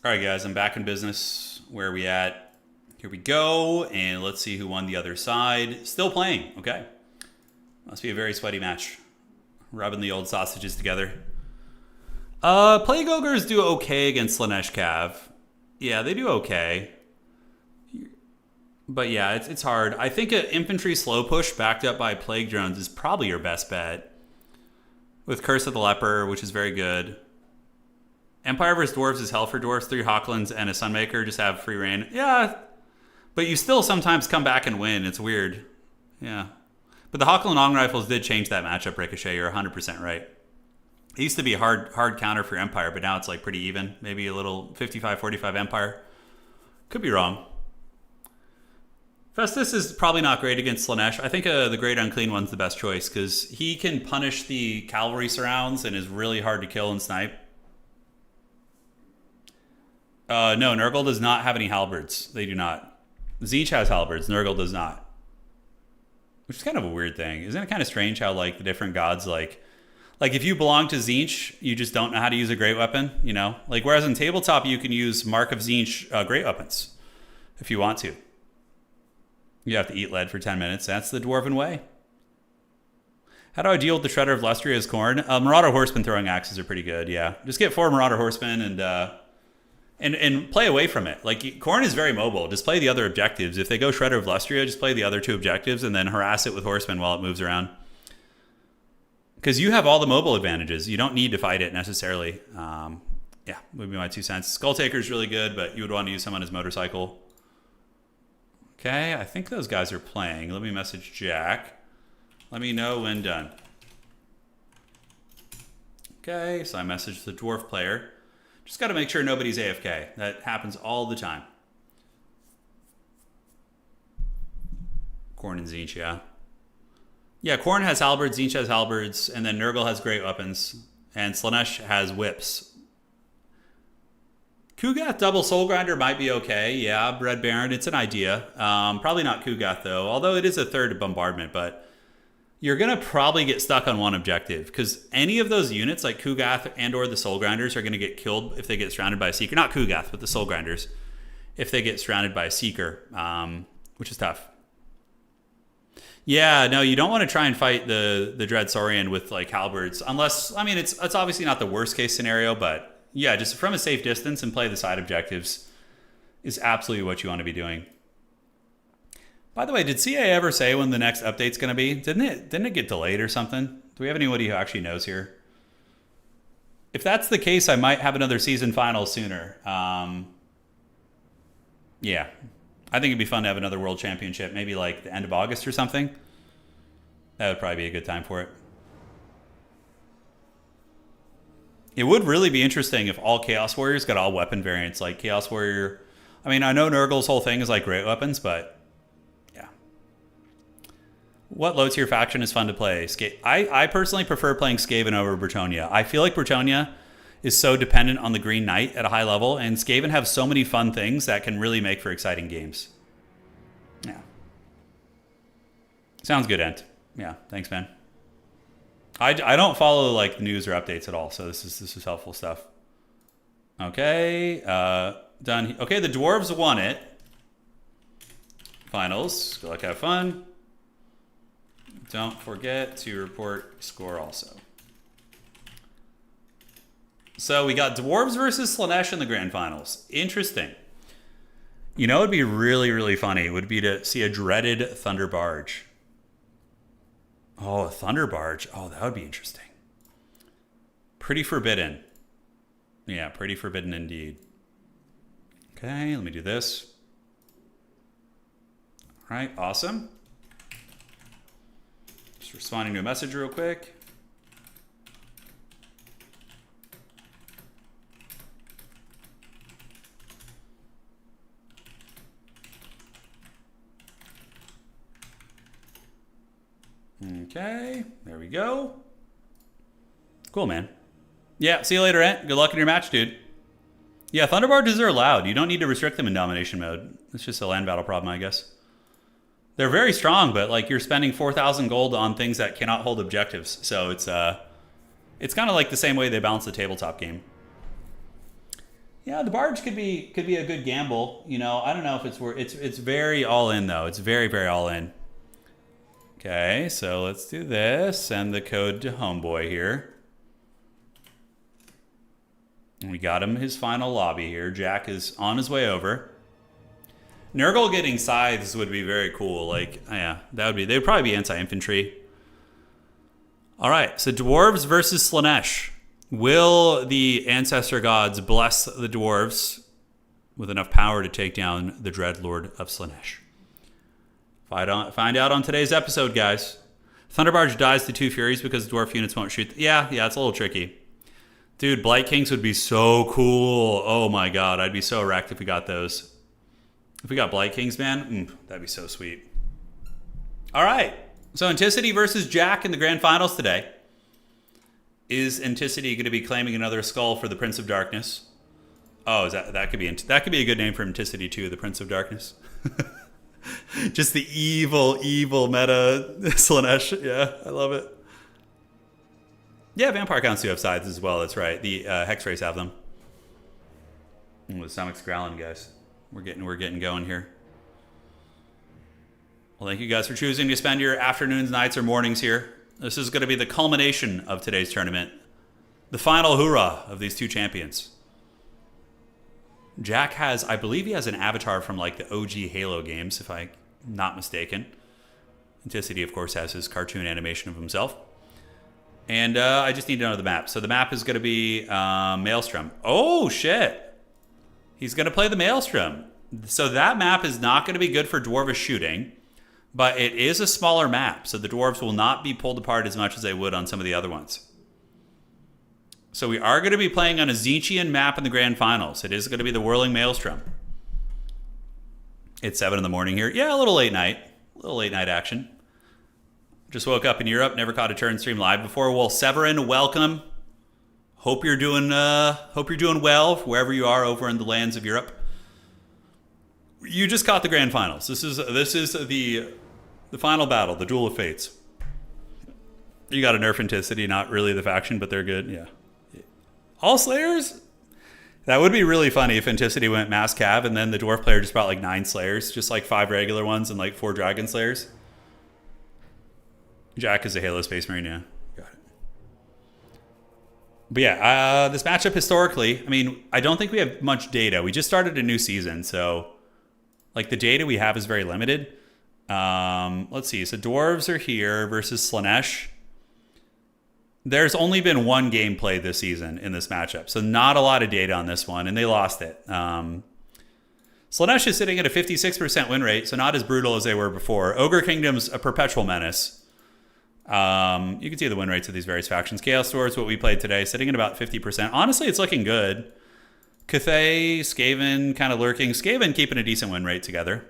All right, guys, I'm back in business. Where are we at? Here we go, and let's see who won the other side. Still playing, okay. Must be a very sweaty match. Rubbing the old sausages together. Plague Ogres do okay against Slaanesh Cav. Yeah, they do okay. But yeah, it's hard. I think an infantry slow push backed up by Plague Drones is probably your best bet. With Curse of the Leper, which is very good. Empire vs. Dwarves is hell for dwarves. 3 Hawklands and a Sunmaker just have free reign. Yeah, but you still sometimes come back and win. It's weird. Yeah. But the Hawkland Long Rifles did change that matchup, Ricochet. You're 100% right. It used to be a hard counter for Empire, but now it's like pretty even. Maybe a little 55-45 Empire. Could be wrong. Festus is probably not great against Slaanesh. I think the Great Unclean one's the best choice because he can punish the cavalry surrounds and is really hard to kill and snipe. No, Nurgle does not have any halberds. They do not. Tzeentch has halberds. Nurgle does not. Which is kind of a weird thing. Isn't it kind of strange how like the different gods like if you belong to Tzeentch, you just don't know how to use a great weapon, you know? Like whereas in tabletop you can use Mark of Tzeentch great weapons if you want to. You have to eat lead for 10 minutes. That's the dwarven way. How do I deal with the Shredder of Lustria's Khorne? Marauder Horsemen throwing axes are pretty good, yeah. Just get 4 Marauder Horsemen and play away from it. Like, Khorne is very mobile. Just play the other objectives. If they go Shredder of Lustria, just play the other 2 objectives and then harass it with Horsemen while it moves around. Because you have all the mobile advantages. You don't need to fight it necessarily. Yeah, would be my 2 cents. Skull Taker is really good, but you would want to use him on his motorcycle. Okay, I think those guys are playing. Let me message Jack. Let me know when done. Okay, so I messaged the dwarf player. Just got to make sure nobody's AFK. That happens all the time. Khorne and Tzeentch, yeah. Yeah, Khorne has halberds, Tzeentch has halberds, and then Nurgle has great weapons, and Slaanesh has whips. Kugath double Soul Grinder might be okay. Yeah, Red Baron, it's an idea. Probably not Kugath, though, although it is a 3rd bombardment, but you're going to probably get stuck on one objective because any of those units like Kugath and or the Soul Grinders are going to get killed if they get surrounded by a Seeker. Not Kugath, but the Soul Grinders if they get surrounded by a Seeker, which is tough. Yeah, no, you don't want to try and fight the Dread Saurian with like halberds unless, I mean, it's obviously not the worst case scenario, but yeah, just from a safe distance and play the side objectives is absolutely what you want to be doing. By the way, did CA ever say when the next update's going to be? Didn't it get delayed or something? Do we have anybody who actually knows here? If that's the case, I might have another season final sooner. Yeah. I think it'd be fun to have another world championship, maybe like the end of August or something. That would probably be a good time for it. It would really be interesting if all Chaos Warriors got all weapon variants, like Chaos Warrior. I mean, I know Nurgle's whole thing is like great weapons, but yeah. What low tier faction is fun to play? I personally prefer playing Skaven over Bretonnia. I feel like Bretonnia is so dependent on the Green Knight at a high level, and Skaven have so many fun things that can really make for exciting games. Yeah. Sounds good, Ent. Yeah, thanks, man. I don't follow like the news or updates at all, so this is helpful stuff. Okay, done. Okay, the Dwarves won it. Finals. Good luck, have fun. Don't forget to report score also. So we got Dwarves versus Slaanesh in the grand finals. Interesting. You know, it'd be really, really funny would be to see a dreaded Thunder Barge. Oh, a Thunder Barge. Oh, that would be interesting. Pretty forbidden. Yeah, pretty forbidden indeed. Okay, let me do this. All right, awesome. Just responding to a message real quick. Okay, there we go. Cool, man. Yeah, see you later, Ant. Good luck in your match, dude. Yeah, Thunderbarges are allowed. You don't need to restrict them in domination mode. It's just a land battle problem, I guess. They're very strong, but like you're spending 4,000 gold on things that cannot hold objectives. So it's kind of like the same way they balance the tabletop game. Yeah, the Barge could be a good gamble. You know, I don't know if it's very all in though. It's very, very all in. Okay, so let's do this. Send the code to Homeboy here. We got him his final lobby here. Jack is on his way over. Nurgle getting scythes would be very cool. Like, yeah, they'd probably be anti-infantry. All right, so Dwarves versus Slaanesh. Will the Ancestor Gods bless the Dwarves with enough power to take down the Dreadlord of Slaanesh? Find out on today's episode, guys. Thunderbarge dies to 2 Furies because dwarf units won't shoot. Yeah, it's a little tricky. Dude, Blight Kings would be so cool. Oh my god, I'd be so wrecked if we got those. If we got Blight Kings, man, that'd be so sweet. All right, so Anticity versus Jack in the grand finals today. Is Anticity going to be claiming another skull for the Prince of Darkness? Oh, that could be a good name for Anticity too, the Prince of Darkness. Just the evil meta Slaanesh. Yeah, I love it. Yeah, Vampire Counts do have sides as well. That's right. The Hex Race have them. The stomach's growling, guys. We're getting going here. Well, thank you guys for choosing to spend your afternoons, nights, or mornings here. This is going to be the culmination of today's tournament. The final hoorah of these two champions. Jack has, I believe he has an avatar from like the OG Halo games, if I'm not mistaken. Anticity, of course, has his cartoon animation of himself. And I just need to know the map. So the map is going to be Maelstrom. Oh, shit. He's going to play the Maelstrom. So that map is not going to be good for Dwarvish shooting, but it is a smaller map. So the Dwarves will not be pulled apart as much as they would on some of the other ones. So we are going to be playing on a Tzeentchian map in the grand finals. It is going to be the Whirling Maelstrom. It's 7 in the morning here. Yeah, a little late night. A little late night action. Just woke up in Europe. Never caught a Turin stream live before. Well, Severin, welcome. Hope you're doing well wherever you are over in the lands of Europe. You just caught the grand finals. This is the final battle, the Duel of Fates. You got a nerf Inticity, not really the faction, but they're good. Yeah. All Slayers? That would be really funny if Inticity went mass cav and then the dwarf player just brought like 9 Slayers, just like 5 regular ones and like 4 Dragon Slayers. Jack is a Halo Space Marine, yeah. Got it. But yeah, this matchup historically, I mean, I don't think we have much data. We just started a new season, so like the data we have is very limited. Let's see. So dwarves are here versus Slaanesh. There's only been 1 game played this season in this matchup, so not a lot of data on this one, and they lost it. Slaanesh is sitting at a 56% win rate, so not as brutal as they were before. Ogre Kingdom's a perpetual menace. You can see the win rates of these various factions. Chaos Dwarves, what we played today, sitting at about 50%. Honestly, it's looking good. Cathay, Skaven kind of lurking. Skaven keeping a decent win rate together.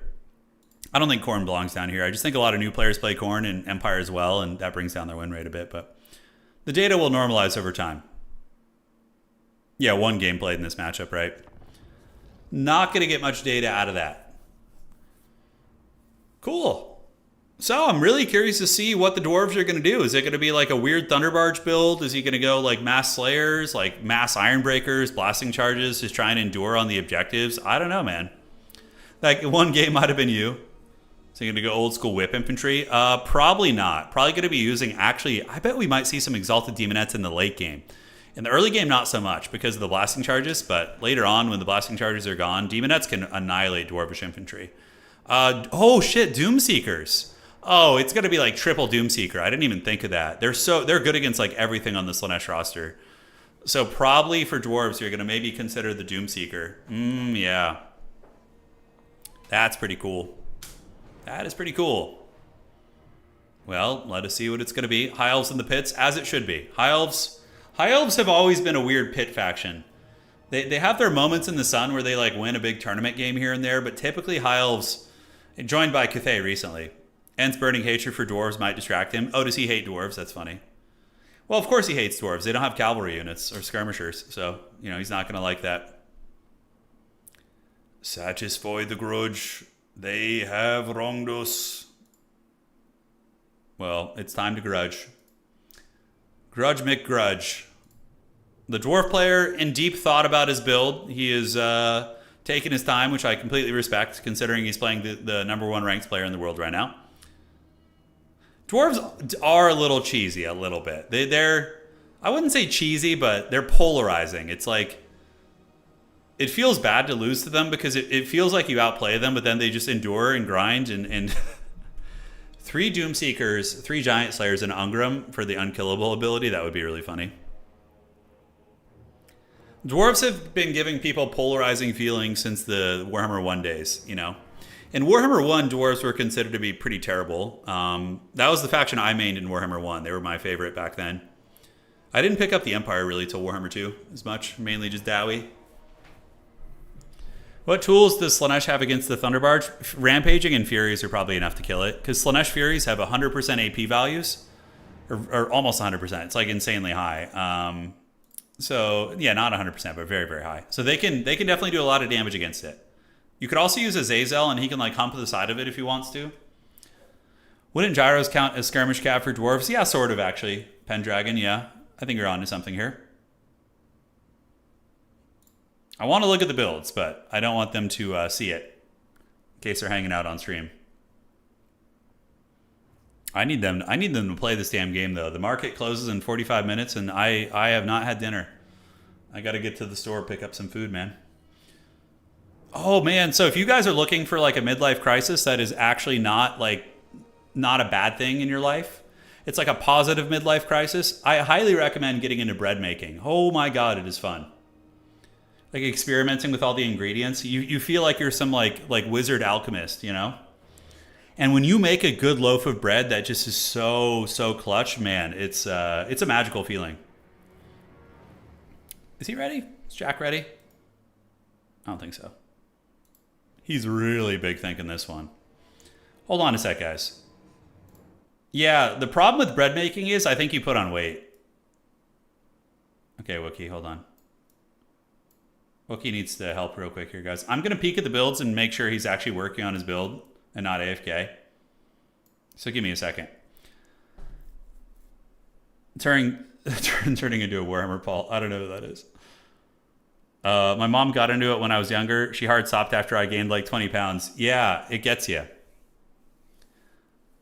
I don't think Khorne belongs down here. I just think a lot of new players play Khorne and Empire as well, and that brings down their win rate a bit, but the data will normalize over time. Yeah, 1 game played in this matchup, right? Not going to get much data out of that. Cool. So I'm really curious to see what the dwarves are going to do. Is it going to be like a weird Thunderbarge build? Is he going to go like mass Slayers, like mass Ironbreakers, blasting charges, just try and endure on the objectives? I don't know, man. Like 1 game might have been you. So you're going to go old school whip infantry? Probably not. Probably going to be using, actually, I bet we might see some Exalted Demonettes in the late game. In the early game, not so much because of the blasting charges, but later on when the blasting charges are gone, Demonettes can annihilate Dwarvish infantry. Oh shit, Doomseekers. Oh, it's going to be like triple Doomseeker. I didn't even think of that. They're good against like everything on the Slaanesh roster. So probably for dwarves, you're going to maybe consider the Doomseeker. Yeah. That's pretty cool. That is pretty cool. Well, let us see what it's going to be. High Elves in the pits, as it should be. High Elves have always been a weird pit faction. They have their moments in the sun where they like win a big tournament game here and there, but typically High Elves, joined by Cathay recently, Ent's burning hatred for dwarves might distract him. Oh, does he hate dwarves? That's funny. Well, of course he hates dwarves. They don't have cavalry units or skirmishers, so he's not going to like that. Satisfy the grudge. They have wronged us. Well, it's time to grudge. Grudge McGrudge. The dwarf player in deep thought about his build. He is taking his time, which I completely respect, considering he's playing the #1 ranked player in the world right now. Dwarves are a little cheesy, a little bit. They're I wouldn't say cheesy, but they're polarizing. It's like, it feels bad to lose to them because it feels like you outplay them, but then they just endure and grind and 3 Doomseekers, 3 Giant Slayers, and Ungram for the unkillable ability. That would be really funny. Dwarves have been giving people polarizing feelings since the Warhammer 1 days, In Warhammer 1, dwarves were considered to be pretty terrible. That was the faction I mained in Warhammer 1. They were my favorite back then. I didn't pick up the Empire really till Warhammer 2 as much, mainly just Dowie. What tools does Slaanesh have against the Thunderbarge? Rampaging and Furies are probably enough to kill it, because Slaanesh Furies have 100% AP values, or almost 100%. It's like insanely high. So yeah, not 100%, but very, very high. So they can definitely do a lot of damage against it. You could also use Azazel, and he can like hump the side of it if he wants to. Wouldn't Gyros count as skirmish cav for dwarves? Yeah, sort of actually. Pendragon, yeah. I think you're onto something here. I want to look at the builds, but I don't want them to see it in case they're hanging out on stream. I need them to play this damn game though. The market closes in 45 minutes, and I have not had dinner. I got to get to the store, pick up some food, man. Oh man, so if you guys are looking for like a midlife crisis that is actually not a bad thing in your life, it's like a positive midlife crisis, I highly recommend getting into bread making. Oh my god, it is fun. Like experimenting with all the ingredients. You feel like you're some like wizard alchemist, And when you make a good loaf of bread that just is so clutch, man, it's a magical feeling. Is he ready? Is Jack ready? I don't think so. He's really big thinking this one. Hold on a sec, guys. Yeah, the problem with bread making is I think you put on weight. Okay, Wookie, hold on. Wookie needs to help real quick here, guys. I'm going to peek at the builds and make sure he's actually working on his build and not AFK. So give me a second. Turning into a Warhammer Paul. I don't know who that is. My mom got into it when I was younger. She hard stopped after I gained like 20 pounds. Yeah, it gets you.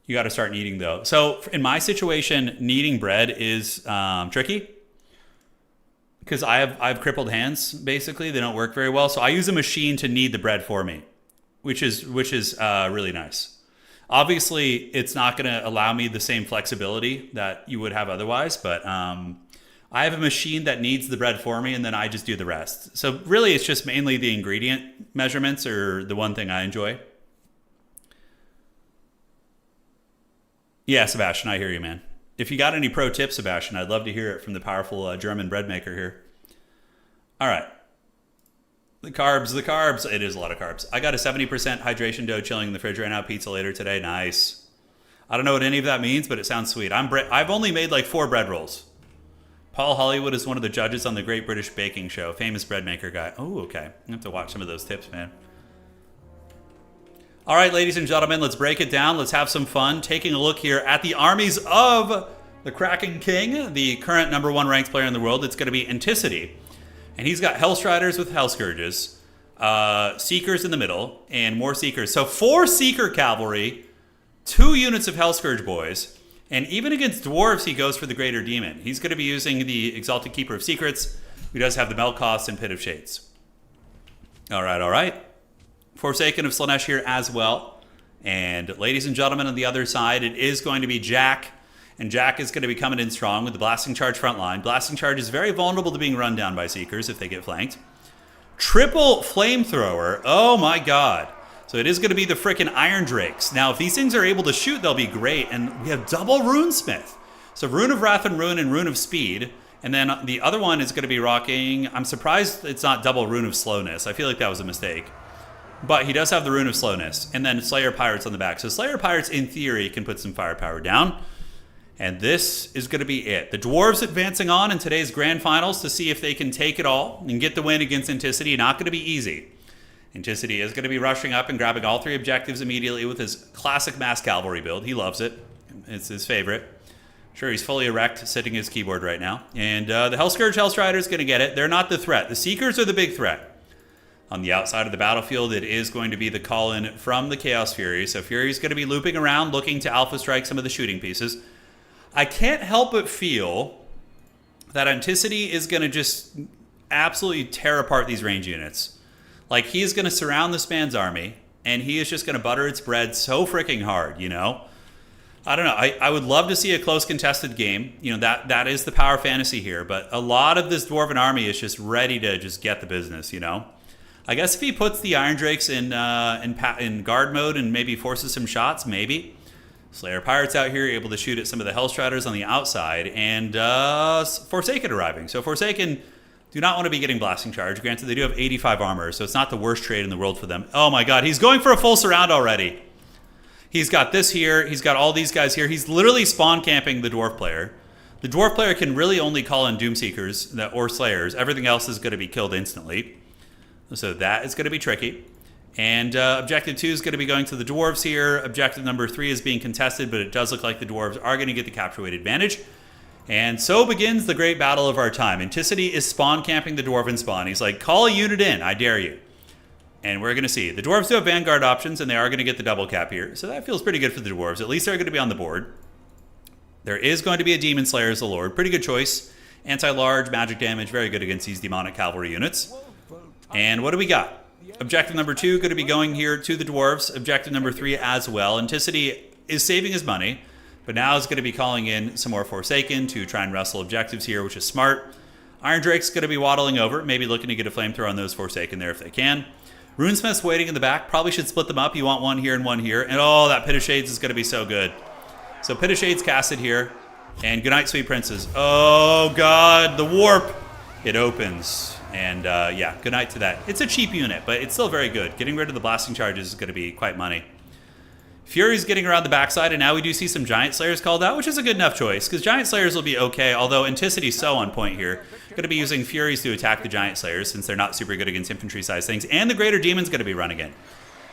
You got to start kneading though. So in my situation, kneading bread is tricky because I have crippled hands. Basically, they don't work very well. So I use a machine to knead the bread for me, which is really nice. Obviously, it's not going to allow me the same flexibility that you would have otherwise, but I have a machine that kneads the bread for me, and then I just do the rest. So really, it's just mainly the ingredient measurements are the one thing I enjoy. Yeah, Sebastian, I hear you, man. If you got any pro tips, Sebastian, I'd love to hear it from the powerful German bread maker here. All right. The carbs. It is a lot of carbs. I got a 70% hydration dough chilling in the fridge right now. Pizza later today. Nice. I don't know what any of that means, but it sounds sweet. I've only made like 4 bread rolls. Paul Hollywood is one of the judges on the Great British Baking Show. Famous bread maker guy. Oh, okay. I have to watch some of those tips, man. All right, ladies and gentlemen, let's break it down. Let's have some fun. Taking a look here at the armies of the Kraken King, the current #1 ranked player in the world. It's going to be Anticity. And he's got Hellstriders with Hellscourges, Seekers in the middle, and more Seekers. So 4 Seeker Cavalry, 2 units of Hellscourge boys, and even against Dwarves, he goes for the Greater Demon. He's going to be using the Exalted Keeper of Secrets, who does have the Melkoths and Pit of Shades. All right. Forsaken of Slaanesh here as well. And ladies and gentlemen, on the other side, it is going to be Jack. And Jack is going to be coming in strong with the Blasting Charge front line. Blasting Charge is very vulnerable to being run down by Seekers if they get flanked. Triple Flamethrower. Oh my god. So it is going to be the frickin' Iron Drakes. Now, if these things are able to shoot, they'll be great. And we have double Runesmith. So Rune of Wrath and Rune of Speed. And then the other one is going to be rocking... I'm surprised it's not double Rune of Slowness. I feel like that was a mistake. But he does have the Rune of Slowness. And then Slayer Pirates on the back. So Slayer Pirates, in theory, can put some firepower down. And this is going to be it. The Dwarves advancing on in today's grand finals to see if they can take it all and get the win against Anticity. Not going to be easy. Anticity is going to be rushing up and grabbing all 3 objectives immediately with his classic mass cavalry build. He loves it. It's his favorite. Sure, he's fully erect, sitting his keyboard right now. And the Hellscourge Hellstrider is going to get it. They're not the threat. The Seekers are the big threat. On the outside of the battlefield, it is going to be the call-in from the Chaos Fury. So Fury's going to be looping around, looking to alpha strike some of the shooting pieces. I can't help but feel that Anticity is going to just absolutely tear apart these range units. Like, he is going to surround this man's army, and he is just going to butter its bread so freaking hard, you know? I don't know. I would love to see a close contested game. You know, that is the power fantasy here, but a lot of this Dwarven army is just ready to just get the business, you know? I guess if he puts the Iron Drakes in guard mode and maybe forces some shots, maybe. Slayer Pirates out here able to shoot at some of the Hellstriders on the outside, and Forsaken arriving. So Forsaken do not want to be getting Blasting Charge. Granted, they do have 85 armor, so it's not the worst trade in the world for them. Oh my god, he's going for a full surround already. He's got this here. He's got all these guys here. He's literally spawn camping the Dwarf player. The Dwarf player can really only call in Doomseekers or Slayers. Everything else is going to be killed instantly. So that is going to be tricky. And Objective 2 is going to be going to the Dwarves here. Objective number 3 is being contested, but it does look like the Dwarves are going to get the capture weight advantage. And so begins the great battle of our time. Anticity is spawn camping the Dwarven spawn. He's like, call a unit in, I dare you. And we're going to see. The Dwarves do have Vanguard options, and they are going to get the double cap here. So that feels pretty good for the Dwarves. At least they're going to be on the board. There is going to be a Demon Slayer as the Lord. Pretty good choice. Anti-large, magic damage, very good against these demonic cavalry units. And what do we got? Objective number 2 going to be going here to the Dwarves. Objective number 3 as well. Anticity is saving his money, but now is going to be calling in some more Forsaken to try and wrestle objectives here, which is smart. Iron Drake's going to be waddling over, maybe looking to get a flamethrower on those Forsaken there if they can. Runesmith's waiting in the back. Probably should split them up. You want one here and one here. And oh, that Pit of Shades is going to be so good. So Pit of Shades casted here. And goodnight, sweet princes. Oh, God, the warp. It opens. And yeah, good night to that. It's a cheap unit, but it's still very good. Getting rid of the Blasting Charges is going to be quite money. Fury's getting around the backside, and now we do see some Giant Slayers called out, which is a good enough choice, because Giant Slayers will be okay, although Anticity's so on point here. Going to be using Furies to attack the Giant Slayers, since they're not super good against infantry-sized things, and the Greater Demon's going to be running in.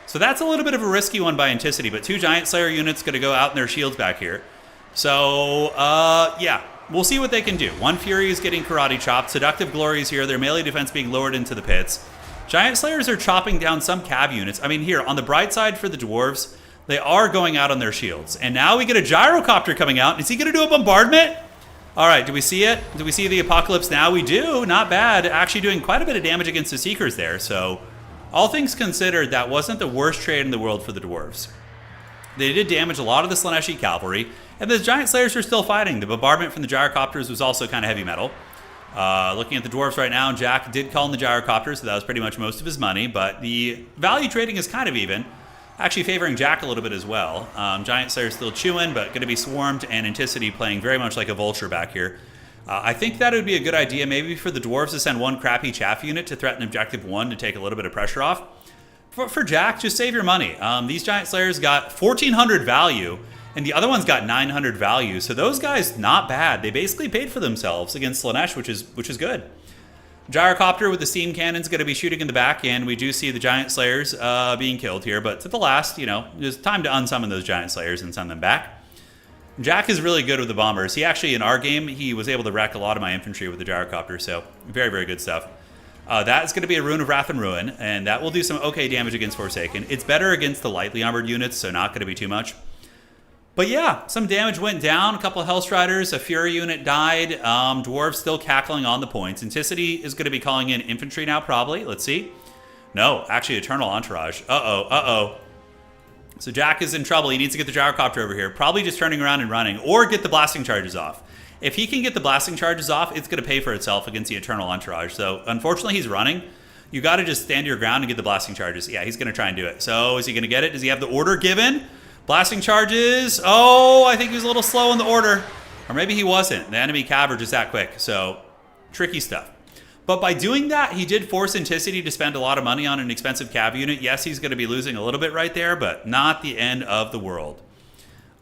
So that's a little bit of a risky one by Anticity, but 2 Giant Slayer units going to go out in their shields back here. So, yeah. we'll see what they can do. One Fury is getting karate chopped. Seductive Glory is here. Their melee defense being lowered into the pits. Giant Slayers are chopping down some cav units. I mean, here, on the bright side for the Dwarves, they are going out on their shields. And now we get a Gyrocopter coming out. Is he going to do a bombardment? All right, do we see it? Do we see the Apocalypse now? We do. Not bad. Actually doing quite a bit of damage against the Seekers there. So, all things considered, that wasn't the worst trade in the world for the Dwarves. They did damage a lot of the Slaneshi cavalry, and the Giant Slayers are still fighting. The bombardment from the Gyrocopters was also kind of heavy metal. Looking at the Dwarves right now, Jack did call in the Gyrocopters, so that was pretty much most of his money, but the value trading is kind of even, actually favoring Jack a little bit as well. Giant Slayers still chewing, but going to be swarmed, and Anticity playing very much like a vulture back here. I think that would be a good idea maybe for the Dwarves to send one crappy chaff unit to threaten Objective 1 to take a little bit of pressure off. For Jack, just save your money. These Giant Slayers got 1,400 value, and the other one's got 900 value. So those guys, not bad. They basically paid for themselves against Slaanesh, which is good. Gyrocopter with the steam cannon's going to be shooting in the back, and we do see the Giant Slayers being killed here. But to the last, there's time to unsummon those Giant Slayers and send them back. Jack is really good with the bombers. He actually, in our game, he was able to wreck a lot of my infantry with the Gyrocopter, so very, very good stuff. That is going to be a Rune of Wrath and Ruin, and that will do some okay damage against Forsaken. It's better against the lightly armored units, so not going to be too much. But yeah, some damage went down. A couple of Hellstriders, a Fury unit died. Dwarves still cackling on the points. Anticity is going to be calling in infantry now, probably. Let's see. No, actually, Eternal Entourage. Uh-oh. So Jack is in trouble. He needs to get the Gyrocopter over here. Probably just turning around and running, or get the blasting charges off. If he can get the blasting charges off, it's going to pay for itself against the Eternal Entourage. So, unfortunately, he's running. You got to just stand your ground and get the blasting charges. Yeah, he's going to try and do it. So, is he going to get it? Does he have the order given? Blasting charges. Oh, I think he was a little slow in the order. Or maybe he wasn't. The enemy cav are just that quick. So, tricky stuff. But by doing that, he did force Anticity to spend a lot of money on an expensive cav unit. Yes, he's going to be losing a little bit right there, but not the end of the world.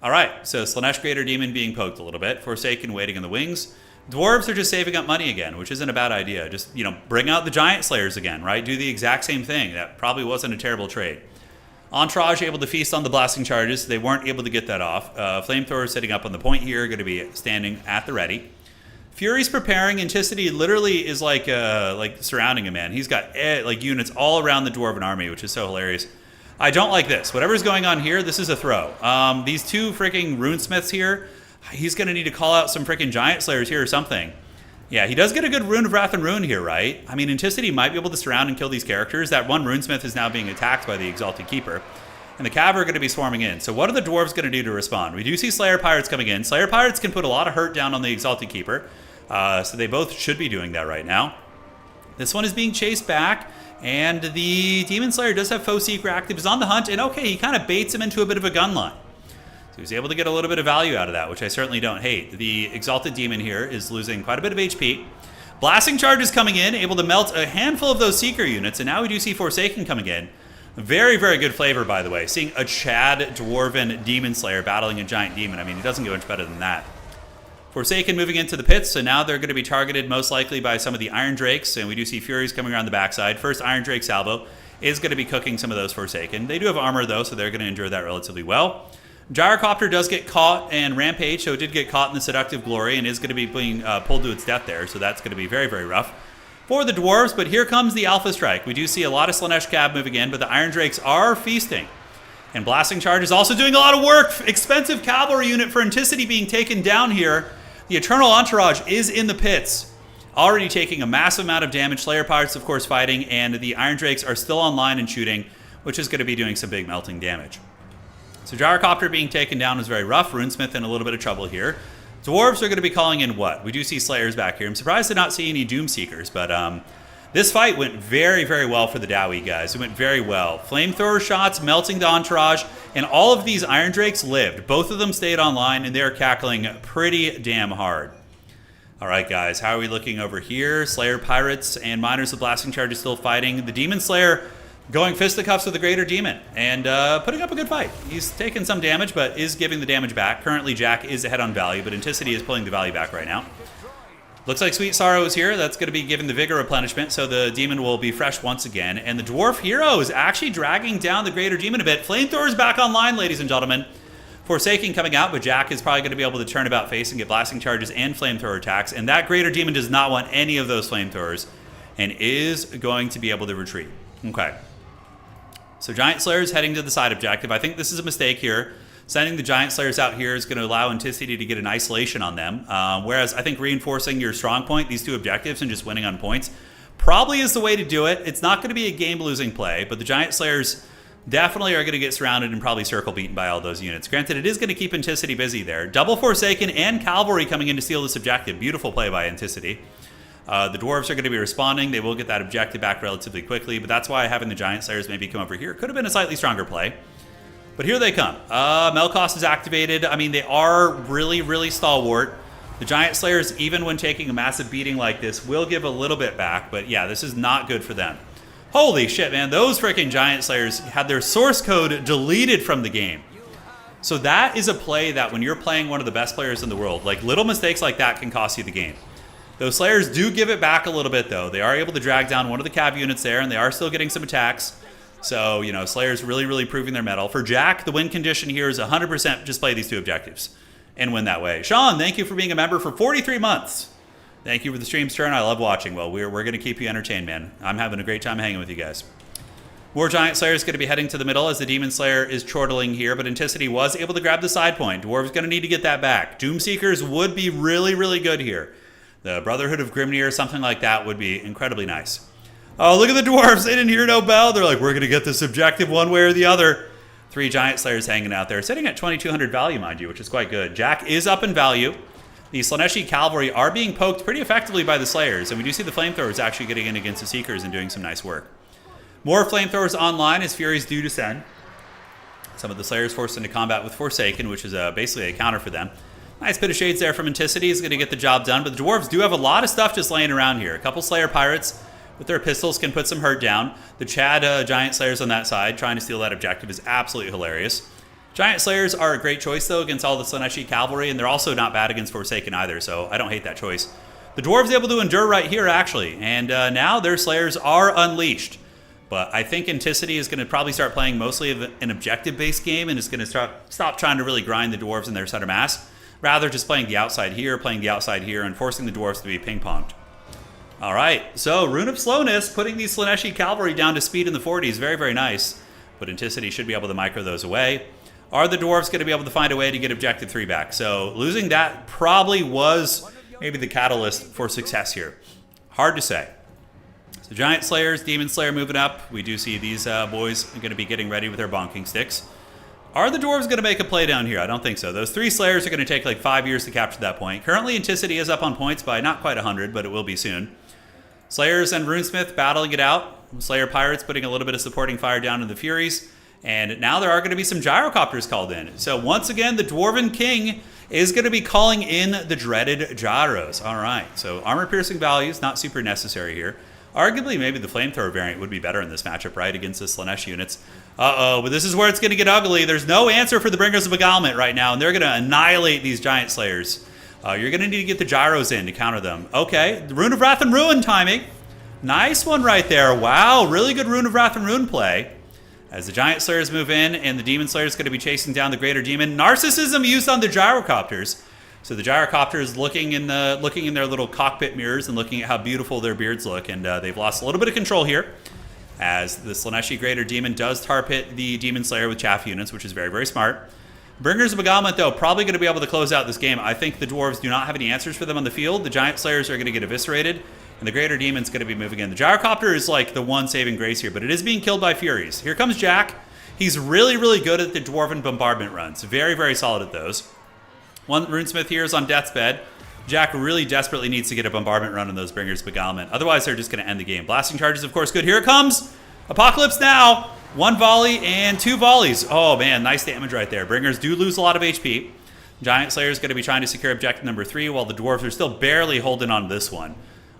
All right, so Slaanesh Greater Demon being poked a little bit. Forsaken waiting in the wings. Dwarves are just saving up money again, which isn't a bad idea. Just, bring out the Giant Slayers again, right? Do the exact same thing. That probably wasn't a terrible trade. Entourage able to feast on the blasting charges. They weren't able to get that off. Flamethrower sitting up on the point here, going to be standing at the ready. Fury's preparing. Anticity literally is like surrounding him, man. He's got units all around the Dwarven army, which is so hilarious. I don't like this. Whatever's going on here, this is a throw. These two freaking runesmiths here, he's going to need to call out some freaking Giant Slayers here or something. Yeah, he does get a good Rune of Wrath and Ruin here, right? I mean, Anticity might be able to surround and kill these characters. That one runesmith is now being attacked by the Exalted Keeper. And the cav are going to be swarming in. So what are the dwarves going to do to respond? We do see Slayer Pirates coming in. Slayer Pirates can put a lot of hurt down on the Exalted Keeper. So they both should be doing that right now. This one is being chased back. And the Demon Slayer does have Foe Seeker active. He's on the hunt. And okay, he kind of baits him into a bit of a gun line. So he's able to get a little bit of value out of that, which I certainly don't hate. The Exalted Demon here is losing quite a bit of HP. Blasting Charge is coming in, able to melt a handful of those Seeker units. And now we do see Forsaken coming in. Very, very good flavor, by the way. Seeing a Chad Dwarven Demon Slayer battling a Giant Demon. I mean, it doesn't get much better than that. Forsaken moving into the pits, so now they're going to be targeted most likely by some of the Iron Drakes, and we do see Furies coming around the backside. First Iron Drake salvo is going to be cooking some of those Forsaken. They do have armor, though, so they're going to endure that relatively well. Gyrocopter does get caught and rampage, so it did get caught in the Seductive Glory and is going to be being pulled to its death there, so that's going to be very, very rough for the Dwarves. But here comes the Alpha Strike. We do see a lot of Slaanesh Cav moving in, but the Iron Drakes are feasting. And Blasting Charge is also doing a lot of work. Expensive cavalry unit for Anticity being taken down here. The Eternal Entourage is in the pits, already taking a massive amount of damage. Slayer Pirates, of course, fighting, and the Iron Drakes are still online and shooting, which is going to be doing some big melting damage. So Gyrocopter being taken down is very rough. Runesmith in a little bit of trouble here. Dwarves are going to be calling in what? We do see Slayers back here. I'm surprised to not see any Doomseekers, but this fight went very, very well for the Dowie guys. It went very well. Flamethrower shots, melting the Entourage, and all of these Iron Drakes lived. Both of them stayed online, and they're cackling pretty damn hard. All right, guys, how are we looking over here? Slayer Pirates and Miners with Blasting Charge is still fighting. The Demon Slayer going fisticuffs with the Greater Demon and putting up a good fight. He's taken some damage, but is giving the damage back. Currently, Jack is ahead on value, but Anticity is pulling the value back right now. Looks like Sweet Sorrow is here. That's going to be giving the Vigor replenishment, so the Demon will be fresh once again. And the Dwarf Hero is actually dragging down the Greater Demon a bit. Flamethrower is back online, ladies and gentlemen. Forsaken coming out, but Jack is probably going to be able to turn about face and get blasting charges and flamethrower attacks. And that Greater Demon does not want any of those flamethrowers and is going to be able to retreat. Okay. So Giant Slayers heading to the side objective. I think this is a mistake here. Sending the Giant Slayers out here is going to allow Anticity to get an isolation on them. Whereas I think reinforcing your strong point, these two objectives, and just winning on points probably is the way to do it. It's not going to be a game-losing play, but the Giant Slayers definitely are going to get surrounded and probably circle beaten by all those units. Granted, it is going to keep Anticity busy there. Double Forsaken and Cavalry coming in to steal this objective. Beautiful play by Anticity. The Dwarves are going to be responding. They will get that objective back relatively quickly, but that's why having the Giant Slayers maybe come over here could have been a slightly stronger play. But here they come. Melkos is activated. I mean, they are really, really stalwart. The Giant Slayers, even when taking a massive beating like this, will give a little bit back, but yeah, this is not good for them. Holy shit, man. Those freaking Giant Slayers had their source code deleted from the game. So that is a play that when you're playing one of the best players in the world, like little mistakes like that can cost you the game. Those Slayers do give it back a little bit, though. They are able to drag down one of the cav units there, and they are still getting some attacks. So, you know, Slayers really, really proving their mettle. For Jack, the win condition here is 100% just play these two objectives and win that way. Sean, thank you for being a member for 43 months. Thank you for the stream's turn. I love watching. Well, we're going to keep you entertained, man. I'm having a great time hanging with you guys. More Giant Slayer is going to be heading to the middle as the Demon Slayer is chortling here, but Anticity was able to grab the side point. Dwarves going to need to get that back. Doomseekers would be really, really good here. The Brotherhood of Grimnir or something like that would be incredibly nice. Oh, look at the Dwarves. They didn't hear no bell. They're like, we're going to get this objective one way or the other. 3 Giant Slayers hanging out there, sitting at 2,200 value, mind you, which is quite good. Jack is up in value. The Slaneshi Cavalry are being poked pretty effectively by the Slayers, and we do see the Flamethrowers actually getting in against the Seekers and doing some nice work. More Flamethrowers online as Furies do descend. Some of the Slayers forced into combat with Forsaken, which is basically a counter for them. Nice bit of shades there from Anticity is going to get the job done, but the Dwarves do have a lot of stuff just laying around here. A couple Slayer Pirates with their pistols can put some hurt down. The Chad Giant Slayers on that side trying to steal that objective is absolutely hilarious. Giant Slayers are a great choice, though, against all the Slaneshi Cavalry, and they're also not bad against Forsaken either, so I don't hate that choice. The Dwarves able to endure right here, actually, and now their Slayers are unleashed. But I think Anticity is going to probably start playing mostly an objective-based game and is going to stop trying to really grind the Dwarves in their center mass, rather just playing the outside here, and forcing the Dwarves to be ping-ponged. All right, so Rune of Slowness, putting these Slaneshi Cavalry down to speed in the 40s, very, very nice. But Anticity should be able to micro those away. Are the Dwarves going to be able to find a way to get Objective 3 back? So losing that probably was maybe the catalyst for success here. Hard to say. So Giant Slayers, Demon Slayer moving up. We do see these boys are going to be getting ready with their bonking sticks. Are the Dwarves going to make a play down here? I don't think so. Those 3 Slayers are going to take like 5 years to capture that point. Currently, Anticity is up on points by not quite 100, but it will be soon. Slayers and Runesmith battling it out. Slayer Pirates putting a little bit of supporting fire down in the Furies. And now there are going to be some gyrocopters called in. So once again, the Dwarven King is going to be calling in the dreaded gyros. All right, so armor-piercing values, not super necessary here. Arguably, maybe the Flamethrower variant would be better in this matchup, right, against the Slanesh units. Uh-oh, but this is where it's going to get ugly. There's no answer for the Bringers of Beguilement right now, and they're going to annihilate these Giant Slayers. You're going to need to get the gyros in to counter them. Okay, the Rune of Wrath and Ruin timing. Nice one right there. Wow, really good Rune of Wrath and Ruin play. As the Giant Slayers move in, and the Demon Slayer is going to be chasing down the Greater Demon. Narcissism used on the gyrocopters. So the gyrocopters looking in their little cockpit mirrors and looking at how beautiful their beards look, and they've lost a little bit of control here. As the Slaneshi Greater Demon does tar pit the Demon Slayer with chaff units, which is very, very smart. Bringers of Beguilement, though, probably going to be able to close out this game. I think the Dwarves do not have any answers for them on the field. The Giant Slayers are going to get eviscerated, and the Greater Demon's going to be moving in. The Gyrocopter is like the one saving grace here, but it is being killed by Furies. Here comes Jack. He's really, really good at the Dwarven bombardment runs. Very, very solid at those. One Runesmith here is on death's bed. Jack really desperately needs to get a bombardment run on those Bringers of Beguilement. Otherwise, they're just going to end the game. Blasting charges, of course, good. Here it comes. Apocalypse now. 1 volley and 2 volleys. Oh, man, nice damage right there. Bringers do lose a lot of HP. Giant Slayer is going to be trying to secure objective number 3, while the Dwarves are still barely holding on to this one.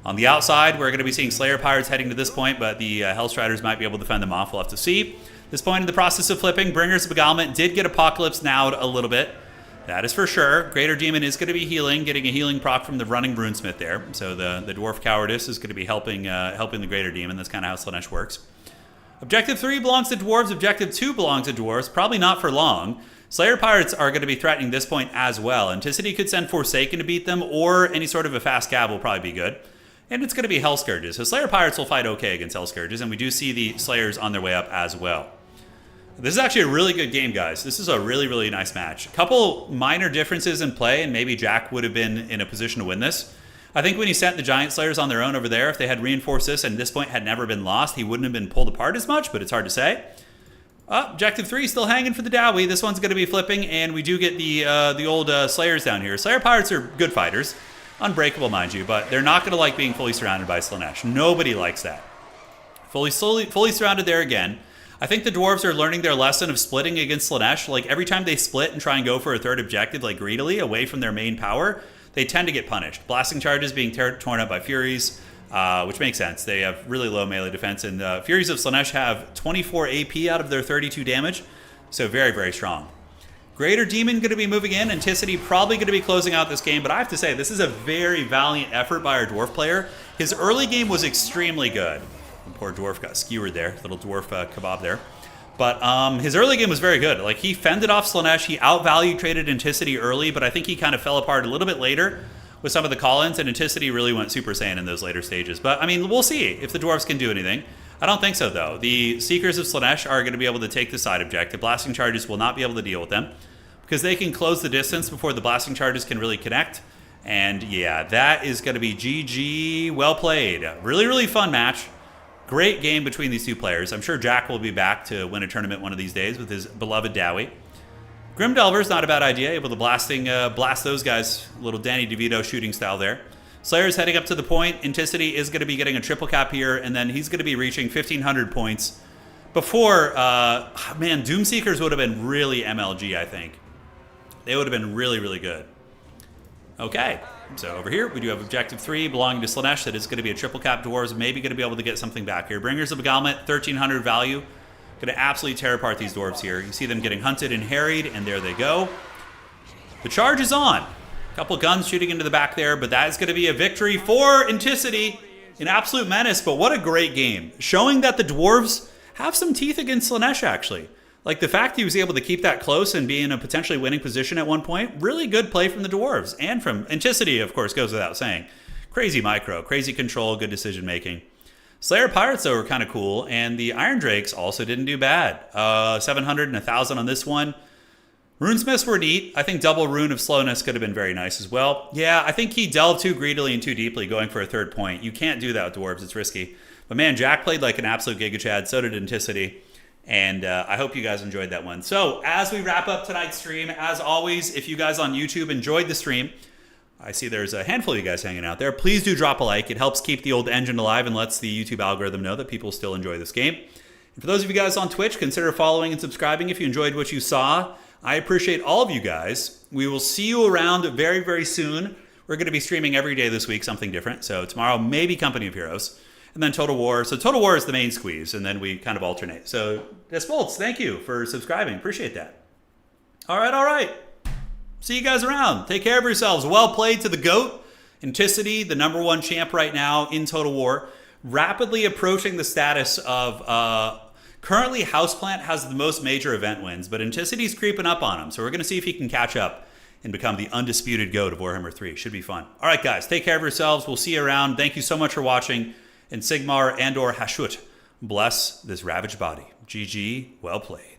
On the outside, we're going to be seeing Slayer Pirates heading to this point, but the Hellstriders might be able to defend them off. We'll have to see. This point in the process of flipping, Bringers of Beguilement did get Apocalypse nowed a little bit. That is for sure. Greater Demon is going to be healing, getting a healing proc from the running Runesmith there. So the Dwarf Cowardice is going to be helping the Greater Demon. That's kind of how Slanesh works. Objective 3 belongs to Dwarves. Objective 2 belongs to Dwarves. Probably not for long. Slayer Pirates are going to be threatening this point as well. Anticity could send Forsaken to beat them, or any sort of a fast cab will probably be good. And it's going to be Hell Scourges. So Slayer Pirates will fight okay against Hell Scourges, and we do see the Slayers on their way up as well. This is actually a really good game, guys. This is a really, really nice match. A couple minor differences in play, and maybe Jack would have been in a position to win this. I think when he sent the Giant Slayers on their own over there, if they had reinforced this and this point had never been lost, he wouldn't have been pulled apart as much, but it's hard to say. Objective 3 still hanging for the Dowie. This one's going to be flipping, and we do get the old Slayers down here. Slayer Pirates are good fighters. Unbreakable, mind you, but they're not going to like being fully surrounded by Slaanesh. Nobody likes that. Fully surrounded there again. I think the Dwarves are learning their lesson of splitting against Slaanesh. Like, every time they split and try and go for a third objective, like greedily, away from their main power, they tend to get punished. Blasting charges being torn up by Furies, which makes sense. They have really low melee defense, and Furies of Slaanesh have 24 AP out of their 32 damage, so very, very strong. Greater Demon going to be moving in. Anticity probably going to be closing out this game, but I have to say, this is a very valiant effort by our Dwarf player. His early game was extremely good. And poor Dwarf got skewered there, little Dwarf kebab there. But his early game was very good. Like, he fended off Slaanesh. He outvalue traded Anticity early, but I think he kind of fell apart a little bit later with some of the call-ins, and Anticity really went Super Saiyan in those later stages. But, I mean, we'll see if the Dwarves can do anything. I don't think so, though. The Seekers of Slaanesh are going to be able to take the side objective. Blasting charges will not be able to deal with them because they can close the distance before the blasting charges can really connect. And, yeah, that is going to be GG. Well played. Really, really fun match. Great game between these two players. I'm sure Jack will be back to win a tournament one of these days with his beloved Dowie. Grim Delver's not a bad idea, able to blast those guys. A little Danny DeVito shooting style there. Slayer's heading up to the point. Anticity is going to be getting a triple cap here, and then he's going to be reaching 1,500 points. Before, man, Doomseekers would have been really MLG, I think. They would have been really, really good. Okay. So over here, we do have Objective 3 belonging to Slaanesh. That is going to be a triple cap Dwarves. Maybe going to be able to get something back here. Bringers of Beguilement, 1,300 value. Going to absolutely tear apart these Dwarves here. You see them getting hunted and harried, and there they go. The charge is on. A couple guns shooting into the back there, but that is going to be a victory for Anticity. An absolute menace, but what a great game. Showing that the Dwarves have some teeth against Slaanesh, actually. Like, the fact he was able to keep that close and be in a potentially winning position at one point, really good play from the Dwarves. And from Anticity, of course, goes without saying. Crazy micro, crazy control, good decision making. Slayer Pirates, though, were kind of cool. And the Iron Drakes also didn't do bad. 700 and 1,000 on this one. Runesmiths were neat. I think double Rune of Slowness could have been very nice as well. Yeah, I think he delved too greedily and too deeply going for a third point. You can't do that with Dwarves. It's risky. But man, Jack played like an absolute Giga Chad. So did Anticity. And I hope you guys enjoyed that one. So as we wrap up tonight's stream, as always, if you guys on YouTube enjoyed the stream, I see there's a handful of you guys hanging out there. Please do drop a like. It helps keep the old engine alive and lets the YouTube algorithm know that people still enjoy this game. And for those of you guys on Twitch, consider following and subscribing if you enjoyed what you saw. I appreciate all of you guys. We will see you around very, very soon. We're going to be streaming every day this week, something different. So tomorrow, maybe Company of Heroes. And then Total War. So Total War is the main squeeze, and then we kind of alternate. So, Desbolts, thank you for subscribing. Appreciate that. All right. See you guys around. Take care of yourselves. Well played to the GOAT. Anticity, the #1 champ right now in Total War. Rapidly approaching the status of... currently, Houseplant has the most major event wins, but Anticity's creeping up on him. So we're going to see if he can catch up and become the undisputed GOAT of Warhammer 3. Should be fun. All right, guys. Take care of yourselves. We'll see you around. Thank you so much for watching. And Sigmar and/or Hashut, bless this ravaged body. GG, well played.